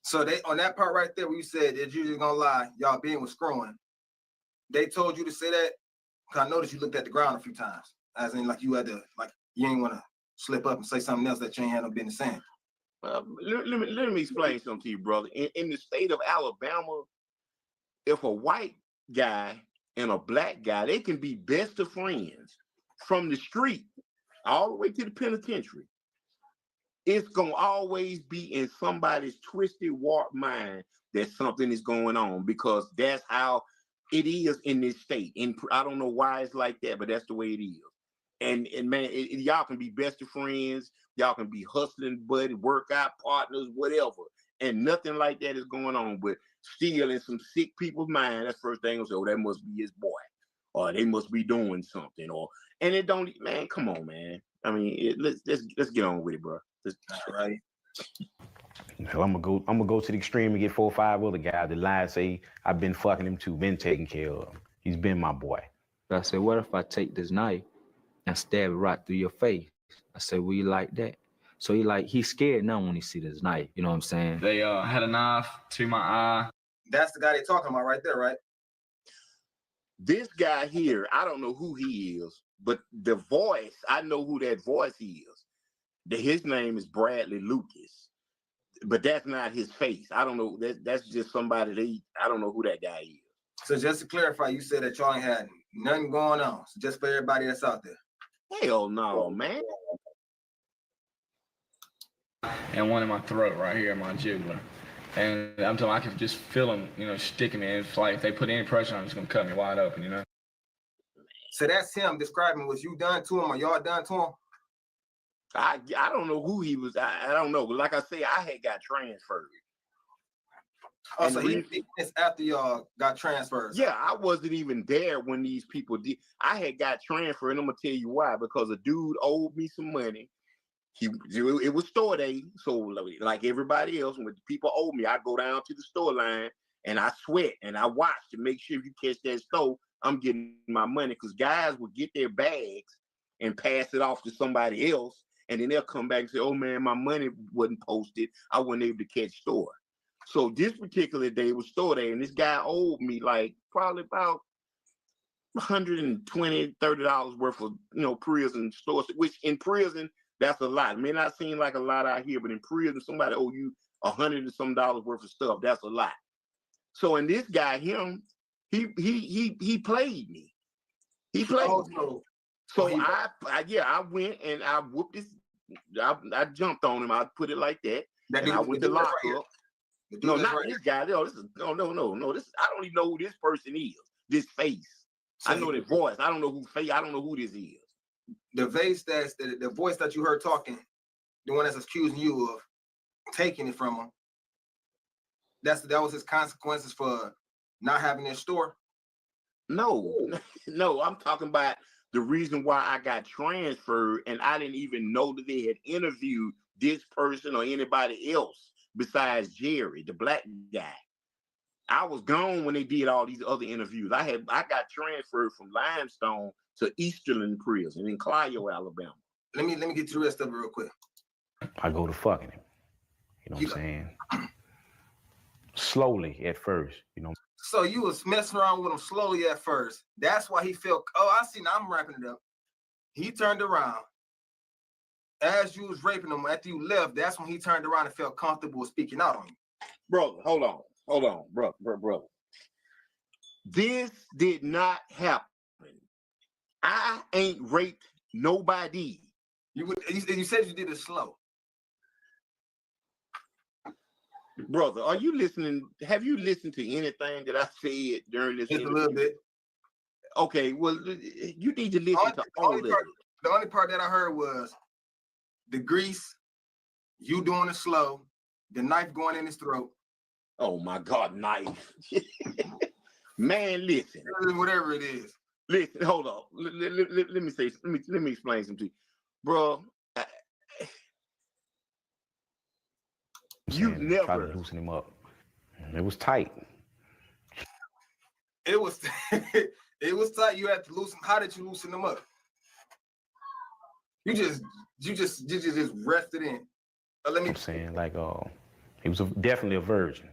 So they on that part right there where you said that you're just gonna lie, y'all being was screwing. They told you to say that? Cause I noticed you looked at the ground a few times. As in like you had to, like you ain't wanna slip up and say something else that you ain't had no business saying. Let me explain something to you, brother. In the state of Alabama, if a white guy and a black guy, they can be best of friends from the street all the way to the penitentiary. It's gonna always be in somebody's twisted, warped mind that something is going on because that's how it is in this state. And I don't know why it's like that, but that's the way it is. And man, y'all can be best of friends. Y'all can be hustling buddy, workout partners, whatever. And nothing like that is going on. But still in some sick people's mind, that's the first thing they'll say, oh, that must be his boy. Or they must be doing something. And it don't, man, come on, man. I mean, let's get on with it, bro. All right. Hell, I'm gonna go to the extreme and get 4 or 5 other guys that lie and say I've been fucking him too, been taking care of him. He's been my boy. But I said, what if I take this knife and stab it right through your face? I said, will you like that? So he's scared now when he see this knife. You know what I'm saying? They had a knife to my eye. That's the guy they're talking about right there, right? This guy here, I don't know who he is, but the voice, I know who that voice is. His name is Bradley Lucas, but that's not his face. I don't know. That's just somebody I don't know who that guy is. So just to clarify, you said that y'all ain't had nothing going on. So just for everybody that's out there. Hell no, man. And one in my throat right here, my jugular. And I'm telling you, I can just feel them, sticking me. It's like if they put any pressure on, it's gonna cut me wide open, So that's him describing. Was you done to him or y'all done to him? I don't know who he was. I don't know. But like I say, I had got transferred. Oh, so it's after y'all got transferred. Yeah, I wasn't even there when these people did. I had got transferred, and I'm gonna tell you why. Because a dude owed me some money. It was store day, so like everybody else, when people owe me, I go down to the store line and I sweat and I watch to make sure if you catch that store, I'm getting my money. Because guys would get their bags and pass it off to somebody else, and then they'll come back and say, "Oh man, my money wasn't posted. I wasn't able to catch store." So this particular day was store day, and this guy owed me like probably about $120, $30 worth of prison stores, which in prison. That's a lot. It may not seem like a lot out here, but in prison, somebody owe you $100 and some worth of stuff. That's a lot. So, and this guy, he played me. He played me. So I went and I whooped his. I jumped on him. I put it like that. And I went to lock up. No, not this guy. No, this is no. This I don't even know who this person is. This face. I know the voice. I don't know who face. I don't know who this is. The voice the voice that you heard talking, the one that's accusing you of taking it from him. That was his consequences for not having their store. No, I'm talking about the reason why I got transferred, and I didn't even know that they had interviewed this person or anybody else besides Jerry, the black guy. I was gone when they did all these other interviews. I got transferred from Limestone to Easterland Prison in Clio, Alabama. Let me get to the rest of it real quick. I go to fucking him. You know what I'm saying? Slowly at first, So you was messing around with him slowly at first. That's why he felt, I see, now I'm wrapping it up. He turned around. As you was raping him, after you left, that's when he turned around and felt comfortable speaking out on you. Brother, hold on, brother. This did not happen. I ain't raped nobody. You said you did it slow. Brother, are you listening? Have you listened to anything that I said during this interview? A little bit. Okay, well, you need to listen to all of it. The only part that I heard was the grease, you doing it slow, the knife going in his throat. Oh my God, knife. Man, listen. Whatever it is. Listen, hold on. Let me explain something to you. Bro, you never try to loosen him up. It was tight. It was it was tight. You had to loosen. How did you loosen him up? You just rested in. I'm saying he was definitely a virgin.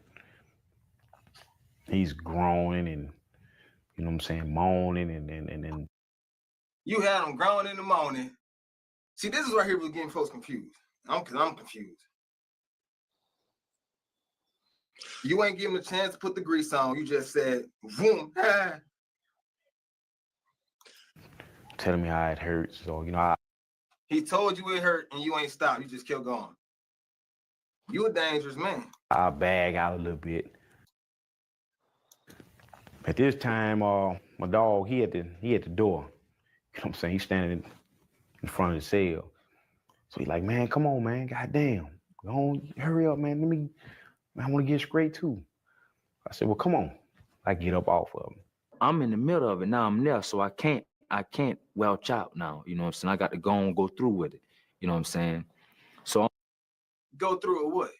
He's groaning and you know what I'm saying, moaning and you had him groaning in the morning. See, this is right here was getting folks confused. I'm confused. You ain't give him a chance to put the grease on. You just said, boom. Telling me how it hurts. So, he told you it hurt and you ain't stopped. You just kept going. You a dangerous man. I bag out a little bit. At this time, my dog, he at the door. You know what I'm saying? He's standing in front of the cell. So he's like, man, come on, man, goddamn, go on, hurry up, man. I want to get straight too. I said, well, come on. I get up off of him. I'm in the middle of it now. I'm there, so I can't welch out now. You know what I'm saying? I got to go through with it. You know what I'm saying? So go through it what?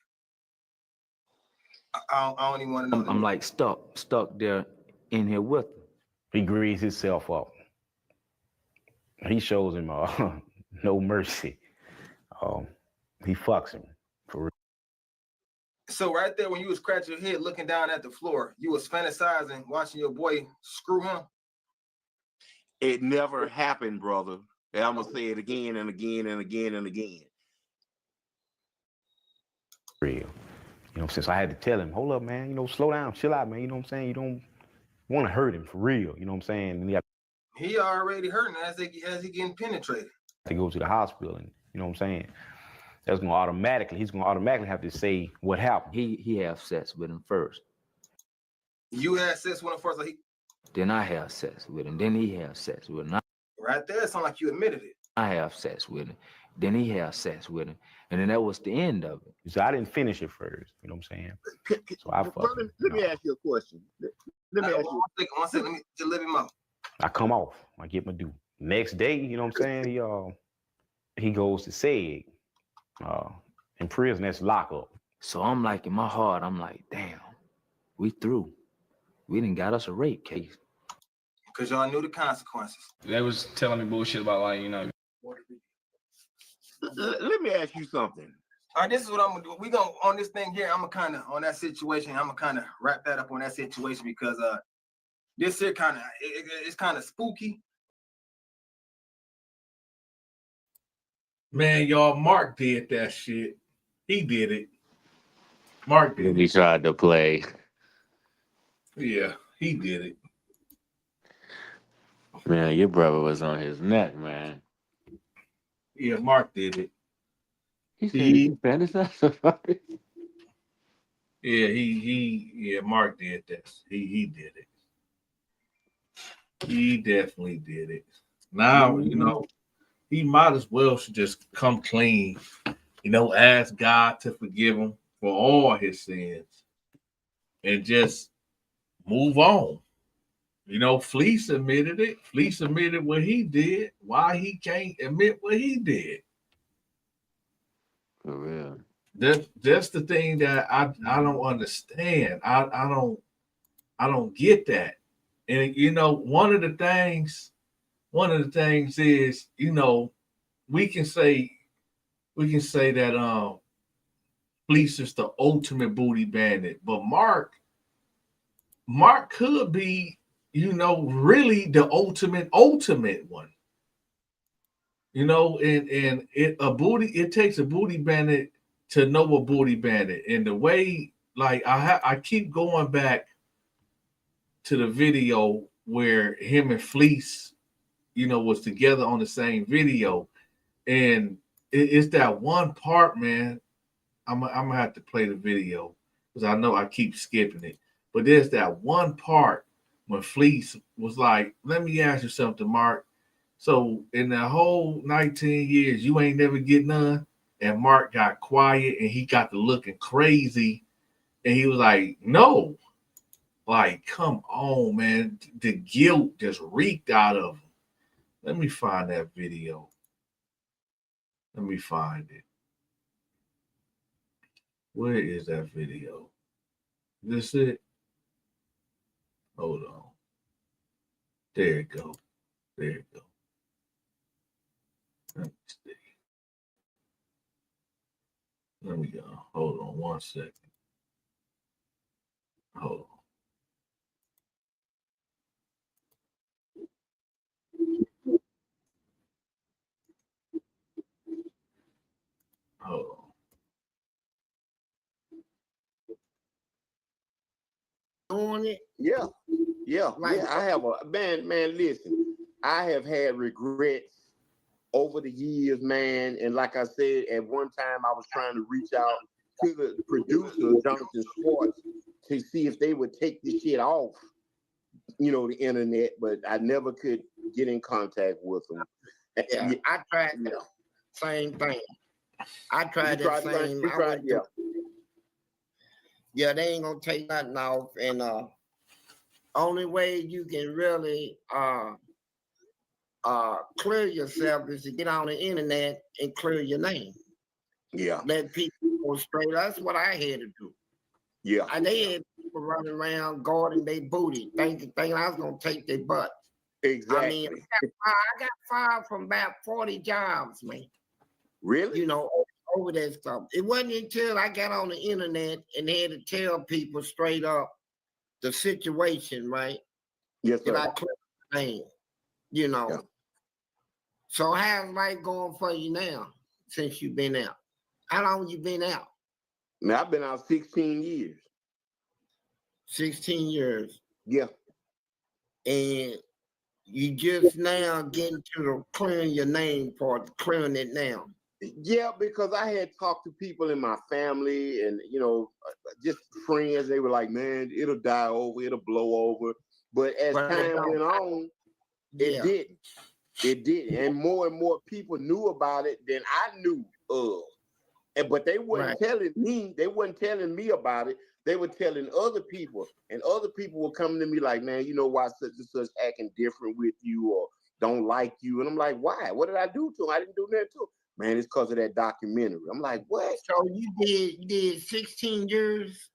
I don't even want to know. I'm like stuck there in here with him. He greases himself up. He shows him no mercy. He fucks him for real. So right there, when you was scratching your head, looking down at the floor, you was fantasizing, watching your boy screw him. It never happened, brother. And I'm gonna say it again and again and again and again. Real. You know what I'm saying? So I had to tell him, hold up, man, you know, slow down, chill out, man. You know what I'm saying? You don't want to hurt him for real. You know what I'm saying? And he already hurting as he getting penetrated. To go to the hospital, and you know what I'm saying? He's gonna automatically have to say what happened. He have sex with him first. You had sex with him first, like then I have sex with him. Then he have sex with him. Right there, it sounds like you admitted it. I have sex with him. Then he have sex with him. And then that was the end of it. So I didn't finish it first. You know what I'm saying? So I brother, let me ask you a question. Let me ask you. One second. Let me just let him out. I come off. I get my due. Next day, you know what I'm saying? He goes to SEG. In prison, that's lockup. So I'm like, in my heart, I'm like, damn, we through. We done got us a rape case. Because y'all knew the consequences. They was telling me bullshit about, like, you know. Let me ask you something. All right, this is what I'm gonna do. We gonna on this thing here. I'm gonna kind of on that situation. I'm gonna kind of wrap that up on that situation because this here kind of it's kind of spooky. Man, y'all, Mark did that shit. He did it. Mark did it. He tried to play. Yeah, he did it. Man, your brother was on his neck, man. Yeah, Mark did it. He said he fantasized about it. Yeah, Mark did this. He did it. He definitely did it. Now, you know, he might as well should just come clean, you know, ask God to forgive him for all his sins and just move on. You know, Fleece admitted it. Fleece admitted what he did. Why he can't admit what he did? For real. That's the thing that I don't understand. I don't get that. And you know, one of the things is, you know, we can say that Fleece is the ultimate booty bandit, but Mark could be, you know, really the ultimate one. You know, and it takes a booty bandit to know a booty bandit. And the way, like, I keep going back to the video where him and Fleece, you know, was together on the same video. And it's that one part, man. I'm gonna have to play the video because I know I keep skipping it. But there's that one part when Fleece was like, let me ask you something, Mark. So in the whole 19 years, you ain't never get none. And Mark got quiet and he got to looking crazy. And he was like, no. Like, come on, man. The guilt just reeked out of him. Let me find that video. Let me find it. Where is that video? Is this it? Hold on. There it go. There it go. Let me see. Let me go. Hold on 1 second. Hold on. Hold on it. Yeah. I have a man. Listen, I have had regrets over the years, man. And like I said, at one time I was trying to reach out to the producer, Jonathan Schwartz, to see if they would take this shit off, you know, the internet, but I never could get in contact with them. Yeah, I tried the same thing. I tried that same. Yeah, they ain't gonna take nothing off, and only way you can really clear yourself is to get on the internet and clear your name. Yeah. Let people go straight. That's what I had to do. Yeah. And they had people running around guarding their booty, thinking I was gonna take their butt. Exactly. I mean, I got fired from about 40 jobs, man. Really? You know, over that stuff. It wasn't until I got on the internet and had to tell people straight up the situation, right? Yes, sir. That I cleared the name, you know. Yeah. So how's life going for you now since you've been out? How long you been out? Man, I've been out 16 years. 16 years. Yeah. And you just now getting to the clearing your name part, clearing it now. Yeah, because I had talked to people in my family and, you know, just friends. They were like, man, it'll die over, it'll blow over. But as time went on, it didn't. It didn't. And more people knew about it than I knew of. But they weren't telling me. They weren't telling me about it. They were telling other people. And other people were coming to me like, man, you know why such and such acting different with you or don't like you. And I'm like, why? What did I do to him? I didn't do nothing to him. Man, it's because of that documentary. I'm like, what? So you did 16 years?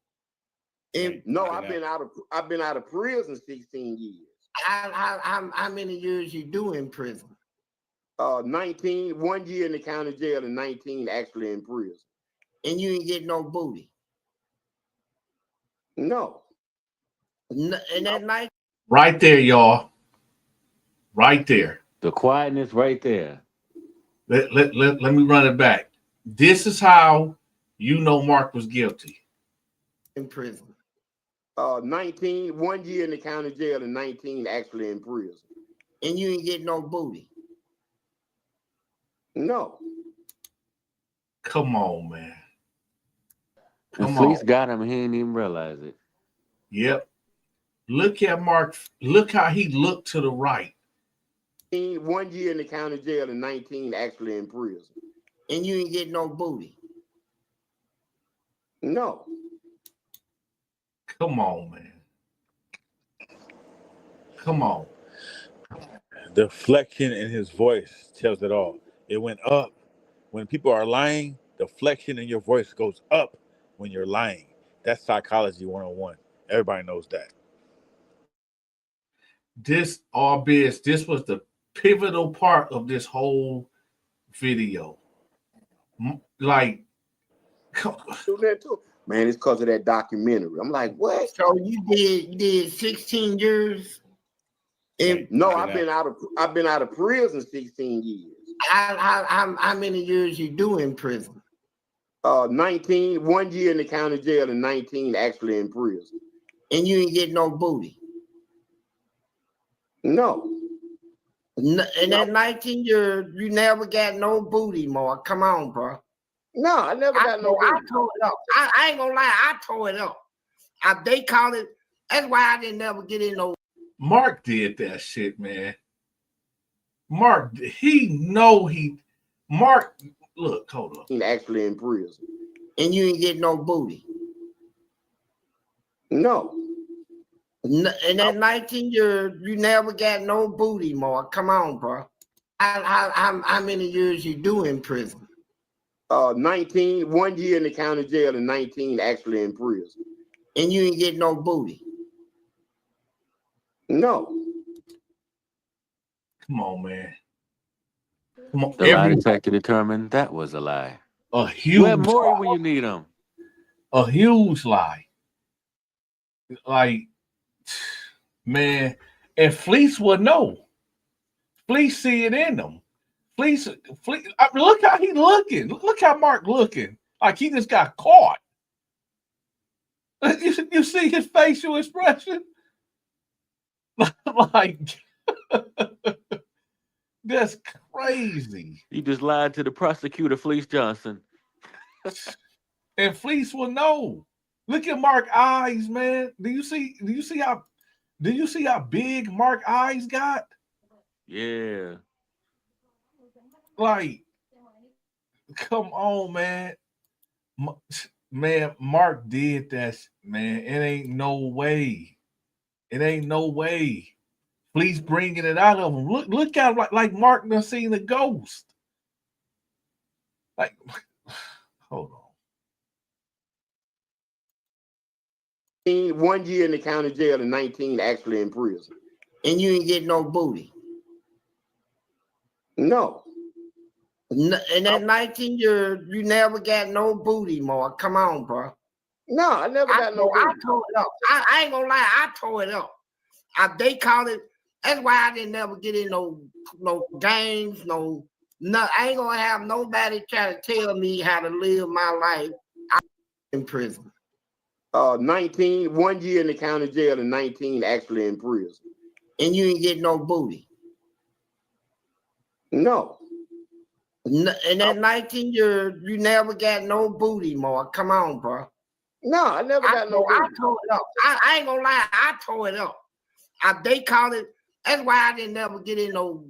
No, I've been out of prison 16 years. How many years you do in prison? 19, 1 year in the county jail and 19 actually in prison. And you ain't get no booty? No. And that night? Right there, y'all. Right there. The quietness right there. Let me run it back. This is how you know Mark was guilty. In prison. 19, 1 year in the county jail and 19 actually in prison. And you ain't get no booty? No. Come on, man. And Fleece got him. He didn't even realize it. Yep. Look at Mark. Look how he looked to the right. 1 year in the county jail and 19 actually in prison. And you ain't get no booty? No. Come on, man. Come on. The inflection in his voice tells it all. It went up. When people are lying, the inflection in your voice goes up when you're lying. That's psychology 101. Everybody knows that. This was the pivotal part of this whole video. Like, do that too. Man, it's because of that documentary. I'm like, what? So you did 16 years? No, I've been out of prison 16 years. How many years you do in prison? 19, 1 year in the county jail and 19 actually in prison. And you ain't get no booty? No. In that 19 years, you never got no booty, Mark. Come on, bro. No, I never got no booty. I tore it up. I ain't gonna lie, I tore it up. They call it, that's why I didn't never get in no. Mark did that shit, man. Mark, look, hold on. He's actually in prison. And you ain't get no booty? No. In that 19 years, you never got no booty, Mark. Come on, bro. How many years you do in prison? 19, 1 year in the county jail and 19 actually in prison. And you ain't get no booty? No. Come on, man. Come on. The lie detector determined that was a lie. A huge Where Maury when you need him? A huge lie. Like, man, and Fleece would know. Fleece see it in them. Fleece, look how he looking. Look how Mark looking. Like he just got caught. You see his facial expression? Like, that's crazy. You just lied to the prosecutor, Fleece Johnson. And Fleece will know. Look at Mark's eyes, man. Do you see how big Mark's eyes got? Yeah. Like, come on, man. Man, Mark did that, man. It ain't no way. It ain't no way. Please bringing it out of him. Look at him like Mark done seen a ghost. Like, hold on. 1 year in the county jail and 19 actually in prison. And you ain't get no booty. No. In that 19 years, you never got no booty, Mark. Come on, bro. No, I never got no booty. I tore it up. I ain't gonna lie, I tore it up. They call it. That's why I didn't never get in no games, no. I ain't gonna have nobody try to tell me how to live my life in prison. 19, 1 year in the county jail and 19 actually in prison. And you ain't get no booty. No. In that 19 years, you never got no booty, Mark. Come on, bro. No, I never got no booty. I tore it up. I ain't gonna lie, I tore it up. They call it. That's why I didn't never get in no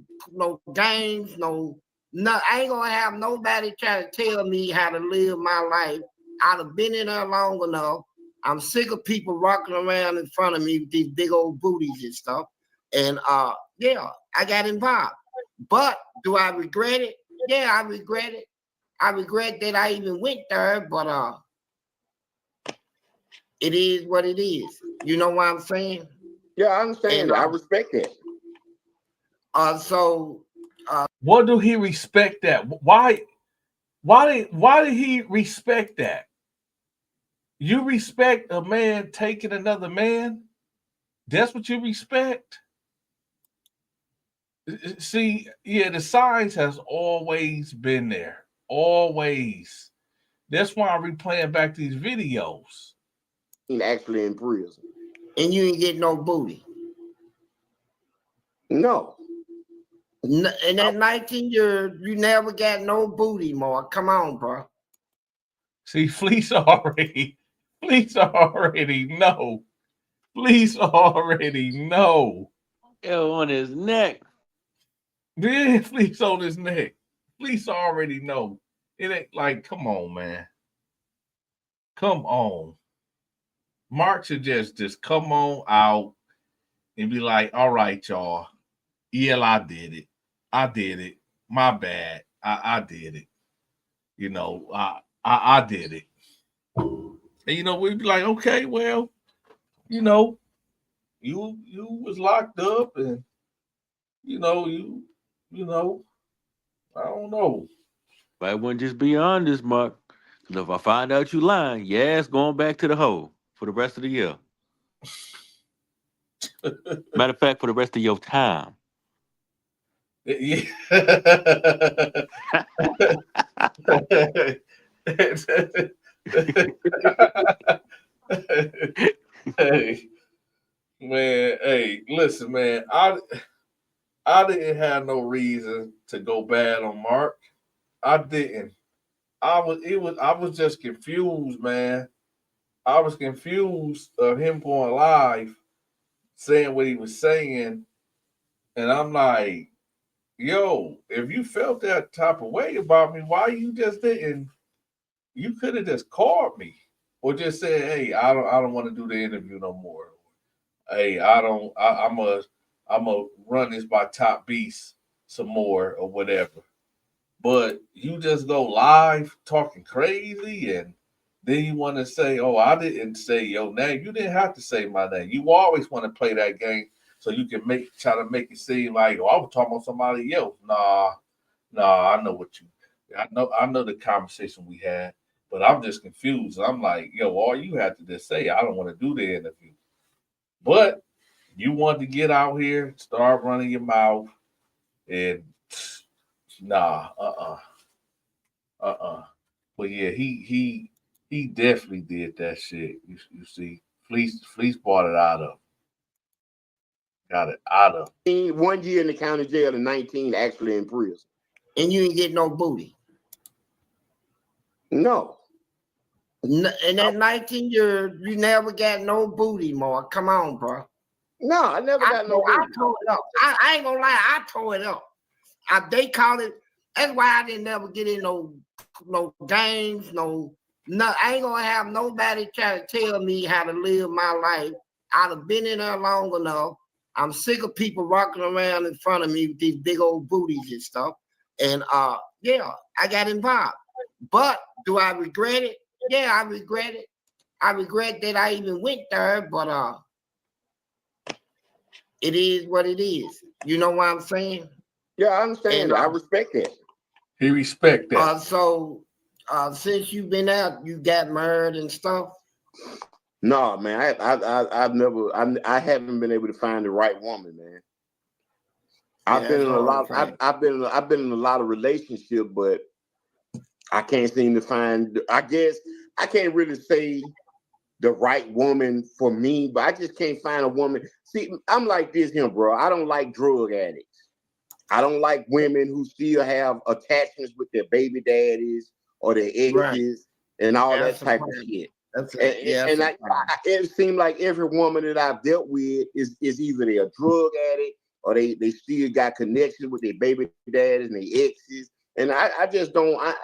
games, no. I ain't gonna have nobody try to tell me how to live my life. I'd have been in there long enough. I'm sick of people rocking around in front of me with these big old booties and stuff. And yeah, I got involved. But do I regret it? Yeah, I regret it. I regret that I even went there, but it is what it is. You know what I'm saying? Yeah, I understand. I respect that. What do he respect that? Why did he respect that? You respect a man taking another man? That's what you respect? See, yeah, the signs has always been there. Always. That's why I'm replaying back these videos. Actually in prison. And you ain't get no booty. No. In that 19 years, you never got no booty, Mark. Come on, bro. See, Fleece already know. Fleece already know. Yo, on his neck. Yeah, Fleece on his neck. Fleece already know. It ain't like, come on, man. Come on. Mark should just come on out and be like, all right, y'all. Yeah, I did it. I did it. My bad. I did it. You know, I did it. And we'd be like, okay, well, you was locked up and you I don't know. But I wouldn't just be honest, Mark. Because if I find out you lying, yeah, it's going back to the hole for the rest of the year. Matter of fact, for the rest of your time. Yeah. Hey, man. Hey, listen, man. I didn't have no reason to go bad on Mark. I didn't. I was just confused, man. I was confused of him going live, saying what he was saying, and I'm like, yo, if you felt that type of way about me, why you just didn't? You could have just called me or just said, hey, I don't want to do the interview no more. Hey, I'm a run this by Top Beast some more or whatever. But you just go live talking crazy and then you want to say, oh, I didn't say your name. You didn't have to say my name. You always want to play that game so you can try to make it seem like, oh, I was talking about somebody else. Nah, I know I know the conversation we had, but I'm just confused. I'm like, yo, all you have to just say, I don't want to do the interview. But you want to get out here, start running your mouth, and nah, But yeah, he definitely did that shit. You see, Fleece bought it out of. Got it out of. 1 year in the county jail and 19 actually in prison. And you ain't get no booty. No. In that 19 years, you never got no booty, Mark. Come on, bro. No, I never got no booty. I tore it up. I ain't gonna lie, I tore it up. They call it. That's why I didn't never get in no games, no. I ain't gonna have nobody try to tell me how to live my life. I'd have been in there long enough. I'm sick of people rocking around in front of me with these big old booties and stuff. And yeah, I got involved. But do I regret it? Yeah, I regret it. I regret that I even went there, but it is what it is. You know what I'm saying? Yeah, I understand. I respect that. He respect that. So since you've been out, you got married and stuff. No, man, I haven't been able to find the right woman, man. I've been in a lot of relationships, but I can't seem to find. I guess I can't really say the right woman for me, but I just can't find a woman. See, I'm like this here, bro. I don't like drug addicts. I don't like women who still have attachments with their baby daddies or their exes and all that type of shit. It seems like every woman that I've dealt with is either they're a drug addict or they still got connections with their baby daddies and their exes. And I just don't, I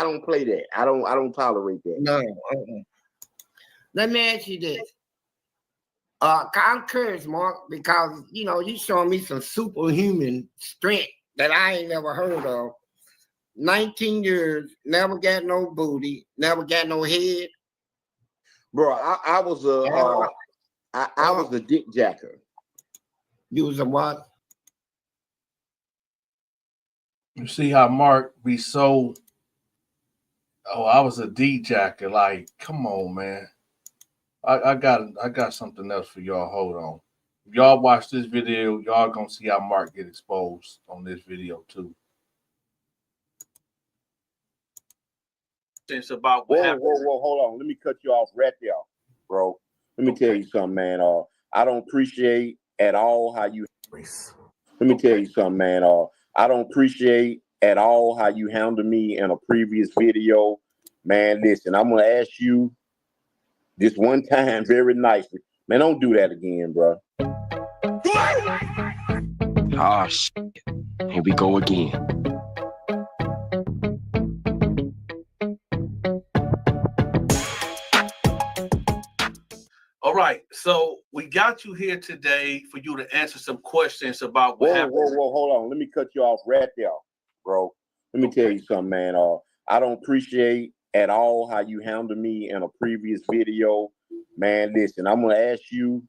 don't play that. I don't tolerate that. No. Let me ask you this. I'm curious, Mark, because you showing me some superhuman strength that I ain't never heard of. 19 years, never got no booty, never got no head. Bro, I was a dick jacker. You was a what? You see how Mark be so. Oh, I was a D jacker. Like, come on, man. I got something else for y'all. Hold on. If y'all watch this video, y'all gonna see how Mark get exposed on this video too. It's about what happened. Whoa, hold on. Let me cut you off right there, bro. Let me tell you something, man. I don't appreciate at all how you. Let me tell you something, man. I don't appreciate at all how you handled me in a previous video, man. Listen, I'm gonna ask you this one time very nicely, man. Don't do that again, bro. Oh shit! Here we go again. All right, so we got you here today for you to answer some questions about what happened. Whoa, hold on. Let me cut you off right there, bro. Let me tell you something, man. I don't appreciate at all how you handled me in a previous video, man. Listen, I'm gonna ask you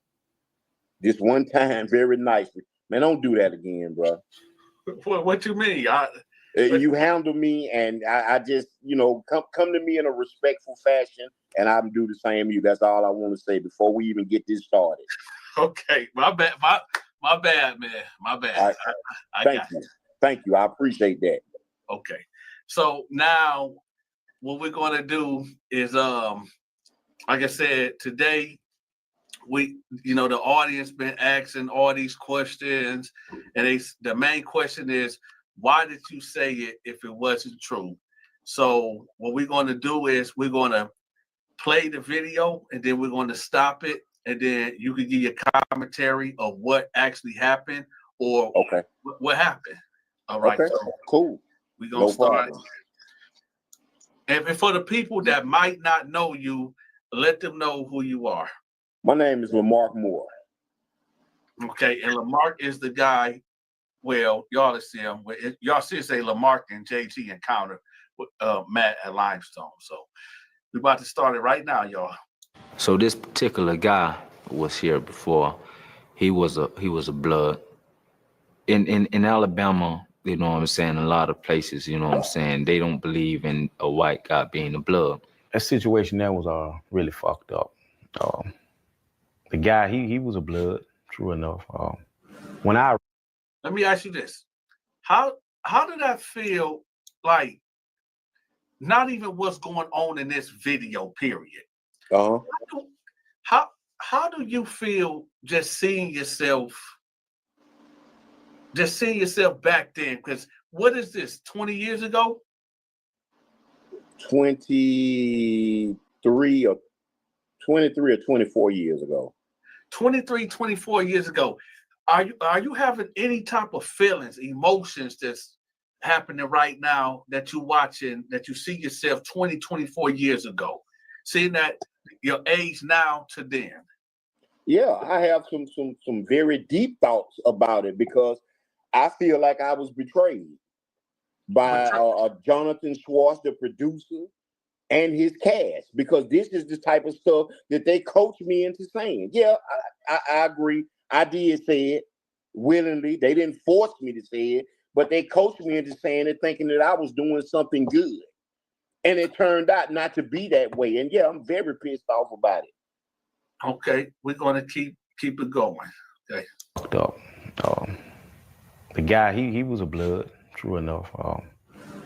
this one time very nicely, man. Don't do that again, bro. What you mean? You handle me, and I just, come to me in a respectful fashion, and I'm do the same to you. That's all I want to say before we even get this started. Okay, my bad, my bad, man, my bad. Thank you. I appreciate that. Okay, so now what we're gonna do is, like I said, today the audience been asking all these questions, and the main question is, why did you say it if it wasn't true? So what we're going to do is we're going to play the video, and then we're going to stop it, and then you can give your commentary of what actually happened or what happened. All right. Okay. So cool. We're going to start. And for the people that might not know you, let them know who you are. My name is LaMark Moore. Okay, and LaMark is the guy. Well, y'all see him. Y'all see say LaMark and JT encounter with Matt at Limestone. So we're about to start it right now, y'all. So this particular guy was here before. He was a blood. In Alabama, you know what I'm saying, a lot of places, you know what I'm saying, they don't believe in a white guy being a blood. That situation there was really fucked up. The guy, he was a blood, true enough. Let me ask you this. How did that feel like, not even what's going on in this video, period? How do you feel just seeing yourself back then? Because what is this, 20 years ago? 23 or 24 years ago. 23, 24 years ago. Are you having any type of feelings, emotions happening right now that you're watching, that you see yourself 20, 24 years ago? Seeing that your age now to then. Yeah, I have some very deep thoughts about it because I feel like I was betrayed by Jonathan Schwartz, the producer, and his cast, because this is the type of stuff that they coached me into saying. Yeah, I agree. I did say it willingly. They didn't force me to say it, but they coached me into saying it, thinking that I was doing something good. And it turned out not to be that way. And yeah, I'm very pissed off about it. Okay, we're gonna keep it going. Okay. The guy, he was a blood, true enough.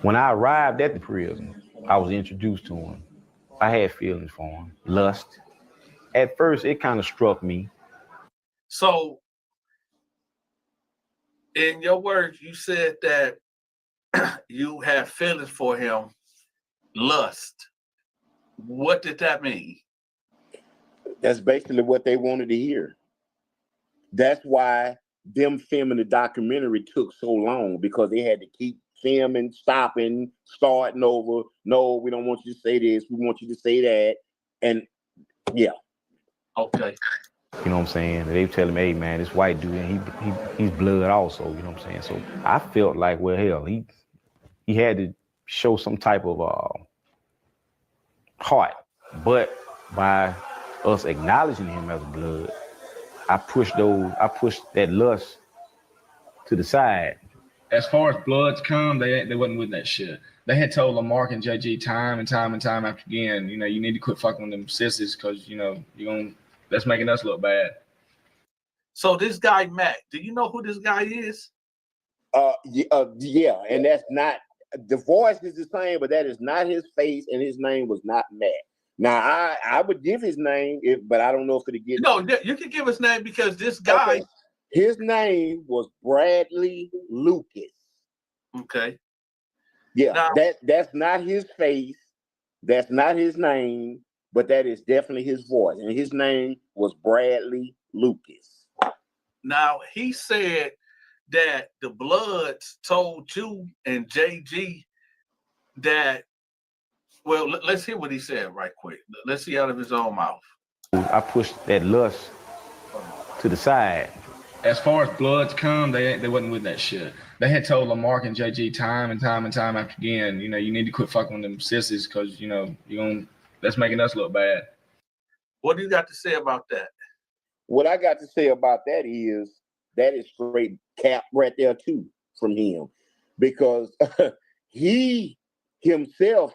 When I arrived at the prison, I was introduced to him. I had feelings for him, lust. At first, it kind of struck me. So, in your words, you said that you had feelings for him, lust. What did that mean? That's basically what they wanted to hear. That's why them filming the documentary took so long, because they had to keep filming, stopping, starting over. No, we don't want you to say this. We want you to say that. And yeah. Okay. You know what I'm saying? They tell him, hey man, this white dude, he's blood also, you know what I'm saying? So I felt like, well, hell, he had to show some type of heart. But by us acknowledging him as blood, I pushed that lust to the side. As far as Bloods come, they wasn't with that shit. They had told LaMark and JG time and time after again, you need to quit fucking with them sissies because, that's making us look bad. So this guy, Matt, do you know who this guy is? Yeah, and that's not, the voice is the same, but that is not his face, and his name was not Matt. Now, I would give his name, but I don't know if it'll get... No, you can give his name because this guy... Okay. His name was Bradley Lucas. Okay. Yeah, now, that's not his face. That's not his name, but that is definitely his voice. And his name was Bradley Lucas. Now, he said that the Bloods told you and JG that, well, let's hear what he said right quick. Let's see out of his own mouth. I pushed that lust to the side. As far as Bloods come, they wasn't with that shit. They had told LaMark and JG time and time after again, you need to quit fucking with them sissies because, that's making us look bad. What do you got to say about that? What I got to say about that is straight cap right there too from him, because he himself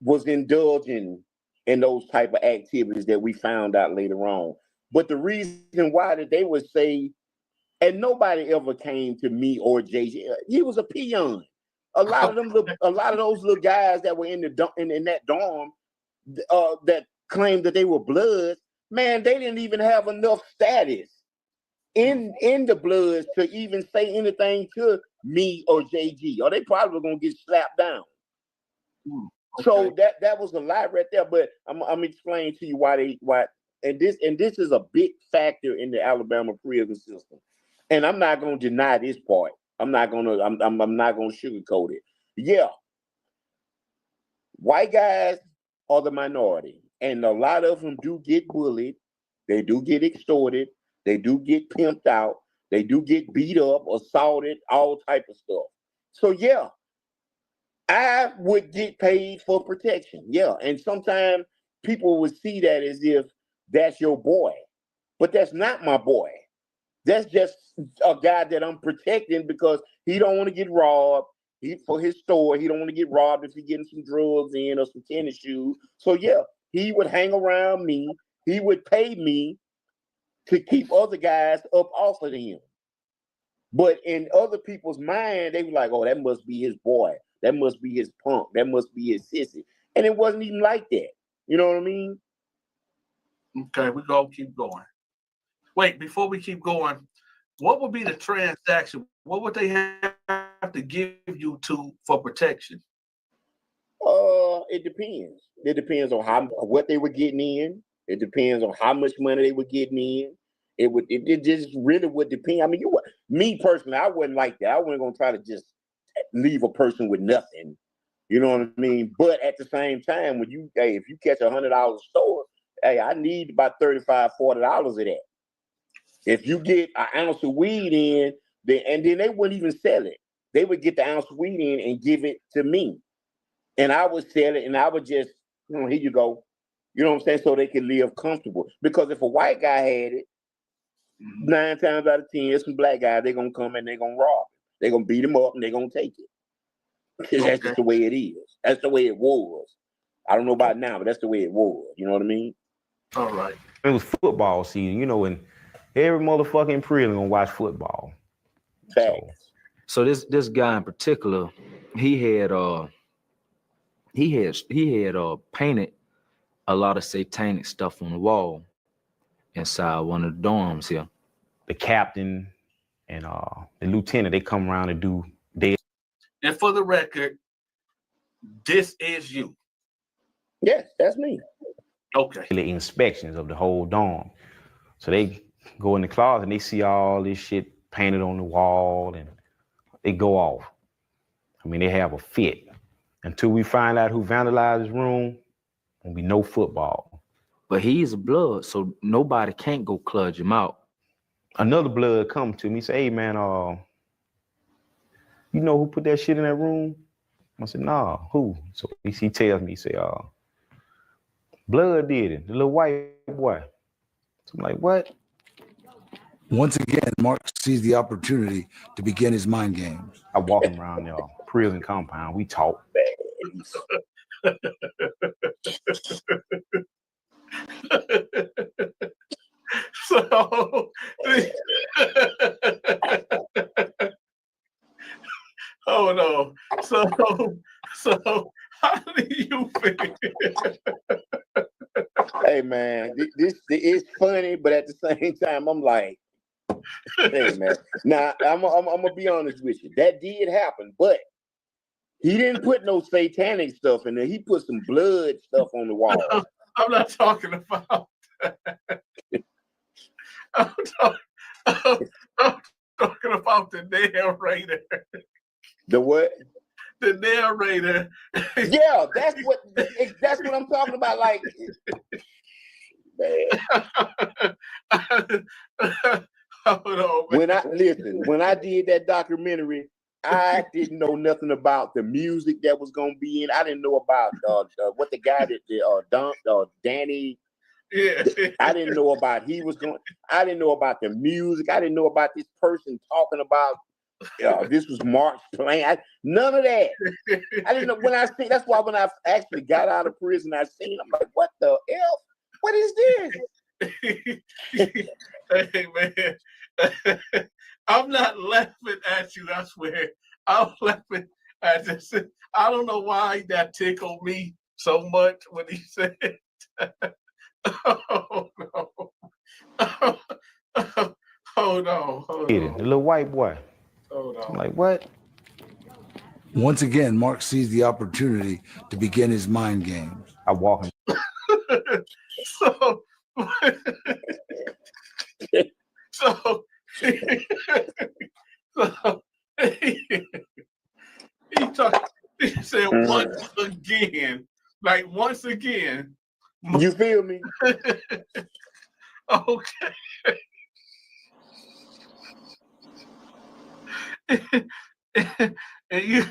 was indulging in those type of activities that we found out later on. But the reason why that they would say, and nobody ever came to me or JJ, he was a peon. A lot of those little guys that were in that dorm that claimed that they were Bloods, man, they didn't even have enough status in the Bloods to even say anything to me or JG, or they probably were gonna get slapped down. Okay. So that was a lie right there. But I'm explaining to you why. And this is a big factor in the Alabama prison system. And I'm not going to deny this part. I'm not going to sugarcoat it. Yeah. White guys are the minority. And a lot of them do get bullied. They do get extorted. They do get pimped out. They do get beat up, assaulted, all type of stuff. So yeah, I would get paid for protection. Yeah. And sometimes people would see that as if that's your boy, but that's not my boy. That's just a guy that I'm protecting because he don't want to get robbed. For his store, he don't want to get robbed if he's getting some drugs in or some tennis shoes. So yeah, he would hang around me. He would pay me to keep other guys up off of him. But in other people's mind, they were like, "Oh, that must be his boy. That must be his punk. That must be his sissy." And it wasn't even like that. You know what I mean? Okay, we're going to keep going. Wait, before we keep going, what would be the transaction? What would they have to give you for protection? It depends. It depends on what they were getting in. It depends on how much money they were getting in. It just really would depend. I mean, me personally, I wasn't like that. I wasn't going to try to just leave a person with nothing. You know what I mean? But at the same time, when you, hey, if you catch $100 store, hey, I need about $35, $40 of that. If you get an ounce of weed in, then they wouldn't even sell it. They would get the ounce of weed in and give it to me. And I would sell it, and I would just, here you go. You know what I'm saying? So they can live comfortable. Because if a white guy had it, 9 times out of 10, some black guys, they're going to come and they're going to rob him. They're going to beat him up, and they're going to take it. That's just the way it is. That's the way it was. I don't know about now, but that's the way it was. You know what I mean? All right. It was football season, and every motherfucker in prison gonna watch football. So this guy in particular, he had painted a lot of satanic stuff on the wall inside one of the dorms here. The captain and the lieutenant, they come around and do their. And for the record, this is you. Yes, that's me. Okay. The inspections of the whole dorm. So they go in the closet and they see all this shit painted on the wall and they go off. I mean, they have a fit. Until we find out who vandalized his room, there'll be no football. But he's a blood, so nobody can't go cludge him out. Another blood come to me, say, hey man, you know who put that shit in that room? I said, nah, who? So he tells me, he say, Blood did it, the little white boy. So I'm like, what? Once again, Mark sees the opportunity to begin his mind games. I walk him around the prison compound. We talk. So, oh no. So how do you feel? Hey man, this is funny, but at the same time, I'm like, hey man. Now I'm gonna be honest with you. That did happen, but he didn't put no satanic stuff in there. He put some blood stuff on the wall. I'm not talking about that. I'm talking about the narrator. The what? The narrator. Yeah, that's what I'm talking about. Like, man. When I did that documentary, I didn't know nothing about the music that was gonna be in. I didn't know about what the guy that Danny. Yeah. I didn't know about I didn't know about the music. I didn't know about this person talking about this was Mark's plan. None of that. I didn't know. That's why when I actually got out of prison, I seen. I'm like, what the hell? What is this? Hey man, I'm not laughing at you. I swear, I'm laughing at this. I don't know why that tickled me so much when he said. Oh no! Oh no! The little white boy. Oh no! I'm like, what? Once again, Mark sees the opportunity to begin his mind games. I walk him. He said once again, like once again. You feel me? Okay. and you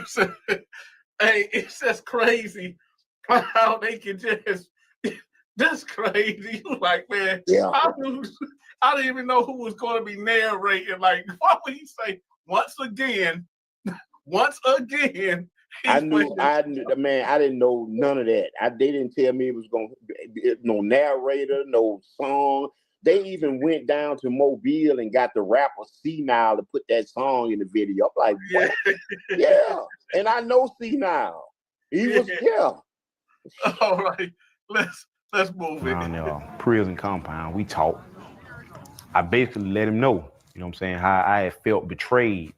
said, hey, it's just crazy how they can just. That's crazy. You like, man, yeah. I didn't even know who was going to be narrating. Like, why would he say once again? Once again. I knew, man, I didn't know none of that. They didn't tell me it was going to be no narrator, no song. They even went down to Mobile and got the rapper Senile to put that song in the video. I'm like, what? Yeah. And I know Senile. He was, yeah. All right. Let's move it. Around the prison compound, we talk. I basically let him know, you know what I'm saying, how I had felt betrayed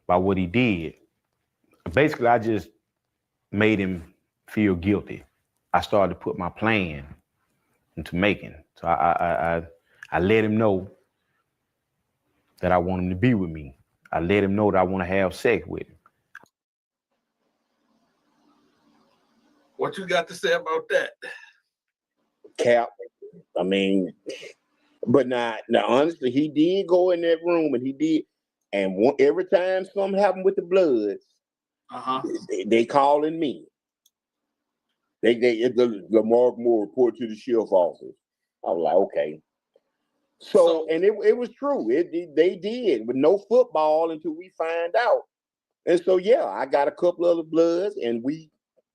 by what he did. Basically, I just made him feel guilty. I started to put my plan into making. So I let him know that I want him to be with me. I let him know that I want to have sex with him. What you got to say about that? Cap. I mean, but now, honestly, he did go in that room and he did. And every time something happened with the Bloods, they calling me. The LaMark Moore report to the sheriff's office. I was like, okay. So and it was true. They did with no football until we find out. And so yeah, I got a couple of the Bloods and we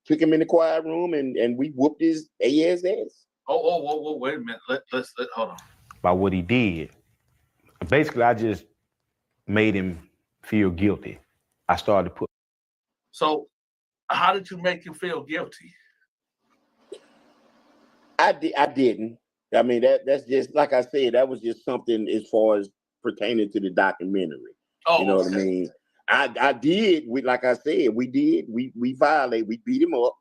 took him in the quiet room and we whooped his ass. Oh, wait a minute. Let's hold on. By what he did. Basically, I just made him feel guilty. I started to put. So, how did you make him feel guilty? I didn't. I mean, that's just like I said. That was just something as far as pertaining to the documentary. Oh, you know what I mean? I did. Like I said, we did. We violated. We beat him up.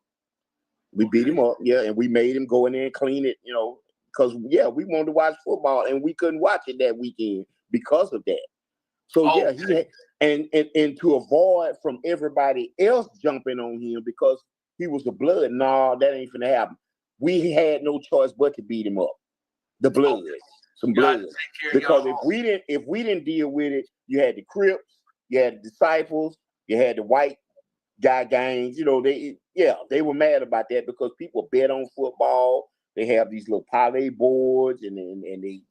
We beat him up. Yeah, and we made him go in there and clean it. You know, because we wanted to watch football and we couldn't watch it that weekend because of that. So he had, and to avoid from everybody else jumping on him because he was a Blood. No, that ain't finna happen. We had no choice but to beat him up. The Bloods, some Bloods. Because if we didn't deal with it, you had the Crips, you had the Disciples, you had the white guy gangs. You know, they were mad about that because people bet on football. They have these little parlay boards and they,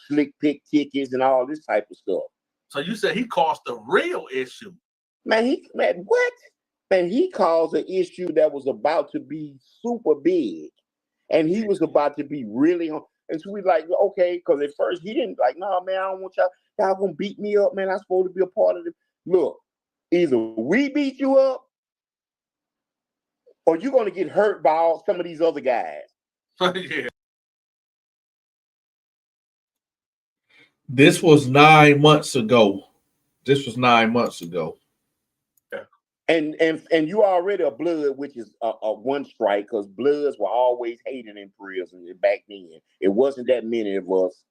slick pick tickets and all this type of stuff. So you said he caused the real issue. Man, what? Man, he caused an issue that was about to be super big. And he was about to be really on. And so we like, okay, because at first he didn't like, no, man, I don't want y'all gonna beat me up, man. I'm supposed to be a part of it. Look, either we beat you up or you're gonna get hurt by some of these other guys. Yeah. This was 9 months ago. Yeah. And you already a Blood, which is a one strike, because Bloods were always hated in prison back then. It wasn't that many of us.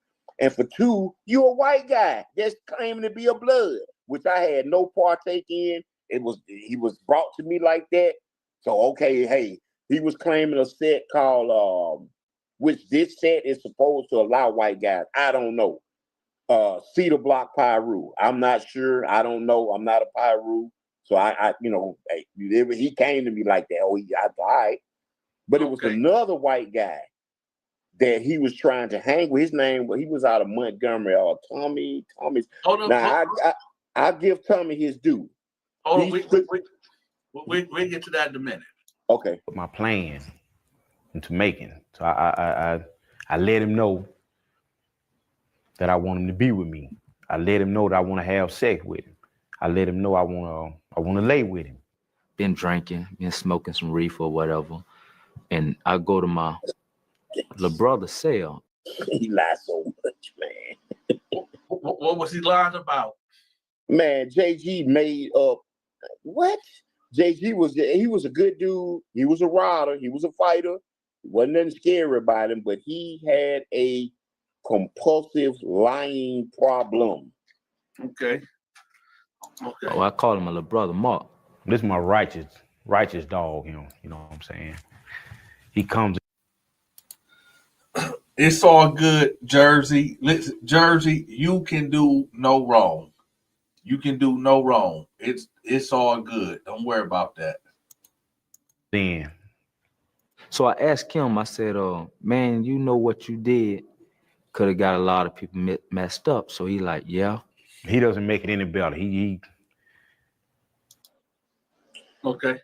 And for two, you a white guy that's claiming to be a Blood, which I had no partake in. He was brought to me like that. So okay, hey, he was claiming a set called which this set is supposed to allow white guys. I don't know. Cedar Block Pyru. I'm not sure. I don't know. I'm not a Pyru. So he came to me like that. Oh, all right. But it was another white guy that he was trying to hang with. His name, he was out of Montgomery. Tommy. Now I give Tommy his due. Hold on, we'll get to that in a minute. Okay. Put my plan into making. So I let him know that I want him to be with me. I let him know that I want to have sex with him. I let him know I want to lay with him. Been drinking, been smoking some reefer or whatever, and I go to my little brother's cell. He lied so much, man. What was he lying about? Man, JG made up. What? JG was a good dude. He was a rider. He was a fighter. Wasn't nothing scary about him, but he had a compulsive lying problem. Okay. Oh, I call him my little brother, Mark. This is my righteous dog, you know what I'm saying? He comes. It's all good, Jersey. Listen, Jersey, you can do no wrong. You can do no wrong. It's all good. Don't worry about that. Then. So I asked him, I said, man, you know what you did could have got a lot of people messed up. So he like, yeah. He doesn't make it any better. He Okay.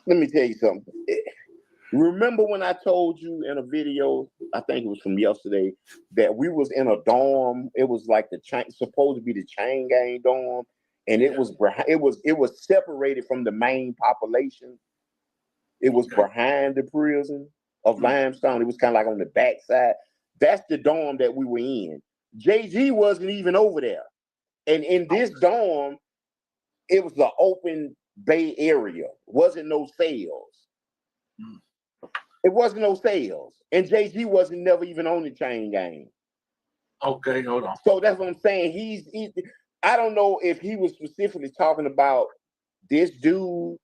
Let me tell you something. Remember when I told you in a video, I think it was from yesterday, that we was in a dorm. It was like supposed to be the chain gang dorm, and it was separated from the main population. It was behind the prison of Limestone. It was kind of like on the backside. That's the dorm that we were in. JG wasn't even over there, and in this dorm, it was the open Bay Area. Wasn't no sales. It wasn't no sales. And JG wasn't never even on the chain gang. Okay, hold on. So that's what I'm saying. I don't know if he was specifically talking about this dude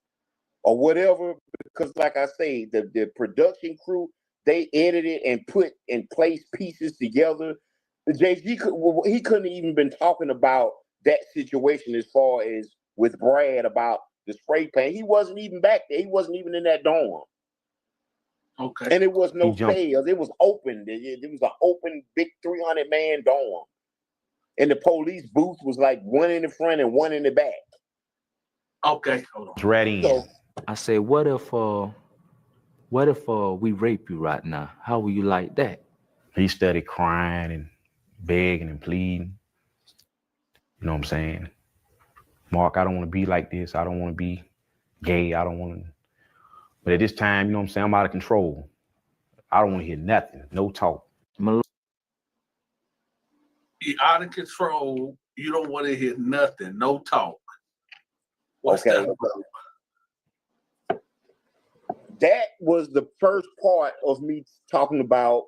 or whatever, because like I say, the production crew, they edited and put and placed pieces together. He couldn't even been talking about that situation as far as with Brad about the spray paint. He wasn't even back there. He wasn't even in that dorm. Okay. And it was no sales. It was open. It was an open, big 300-man dorm. And the police booth was like one in the front and one in the back. Okay, hold on. It's right in. So, I say, what if we rape you right now? How will you like that? He started crying and begging and pleading. You know what I'm saying? Mark, I don't want to be like this. I don't want to be gay. I don't want to. But at this time, you know what I'm saying? I'm out of control. I don't want to hear nothing. No talk. You're out of control. You don't want to hear nothing. No talk. What's okay. That was the first part of me talking about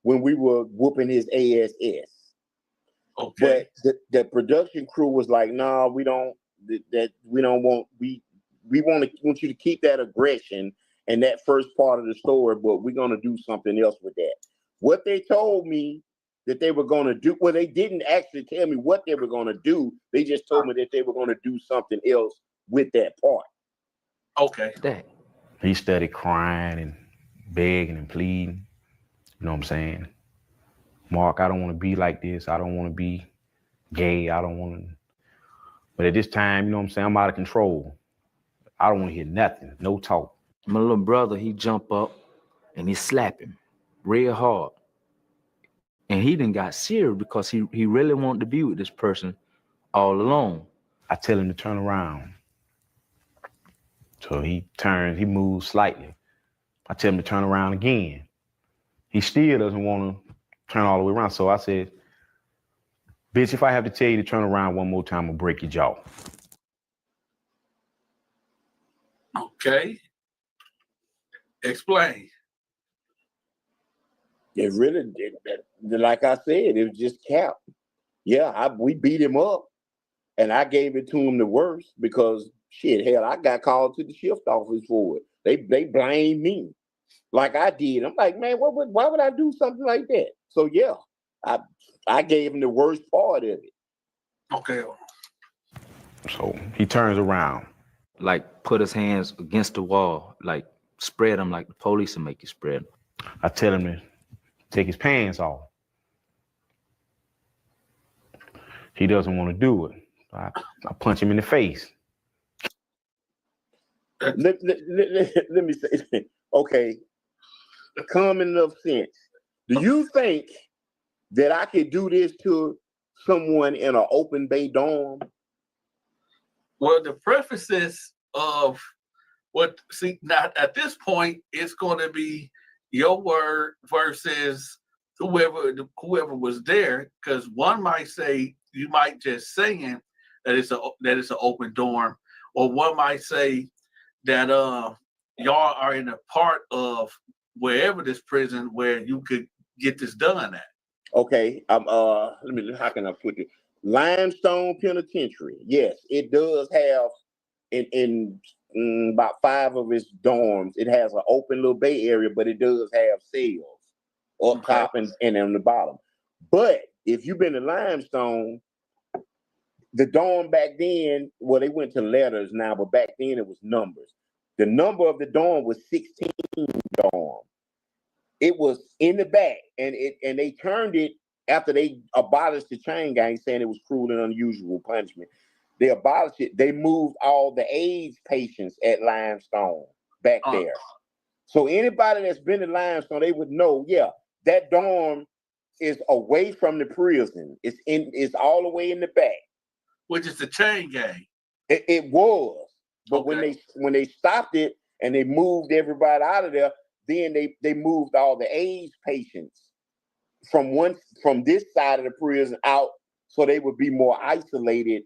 when we were whooping his ASS. Okay. But the production crew was like, "No, we don't. That we don't want. We want you to keep that aggression and that first part of the story, but we're gonna do something else with that." What they told me that they were gonna do, well, they didn't actually tell me what they were gonna do. They just told me that they were gonna do something else with that part. Okay. He started crying and begging and pleading. You know what I'm saying? Mark, I don't want to be like this. I don't want to be gay. I don't want to. But at this time, you know what I'm saying? I'm out of control. I don't want to hear nothing. No talk. My little brother, he jump up and he slap him real hard. And he done got serious because he really wanted to be with this person all alone. I tell him to turn around. So he turns, he moves slightly. I tell him to turn around again. He still doesn't want to turn all the way around. So I said, bitch, if I have to tell you to turn around one more time, I'll break your jaw. Okay. Explain. It really did. Like I said, it was just cap. Yeah, we beat him up, and I gave it to him the worst because shit, hell, I got called to the shift office for it. They blamed me, like I did. I'm like, man, why would I do something like that? So yeah, I gave him the worst part of it. Okay. So he turns around, like put his hands against the wall, like spread them like the police will make you spread them. I tell him to take his pants off. He doesn't want to do it. I punch him in the face. Let me say, okay, common enough sense. Do you think that I could do this to someone in an open bay dorm? Well, the prefaces of now at this point, it's going to be your word versus whoever was there, because one might say, you might just saying that it's an open dorm, or one might say that y'all are in a part of wherever this prison where you could get this done at. Okay, how can I put it? Limestone Penitentiary. Yes, it does have in about 5 of its dorms. It has an open little bay area, but it does have cells up top and on the bottom. But if you've been to Limestone, the dorm back then, well, they went to letters now, but back then it was numbers. The number of the dorm was 16 dorm. It was in the back, and they turned it after they abolished the chain gang, saying it was cruel and unusual punishment. They abolished it. They moved all the AIDS patients at Limestone back there. So anybody that's been to Limestone, they would know, yeah, that dorm is away from the prison. It's all the way in the back. Which is the chain gang. It was. But when they stopped it and they moved everybody out of there, then they moved all the AIDS patients from this side of the prison out, so they would be more isolated,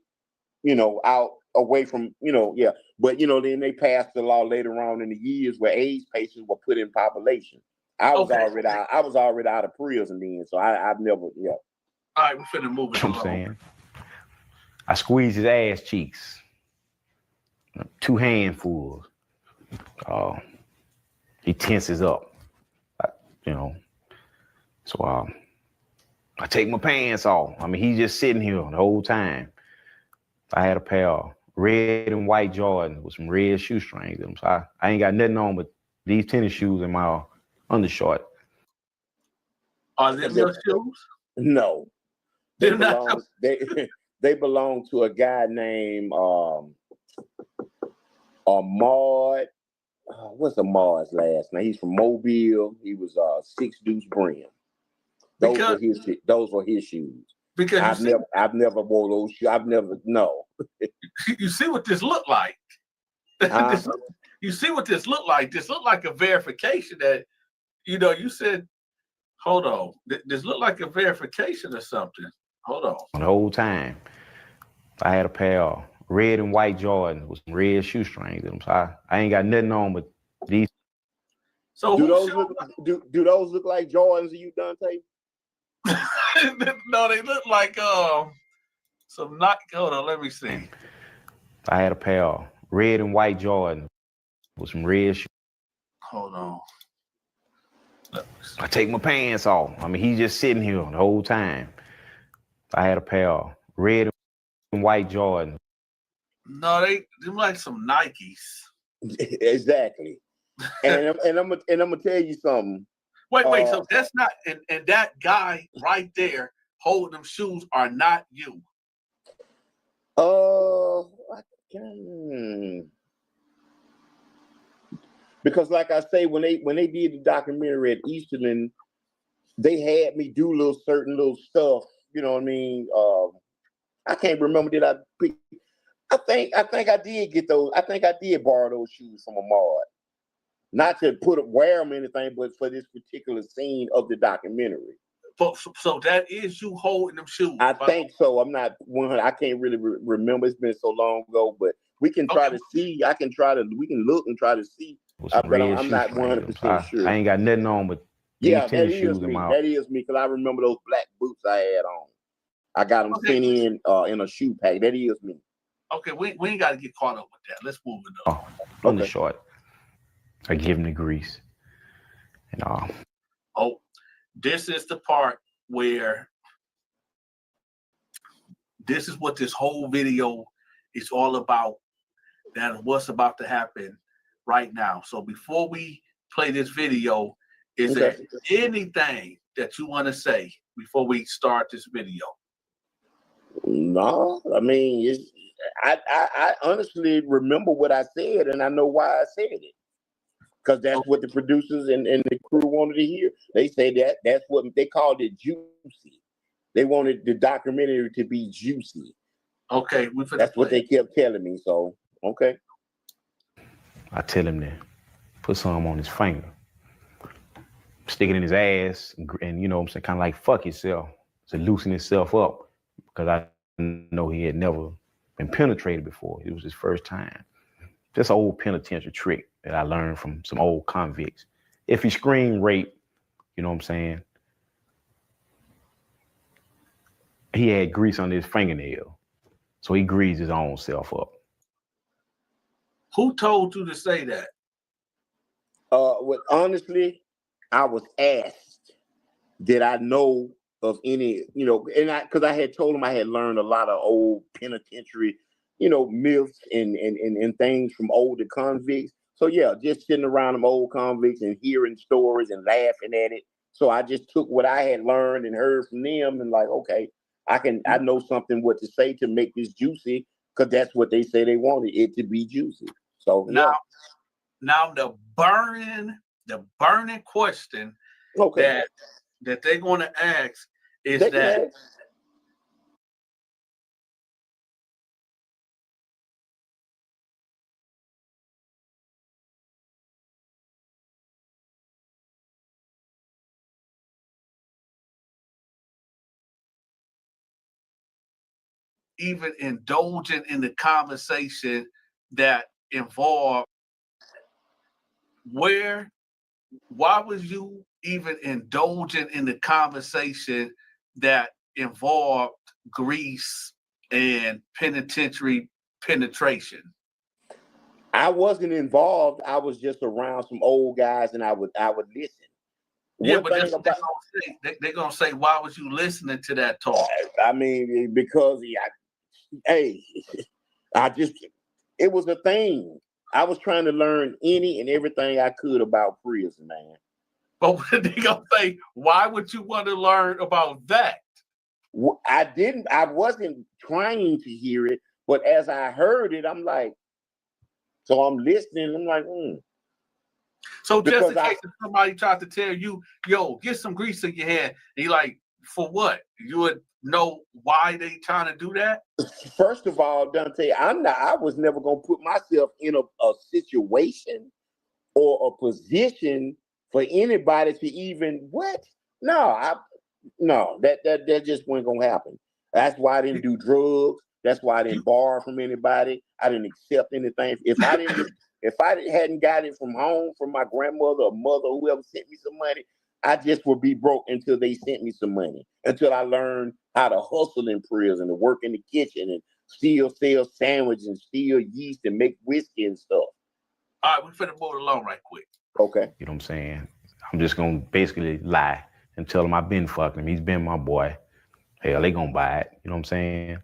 out away from, yeah. But then they passed the law later on in the years where AIDS patients were put in population. I was already out of prison then, so I've never, yeah. All right, we're finna move it along. I squeeze his ass cheeks. 2 handfuls. He tenses up. So I take my pants off. I mean, he's just sitting here the whole time. I had a pair of red and white Jordans with some red shoestrings in them. So I ain't got nothing on but these tennis shoes and my undershort. Are them your shoes? No. They belong to a guy named Ahmad. What's Ahmad's last name? He's from Mobile. He was 6 Deuce Brim. Those were his shoes. Because I've never wore those shoes. No. You see what this look like? You see what this look like? This look like a verification that, you said, hold on. This look like a verification or something. Hold on. The whole time. I had a pair of red and white Jordans with some red shoestrings in them. So I ain't got nothing on but these. So do those look like Jordans to you, Donta? No, they look like some not. Hold on, let me see. I had a pair of red and white Jordans with some red shoes. Hold on. I take my pants off. I mean, he's just sitting here the whole time. I had a pair of red and white Jordans. No, they like some Nikes. Exactly. And I'm gonna tell you something. Wait. So that's not, and that guy right there holding them shoes are not you. Because like I say, when they did the documentary at Eastern, they had me do certain little stuff. You know what I mean? I can't remember. I think I did get those. I think I did borrow those shoes from Ahmad. Not to wear them or anything, but for this particular scene of the documentary. So that is you holding them shoes. I think so. I'm not 100. I can't really remember. It's been so long ago, but we can try to see. We can look and try to see. But I'm not 100% sure. I ain't got nothing on but yeah, that is me. That is me because I remember those black boots I had on. I got them sent in a shoe pack. That is me. Okay, we ain't got to get caught up with that. Let's move it on. On the short. I give him the grease. And this is the part where this is what this whole video is all about. That what's about to happen right now. So before we play this video, is there anything that you want to say before we start this video? No, I mean, I honestly remember what I said, and I know why I said it. Because that's what the producers and the crew wanted to hear. They say that's what they called it, juicy. They wanted the documentary to be juicy. Okay, that's what they kept telling me. So okay. I tell him to put some on his finger, stick it in his ass, and you know what I'm saying, kind of like fuck yourself to loosen himself up, because I know he had never been penetrated before. It was his first time. Just an old penitentiary trick that I learned from some old convicts. If he screamed rape, you know what I'm saying, he had grease under his fingernail, so he greased his own self up. Who told you to say that? Well, honestly, I was asked, did I know of any, and because I had told him I had learned a lot of old penitentiary, myths and things from older convicts. So yeah, just sitting around them old convicts and hearing stories and laughing at it. So I just took what I had learned and heard from them and like, okay, I know something what to say to make this juicy, because that's what they say they wanted it to be juicy. So now the burning question that they're going to ask is that even indulging in the conversation that involved why was you even indulging in the conversation that involved grease and penitentiary penetration? I wasn't involved. I was just around some old guys, and I would listen. Yeah, One but thing that's what about they're gonna say. Why was you listening to that talk? I mean, because it was a thing. I was trying to learn any and everything I could about prison, man. But when they gonna say, why would you want to learn about that? I wasn't trying to hear it, but as I heard it, I'm like, so I'm listening. I'm like, So just in case if somebody tried to tell you, yo, get some grease in your hair, and you're like, for what? You would know why they trying to do that? First of all, Donta, I was never gonna put myself in a situation or a position for anybody to even what? No, that just wasn't gonna happen. That's why I didn't do drugs. That's why I didn't borrow from anybody. I didn't accept anything. If I hadn't got it from home, from my grandmother or mother, whoever sent me some money, I just would be broke until they sent me some money. Until I learned how to hustle in prison and work in the kitchen and still sell sandwiches and steal yeast and make whiskey and stuff. All right, we're finna move along right quick. Okay. You know what I'm saying? I'm just gonna basically lie and tell him I've been fucking him. He's been my boy. Hell, they gonna buy it. You know what I'm saying?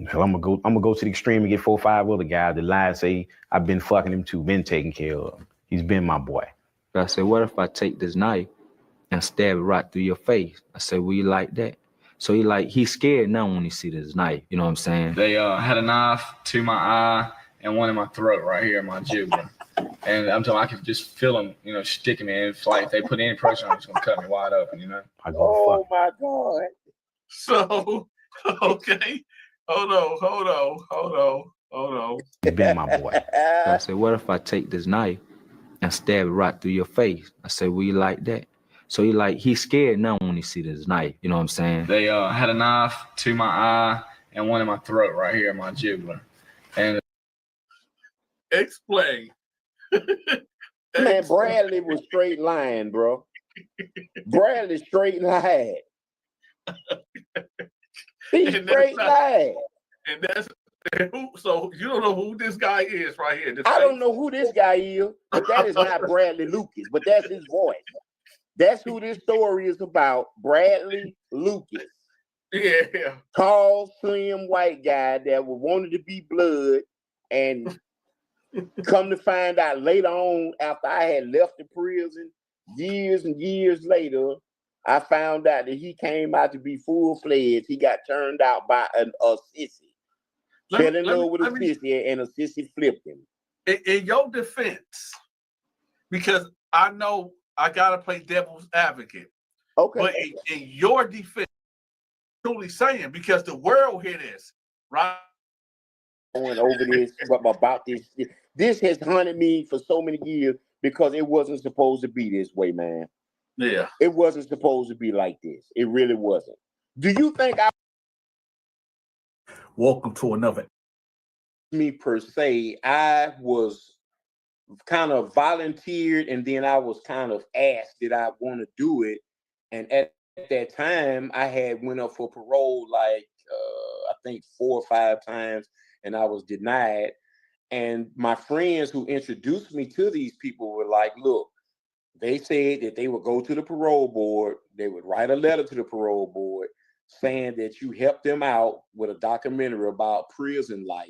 Hell, I'm gonna go to the extreme and get 4 or 5 other guys that lie and say I've been fucking him too, been taken care of. He's been my boy. I said, what if I take this knife and stab it right through your face? I said, will you like that? So he's scared now when he see this knife. You know what I'm saying? They had a knife to my eye and one in my throat right here in my jugular. And I'm telling you, I can just feel them, sticking me. And if they put any pressure on, it's going to cut me wide open, Oh, my God. So, okay. Hold on. He's been my boy. So I said, what if I take this knife and stab it right through your face? I said, will you like that? So he's scared now when he see this knife. You know what I'm saying? They had a knife to my eye and one in my throat right here in my jugular. And explain. Man, Bradley was straight lying, bro. Bradley straight lied. He straight lied. And that's so you don't know who this guy is right here. I don't know who this guy is, but that is not Bradley Lucas, but that's his voice. That's who this story is about. Bradley Lucas. Yeah. Tall, slim, white guy that wanted to be blood, and come to find out later on, after I had left the prison, years and years later, I found out that he came out to be full-fledged. He got turned out by a sissy. Fell in love with a sissy, and a sissy flipped him. In your defense, because I know I gotta play devil's advocate. Okay. But in your defense, truly saying, because the world hear this, right? Going over this about this. This has haunted me for so many years because it wasn't supposed to be this way, man. Yeah. It wasn't supposed to be like this. It really wasn't. Do you think Welcome to another. Me per se, I was kind of volunteered, and then I was kind of asked did I want to do it. And at that time, I had went up for parole like I think 4 or 5 times, and I was denied. And my friends who introduced me to these people were like, look, they said that they would go to the parole board. They would write a letter to the parole board saying that you helped them out with a documentary about prison life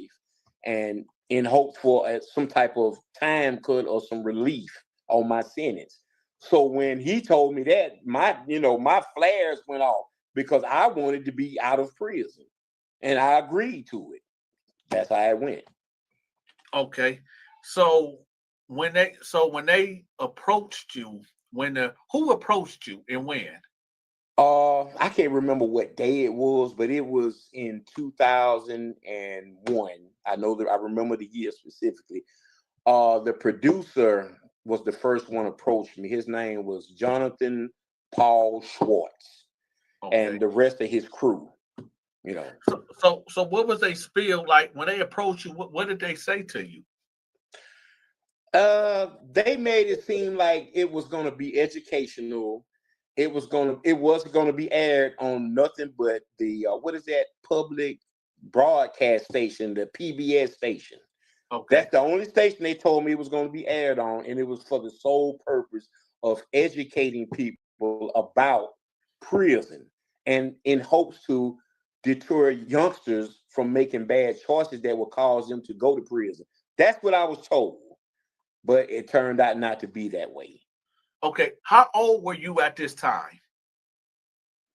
and in hope for some type of time cut or some relief on my sentence. So when he told me that, my flares went off because I wanted to be out of prison, and I agreed to it. That's how it went. Okay, so when they approached you, who approached you and when? I can't remember what day it was, but it was in 2001. I know that I remember the year specifically. The producer was the first one approached me. His name was Jonathan Paul Schwartz, and the rest of his crew. So what was they spiel like when they approached you? What did they say to you? They made it seem like it was going to be educational. it wasn't gonna be aired on nothing but the what is that public broadcast station, the PBS station. Okay. That's the only station they told me it was going to be aired on, and it was for the sole purpose of educating people about prison and in hopes to deter youngsters from making bad choices that would cause them to go to prison. That's what I was told, but it turned out not to be that way. Okay, how old were you at this time?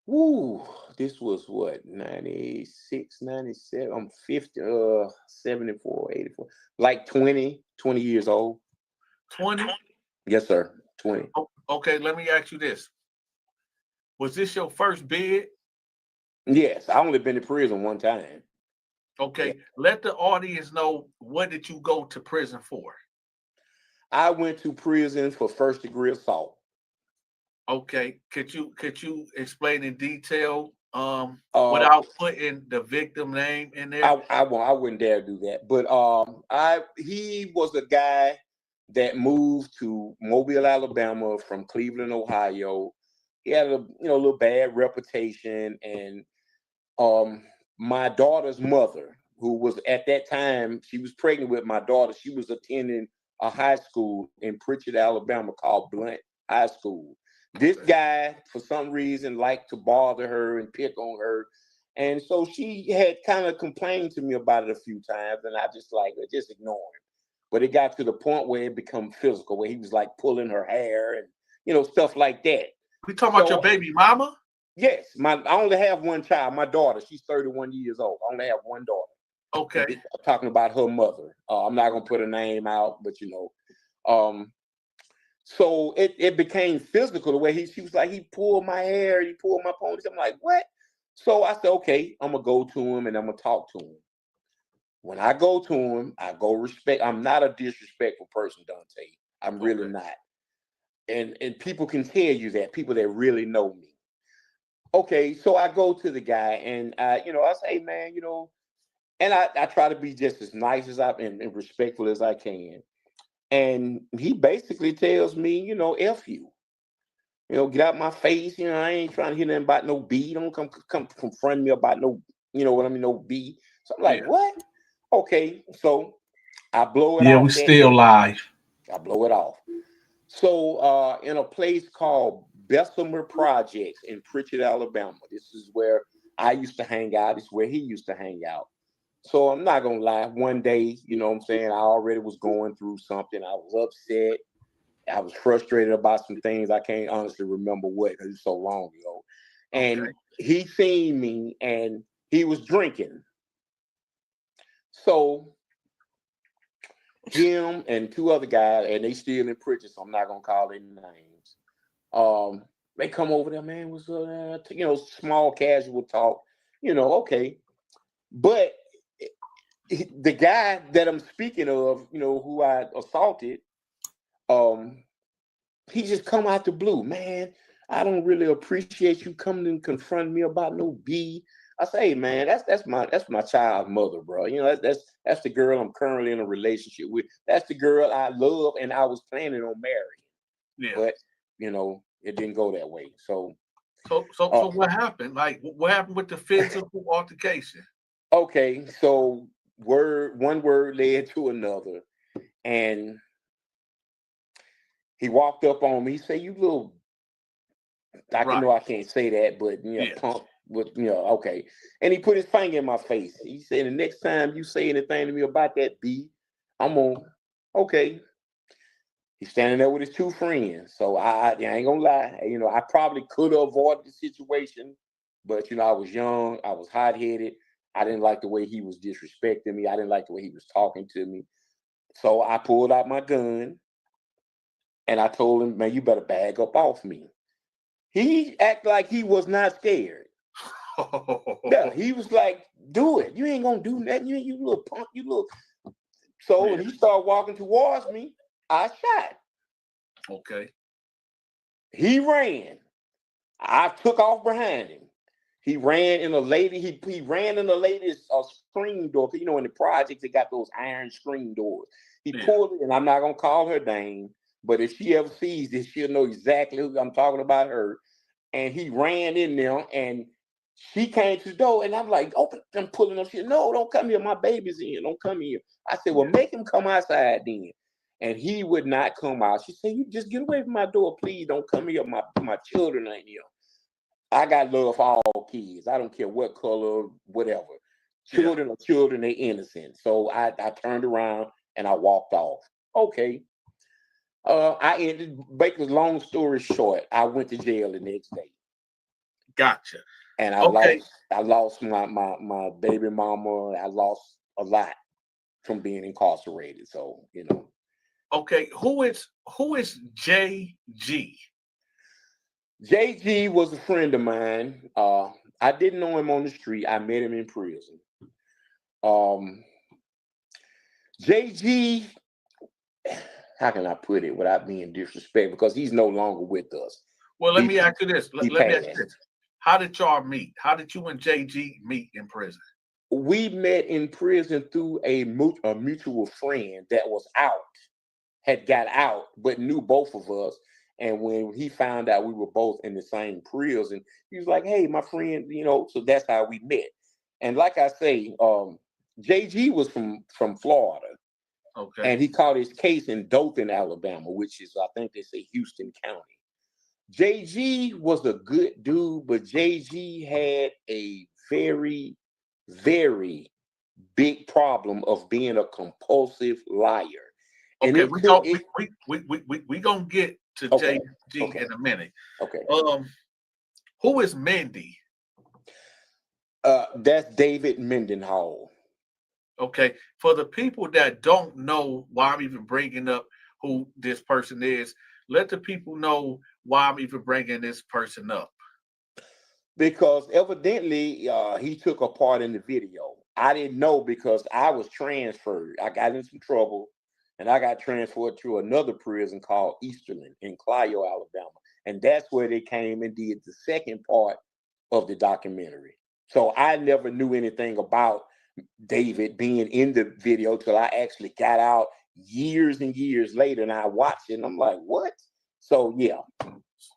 Woo, this was what, 96, 97, I'm 50, 74, 84, like 20 years old. 20? Yes, sir, 20. Okay, let me ask you this. Was this your first bid? Yes, I only been to prison one time. Okay, let the audience know, what did you go to prison for? I went to prison for first-degree assault. Okay, could you explain in detail without putting the victim name in there? I wouldn't dare do that. But he was a guy that moved to Mobile, Alabama from Cleveland, Ohio. He had a little bad reputation, and my daughter's mother, who was at that time, she was pregnant with my daughter. She was attending a high school in Pritchard, Alabama called Blunt High School. This guy, for some reason, liked to bother her and pick on her. And so she had kind of complained to me about it a few times, and I just ignore him. But it got to the point where it became physical, where he was like pulling her hair and stuff like that. We talking about your baby mama? Yes, I only have one child. My daughter, she's 31 years old. I only have one daughter. Okay. I'm talking about her mother. I'm not gonna put her name out, but so it became physical the way she was like, he pulled my hair, he pulled my ponytail. I'm like, what? So I said, okay, I'm gonna go to him and I'm gonna talk to him. When I go to him, I go respect. I'm not a disrespectful person, Donta. I'm really not. And people can tell you that, people that really know me. Okay, so I go to the guy and I say, hey, man, and I try to be just as nice as and respectful as I can. And he basically tells me, F you. Get out my face. I ain't trying to hear nothing about no B. Don't come confront me about no, no B. So I'm like, what? Okay, so I blow it off. Yeah, we still live. I blow it off. So in a place called Bessemer Projects in Pritchard, Alabama. This is where I used to hang out. It's where he used to hang out. So I'm not going to lie. One day, I already was going through something. I was upset. I was frustrated about some things. I can't honestly remember what, because it's so long ago. And he seen me and he was drinking. So him and two other guys, and they still in Pritchard, so I'm not going to call their names. They come over there, man, was small casual talk, okay. But the guy that I'm speaking of, who I assaulted, he just come out the blue. Man, I don't really appreciate you coming and confront me about no B. I say, hey, man, that's my child's mother, bro. That's the girl I'm currently in a relationship with. That's the girl I love and I was planning on marrying. Yeah. But it didn't go that way. So what happened? Like, what happened with the physical altercation? Okay, so one word led to another, and he walked up on me. He said, "You little," I can't say that, but punk. With okay, and he put his finger in my face. He said, "The next time you say anything to me about that B, I'm on." Okay. He's standing there with his two friends. So I ain't gonna lie. I probably could have avoided the situation, but I was young, I was hot-headed. I didn't like the way he was disrespecting me. I didn't like the way he was talking to me. So I pulled out my gun and I told him, man, you better bag up off me. He acted like he was not scared. Yeah, he was like, do it. You ain't gonna do nothing. You little punk, you little. So when he started walking towards me, I shot. Okay. He ran. I took off behind him. He ran in a lady. He ran in a lady's screen door. In the projects, they got those iron screen doors. He pulled it, and I'm not gonna call her name, but if she ever sees this, she'll know exactly who I'm talking about. Her. and he ran in there, and she came to the door, and I'm like, open, I'm pulling up. She said, no, don't come here. My baby's in. Don't come here. I said, well, make him come outside then. And he would not come out. She said, you just get away from my door, please. Don't come here. My children ain't here. I got love for all kids. I don't care what color, whatever. Children are children. They're innocent. So I turned around and I walked off. Okay. I ended, make a long story short, I went to jail the next day. Gotcha. And I lost my baby mama. I lost a lot from being incarcerated. So, you know. Okay, who is JG? JG was a friend of mine. I didn't know him on the street. I met him in prison. JG, how can I put it without being disrespectful? Because he's no longer with us. Well, let me ask you this. Let me ask you this. How did y'all meet? How did you and JG meet in prison? We met in prison through a mutual friend that was out, had got out, but knew both of us. And when he found out we were both in the same prison, he was like, hey, my friend, you know, so that's how we met. And like I say, JG was from Florida. Okay. And he caught his case in Dothan, Alabama, which is, I think they say Houston County. JG was a good dude, but JG had a very, very big problem of being a compulsive liar. And okay, we gonna get to JG in a minute. Okay. Who is Mindy? That's David Mendenhall. Okay, for the people that don't know why I'm even bringing up who this person is, let the people know why I'm even bringing this person up. Because evidently he took a part in the video. I didn't know because I was transferred. I got in some trouble and I got transferred to another prison called Easterland in Clio, Alabama. And that's where they came and did the second part of the documentary. So I never knew anything about David being in the video till I actually got out years and years later, and I watched it and I'm like, what? So yeah.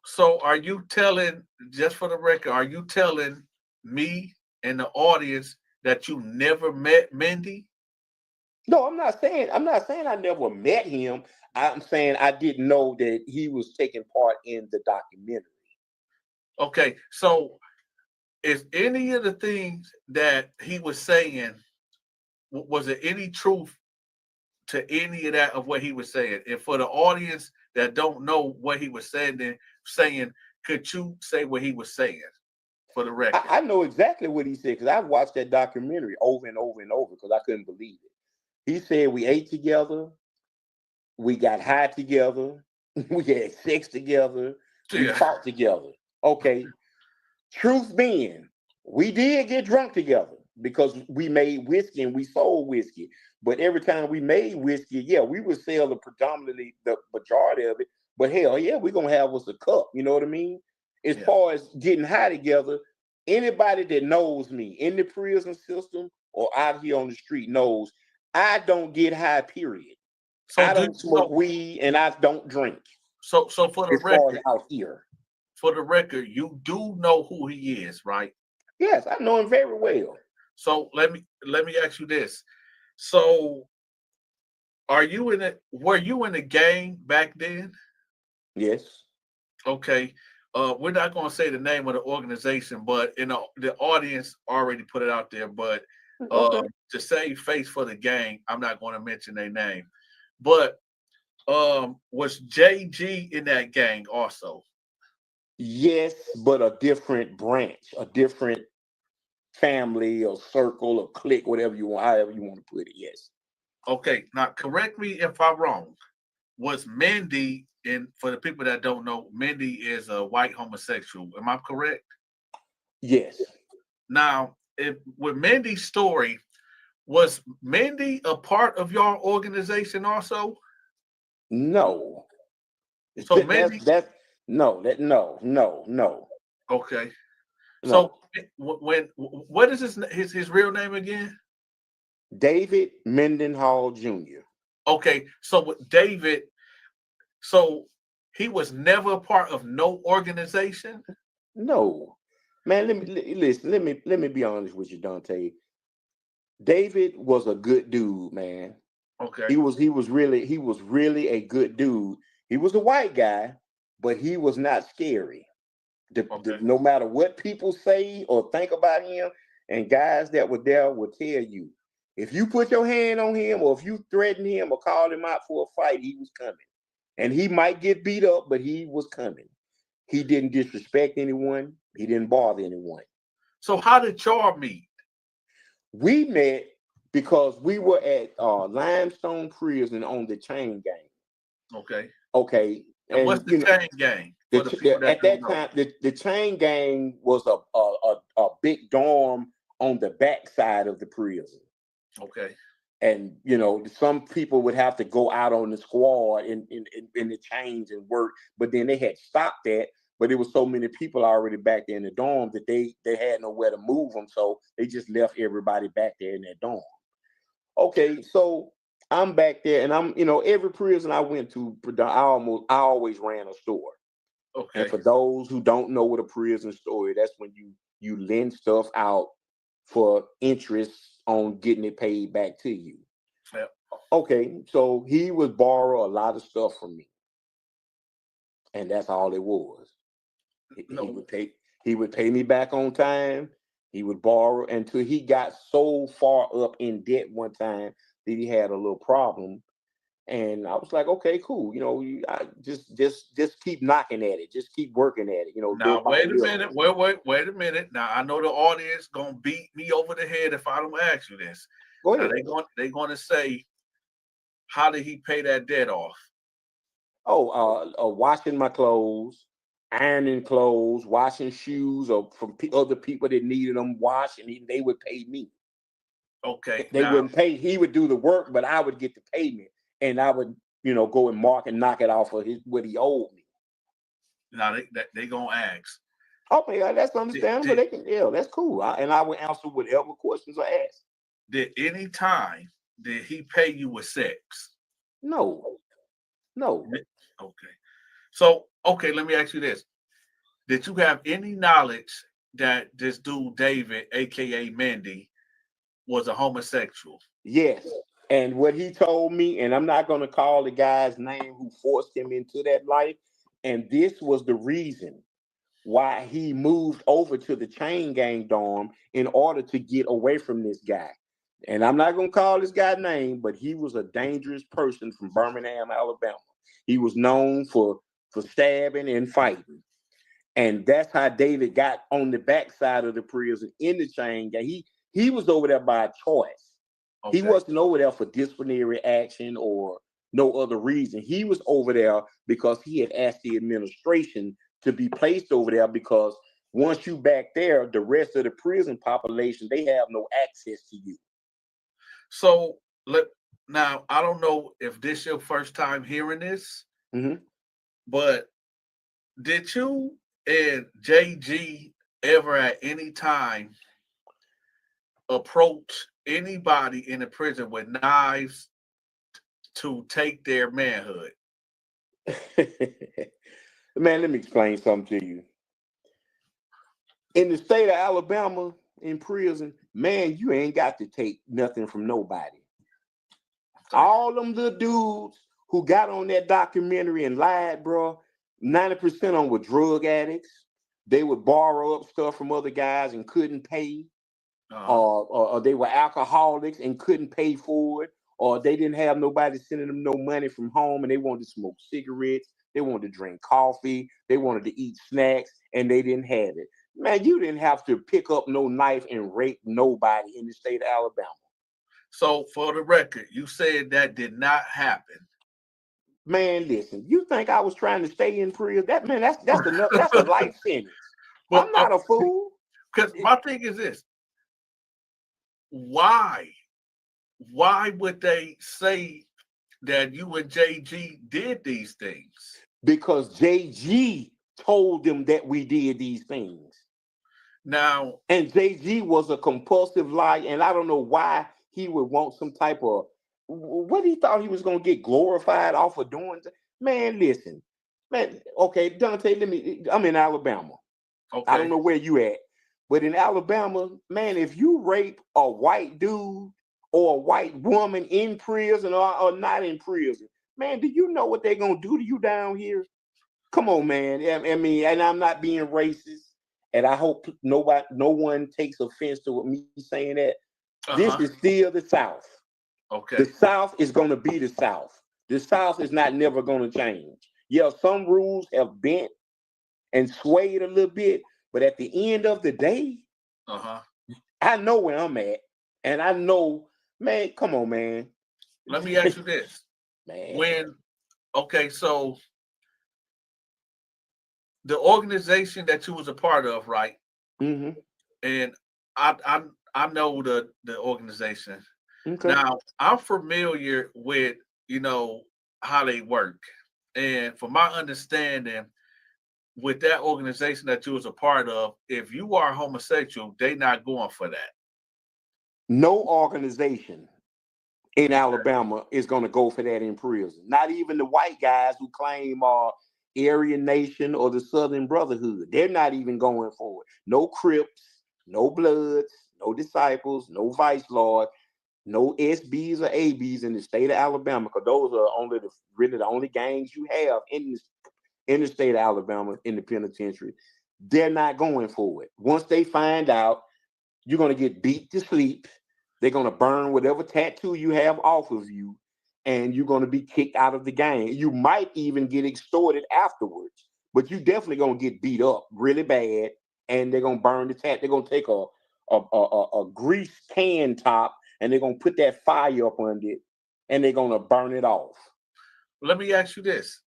So are you telling, just for the record, are you telling me and the audience that you never met Mindy? No, I'm not saying I never met him. I'm saying I didn't know that he was taking part in the documentary. Okay, so is any of the things that he was saying, was there any truth to any of that of what he was saying? And for the audience that don't know what he was saying, could you say what he was saying for the record? I know exactly what he said because I watched that documentary over and over and over because I couldn't believe it. He said we ate together, we got high together, we had sex together, we talked together. Okay. Truth being, we did get drunk together because we made whiskey and we sold whiskey. But every time we made whiskey, yeah, we would sell predominantly the majority of it. But hell yeah, we're gonna have us a cup. You know what I mean? As far as getting high together, anybody that knows me in the prison system or out here on the street knows I don't get high, period. So I don't smoke weed and I don't drink. So for the record, out here. For the record, you do know who he is, right? Yes, I know him very well. So let me ask you this. So were you in a gang back then? Yes. Okay. We're not going to say the name of the organization, but the audience already put it out there. But to save face for the gang, I'm not going to mention their name. But was JG in that gang also? Yes, but a different branch, a different family or circle or clique, whatever you want, however you want to put it. Yes. Okay. Now, correct me if I'm wrong. Was Mindy, and for the people that don't know, Mindy is a white homosexual. Am I correct? Yes. Now, with Mindy's story, was Mindy a part of your organization also? No. So Mindy, no. Okay. No. So what is his real name again? David Mendenhall Jr. Okay, so with David, so he was never a part of no organization? No, man. Listen. Let me be honest with you, Dante. David was a good dude, man. Okay. He was really a good dude. He was a white guy, but he was not scary. No matter what people say or think about him, and guys that were there will tell you, if you put your hand on him or if you threaten him or call him out for a fight, he was coming. And he might get beat up, but he was coming. He didn't disrespect anyone. He didn't bother anyone. So how did y'all meet? We met because we were at Limestone Prison on the Chain Gang. Okay. Okay. And what's the Chain Gang? At that time, the Chain Gang was a big dorm on the backside of the prison. Okay. And some people would have to go out on the squad in the chains and work, but then they had stopped that. But there was so many people already back there in the dorm that they had nowhere to move them, so they just left everybody back there in that dorm. Okay, so I'm back there, and I'm every prison I went to, I always ran a store. Okay. And for those who don't know what a prison store is, that's when you lend stuff out for interest on getting it paid back to you. Yep. Okay, so he would borrow a lot of stuff from me, and that's all it was. He would pay me back on time. He would borrow until he got so far up in debt one time that he had a little problem. And I was like, okay, cool. I just keep knocking at it. Just keep working at it. Now, wait a minute. Wait a minute. Now, I know the audience going to beat me over the head if I don't ask you this. Go ahead. They're going to say, how did he pay that debt off? Washing my clothes, ironing clothes, washing shoes, or from other people that needed them washed, and they would pay me. Okay. They wouldn't pay. He would do the work, but I would get the payment, and I would, go and mark and knock it off of what he owed me. Now they gonna ask. Oh my God, that's understandable. They can, that's cool. I would answer whatever questions are asked. Did any time did he pay you with sex? No. Okay. So, let me ask you this. Did you have any knowledge that this dude, David, aka Mendy, was a homosexual? Yes. And what he told me, and I'm not going to call the guy's name who forced him into that life, and this was the reason why he moved over to the Chain Gang dorm in order to get away from this guy. And I'm not going to call this guy's name, but he was a dangerous person from Birmingham, Alabama. He was known for stabbing and fighting. And that's how David got on the backside of the prison in the Chain Gang. He was over there by choice. Okay. He wasn't over there for disciplinary action or no other reason. He was over there because he had asked the administration to be placed over there, because once you back there, the rest of the prison population, they have no access to you. So now I don't know if this is your first time hearing this, but did you and JG ever at any time approach anybody in the prison with knives to take their manhood? Man, let me explain something to you. In the state of Alabama, in prison, man, you ain't got to take nothing from nobody. All them little dudes who got on that documentary and lied, bro, 90% of them were drug addicts. They would borrow up stuff from other guys and couldn't pay. Or they were alcoholics and couldn't pay for it. Or they didn't have nobody sending them no money from home, and they wanted to smoke cigarettes. They wanted to drink coffee. They wanted to eat snacks, and they didn't have it. Man, you didn't have to pick up no knife and rape nobody in the state of Alabama. So, for the record, you said that did not happen. Man, listen, you think I was trying to stay in prison? That's a life sentence. Well, I'm not a fool. Because my thing is this: why would they say that you and JG did these things? Because JG told them that we did these things. Now, and JG was a compulsive liar, and I don't know why he would want some type of what he thought he was going to get glorified off of doing. Man, listen, man. Okay, Dante, I'm in Alabama. I don't know where you at, but in Alabama, man, if you rape a white dude or a white woman in prison or not in prison, man, do you know what they're gonna do to you down here? Come on, man. I mean, and I'm not being racist, and I hope no one takes offense to me saying that. This is still the South. The South is gonna be the South. The South is not never gonna change. Yeah, some rules have bent and swayed a little bit, but at the end of the day, I know where I'm at, and I know, man. Come on, man. Let me ask you this, man. So the organization that you was a part of, right? Mm-hmm. And I know the organization. Okay. Now I'm familiar with how they work, and from my understanding, with that organization that you was a part of, if you are homosexual, they not going for that. No organization in Alabama is going to go for that in prison. Not even the white guys who claim Aryan Nation or the Southern Brotherhood. They're not even going for it. No Crips, no Bloods, no Disciples, no Vice Lord, no SBs or ABs in the state of Alabama, because those are really the only gangs you have in the state of Alabama in the penitentiary. They're not going for it. Once they find out, you're going to get beat to sleep. They're going to burn whatever tattoo you have off of you, and you're going to be kicked out of the gang. You might even get extorted afterwards, but you definitely going to get beat up really bad, and they're going to burn the tattoo. They're going to take a grease can top, and they're going to put that fire up under it, and they're going to burn it off. Let me ask you this.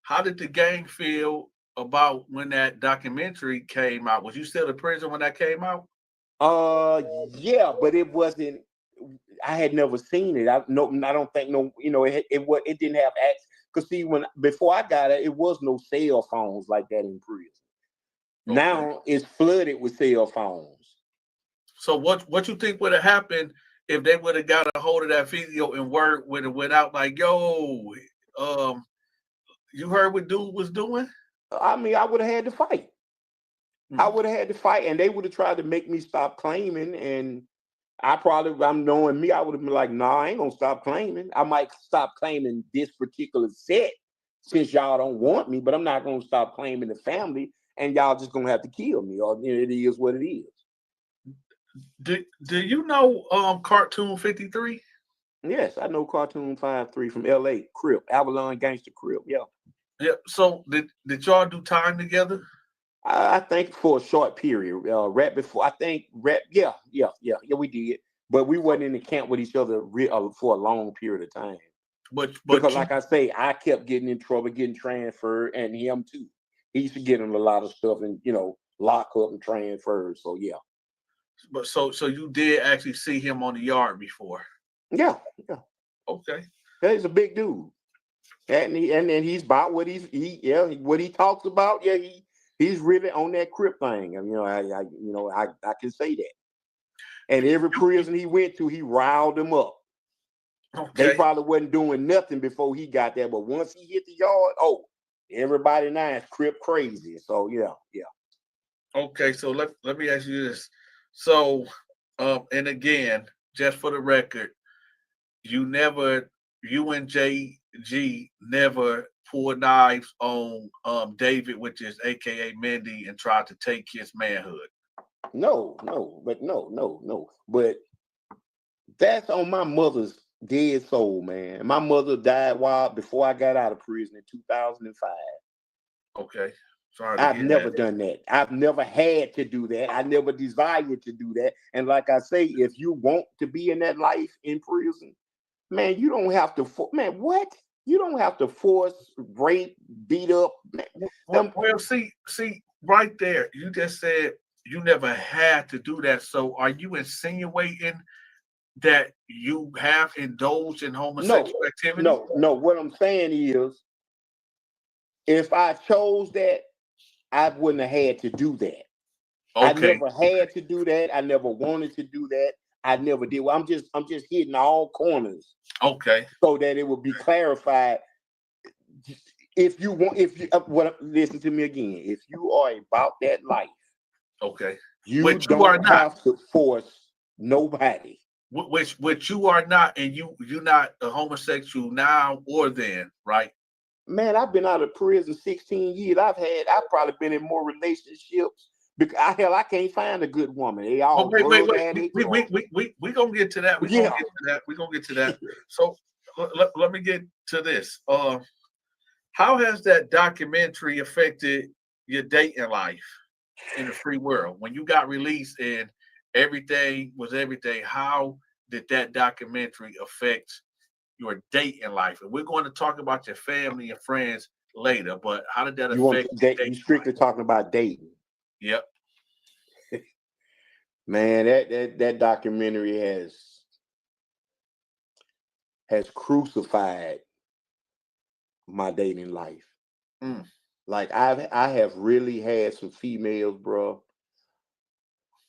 How did the gang feel about when that documentary came out? Was you still in prison when that came out? Yeah, but it wasn't. I had never seen it. I don't think it didn't have access. Because see, before I got it, it was no cell phones like that in prison. Now it's flooded with cell phones. So what you think would have happened if they would have got a hold of that video and word would have went out like, yo, you heard what dude was doing? I mean, I would have had to fight. I would have had to fight, and they would have tried to make me stop claiming. And I'm knowing me, I would have been like, nah, I ain't gonna stop claiming. I might stop claiming this particular set since y'all don't want me, but I'm not gonna stop claiming the family, and y'all just gonna have to kill me, or it is what it is. Do you know Cartoon 53? Yes, I know Cartoon 53 from LA, Crip, Avalon Gangster Crip. Yeah. Yeah. So did y'all do time together? I think for a short period, right before. I think yeah, we did, but we wasn't in the camp with each other for a long period of time. But because, like I say, I kept getting in trouble, getting transferred, and him too. He used to get him a lot of stuff, and lock up and transferred. So yeah. But so you did actually see him on the yard before? Yeah. Okay. He's a big dude, and he's about what what he talks about. Yeah, he's really on that Crip thing. And I can say that. And every prison he went to, he riled them up. Okay. They probably wasn't doing nothing before he got there, but once he hit the yard, everybody now is Crip crazy. So yeah. Okay, so let me ask you this. So, and again, just for the record, you and JG never pulled knives on David, which is AKA Mendy, and tried to take his manhood. No. But that's on my mother's dead soul, man. My mother died before I got out of prison in 2005. Okay. Sorry. I've never done that. I've never had to do that. I never desired to do that. And like I say, if you want to be in that life in prison, man, you don't have to. What? You don't have to force, rape, beat up. Well, see, right there, you just said you never had to do that. So, are you insinuating that you have indulged in homosexual activity? No. What I'm saying is, if I chose that, I wouldn't have had to do that. Okay. I never had to do that. I never wanted to do that. I never did. Well, I'm just hitting all corners. Okay. So that it will be clarified. Listen to me again. If you are about that life, Okay. You Which you are don't not. have to force nobody. Which you are not, and you're not a homosexual now or then, right? Man, I've been out of prison 16 years. I've probably been in more relationships because I can't find a good woman. They all drug addicts. We gonna get to that. We're gonna get to that. So let me get to this. How has that documentary affected your dating life in the free world? When you got released and everything was everything, how did that documentary affect your dating life? And we're going to talk about your family and friends later, but how did that affect you strictly talking about dating? Yep. Man, that documentary has crucified my dating life. Like I have really had some females, bro,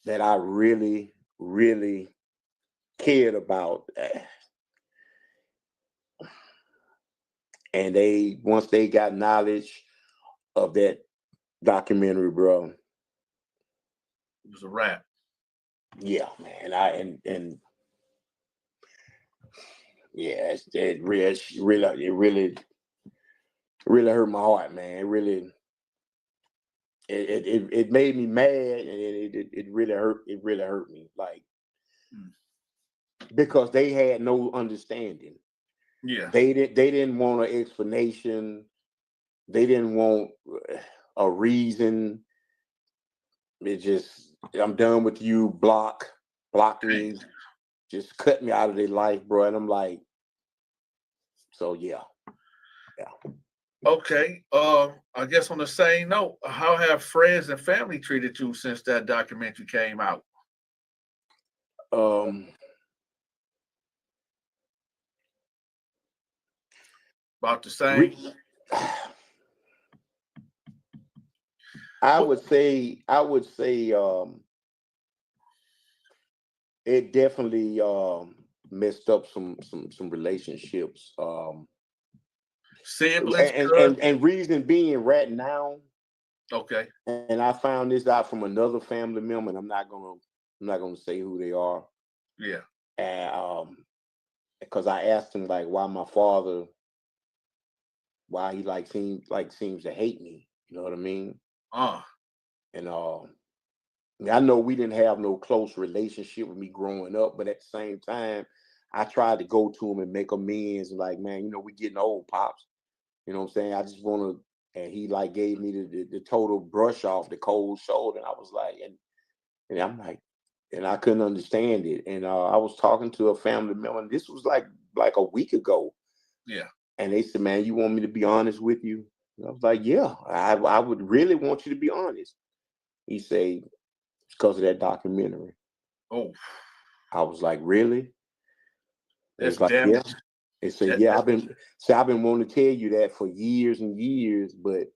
that I really, really cared about. And once they got knowledge of that documentary, bro, it was a wrap. Yeah, man. Yeah, it really hurt my heart, man. It made me mad, and it really hurt. It really hurt me, like because they had no understanding. Yeah, they didn't want an explanation. They didn't want a reason. It just, I'm done with you. Block me, just cut me out of their life, bro. And I'm like, so yeah. Okay. I guess on the same note, how have friends and family treated you since that documentary came out? About the same. I would say it definitely messed up some relationships. Siblings, and reason being right now. Okay. And I found this out from another family member, and I'm not gonna say who they are. Yeah. And because I asked him like why my father, why he seems to hate me. You know what I mean? And I know we didn't have no close relationship with me growing up, but at the same time, I tried to go to him and make amends. Like, man, you know, we getting old, pops. You know what I'm saying? I just want to. And he like gave me the total brush off, the cold shoulder. And I was like, and I'm like, and I couldn't understand it. And I was talking to a family member, and this was like a week ago. Yeah. And they said, man, you want me to be honest with you? And I was like, yeah, I would really want you to be honest. He said, it's because of that documentary. Oh. I was like, really? That's like, damn. yeah. They said, yeah, I've been wanting to tell you that for years and years, but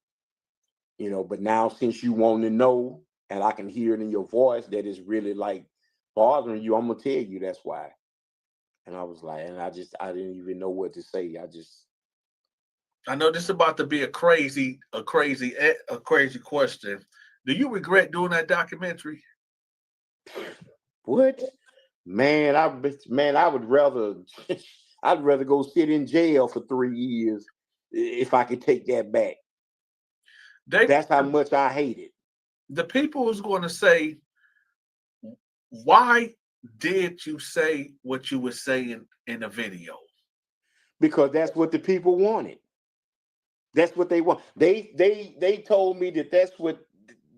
you know, but now since you want to know, and I can hear it in your voice that it's really like bothering you, I'm gonna tell you that's why. And I was like, and I didn't even know what to say. I know this is about to be a crazy question. Do you regret doing that documentary? What? Man, I would rather I'd rather go sit in jail for 3 years if I could take that back. That's how much I hate it. The people who's going to say, why did you say what you were saying in the video? Because that's what the people wanted. That's what they want. They told me that that's what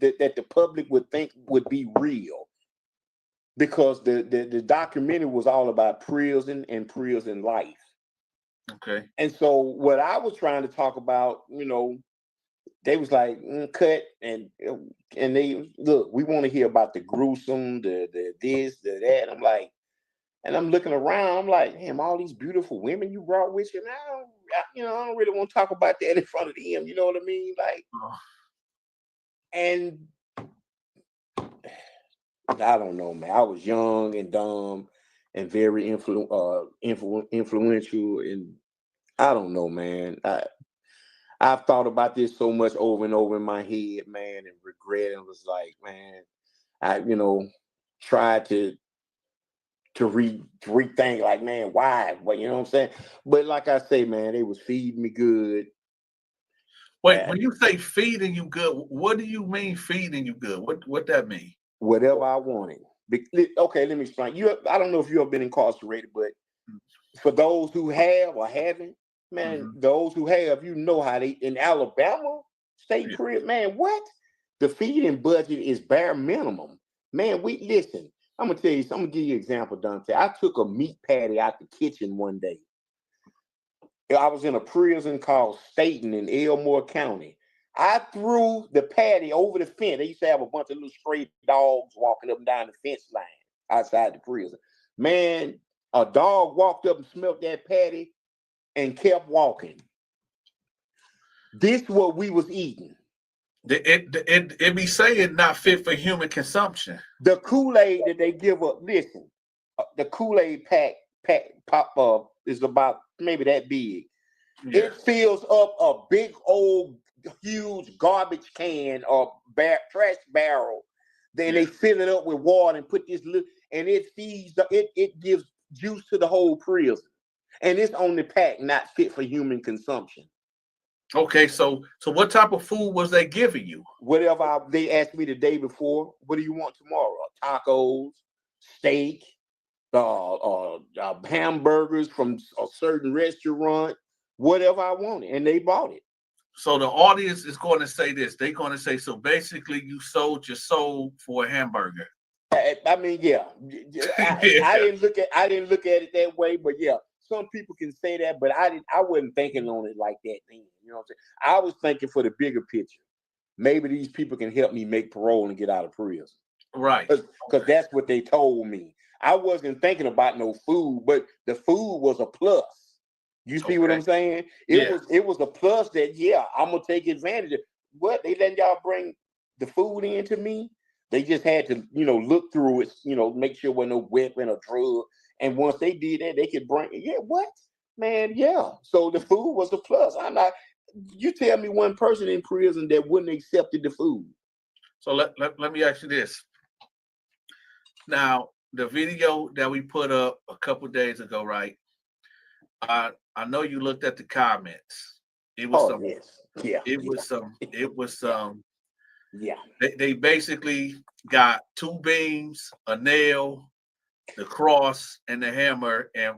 that the public would think would be real. Because the documentary was all about prison and prison life. Okay. And so what I was trying to talk about, you know, they was like, cut, and they look, we want to hear about the gruesome, the this, the that. I'm like, and I'm looking around, I'm like, damn, all these beautiful women you brought with you now, I don't really want to talk about that in front of them. You know what I mean? Like, and I don't know, man. I was young and dumb and very influential, and I don't know, man. I've thought about this so much over and over in my head, man, and regret. And was like, man, I tried to rethink, like, man, why? But you know what I'm saying? But like I say, man, they was feeding me good. Wait, when you say feeding you good, what do you mean feeding you good? What that mean? Whatever I wanted. Okay, let me explain. I don't know if you have been incarcerated, but for those who have or haven't, man, those who have, how they in Alabama state prison, man, what? The feeding budget is bare minimum. Man, listen. I'm gonna tell you. I'm gonna give you an example, Donta. I took a meat patty out the kitchen one day. I was in a prison called Staten in Elmore County. I threw the patty over the fence. They used to have a bunch of little stray dogs walking up and down the fence line outside the prison. Man, a dog walked up and smelled that patty and kept walking. This is what we was eating. It be saying not fit for human consumption. The Kool-Aid that they give up, listen, the Kool-Aid pack pop up is about maybe that big. Yeah. It fills up a big old huge garbage can or trash barrel. Then they fill it up with water and put this little, and it feeds it gives juice to the whole prison. And it's on the pack, not fit for human consumption. Okay, so what type of food was they giving you? Whatever they asked me the day before. What do you want tomorrow? Tacos, steak, hamburgers from a certain restaurant, whatever I wanted, and they bought it. So the audience is going to say this. They're going to say, so basically you sold your soul for a hamburger. I mean, yeah. I didn't look at it that way, but yeah. Some people can say that, but I wasn't thinking on it like that then. You know what I'm saying? I was thinking for the bigger picture. Maybe these people can help me make parole and get out of prison. Right. Because that's what they told me. I wasn't thinking about no food, but the food was a plus. You see what I'm saying? It was a plus that, yeah, I'm gonna take advantage of. What, they letting y'all bring the food in to me? They just had to, look through it, make sure there wasn't no weapon or drug. And once they did that, they could bring it. Yeah, what? Man, yeah. So the food was a plus. You tell me one person in prison that wouldn't accept the food. So let me ask you this. Now, the video that we put up a couple of days ago, right? I know you looked at the comments. It was Yeah. They basically got two beams, a nail, the cross, and the hammer, and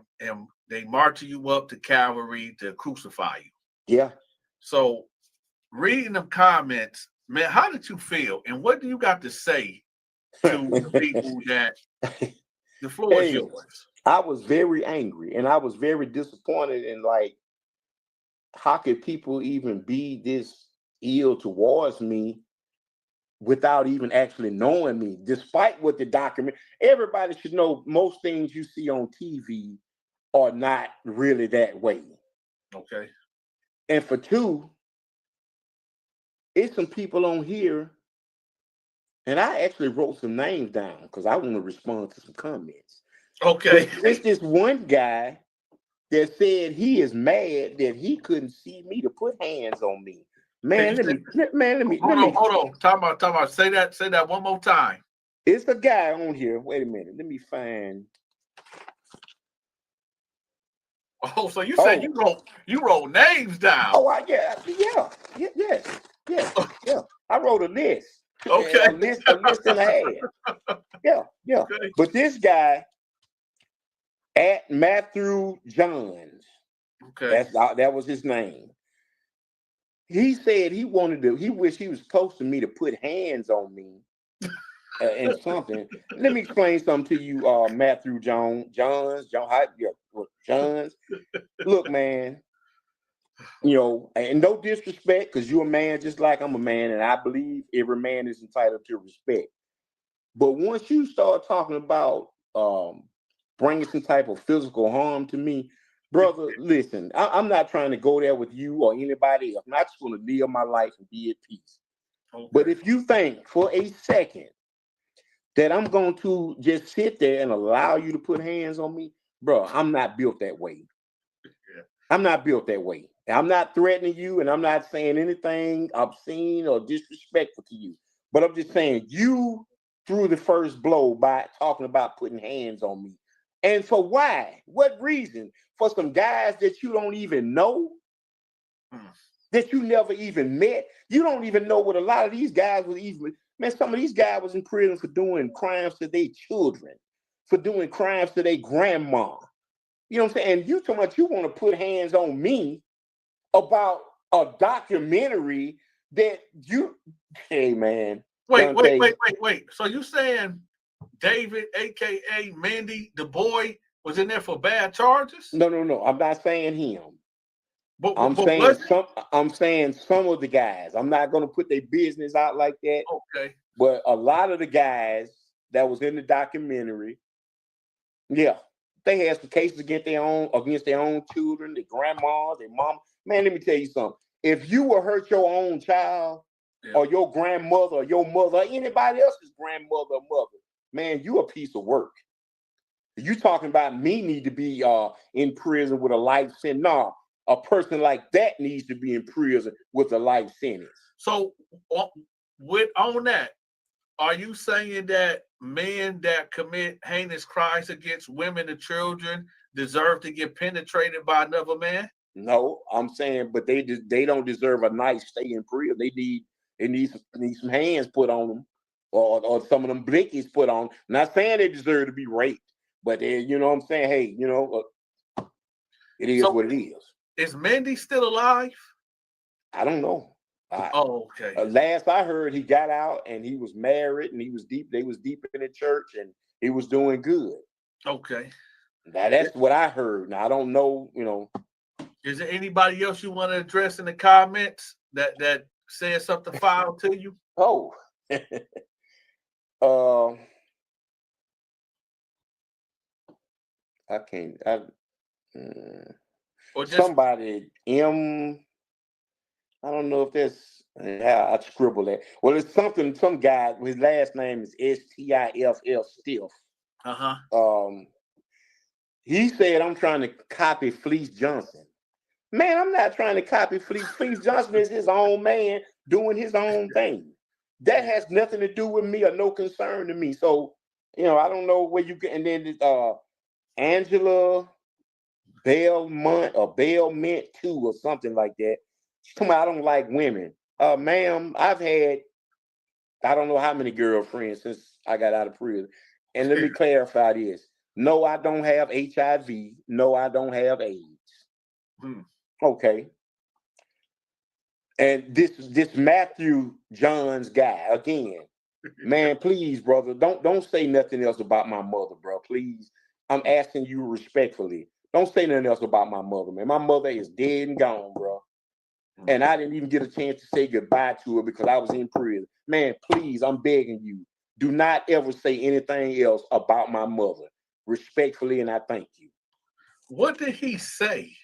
they march you up to Calvary to crucify you. Yeah. So reading the comments, man, how did you feel? And what do you got to say to the people that the floor is yours? I was very angry and I was very disappointed in, like, how could people even be this ill towards me without even actually knowing me, despite what the document. Everybody should know most things you see on TV are not really that way. Okay. And for two, it's some people on here, and I actually wrote some names down because I want to respond to some comments. Okay. But it's this one guy that said he is mad that he couldn't see me to put hands on me. Man, let me hold on. Talk about. Say that one more time. It's a guy on here. Wait a minute. Let me find. Oh, so you said you wrote names down? Oh, yeah. I wrote a list. Okay. A list and a half. Yeah. Okay. But this guy at Matthew Johns. Okay. That was his name. He said he wished he was close to me to put hands on me and something. Let me explain something to you, Matthew Johns. Look, man, and no disrespect, because you're a man just like I'm a man, and I believe every man is entitled to respect. But once you start talking about bringing some type of physical harm to me, brother, listen, I'm not trying to go there with you or anybody else. I'm not just going to live my life and be at peace. Okay. But if you think for a second that I'm going to just sit there and allow you to put hands on me, bro, I'm not built that way. Yeah. I'm not built that way. I'm not threatening you, and I'm not saying anything obscene or disrespectful to you. But I'm just saying you threw the first blow by talking about putting hands on me. And for why? What reason? For some guys that you don't even know, that you never even met. You don't even know what a lot of these guys was even. Man, some of these guys was in prison for doing crimes to their children, for doing crimes to their grandma. You know what I'm saying? And you talking about you want to put hands on me about a documentary that you, hey man. Wait. So you saying David, aka Mandy, the boy, was in there for bad charges? No. I'm not saying him. But I'm saying some of the guys. I'm not gonna put their business out like that. Okay. But a lot of the guys that was in the documentary, yeah, they had some cases against their own children, their grandma, their mom. Man, let me tell you something. If you will hurt your own child, or your grandmother, or your mother, or anybody else's grandmother or mother, man, you a piece of work. You talking about me need to be in prison with a life sentence? No, a person like that needs to be in prison with a life sentence. So, on that, are you saying that men that commit heinous crimes against women and children deserve to get penetrated by another man? No, I'm saying, but they don't deserve a nice stay in prison. They need some hands put on them, or some of them blickies put on. Not saying they deserve to be raped, but they, you know what I'm saying? Hey, you know, it is what it is. Is Mandy still alive? I don't know. Okay. Last I heard, he got out and he was married and he was deep. They was deep in the church and he was doing good. Okay. Now that's what I heard. Now I don't know. You know. Is there anybody else you want to address in the comments that said something foul to you? Oh. I can't. Or just somebody I don't know if that's how I scribble that. Well, it's something. Some guy. His last name is Stiff. Stiff. He said, "I'm trying to copy Fleece Johnson." Man, I'm not trying to copy Fleece. Fleece Johnson is his own man doing his own thing. That has nothing to do with me or no concern to me. So, you know, I don't know where you get. And then Angela Belmont or Belmont 2 or something like that. She's talking about I don't like women. Ma'am, I've had I don't know how many girlfriends since I got out of prison. And let me clarify this. No, I don't have HIV. No, I don't have AIDS. Okay. And this Matthew Johns guy, again, man, please, brother, don't say nothing else about my mother, bro. Please. I'm asking you respectfully. Don't say nothing else about my mother, man. My mother is dead and gone, bro. And I didn't even get a chance to say goodbye to her because I was in prison. Man, please, I'm begging you. Do not ever say anything else about my mother. Respectfully, and I thank you. What did he say?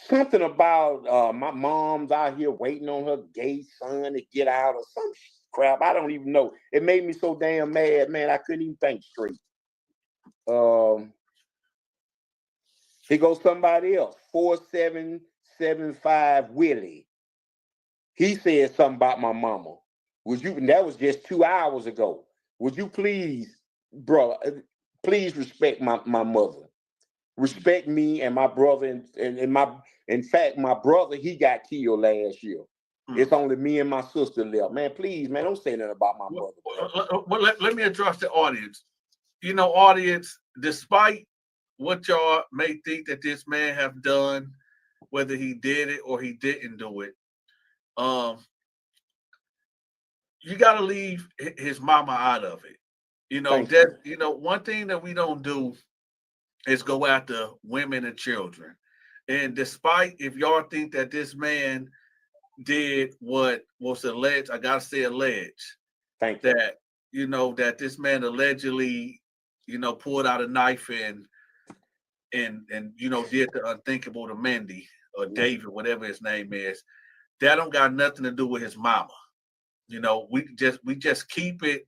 Something about my mom's out here waiting on her gay son to get out or some crap. I don't even know. It made me so damn mad, man. I couldn't even think straight. Here goes somebody else. 4775 Willie. He said something about my mama. That was just 2 hours ago. Would you please, bro, please respect my mother. Respect me and my brother and in fact, my brother, he got killed last year. It's only me and my sister left. Man, please, man, don't say nothing about my mother. Well, let me address the audience. You know, audience, despite what y'all may think that this man have done, whether he did it or he didn't do it, you got to leave his mama out of it. You know, one thing that we don't do is go after women and children. And despite if y'all think that this man did what was alleged, I gotta say alleged, that this man allegedly, pulled out a knife and did the unthinkable to Mandy or David, whatever his name is. That don't got nothing to do with his mama. We just keep it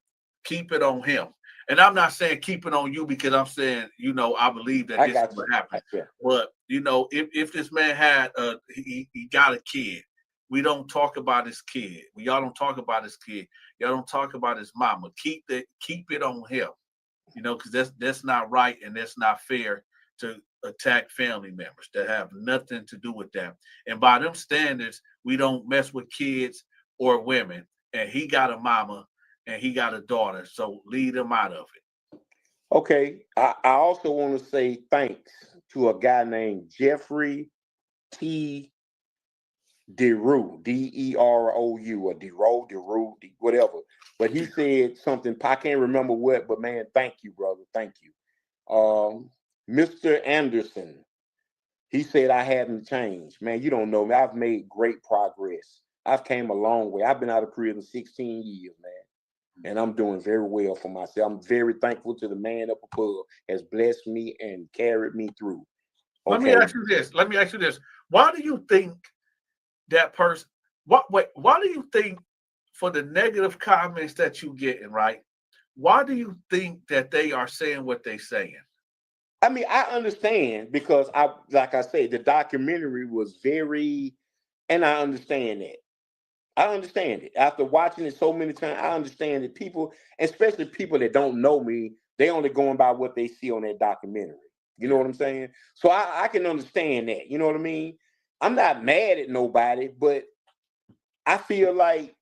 on him. And I'm not saying keep it on you because I'm saying, I believe that this is what happened. But if this man had he got a kid, we don't talk about his kid. Y'all don't talk about his kid. Y'all don't talk about his mama. Keep it on him, because that's not right and that's not fair to attack family members that have nothing to do with that. And by them standards, we don't mess with kids or women. And he got a mama and he got a daughter, so leave him out of it. Okay, I also want to say thanks to a guy named Jeffrey T. DeRue, DEROU, or DeRue, whatever. But he said something, I can't remember what, but man, thank you, brother. Thank you. Mr. Anderson, he said I hadn't changed. Man, you don't know me. I've made great progress. I've came a long way. I've been out of prison 16 years, man. And I'm doing very well for myself. I'm very thankful to the man up above has blessed me and carried me through. Okay. Let me ask you this. Why do you think that person, why do you think for the negative comments that you getting, right? Why do you think that they are saying what they're saying? I mean, I understand because like I said, the documentary was very, and I understand that. I understand it. After watching it so many times, I understand that people, especially people that don't know me, they only going by what they see on that documentary. You know what I'm saying? So I can understand that. You know what I mean? I'm not mad at nobody, but I feel like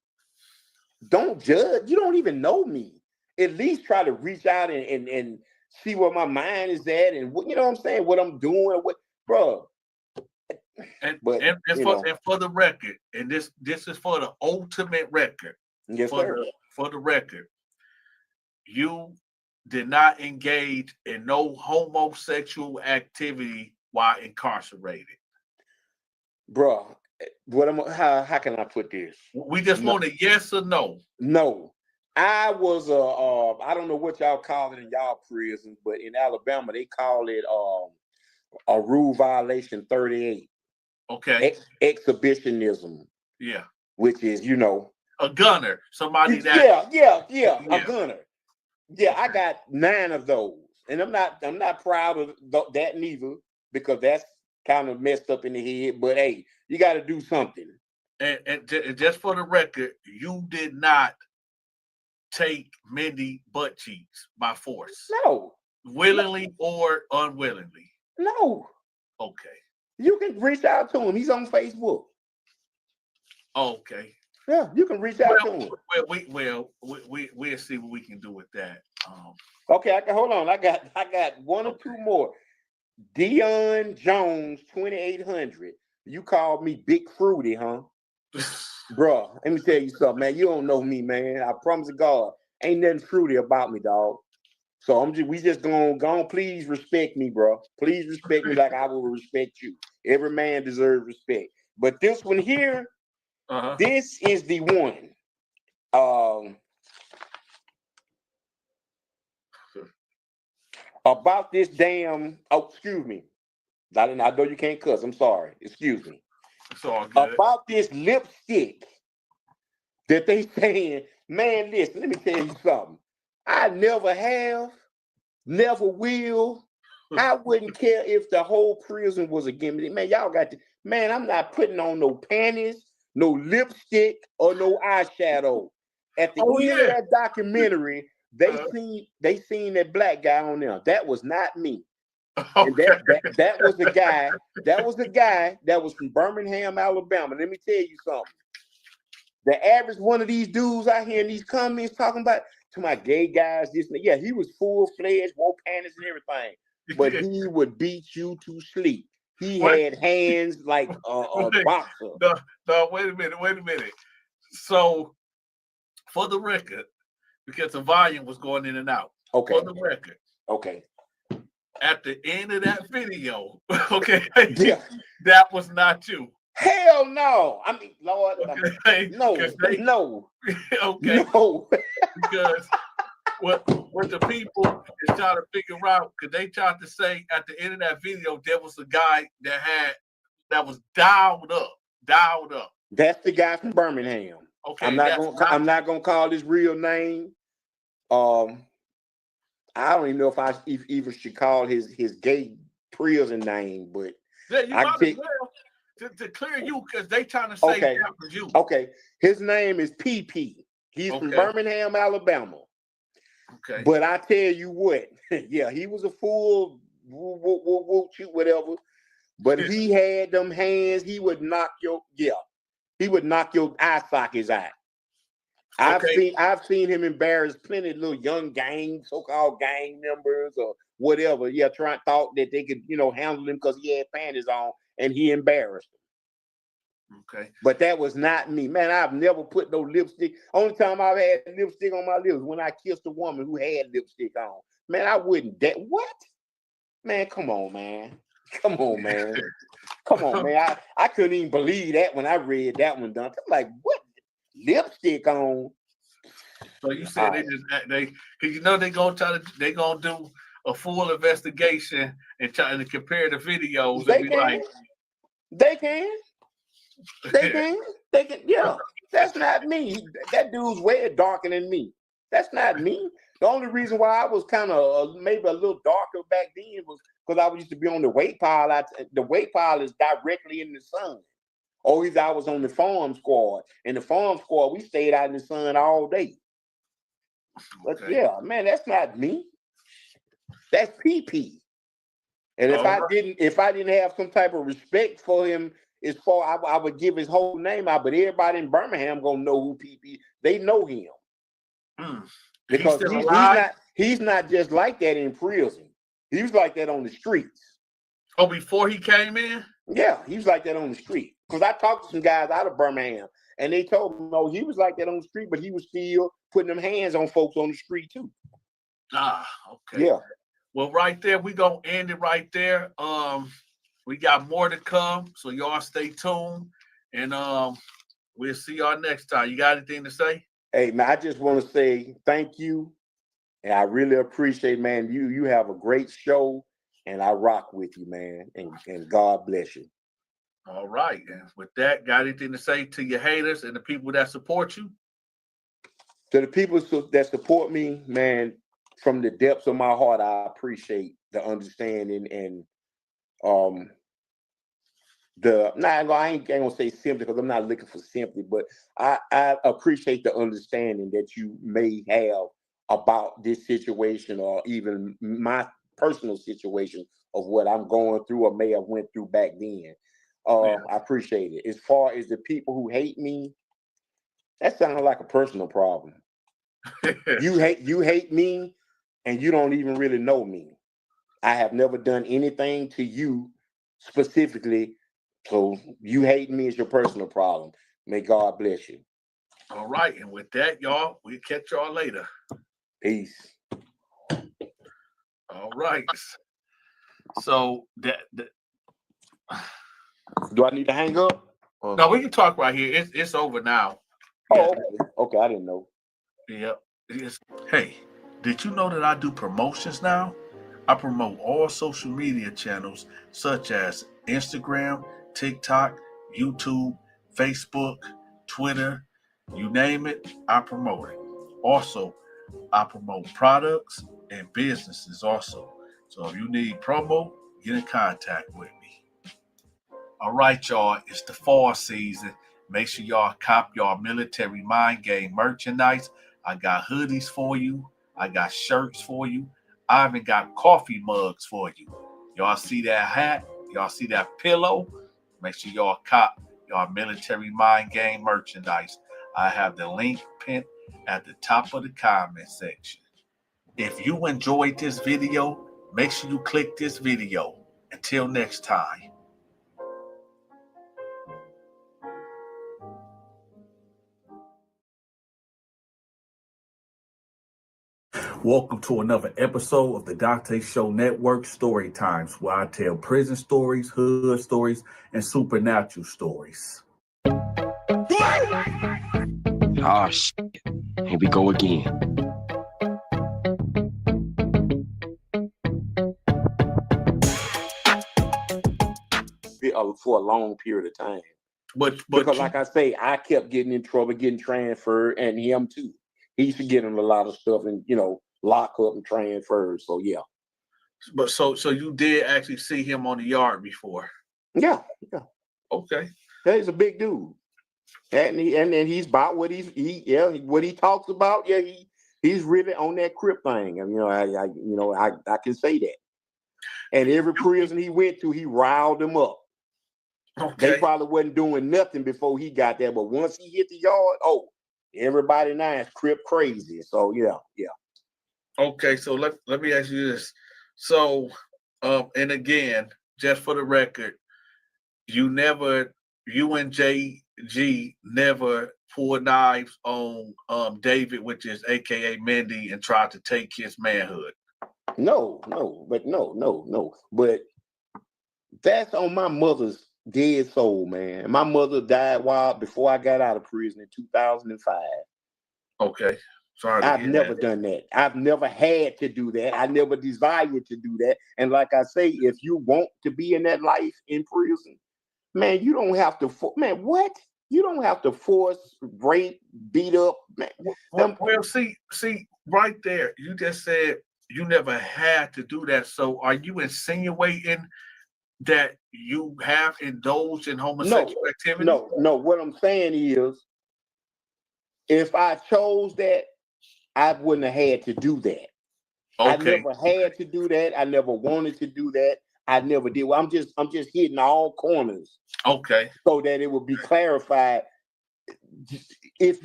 don't judge. You don't even know me. At least try to reach out and see where my mind is at and what, you know what I'm saying, what I'm doing, what, bro. And for the record, and this is for the ultimate record. Yes, sir. For the record, you did not engage in no homosexual activity while incarcerated. Bro, how can I put this? We just want a yes or no. No. I was I don't know what y'all call it in y'all prisons, but in Alabama they call it a rule violation 38. Okay. Exhibitionism. Yeah. Which is, a gunner. Somebody that a gunner. Yeah, I got 9 of those. And I'm not proud of that neither, because that's kind of messed up in the head, but hey, you got to do something. And just for the record, you did not take Mindy butt cheeks by force. No. Willingly or unwillingly. No. Okay. You can reach out to him. He's on Facebook. Okay. Yeah, you can reach out to him. We'll see what we can do with that. Okay, hold on. I got 1 or 2 more. Dion Jones, 2800. You called me Big Fruity, huh? Bruh, let me tell you something, man. You don't know me, man. I promise to God, ain't nothing fruity about me, dog. So we just gonna please respect me, bro. Please respect me like I will respect you. Every man deserves respect. But this one here, this is the one. About this damn, excuse me. I know you can't cuss. I'm sorry. Excuse me. It's all good. About this lipstick that they saying, man, listen, let me tell you something. I never have, never will. I wouldn't care if the whole prison was against me. Man, y'all got to, man, I'm not putting on no panties, no lipstick, or no eyeshadow. At the end of that documentary, they seen that black guy on there. That was not me. And that was the guy. That was the guy that was from Birmingham, Alabama. Let me tell you something. The average one of these dudes out here in these comments talking about to my gay guys, this and that. Yeah, he was full-fledged, wore panties and everything, but he would beat you to sleep. He had hands like a boxer. No, wait a minute. So, for the record, because the volume was going in and out. Okay. For the record. Okay. At the end of that video, okay, yeah, that was not you. Hell no. I mean, Lord, okay. No. Okay. No. Because what the people is trying to figure out, because they tried to say at the end of that video, there was a guy that was dialed up. That's the guy from Birmingham. Okay. I'm not gonna call his real name. I don't even know if I even should call his gay prison name, but yeah, you might as well. to clear you, because they trying to say Okay. that was you. Okay. His name is PP. He's from Birmingham, Alabama. Okay. But I tell you what, yeah, he was a fool, whatever. But he had them hands. He would knock your eye sockets out. I've seen him embarrass plenty of little young gang, so-called gang members or whatever. Yeah, thought that they could, handle him because he had panties on, and he embarrassed them. Okay. But that was not me. Man, I've never put no lipstick. Only time I've had lipstick on my lips when I kissed a woman who had lipstick on. Man, I wouldn't. What? Man, come on, man. Come on, man. Come on, man. I couldn't even believe that when I read that one, Donta. I'm like, what? Lipstick on? So you said because they're gonna do a full investigation and try to compare the videos. They can. Yeah, that's not me. That dude's way darker than me. That's not me. The only reason why I was kind of maybe a little darker back then was because I used to be on the weight pile. The weight pile is directly in the sun. Always I was on the farm squad. And the farm squad, we stayed out in the sun all day. But yeah, man, that's not me. That's PP. And if I didn't have some type of respect for him, I would give his whole name out. But everybody in Birmingham gonna know who PP. They know him. Because he's not just like that in prison. He was like that on the streets. Oh, before he came in? Yeah, he was like that on the street. Because I talked to some guys out of Birmingham, and they told me, no, he was like that on the street, but he was still putting them hands on folks on the street too. Okay. Yeah. Well, right there, we're gonna end it right there. We got more to come, so y'all stay tuned, and we'll see y'all next time. You got anything to say? Hey, man, I just want to say thank you, and I really appreciate, man. You have a great show, and I rock with you, man. And God bless you. All right. And with that, got anything to say to your haters and the people that support you? To the people that support me, man, from the depths of my heart, I appreciate the understanding and I ain't gonna say sympathy because I'm not looking for sympathy, but I appreciate the understanding that you may have about this situation or even my personal situation of what I'm going through or may have went through back then. I appreciate it. As far as the people who hate me, that sounds like a personal problem. You hate me, and you don't even really know me. I have never done anything to you specifically, so you hating me is your personal problem. May God bless you. All right, and with that, y'all, we'll catch y'all later. Peace. All right. So do I need to hang up? No, we can talk right here. It's over now. Oh, okay. I didn't know. Yep. Hey, did you know that I do promotions now? I promote all social media channels such as Instagram, TikTok, YouTube, Facebook, Twitter, you name it, I promote it. Also, I promote products and businesses also. So if you need promo, get in contact with me. All right, y'all, it's the fall season. Make sure y'all cop y'all military mind game merchandise. I got hoodies for you. I got shirts for you. I even got coffee mugs for you. Y'all see that hat? Y'all see that pillow? Make sure y'all cop y'all military mind game merchandise. I have the link pinned at the top of the comment section. If you enjoyed this video, make sure you click this video. Until next time. Welcome to another episode of the Dante Show Network Story Times, where I tell prison stories, hood stories, and supernatural stories. Oh, shit. Here we go again. For a long period of time. But because like I say, I kept getting in trouble, getting transferred, and him too. He used to get him a lot of stuff and, lock up and transferred. So, yeah. But so you did actually see him on the yard before? Yeah. Okay. He's a big dude. And he's about what what he talks about. Yeah, he's really on that Crip thing. And I can say that. And every prison he went to, he riled them up. Okay. They probably wasn't doing nothing before he got there, but once he hit the yard, everybody now is Crip crazy. So yeah. Okay, so let me ask you this. So, and again, just for the record, you and JG never pulled knives on David, which is AKA Mendy, and tried to take his manhood. No. But that's on my mother's dead soul, man. My mother died before I got out of prison in 2005. Okay. Sorry. I've never done that. I've never had to do that. I never desired to do that. And like I say, if you want to be in that life in prison, man, you don't have to. What? You don't have to force, rape, beat up. Man. Well, see, right there, you just said you never had to do that. So, are you insinuating that you have indulged in homosexual activity? No. What I'm saying is, if I chose that, I wouldn't have had to do that. Okay. I never had to do that. I never wanted to do that. I never did. Well, I'm just hitting all corners. Okay. So that it will be clarified. Listen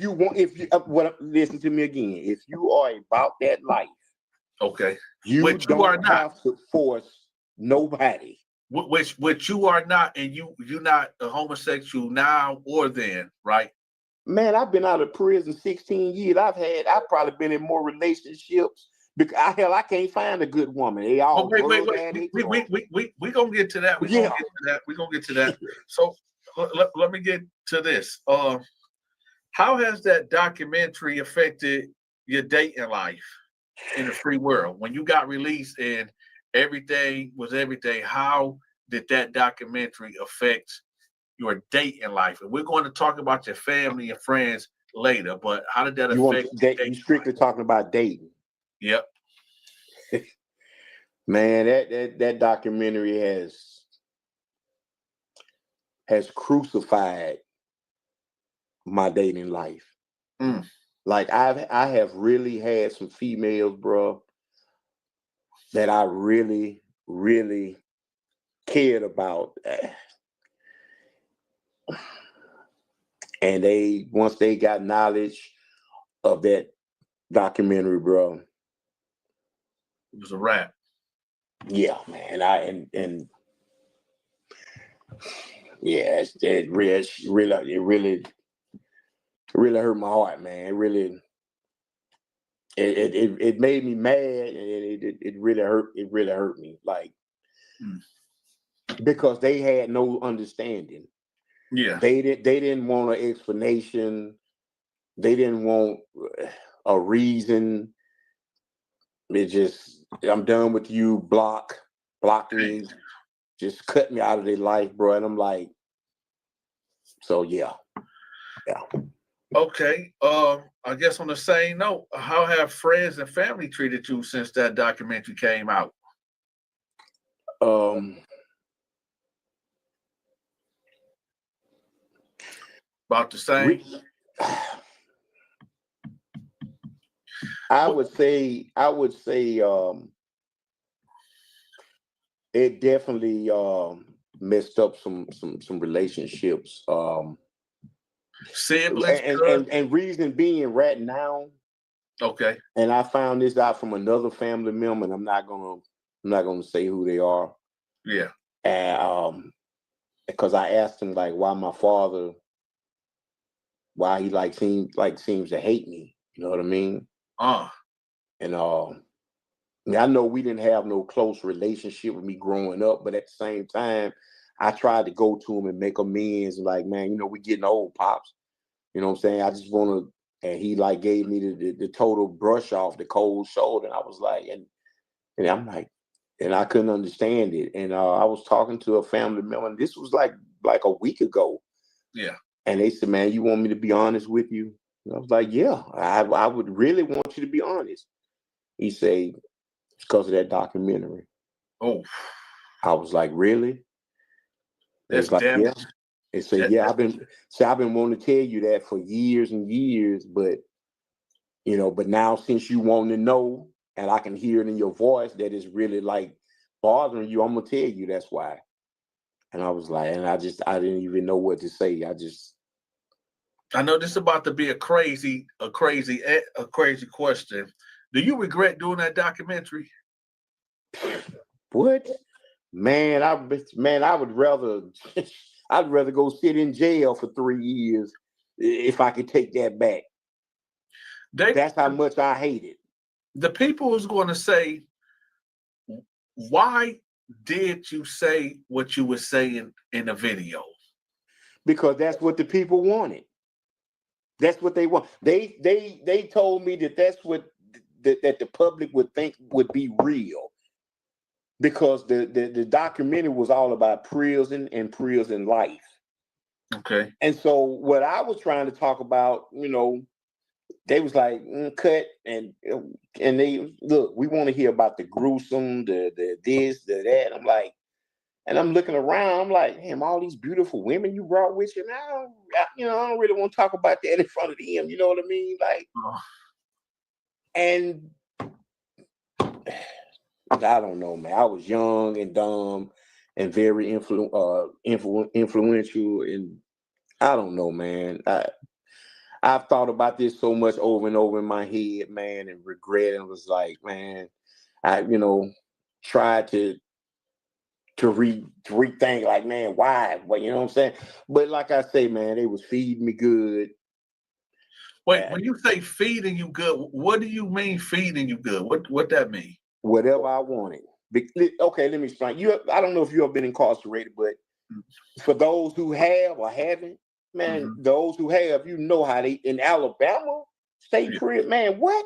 to me again. If you are about that life, okay, you don't have to force nobody. Which you are not, and you're not a homosexual now or then, right? Man, I've been out of prison 16 years. I've probably been in more relationships because I can't find a good woman. They all drug addicts. We gonna get to that. We gonna get to that. So let me get to this. How has that documentary affected your dating life in the free world? When you got released and everything was everything, how did that documentary affect your dating life? And we're going to talk about your family and friends later, but how did that affect you strictly talking about dating? Yep. Man, that documentary has crucified my dating life. Like I have really had some females, bro, that I really, really cared about. And once they got knowledge of that documentary, bro, it was a wrap. Yeah, man. It really hurt my heart, man. It made me mad, and it really hurt. It really hurt me, like because they had no understanding. Yeah, they didn't want an explanation. They didn't want a reason. It just, I'm done with you. Block me, just cut me out of their life, bro. And I'm like, so yeah. Okay. I guess on the same note, how have friends and family treated you since that documentary came out? About the same. I would say it definitely messed up some relationships. Siblings and reason being right now. Okay. And I found this out from another family member, and I'm not gonna say who they are. Yeah. And because I asked him like why my father, why he seems to hate me. You know what I mean? And I know we didn't have no close relationship with me growing up, but at the same time, I tried to go to him and make amends. Like, man, we getting old, pops. You know what I'm saying? I just want to. And he gave me the total brush off, the cold shoulder. And I was like, and I'm like, and I couldn't understand it. And I was talking to a family member, and this was like a week ago. Yeah. And they said, man, you want me to be honest with you? And I was like, yeah, I would really want you to be honest. He said, it's because of that documentary. Oh. I was like, really? That's damage. And say, I've been wanting to tell you that for years and years, but but now since you want to know, and I can hear it in your voice that it's really like bothering you, I'm gonna tell you that's why. And I was like, and I didn't even know what to say. I know this is about to be a crazy question. Do you regret doing that documentary? What? Man, I would rather I'd rather go sit in jail for 3 years if I could take that back. That's how much I hate it. The people who's going to say, why did you say what you were saying in the video? Because that's what the people wanted. That's what they want. They told me that's what that the public would think would be real. Because the documentary was all about prison and prison life. Okay. And so what I was trying to talk about, they was like, cut, and they look, we want to hear about the gruesome, the this, the that. I'm like, and I'm looking around, I'm like, damn, all these beautiful women you brought with you. Now, I don't really want to talk about that in front of them. You know what I mean? Like, and I don't know, man. I was young and dumb and very influential, and I don't know, man. I've thought about this so much over and over in my head, man, and regret, and was like, man, I tried to rethink, like, man, why? Well, you know what I'm saying? But like I say, man, they was feeding me good. Wait, when you say feeding you good, what do you mean feeding you good? What that mean? Whatever I wanted. Okay, let me explain. I don't know if you have been incarcerated, but for those who have or haven't, man, those who have, how they in Alabama state prison, man, what?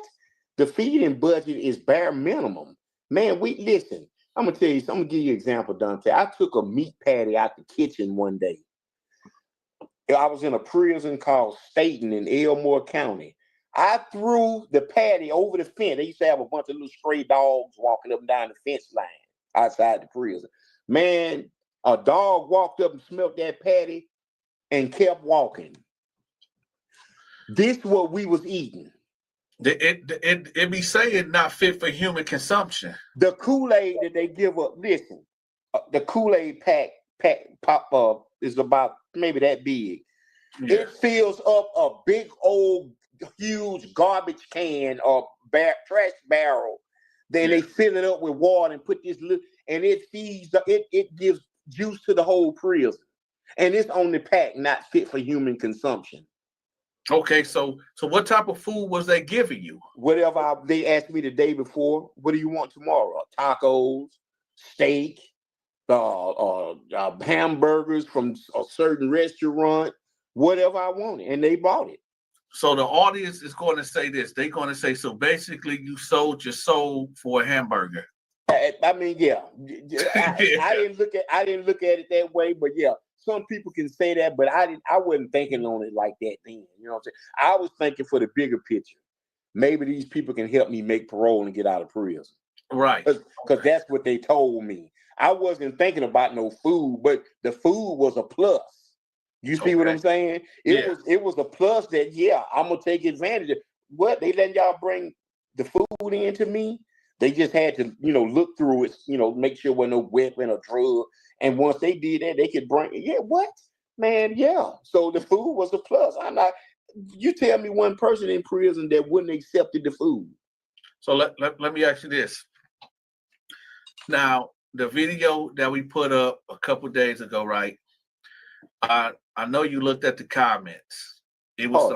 The feeding budget is bare minimum. Man, listen, I'm gonna tell you, I'm gonna give you an example, Donta. I took a meat patty out the kitchen one day. I was in a prison called Staten in Elmore County. I threw the patty over the fence. They used to have a bunch of little stray dogs walking up and down the fence line outside the prison. Man, a dog walked up and smelled that patty and kept walking. This is what we was eating. It be saying not fit for human consumption. The Kool-Aid that they give up, listen, the Kool-Aid pack pop up is about maybe that big. Yeah. It fills up a big old huge garbage can or trash barrel. Then they fill it up with water and put this little, and it feeds it gives juice to the whole prison. And it's on the pack, not fit for human consumption. Okay, so what type of food was they giving you? Whatever they asked me the day before, what do you want tomorrow? Tacos, steak, hamburgers from a certain restaurant, whatever I wanted, and they bought it. So the audience is going to say this. They're going to say, so basically you sold your soul for a hamburger. I mean, yeah. I didn't look at it that way, but yeah, some people can say that, but I wasn't thinking on it like that then. You know what I'm saying? I was thinking for the bigger picture. Maybe these people can help me make parole and get out of prison. Right. Because that's what they told me. I wasn't thinking about no food, but the food was a plus. You see what I'm saying? It was a plus that, I'm gonna take advantage of. What, they letting y'all bring the food into me? They just had to, look through it, make sure there wasn't no weapon or drug. And once they did that, they could bring it. What? Man, yeah. So the food was a plus. You tell me one person in prison that wouldn't accept the food. So let me ask you this. Now, the video that we put up a couple days ago, right? I know you looked at the comments. It was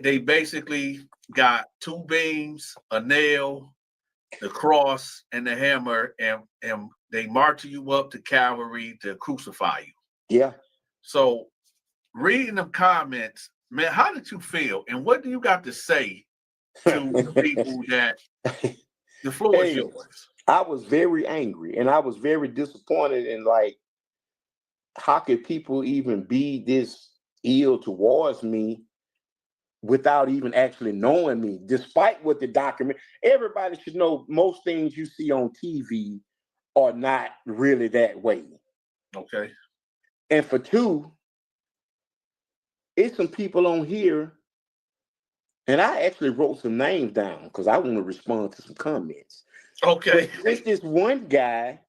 They basically got two beams, a nail, the cross, and the hammer, and they march you up to Calvary to crucify you. Yeah. So reading the comments, man, how did you feel? And what do you got to say to the people that the floor is yours? I was very angry and I was very disappointed in, like, how could people even be this ill towards me without even actually knowing me, despite what the document. Everybody should know most things you see on TV are not really that way. Okay. And for two, it's some people on here, and I actually wrote some names down because I want to respond to some comments. Okay. But it's this one guy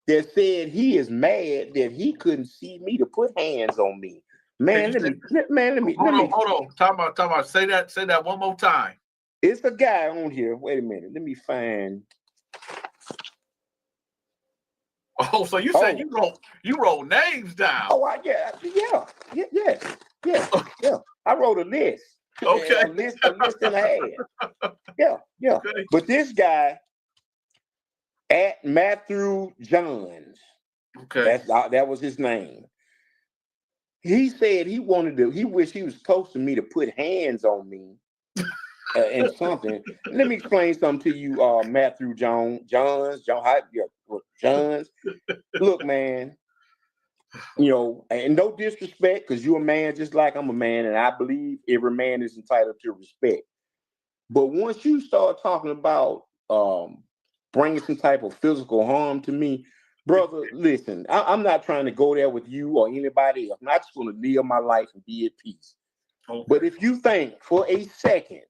that said he is mad that he couldn't see me to put hands on me. Man, let me. Hold on. Talk about. Say that one more time. It's a guy on here. Wait a minute. Let me find. Oh, so you said you wrote names down? Oh, yeah. I wrote a list. Okay. a list and a half. Yeah. Okay. But this guy at Matthew Johns. Okay. That was his name. He said he wished he was close to me to put hands on me and something. Let me explain something to you, Matthew Johns. Look, man, and no disrespect, because you're a man just like I'm a man, and I believe every man is entitled to respect. But once you start talking about bringing some type of physical harm to me, brother, listen, I'm not trying to go there with you or anybody else. I'm not just going to live my life and be at peace. Okay. But if you think for a second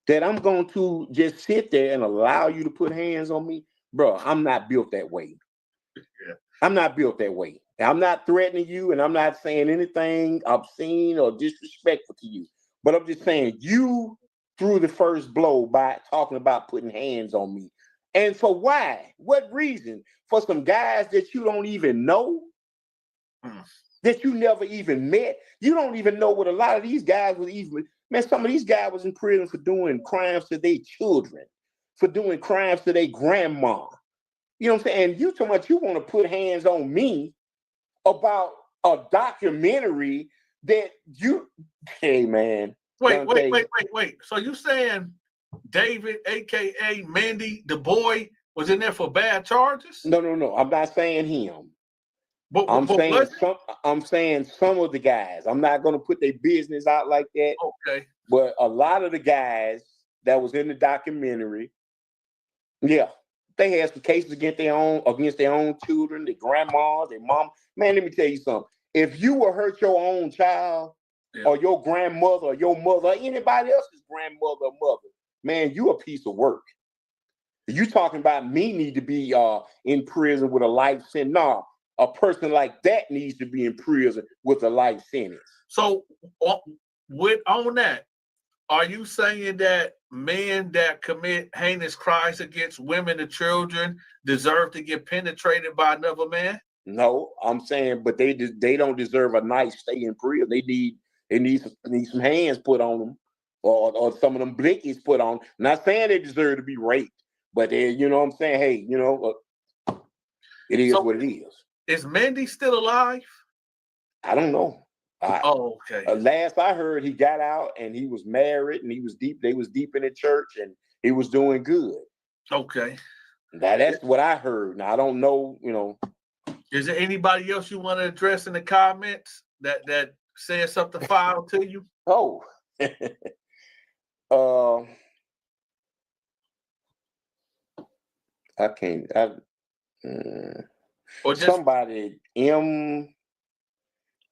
that I'm going to just sit there and allow you to put hands on me, bro, I'm not built that way. Yeah. I'm not built that way. I'm not threatening you, and I'm not saying anything obscene or disrespectful to you. But I'm just saying you threw the first blow by talking about putting hands on me. And for why? What reason? For some guys that you don't even know, that you never even met. You don't even know what a lot of these guys was even. Man, some of these guys was in prison for doing crimes to their children, for doing crimes to their grandma. You know what I'm saying? And you so much you want to put hands on me about a documentary that you. Hey, man. Wait. So you saying David, aka Mandy, the boy, was in there for bad charges? No. I'm not saying him. But I'm saying some of the guys. I'm not going to put their business out like that. Okay. But a lot of the guys that was in the documentary, yeah, they had some cases against their own children, their grandmas, their mom. Man, let me tell you something. If you will hurt your own child, or your grandmother, or your mother, or anybody else's grandmother or mother, man, you a piece of work. You talking about me need to be in prison with a life sentence? No, a person like that needs to be in prison with a life sentence. So, on that, are you saying that men that commit heinous crimes against women and children deserve to get penetrated by another man? No, I'm saying, but they don't deserve a nice stay in prison. They need some hands put on them, or some of them blickies put on. Not saying they deserve to be raped, but you know what I'm saying? Hey, it is what it is. Is Mandy still alive? I don't know. Okay. Last I heard, he got out and he was married and he was deep. They was deep in the church and he was doing good. Okay. Now that's what I heard. Now I don't know. Is there anybody else you want to address in the comments that says something foul to you? Oh. I can't. Somebody I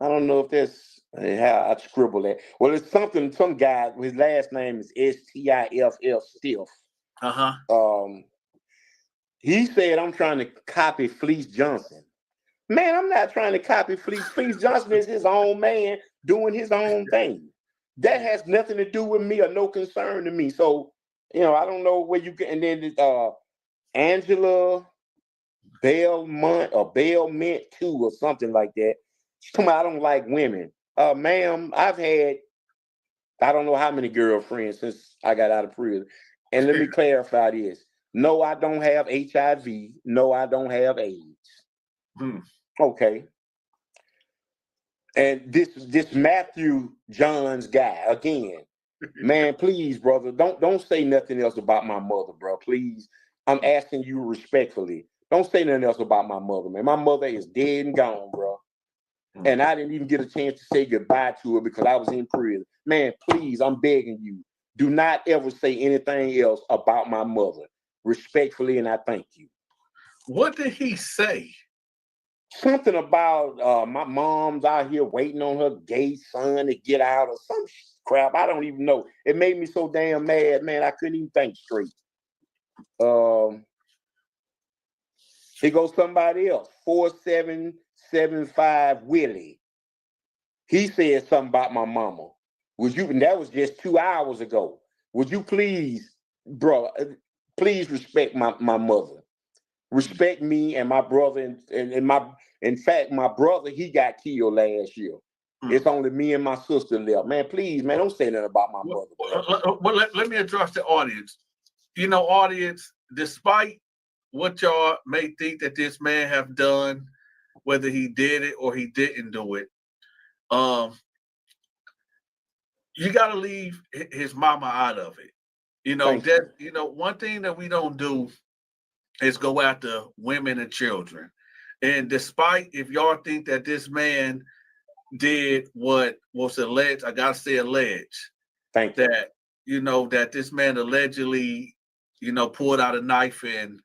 don't know if that's how I scribble that. Well, it's something. Some guy. His last name is Stiff. Stiff. He said, "I'm trying to copy Fleece Johnson." Man, I'm not trying to copy Fleece. Fleece Johnson is his own man doing his own thing. That has nothing to do with me or no concern to me. So, I don't know where you get. And then Angela Belmont or Belmont 2 or something like that. She's talking about I don't like women. Ma'am, I've had I don't know how many girlfriends since I got out of prison. And let me clarify this. No, I don't have HIV. No, I don't have AIDS. Okay. And this Matthew Johns guy, again, man, please, brother, don't say nothing else about my mother, bro. Please. I'm asking you respectfully. Don't say nothing else about my mother, man. My mother is dead and gone, bro. And I didn't even get a chance to say goodbye to her because I was in prison. Man, please, I'm begging you. Do not ever say anything else about my mother. Respectfully, and I thank you. What did he say? Something about my mom's out here waiting on her gay son to get out or some crap. I don't even know. It made me so damn mad, man. I couldn't even think straight. Here goes somebody else. 4775 Willie. He said something about my mama. Would you? And that was just 2 hours ago. Would you please, bro? Please respect my mother. Respect me and my brother and my. In fact, my brother, he got killed last year. It's only me and my sister left. Man, please, man, don't say nothing about my mother. Well, let me address the audience. You know, audience, despite what y'all may think that this man have done, whether he did it or he didn't do it, you got to leave his mama out of it. You know, one thing that we don't do is go after women and children. And despite if y'all think that this man did what was alleged, I gotta say alleged, that this man allegedly, pulled out a knife and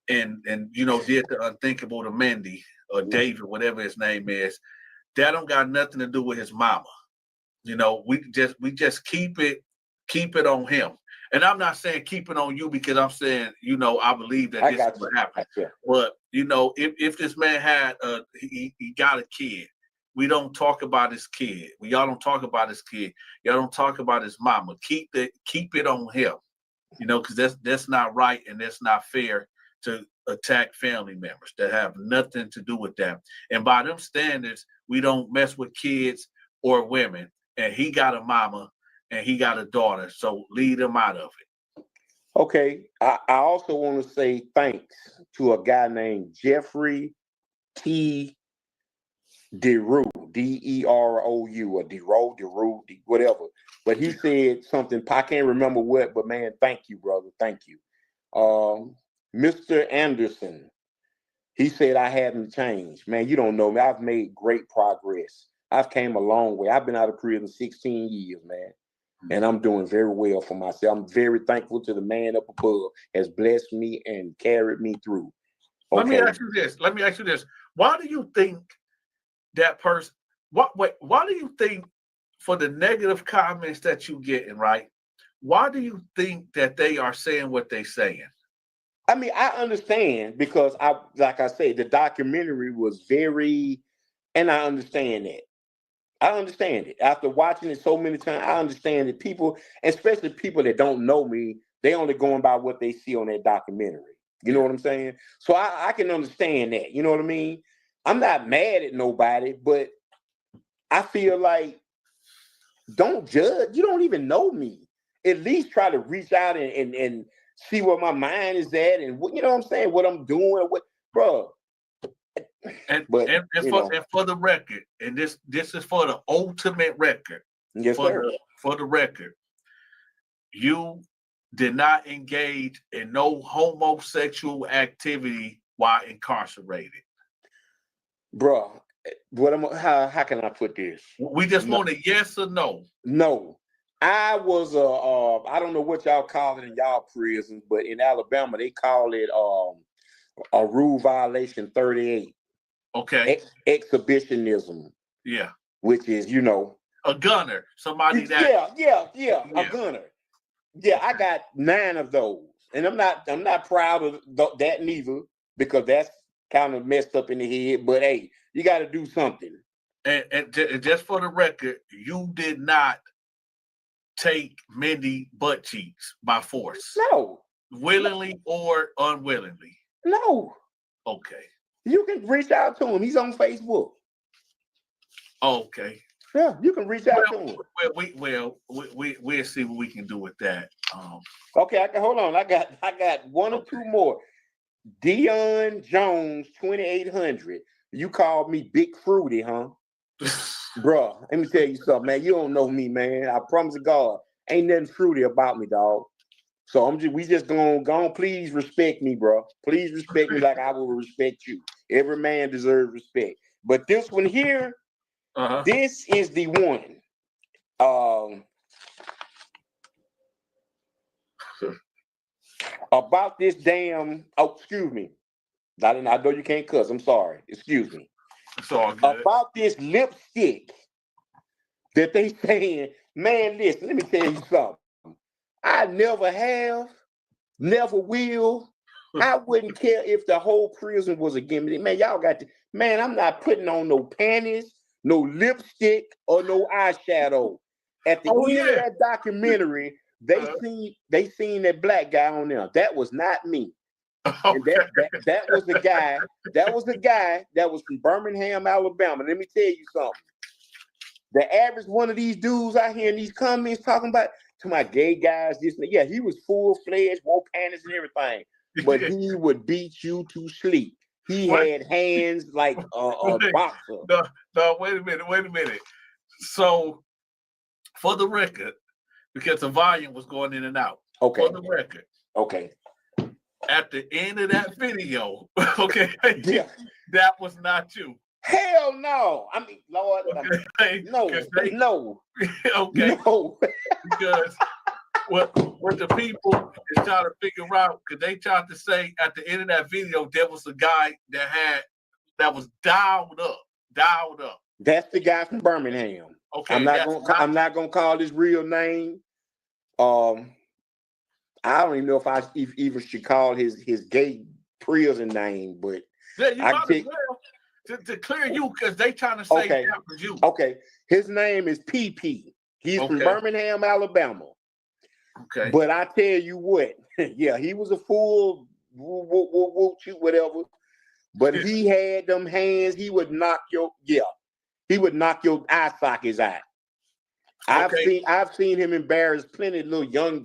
did the unthinkable to Mendy or David, whatever his name is. That don't got nothing to do with his mama. We just keep it on him. And I'm not saying keep it on you because I'm saying, I believe that this is what happened. But if this man had he got a kid, we don't talk about his kid. Y'all don't talk about his kid. Y'all don't talk about his mama. Keep it on him. Because that's not right and that's not fair to attack family members that have nothing to do with that. And by them standards, we don't mess with kids or women. And he got a mama and he got a daughter, so leave him out of it. Okay, I also want to say thanks to a guy named Jeffrey T. DeRue, DEROU, or DeRue, whatever. But he said something, I can't remember what, but man, thank you, brother. Thank you. Mr. Anderson, he said I haven't changed. Man, you don't know me. I've made great progress. I've came a long way. I've been out of prison 16 years, man. And I'm doing very well for myself. I'm very thankful to the man up above has blessed me and carried me through. Okay. Let me ask you this. Why do you think that person, why do you think for the negative comments that you getting, right? Why do you think that they are saying what they're saying? I mean, I understand because like I said, the documentary was very, and I understand that. I understand it. After watching it so many times, I understand that people, especially people that don't know me, they only going by what they see on that documentary. You know what I'm saying? So I can understand that. You know what I mean? I'm not mad at nobody, but I feel like don't judge. You don't even know me. At least try to reach out and see where my mind is at and what, you know what I'm saying, what I'm doing, bro. And for the record, and this is for the ultimate record. Yes, sir. For the record, you did not engage in no homosexual activity while incarcerated. Bro, how can I put this? We just want a yes or no. No. I was I don't know what y'all call it in y'all prisons, but in Alabama they call it a rule violation 38. Okay. Exhibitionism. Yeah. Which is, a gunner. Somebody that a gunner. Yeah, I got 9 of those. And I'm not proud of that neither, because that's kind of messed up in the head, but hey, you got to do something. And just for the record, you did not take Mendy butt cheeks by force. No. Willingly or unwillingly. No. Okay. You can reach out to him. He's on Facebook. Okay. Yeah, you can reach out to him. We'll see what we can do with that. Okay, hold on. I got 1 or 2 more. Dion Jones, 2800. You called me Big Fruity, huh? Bruh, let me tell you something, man. You don't know me, man. I promise to God, ain't nothing fruity about me, dog. So we just gonna please respect me, bro. Please respect me like I will respect you. Every man deserves respect. But this one here, this is the one. About this damn, excuse me. I know you can't cuss. I'm sorry. Excuse me. It's all good. About this lipstick that they saying, man, listen, let me tell you something. I never have, never will. I wouldn't care if the whole prison was against me. Man, y'all got to, man, I'm not putting on no panties, no lipstick, or no eyeshadow. At the end of that documentary, they seen that black guy on there. That was not me. And that was the guy. That was the guy that was from Birmingham, Alabama. Let me tell you something. The average one of these dudes out here in these comments talking about to my gay guys, this, yeah, he was full-fledged, wore panties and everything, but he would beat you to sleep. He had hands like a boxer. No, wait a minute. So, for the record, because the volume was going in and out. Okay. For the record. Okay. At the end of that video, okay, yeah, that was not you. Hell no. I mean, Lord, okay. No. Okay. No. Because what the people is trying to figure out, because they tried to say at the end of that video, there was a guy that was dialed up. That's the guy from Birmingham. Okay. I'm not gonna call his real name. I don't even know if I even should call his gay prison name, but yeah, you might as well to clear you, because they trying to say that was you. Okay, his name is PP. He's from Birmingham, Alabama. Okay, but I tell you what, yeah, he was a fool, whatever. But he had them hands. He would knock your eye sockets out. I've seen him embarrass plenty of little young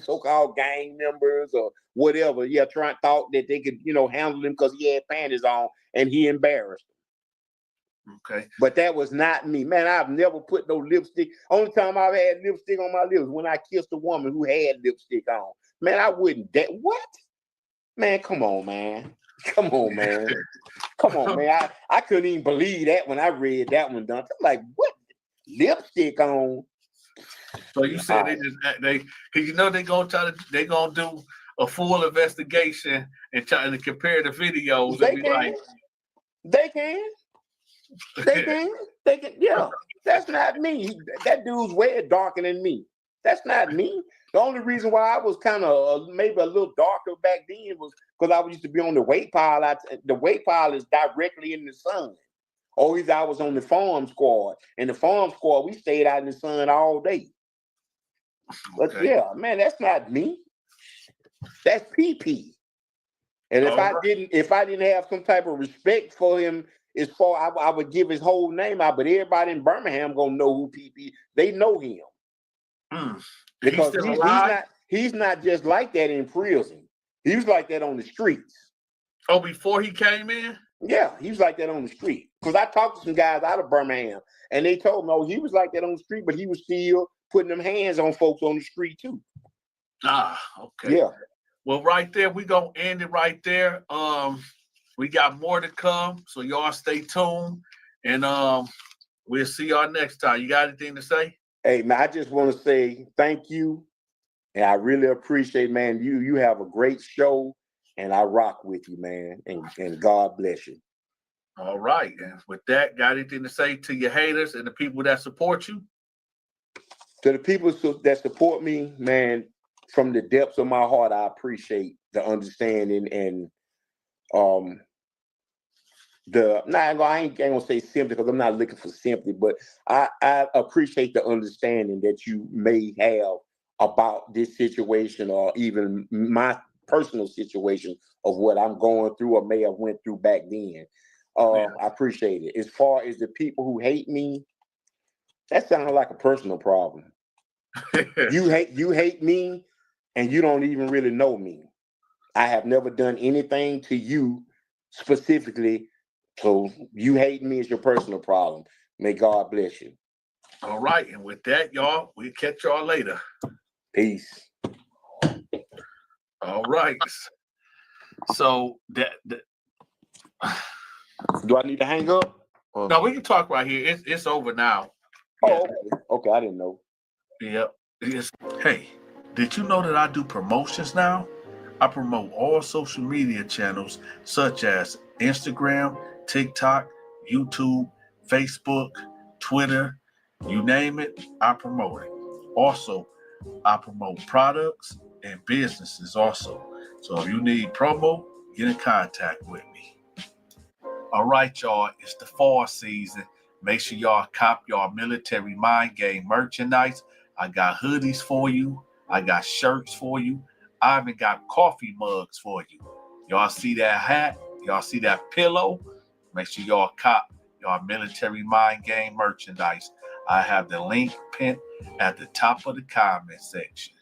so-called gang members or whatever. Yeah, thought that they could, handle him because he had panties on, and he embarrassed them. Okay. But that was not me. Man, I've never put no lipstick. Only time I've had lipstick on my lips when I kissed a woman who had lipstick on. Man, I wouldn't. What? Man, come on, man. Come on, man. Come on, man. I couldn't even believe that when I read that one, Donta. I'm like, what? Lipstick on. So you said they they're gonna do a full investigation and try to compare the videos. They can. Yeah, that's not me. That dude's way darker than me. That's not me. The only reason why I was kind of maybe a little darker back then was because I used to be on the weight pile. The weight pile is directly in the sun. Always I was on the farm squad. And the farm squad, we stayed out in the sun all day. But yeah, man, that's not me. That's PP. And if I didn't have some type of respect for him, I would give his whole name out. But everybody in Birmingham gonna know who PP. They know him. Because he's not just like that in prison. He was like that on the streets. Oh, before he came in? Yeah, he was like that on the street. Because I talked to some guys out of Birmingham, and they told me, he was like that on the street, but he was still putting them hands on folks on the street too. Okay. Yeah. Well, right there, we're going to end it right there. We got more to come, so y'all stay tuned, and we'll see y'all next time. You got anything to say? Hey, man, I just want to say thank you, and I really appreciate, man, you have a great show. And I rock with you, man. And God bless you. All right. And with that, got anything to say to your haters and the people that support you? To the people that support me, man, from the depths of my heart, I appreciate the understanding and I ain't gonna say sympathy because I'm not looking for sympathy, but I appreciate the understanding that you may have about this situation or even my personal situation of what I'm going through or may have went through back then. I appreciate it. As far as the people who hate me, that sounds like a personal problem. You hate me and you don't even really know me. I have never done anything to you specifically. So you hate me is your personal problem. May God bless you. All right. And with that, y'all, we'll catch y'all later. Peace. All right. So that do I need to hang up? No, we can talk right here. It's over now. Oh, okay. I didn't know. Yep. Hey, did you know that I do promotions now? I promote all social media channels such as Instagram, TikTok, YouTube, Facebook, Twitter, you name it, I promote it. Also, I promote products and businesses also. So if you need promo, get in contact with me. All right, y'all, it's the fall season. Make sure y'all cop y'all military mind game merchandise. I got hoodies for you. I got shirts for you. I even got coffee mugs for you. Y'all see that hat? Y'all see that pillow? Make sure y'all cop y'all military mind game merchandise. I have the link pinned at the top of the comment section.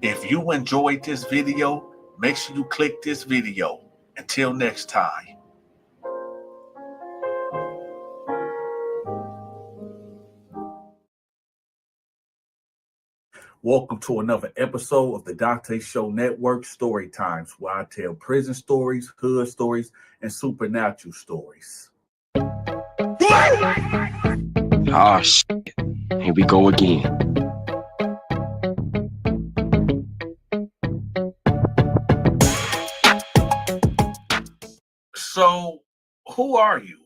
If you enjoyed this video, make sure you click this video. Until next time. Welcome to another episode of the Donta Show Network Story Times, where I tell prison stories, hood stories, and supernatural stories. Oh, shit. Here we go again. So, who are you?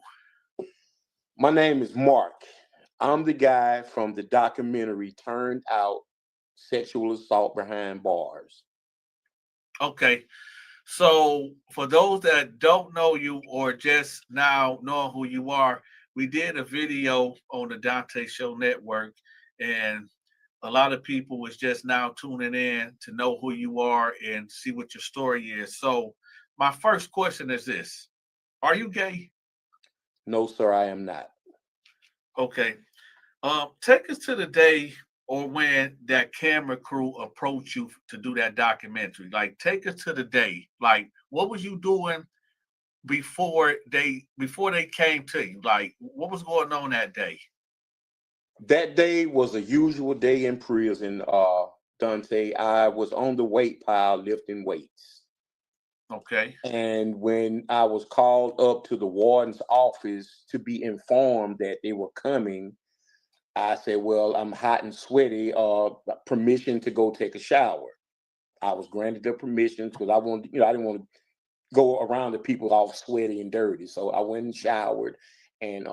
My name is Mark. I'm the guy from the documentary Turned Out Sexual Assault Behind Bars. Okay. So, for those that don't know you or just now know who you are, we did a video on the Donta Show Network, and a lot of people was just now tuning in to know who you are and see what your story is. So, my first question is this: are you gay? No, sir, I am not. Okay. Take us to the day or when that camera crew approached you to do that documentary. Like, take us to the day. Like, what was you doing before they came to you? Like, what was going on that day? That day was a usual day in prison, Dante. I was on the weight pile lifting weights. Okay. And when I was called up to the warden's office to be informed that they were coming, I said, well, I'm hot and sweaty, permission to go take a shower. I was granted the permission because I didn't want to go around the people all sweaty and dirty. So I went and showered, and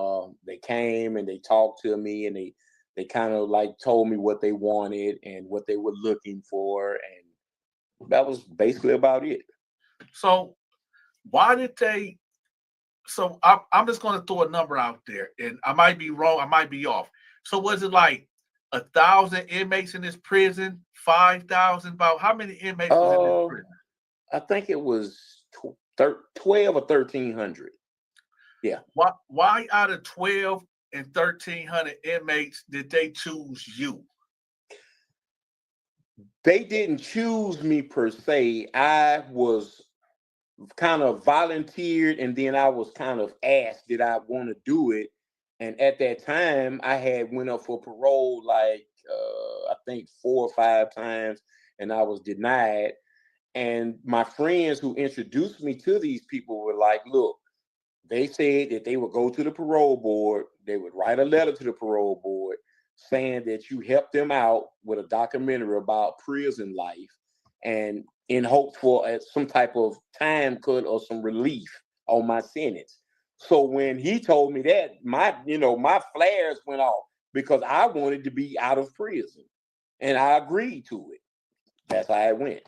they came and they talked to me, and they kind of like told me what they wanted and what they were looking for. And that was basically about it. So why did they? So I'm just going to throw a number out there, and I might be wrong, I might be off. So was it like 1,000 inmates in this prison? 5,000? About how many inmates was in this prison? I think it was 12 or 1,300. Yeah. Why out of 12 and 1,300 inmates did they choose you? They didn't choose me per se. I was kind of volunteered, and then I was kind of asked, did I want to do it? And at that time, I had went up for parole like I think 4 or 5 times, and I was denied. And my friends who introduced me to these people were like, look, they said that they would go to the parole board, they would write a letter to the parole board saying that you helped them out with a documentary about prison life, and in hope for some type of time cut or some relief on my sentence. So when he told me that, my flares went off because I wanted to be out of prison, and I agreed to it. That's how it went.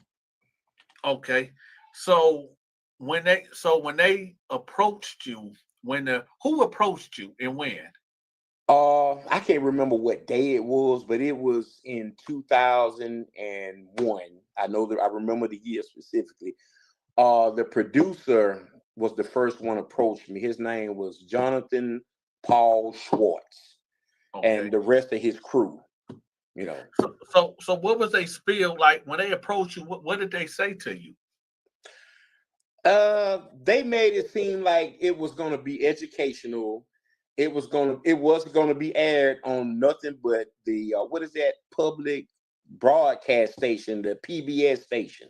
Okay, so when they approached you, who approached you and when? I can't remember what day it was, but it was in 2001. I know that I remember the year specifically. The producer was the first one approached me. His name was Jonathan Paul Schwartz, and the rest of his crew. So what was they spiel like when they approached you? What did they say to you? They made it seem like it was going to be educational. It was going to be aired on nothing but the what is that public broadcast station, the PBS station.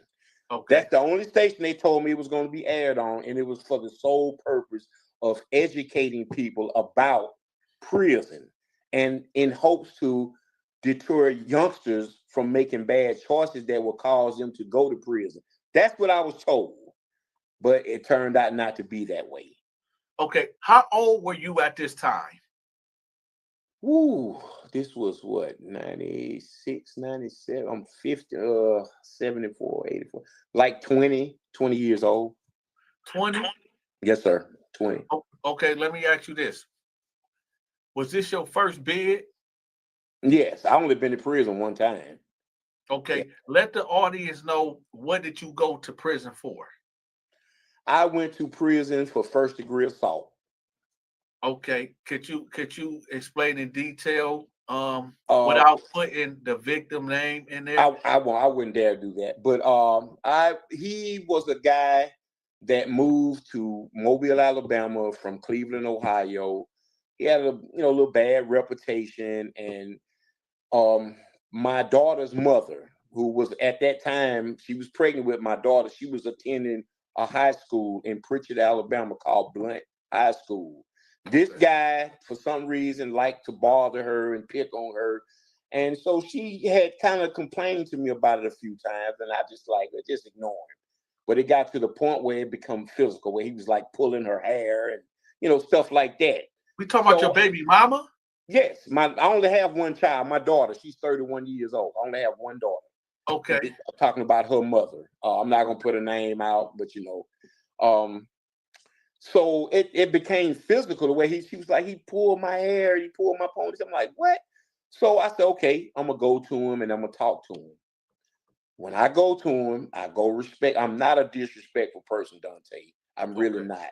Okay. That's the only station they told me it was going to be aired on, and it was for the sole purpose of educating people about prison and in hopes to deter youngsters from making bad choices that will cause them to go to prison. That's what I was told, but it turned out not to be that way. Okay, how old were you at this time? Ooh, this was what, 96, 97, I'm 50, 74, 84, like 20 years old. 20? Yes, sir, 20. Okay, let me ask you this. Was this your first bid? Yes, I only been to prison one time. Okay, let the audience know, what did you go to prison for? I went to prison for first-degree assault. Okay, could you explain in detail without putting the victim name in there? I wouldn't dare do that. But he was a guy that moved to Mobile, Alabama from Cleveland, Ohio. He had a little bad reputation, and my daughter's mother, who was at that time, she was pregnant with my daughter. She was attending a high school in Pritchard, Alabama called Blunt High School. This guy, for some reason, liked to bother her and pick on her. And so she had kind of complained to me about it a few times, and I just ignore him. But it got to the point where it became physical, where he was like pulling her hair and stuff like that. We talking about your baby mama? Yes, I only have one child. My daughter, she's 31 years old. I only have one daughter. Okay. I'm talking about her mother. I'm not gonna put her name out, but so it became physical the way she was like, he pulled my hair, he pulled my ponytail. I'm like, what? So I said, okay, I'm gonna go to him and I'm gonna talk to him. When I go to him, I go respect. I'm not a disrespectful person, Donta. I'm really not.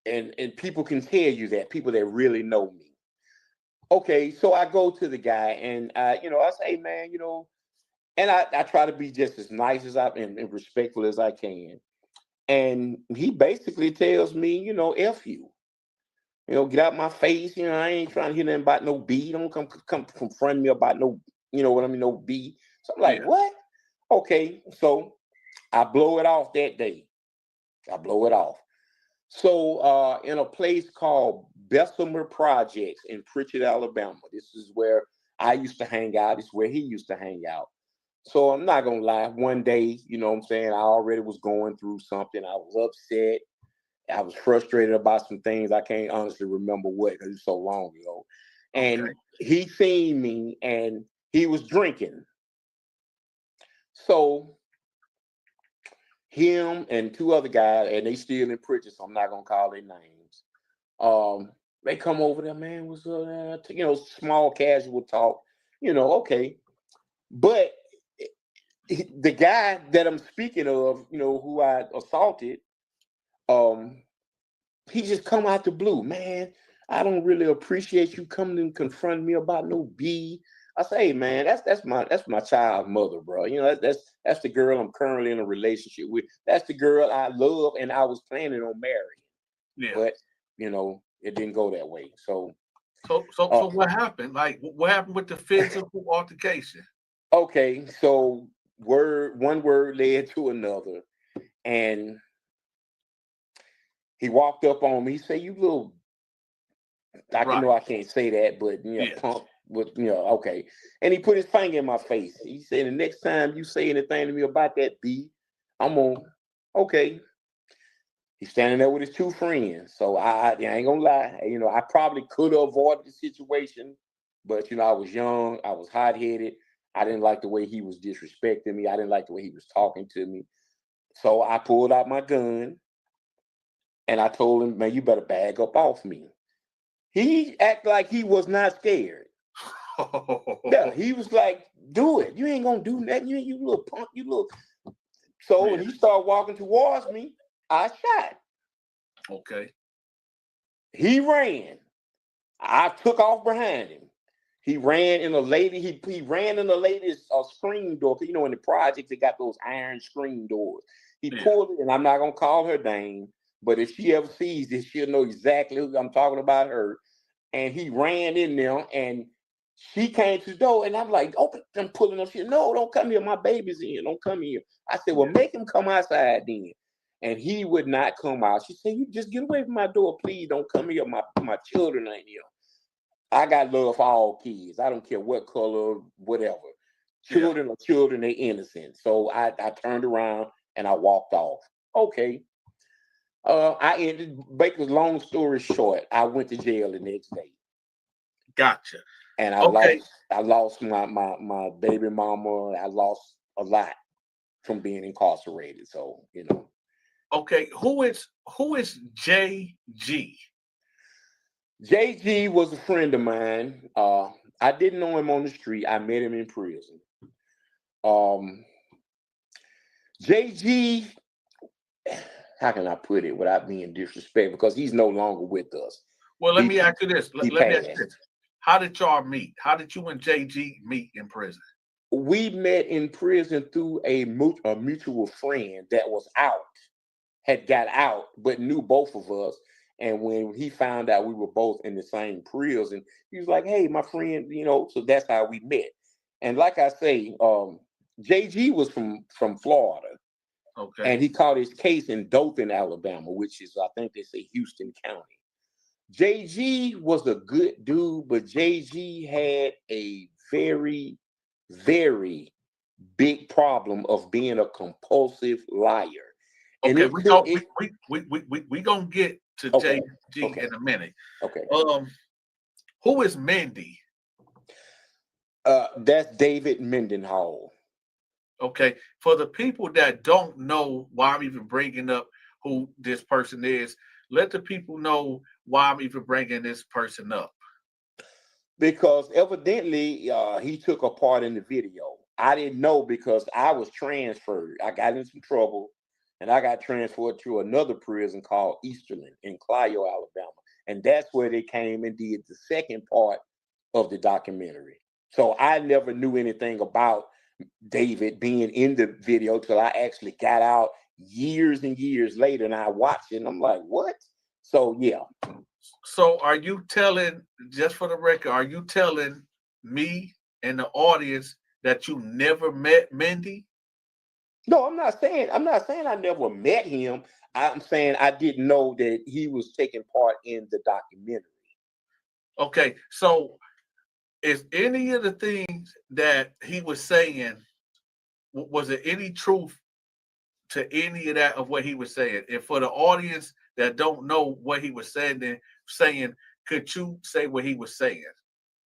And people can tell you that, people that really know me. Okay, so I go to the guy and I say, hey man, and I try to be just as nice as and respectful as I can. And he basically tells me, F you. Get out my face. I ain't trying to hear nothing about no B. Don't come confront me about no, no B. So I'm like, what? Okay, so I blow it off that day. I blow it off. So in a place called Bessemer Projects in Pritchard, Alabama, this is where I used to hang out. This is where he used to hang out. So I'm not going to lie. One day, I already was going through something. I was upset. I was frustrated about some things. I can't honestly remember what, because it's so long ago. And he seen me and he was drinking. So him and two other guys, and they still in Pritchard, so I'm not going to call their names. They come over there, man, was small casual talk, okay. But the guy that I'm speaking of, who I assaulted, he just come out the blue, man. I don't really appreciate you coming and confronting me about no B. I say, hey, man, that's my child's mother, bro. That's the girl I'm currently in a relationship with. That's the girl I love and I was planning on marrying. Yeah. But it didn't go that way. So what happened? Like, what happened with the physical altercation? Okay, so one word led to another, and he walked up on me. He said, "You little," I can't say that, but punk. With okay, and he put his finger in my face. He said, "The next time you say anything to me about that B, I'm on." Okay. He's standing there with his two friends, so I ain't gonna lie. I probably could have avoided the situation, but I was young, I was hot-headed. I didn't like the way he was disrespecting me. I didn't like the way he was talking to me. So I pulled out my gun and I told him, man, you better bag up off me. He acted like he was not scared. Yeah, he was like, do it. You ain't gonna do nothing. You little punk, you little. So when he started walking towards me, I shot. Okay. He ran. I took off behind him. He ran in a lady. He ran in a lady's screen door. In the projects, they got those iron screen doors. He pulled it, and I'm not gonna call her name, but if she ever sees this, she'll know exactly who I'm talking about. Her. And he ran in there, and she came to the door, and I'm like, "Open!" I'm pulling up. She said, "No, don't come here. My baby's in here. Don't come here." I said, "Well, make him come outside then." And he would not come out. She said, "You just get away from my door, please. Don't come here. My children ain't here." I got love for all kids. I don't care what color, whatever. Children are children, they're innocent. So I turned around and I walked off. Okay. I ended, make a long story short, I went to jail the next day. Gotcha. And I lost my baby mama. I lost a lot from being incarcerated. So, you know. Okay, who is JG? JG was a friend of mine. I didn't know him on the street. I met him in prison. JG, how can I put it without being disrespectful? Because he's no longer with us. Well, let me ask you this. Let me ask you this. How did y'all meet? How did you and JG meet in prison? We met in prison through a mutual friend that was out, had got out, but knew both of us. And when he found out we were both in the same prison, he was like, "Hey, my friend," you know. So that's how we met. And like I say, JG was from Florida. Okay. And he caught his case in Dothan, Alabama, which is, I think they say, Houston County. JG was a good dude, but JG had a very, very big problem of being a compulsive liar. And okay, we gonna get to JG in a minute. Okay. Who is Mindy? That's David Mendenhall. Okay, for the people that don't know why I'm even bringing up who this person is, let the people know why I'm even bringing this person up. Because evidently he took a part in the video. I didn't know because I was transferred. I got in some trouble and I got transferred to another prison called Easterland in Clio, Alabama. And that's where they came and did the second part of the documentary. So I never knew anything about David being in the video till I actually got out years and years later, and I watched it and I'm like, what? So yeah. So are you telling, just for the record, are you telling me and the audience that you never met Mindy? No, I'm not saying I never met him. I'm saying I didn't know that he was taking part in the documentary. Okay, so is any of the things that he was saying, was there any truth to any of that of what he was saying? And for the audience that don't know what he was saying, could you say what he was saying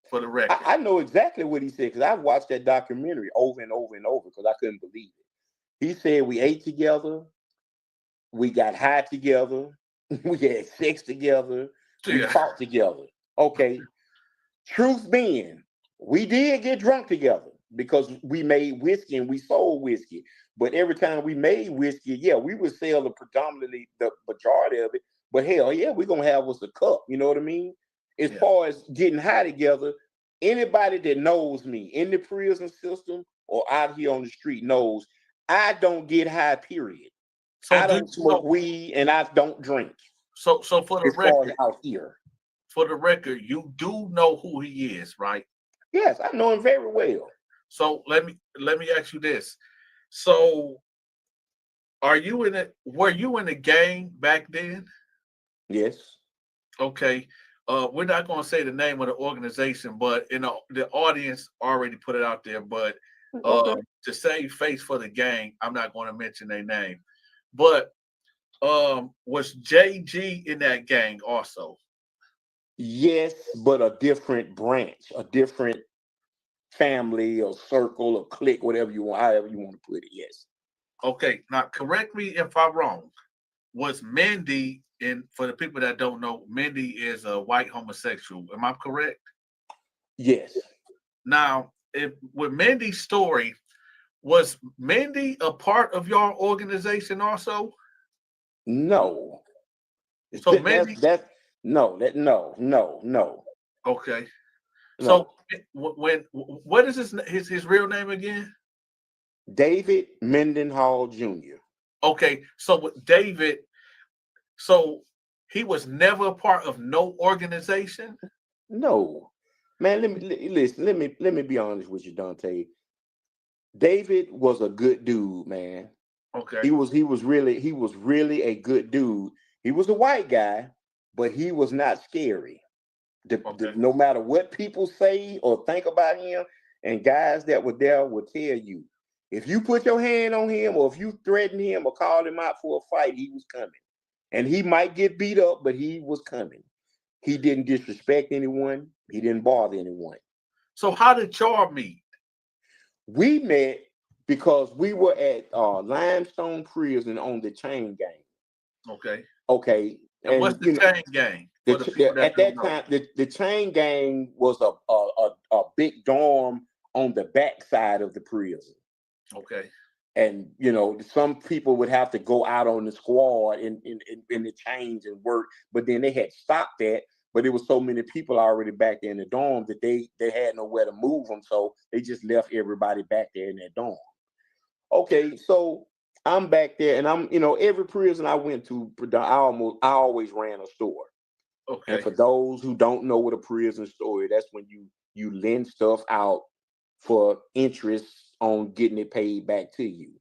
for the record? I know exactly what he said because I watched that documentary over and over and over because I couldn't believe it. He said we ate together, we got high together, we had sex together, we talked together. Okay. Truth being, we did get drunk together because we made whiskey and we sold whiskey. But every time we made whiskey, yeah, we would sell predominantly the majority of it. But hell yeah, we're gonna have us a cup. You know what I mean? As far as getting high together, anybody that knows me in the prison system or out here on the street knows I don't get high, period. So I don't smoke weed and I don't drink. So for the record, out here. For the record, you do know who he is, right? Yes, I know him very well. So let me ask you this. So were you in a gang back then? Yes. Okay. We're not going to say the name of the organization, but the audience already put it out there. But to save face for the gang, I'm not going to mention their name. But was JG in that gang also? Yes, but a different branch, a different family or circle or clique, whatever you want, however you want to put it. Yes. Okay. Now, correct me if I'm wrong. Was Mindy, and for the people that don't know, Mindy is a white homosexual. Am I correct? Yes. Now, with Mindy's story, was Mindy a part of your organization also? No. So Mindy, no. Okay. So what is his real name again? David Mendenhall Jr. Okay, so with David, so he was never a part of no organization? No. Man, let me be honest with you, Donta. David was a good dude, man. Okay. He was really a good dude. He was a white guy, but he was not scary. No matter what people say or think about him, and guys that were there will tell you, If you put your hand on him, or if you threaten him or call him out for a fight, he was coming. And he might get beat up, but he was coming. He didn't disrespect anyone. He didn't bother anyone. So how did y'all meet? We met because we were at Limestone Prison on the Chain Gang. Okay. Okay. And what's the Chain Gang? At that time, the Chain Gang was a big dorm on the backside of the prison. Okay. And some people would have to go out on the squad in the chains and work, but then they had stopped that. But there was so many people already back there in the dorm that they had nowhere to move them, so they just left everybody back there in that dorm. Okay, so I'm back there, and I'm every prison I went to, I always ran a store. Okay. And for those who don't know what a prison store is, that's when you lend stuff out for interest on getting it paid back to you.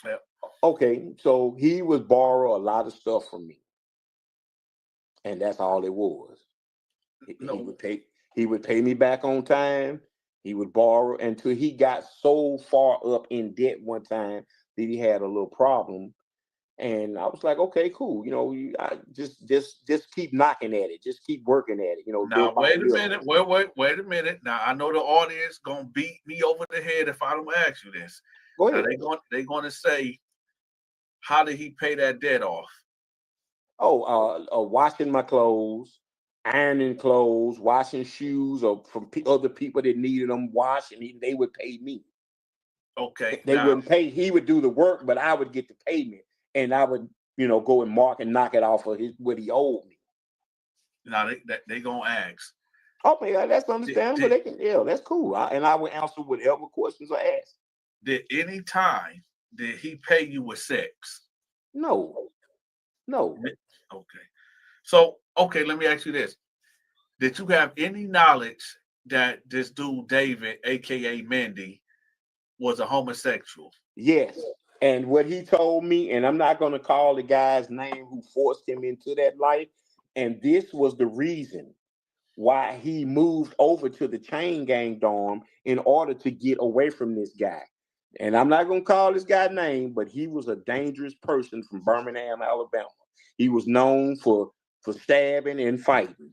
Yep. Okay, so he would borrow a lot of stuff from me, and that's all it was. He would pay me back on time. He would borrow until he got so far up in debt one time that he had a little problem. And I was like, okay, cool. I just keep knocking at it. Just keep working at it. Now, wait a minute. Wait a minute. Now, I know the audience going to beat me over the head if I don't ask you this. Go ahead. Now, they're going to say, how did he pay that debt off? Washing my clothes, ironing clothes, washing shoes, or from other people that needed them washed, and they would pay me. Okay. They wouldn't pay. He would do the work, but I would get the payment. And I would, go and mark and knock it off of what he owed me. Now they gonna ask. Okay, that's understandable. That's cool. I would answer whatever questions are asked. Did he pay you with sex? No. Okay. So let me ask you this: did you have any knowledge that this dude David, aka Mendy, was a homosexual? Yes. And what he told me, and I'm not going to call the guy's name who forced him into that life, and this was the reason why he moved over to the Chain Gang dorm in order to get away from this guy. And I'm not going to call this guy's name, but he was a dangerous person from Birmingham, Alabama. He was known for stabbing and fighting.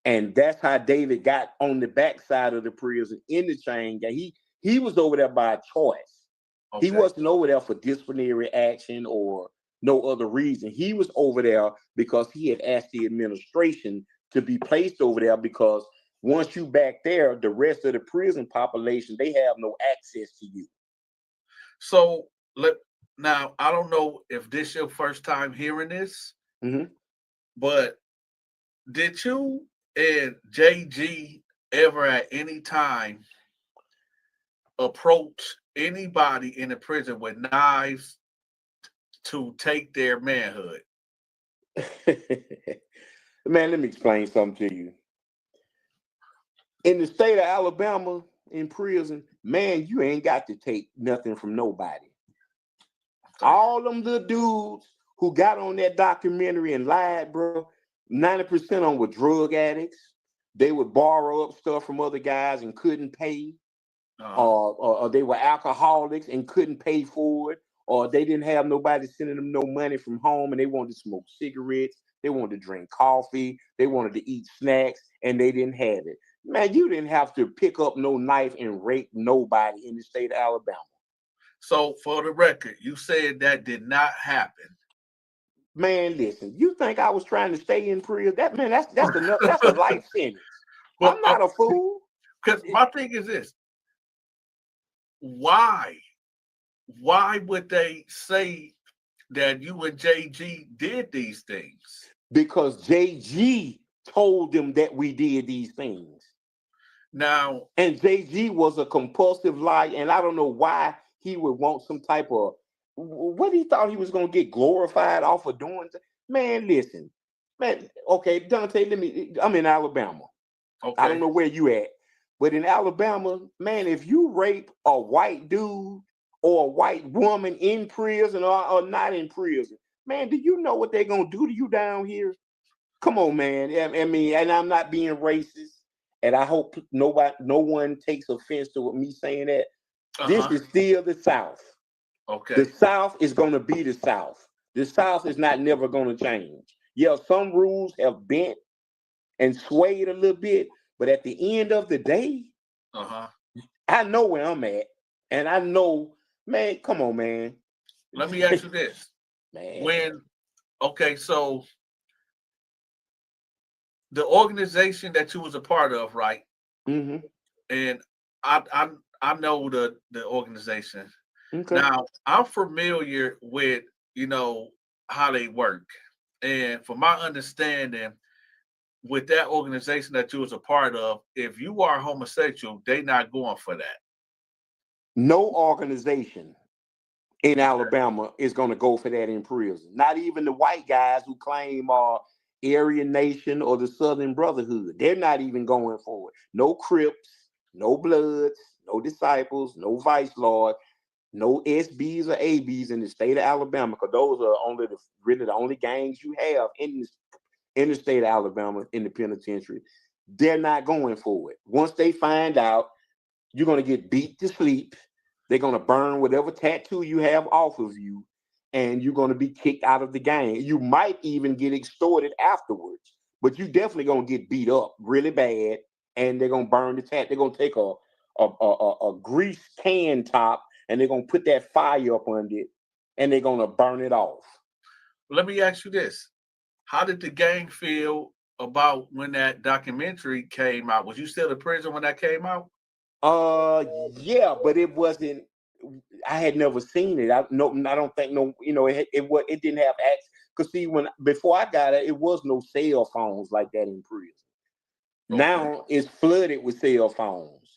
And that's how David got on the backside of the prison in the Chain Gang. He was over there by choice. Okay. He wasn't over there for disciplinary action or no other reason. He was over there because he had asked the administration to be placed over there, because once you back there, the rest of the prison population, they have no access to you. So now I don't know if this is your first time hearing this, but did you and JG ever at any time approach anybody in the prison with knives to take their manhood? Man, let me explain something to you. In the state of Alabama, in prison, man, you ain't got to take nothing from nobody. Okay. All them little dudes who got on that documentary and lied, bro, 90% of them were drug addicts. They would borrow up stuff from other guys and couldn't pay. Or they were alcoholics and couldn't pay for it. Or they didn't have nobody sending them no money from home, and they wanted to smoke cigarettes. They wanted to drink coffee. They wanted to eat snacks, and they didn't have it. Man, you didn't have to pick up no knife and rape nobody in the state of Alabama. So, for the record, you said that did not happen. Man, listen, you think I was trying to stay in prison? That's a life sentence. Well, I'm not a fool. Because my thing is this: why would they say that you and JG did these things? Because JG told them that we did these things. Now, and JG was a compulsive liar, and I don't know why he would want some type of what he thought he was going to get glorified off of doing. Man, listen, man. Okay, Donta, I'm in Alabama. Okay. I don't know where you at, but in Alabama, man, if you rape a white dude or a white woman in prison or not in prison, man, do you know what they're going to do to you down here? Come on, man. I mean, and I'm not being racist, and I hope no one takes offense to me saying that. This is still the South. Okay. The South is going to be the South. The South is not never going to change. Yeah, some rules have bent and swayed a little bit, but at the end of the day, I know where I'm at, and I know, man. Come on, man. Let me ask you this, man. So the organization that you was a part of, right? Mm-hmm. And I know the organization. Okay. Now I'm familiar with how they work, and from my understanding, with that organization that you was a part of, if you are homosexual, they not going for that. No organization in Alabama is going to go for that in prison. Not even the white guys who claim Aryan Nation or the Southern Brotherhood. They're not even going for it. No Crips, no Bloods, no Disciples, no Vice Lord, no SBs or ABs in the state of Alabama, because those are really the only gangs you have in the state of Alabama in the penitentiary. They're not going for it. Once they find out, you're going to get beat to sleep. They're going to burn whatever tattoo you have off of you, and you're going to be kicked out of the gang. You might even get extorted afterwards, but you definitely going to get beat up really bad, and they're going to burn the tattoo. They're going to take a grease can top, and they're going to put that fire up under it, and they're going to burn it off. Let me ask you this. How did the gang feel about when that documentary came out? Was you still in prison when that came out? Yeah, but it wasn't. I had never seen it. I don't think it didn't have access. Because see, before I got it was no cell phones like that in prison. Okay. Now it's flooded with cell phones.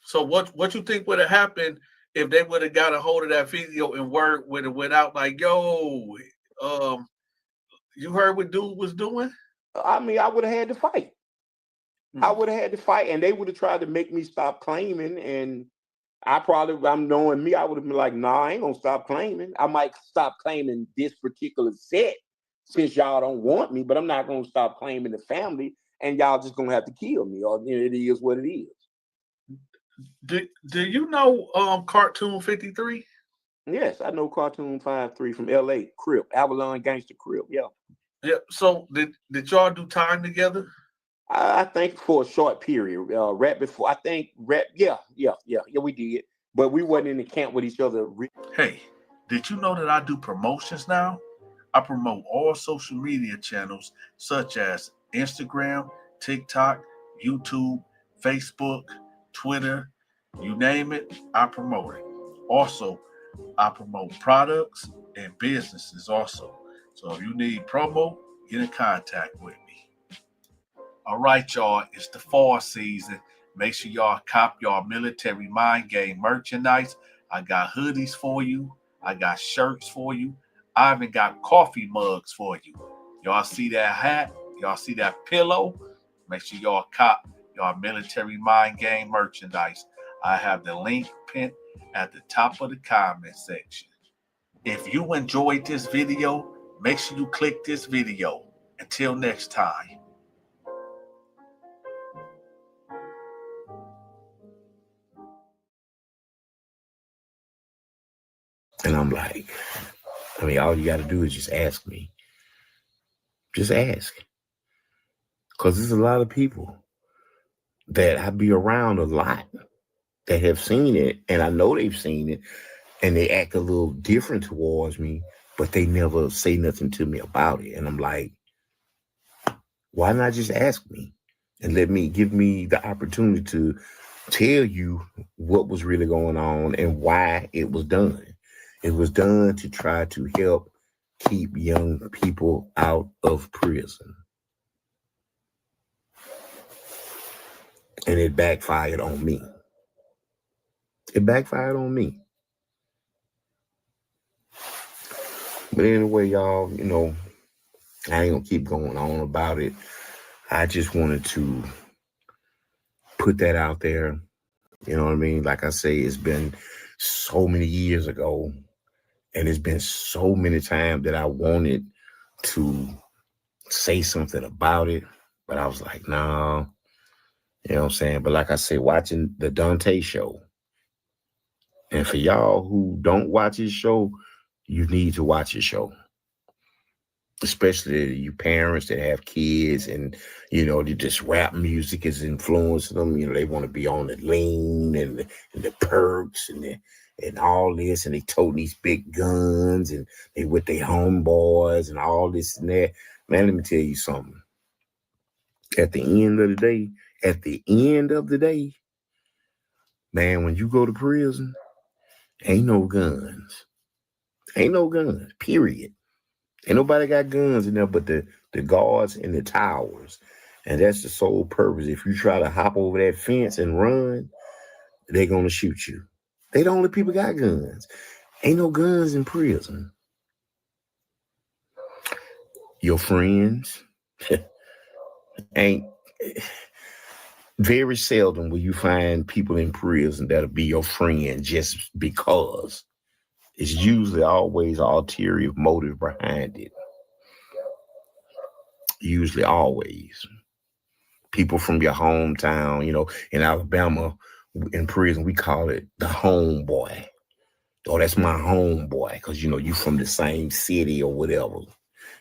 So what you think would have happened if they would have got a hold of that video and word would have went out like, yo, you heard what dude was doing? I mean, I would have had to fight. I would have had to fight, and they would have tried to make me stop claiming. And I'm knowing me, I would have been like, nah, I ain't gonna stop claiming. I might stop claiming this particular set since y'all don't want me, but I'm not gonna stop claiming the family, and y'all just gonna have to kill me. Or it is what it is. Do you know Cartoon 53? Yes, I know Cartoon 53 from LA, Crip, Avalon Gangster Crip. Yeah. Yeah. So did y'all do time together? I think for a short period, right before. I think yeah, we did, but we wasn't in the camp with each other. Hey, did you know that I do promotions now? I promote all social media channels such as Instagram, TikTok, YouTube, Facebook, Twitter, you name it, I promote it. Also, I promote products and businesses also. So if you need promo, get in contact with me. All right, y'all, it's the fall season. Make sure y'all cop y'all military mind game merchandise. I got hoodies for you. I got shirts for you. I even got coffee mugs for you. Y'all see that hat? Y'all see that pillow? Make sure y'all cop y'all military mind game merchandise. I have the link pinned at the top of the comment section. If you enjoyed this video, make sure you click this video. Until next time. And I'm like, I mean, all you got to do is just ask me. Just ask. Because there's a lot of people that I be around a lot that have seen it, and I know they've seen it, and they act a little different towards me, but they never say nothing to me about it. And I'm like, why not just ask me and give me the opportunity to tell you what was really going on and why it was done. It was done to try to help keep young people out of prison. And it backfired on me. It backfired on me. But anyway, y'all, I ain't gonna keep going on about it. I just wanted to put that out there. You know what I mean? Like I say, it's been so many years ago, and it's been so many times that I wanted to say something about it, but I was like, no, you know what I'm saying? But like I say, watching the Donta show, And for y'all who don't watch his show, you need to watch his show. Especially you parents that have kids and, this rap music is influencing them. They want to be on the lean and the perks and all this. And they toting these big guns and they with their homeboys and all this and that. Man, let me tell you something. At the end of the day, man, when you go to prison, ain't no guns. Ain't no guns, period. Ain't nobody got guns in there but the guards and the towers. And that's the sole purpose. If you try to hop over that fence and run, they're going to shoot you. They the only people got guns. Ain't no guns in prison. Your friends ain't... Very seldom will you find people in prison that'll be your friend just because. It's usually always an ulterior motive behind it. Usually always. People from your hometown, in Alabama, in prison, we call it the homeboy. Oh, that's my homeboy, because, you from the same city or whatever.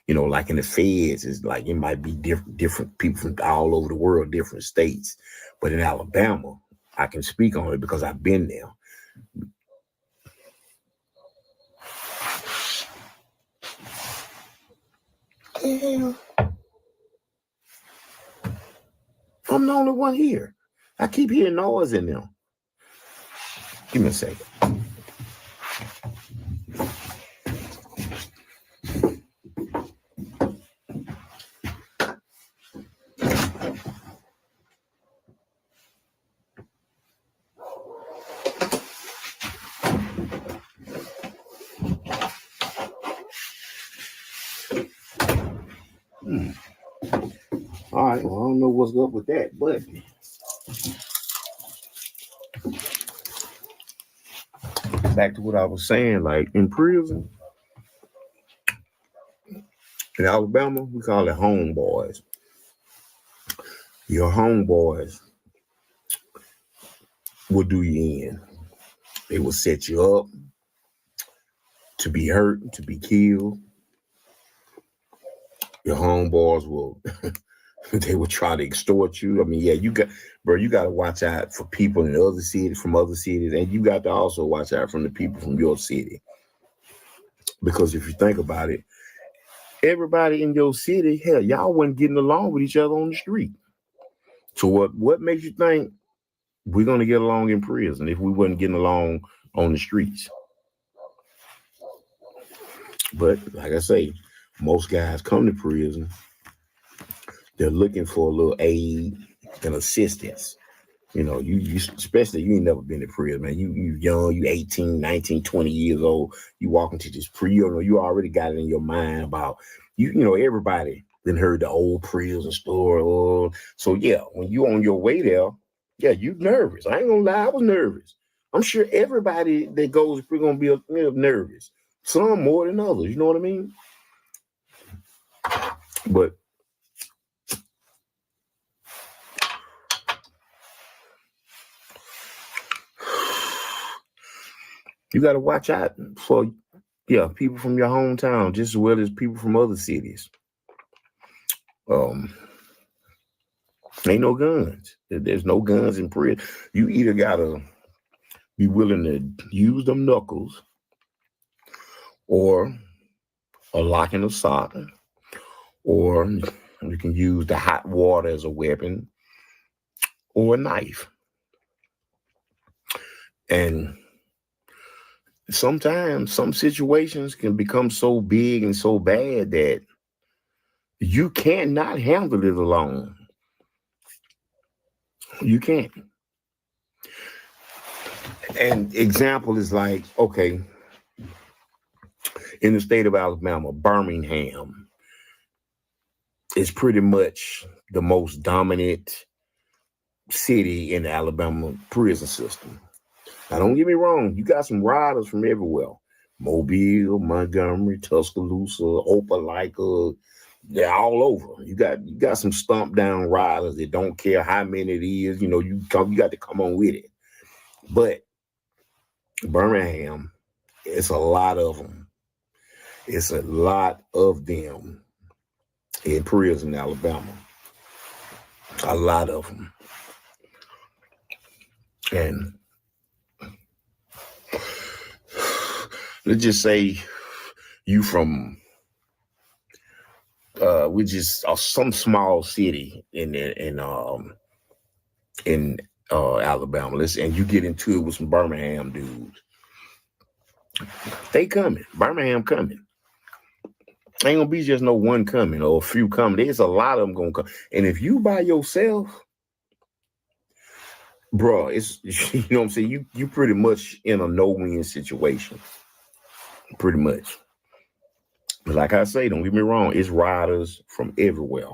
Like in the feds, it's like it might be different people from all over the world, different states. But in Alabama, I can speak on it because I've been there. Yeah. I'm the only one here. I keep hearing noise in them. Give me a second. All right, well, I don't know what's up with that, but back to what I was saying, like in prison, in Alabama, we call it homeboys. Your homeboys will do you in. They will set you up to be hurt, to be killed. Your homeboys will... They will try to extort you. I mean, yeah, you got to watch out for people in other cities, from other cities, and you got to also watch out from the people from your city. Because if you think about it, everybody in your city, hell, y'all wasn't getting along with each other on the street. So what makes you think we're gonna get along in prison if we wasn't getting along on the streets? But like I say, most guys come to prison. They're looking for a little aid and assistance. You especially, you ain't never been to prison, man. You young, you 18, 19, 20 years old. You walk into this prison, you already got it in your mind about, everybody then heard the old prison story. So yeah, when you on your way there, yeah, you nervous. I ain't gonna lie, I was nervous. I'm sure everybody that goes, we're gonna be nervous. Some more than others, you know what I mean? But you got to watch out for, people from your hometown, just as well as people from other cities. Ain't no guns. There's no guns in prison. You either got to be willing to use them knuckles or a lock and a sock, or you can use the hot water as a weapon or a knife. And sometimes some situations can become so big and so bad that you cannot handle it alone. You can't. And example is like, okay, in the state of Alabama, Birmingham is pretty much the most dominant city in the Alabama prison system. Now, don't get me wrong. You got some riders from everywhere. Mobile, Montgomery, Tuscaloosa, Opelika. They're all over. You got some stomp down riders that don't care how many it is. You got to come on with it. But Birmingham, it's a lot of them. It's a lot of them in prison, Alabama. A lot of them. And let's just say you from we just some small city in Alabama. And you get into it with some Birmingham dudes. They coming. Birmingham coming. Ain't gonna be just no one coming or a few coming. There's a lot of them gonna come. And if you by yourself, bro, it's you know what I'm saying. You pretty much in a no-win situation. Pretty much. But like I say, don't get me wrong. It's riders from everywhere.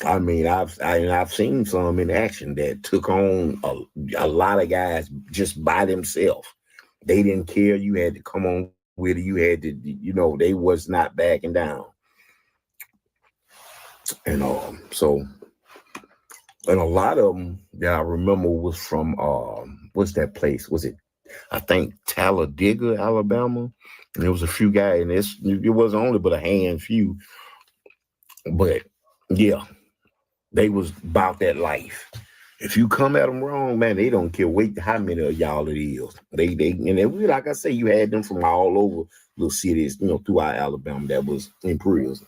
I mean, I've seen some in action that took on a lot of guys just by themselves. They didn't care. You had to come on with it. You had to, they was not backing down. And so, and a lot of them that I remember was from what's that place? Was it? I think Talladega, Alabama. And there was a few guys, and it wasn't only but a handful. But yeah, they was about that life. If you come at them wrong, man, they don't care how many of y'all it is. And like I say, you had them from all over little cities, throughout Alabama that was in prison.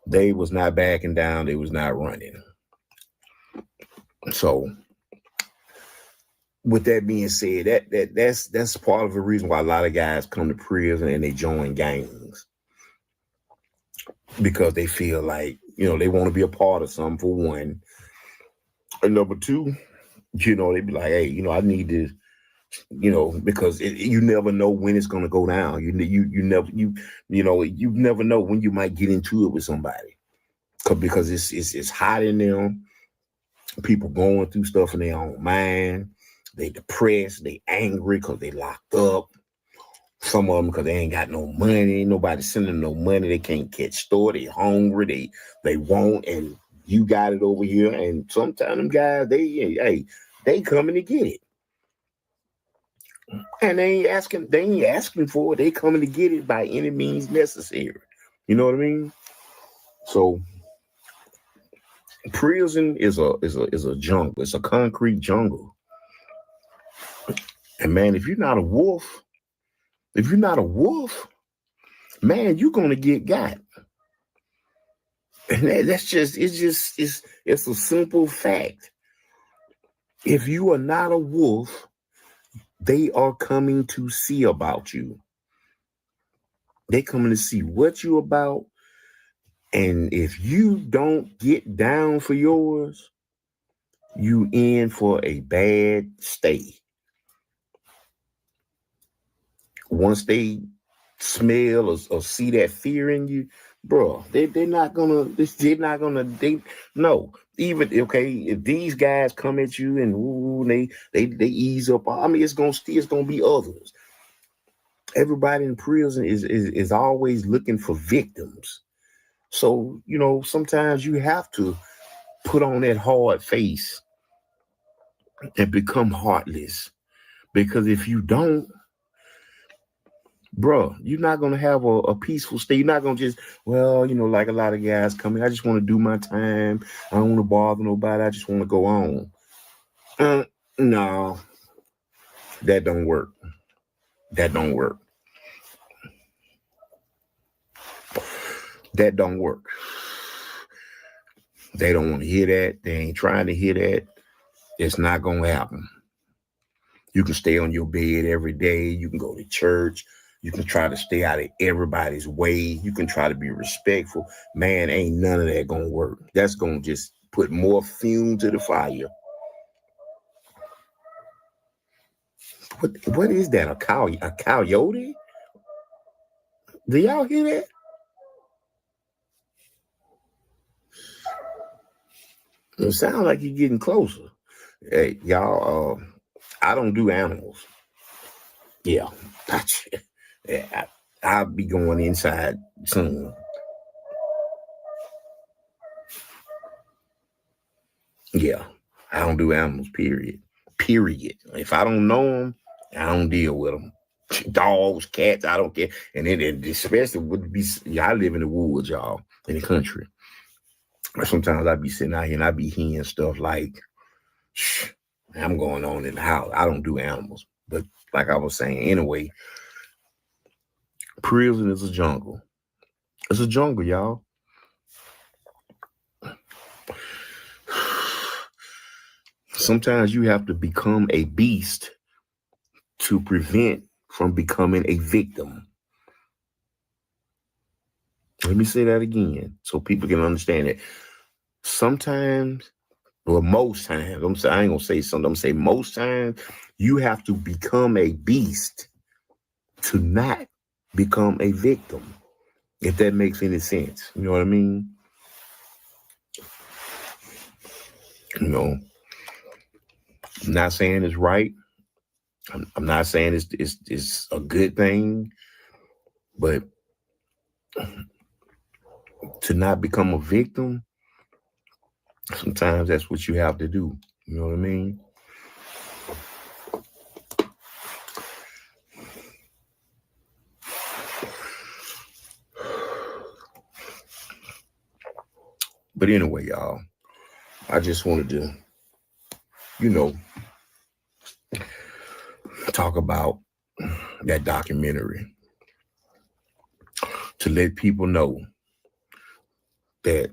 They was not backing down. They was not running. So, with that being said, that's part of the reason why a lot of guys come to prison and they join gangs, because they feel like they want to be a part of something, for one. And number two, they be like, hey, I need to, because you never know when it's going to go down. You never know when you might get into it with somebody, because it's hot in them. People going through stuff in their own mind. They depressed. They angry because they locked up. Some of them because they ain't got no money. Nobody sending them no money. They can't catch store. They hungry. They want, and you got it over here. And sometimes them guys, they coming to get it. And they ain't asking for it. They coming to get it by any means necessary. You know what I mean? So prison is a jungle. It's a concrete jungle. And man, if you're not a wolf, man, you're gonna get got. And it's a simple fact. If you are not a wolf, they are coming to see about you. They coming to see what you about. And if you don't get down for yours, you in for a bad stay. Once they smell or see that fear in you, bro, they're not gonna, no. Even, okay, if these guys come at you and they ease up, I mean, it's gonna be others. Everybody in prison is always looking for victims. So, sometimes you have to put on that hard face and become heartless. Because if you don't, bro, you're not going to have a peaceful stay. You're not going to just, like a lot of guys come in, I just want to do my time. I don't want to bother nobody. I just want to go on. No, that don't work. That don't work. That don't work. They don't want to hear that. They ain't trying to hear that. It's not going to happen. You can stay on your bed every day. You can go to church. You can try to stay out of everybody's way. You can try to be respectful. Man, ain't none of that going to work. That's going to just put more fuel to the fire. What is that? A coyote? Do y'all hear that? It sounds like you're getting closer. Hey, y'all, I don't do animals. Yeah. I'll be going inside soon. Yeah. I don't do animals, period. If I don't know them, I don't deal with them. Dogs, cats, I don't care. And then especially would be, I live in the woods, y'all, in the country. Sometimes I be sitting out here and I be hearing stuff like, I'm going on in the house. I don't do animals. But like I was saying, anyway, prison is a jungle. It's a jungle, y'all. Sometimes you have to become a beast to prevent from becoming a victim. Let me say that again so people can understand it. Sometimes, or most times, I ain't gonna say something, I'm gonna say most times, you have to become a beast to not become a victim. If that makes any sense. You know what I mean? You know, I'm not saying it's right. I'm not saying it's a good thing, but to not become a victim, sometimes that's what you have to do. You know what I mean? But anyway, y'all, I just wanted to, talk about that documentary to let people know that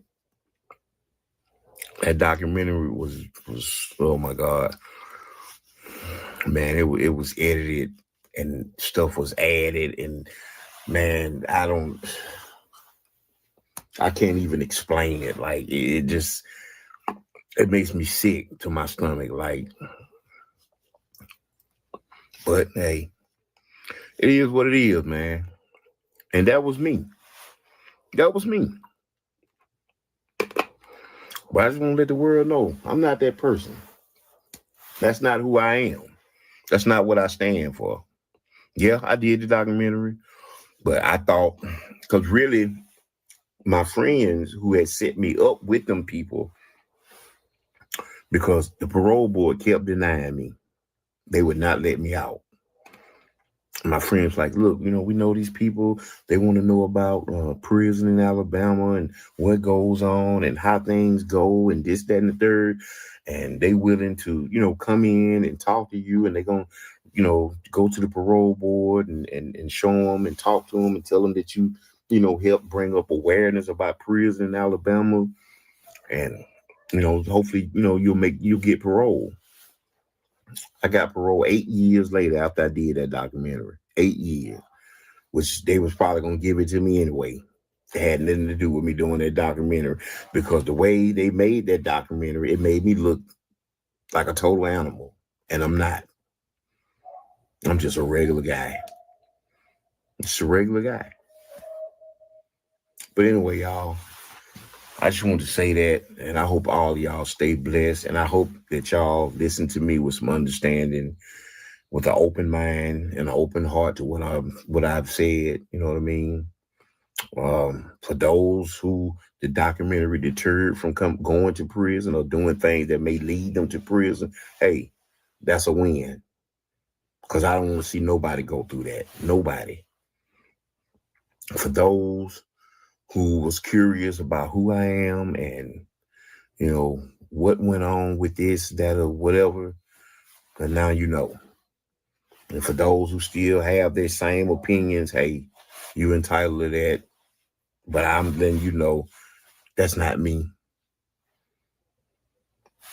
documentary was oh my God, man, it was edited and stuff was added, and man, I can't even explain it. Like it makes me sick to my stomach. Like, but hey, it is what it is, man. And that was me. But I just want to let the world know I'm not that person. That's not who I am. That's not what I stand for. Yeah, I did the documentary, but I thought, because really, my friends who had set me up with them people, because the parole board kept denying me. They would not let me out. My friends like, look, we know these people. They want to know about prison in Alabama and what goes on and how things go and this, that, and the third. And they willing to, come in and talk to you, and they're going to, go to the parole board and show them and talk to them and tell them that you help bring up awareness about prison in Alabama. And, hopefully, you'll get parole. I got parole 8 years later after I did that documentary. 8 years, which they was probably going to give it to me anyway. It had nothing to do with me doing that documentary, because the way they made that documentary, it made me look like a total animal. And I'm not. I'm just a regular guy. Just a regular guy. But anyway, y'all, I just wanted to say that, and I hope all of y'all stay blessed, and I hope that y'all listen to me with some understanding, with an open mind and an open heart to what I've said. You know what I mean? For those who the documentary deterred from going to prison or doing things that may lead them to prison, hey, that's a win. Because I don't want to see nobody go through that. Nobody. For those who was curious about who I am and, what went on with this, that, or whatever, but now you know. And for those who still have their same opinions, hey, you entitled to that. But I'm letting you know that's not me.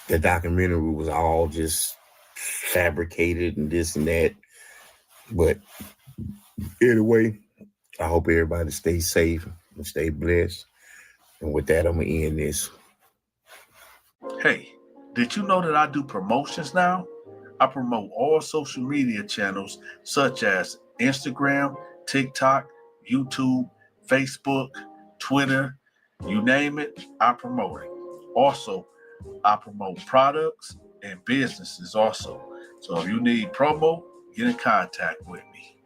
The documentary was all just fabricated and this and that. But anyway, I hope everybody stays safe and stay blessed. And with that, I'm going to end this. Hey, did you know that I do promotions now? I promote all social media channels such as Instagram, TikTok, YouTube, Facebook, Twitter, you name it, I promote it. Also, I promote products and businesses also. So if you need promo, get in contact with me.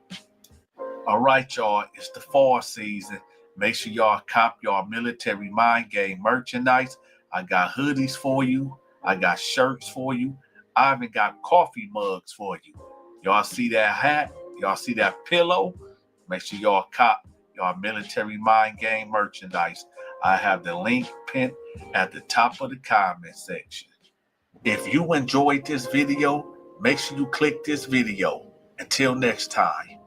All right, y'all, it's the fall season. Make sure y'all cop y'all military mind game merchandise. I got hoodies for you. I got shirts for you. I even got coffee mugs for you. Y'all see that hat? Y'all see that pillow? Make sure y'all cop y'all Military Mind Game merchandise. I have the link pinned at the top of the comment section. If you enjoyed this video, make sure you click this video. Until next time.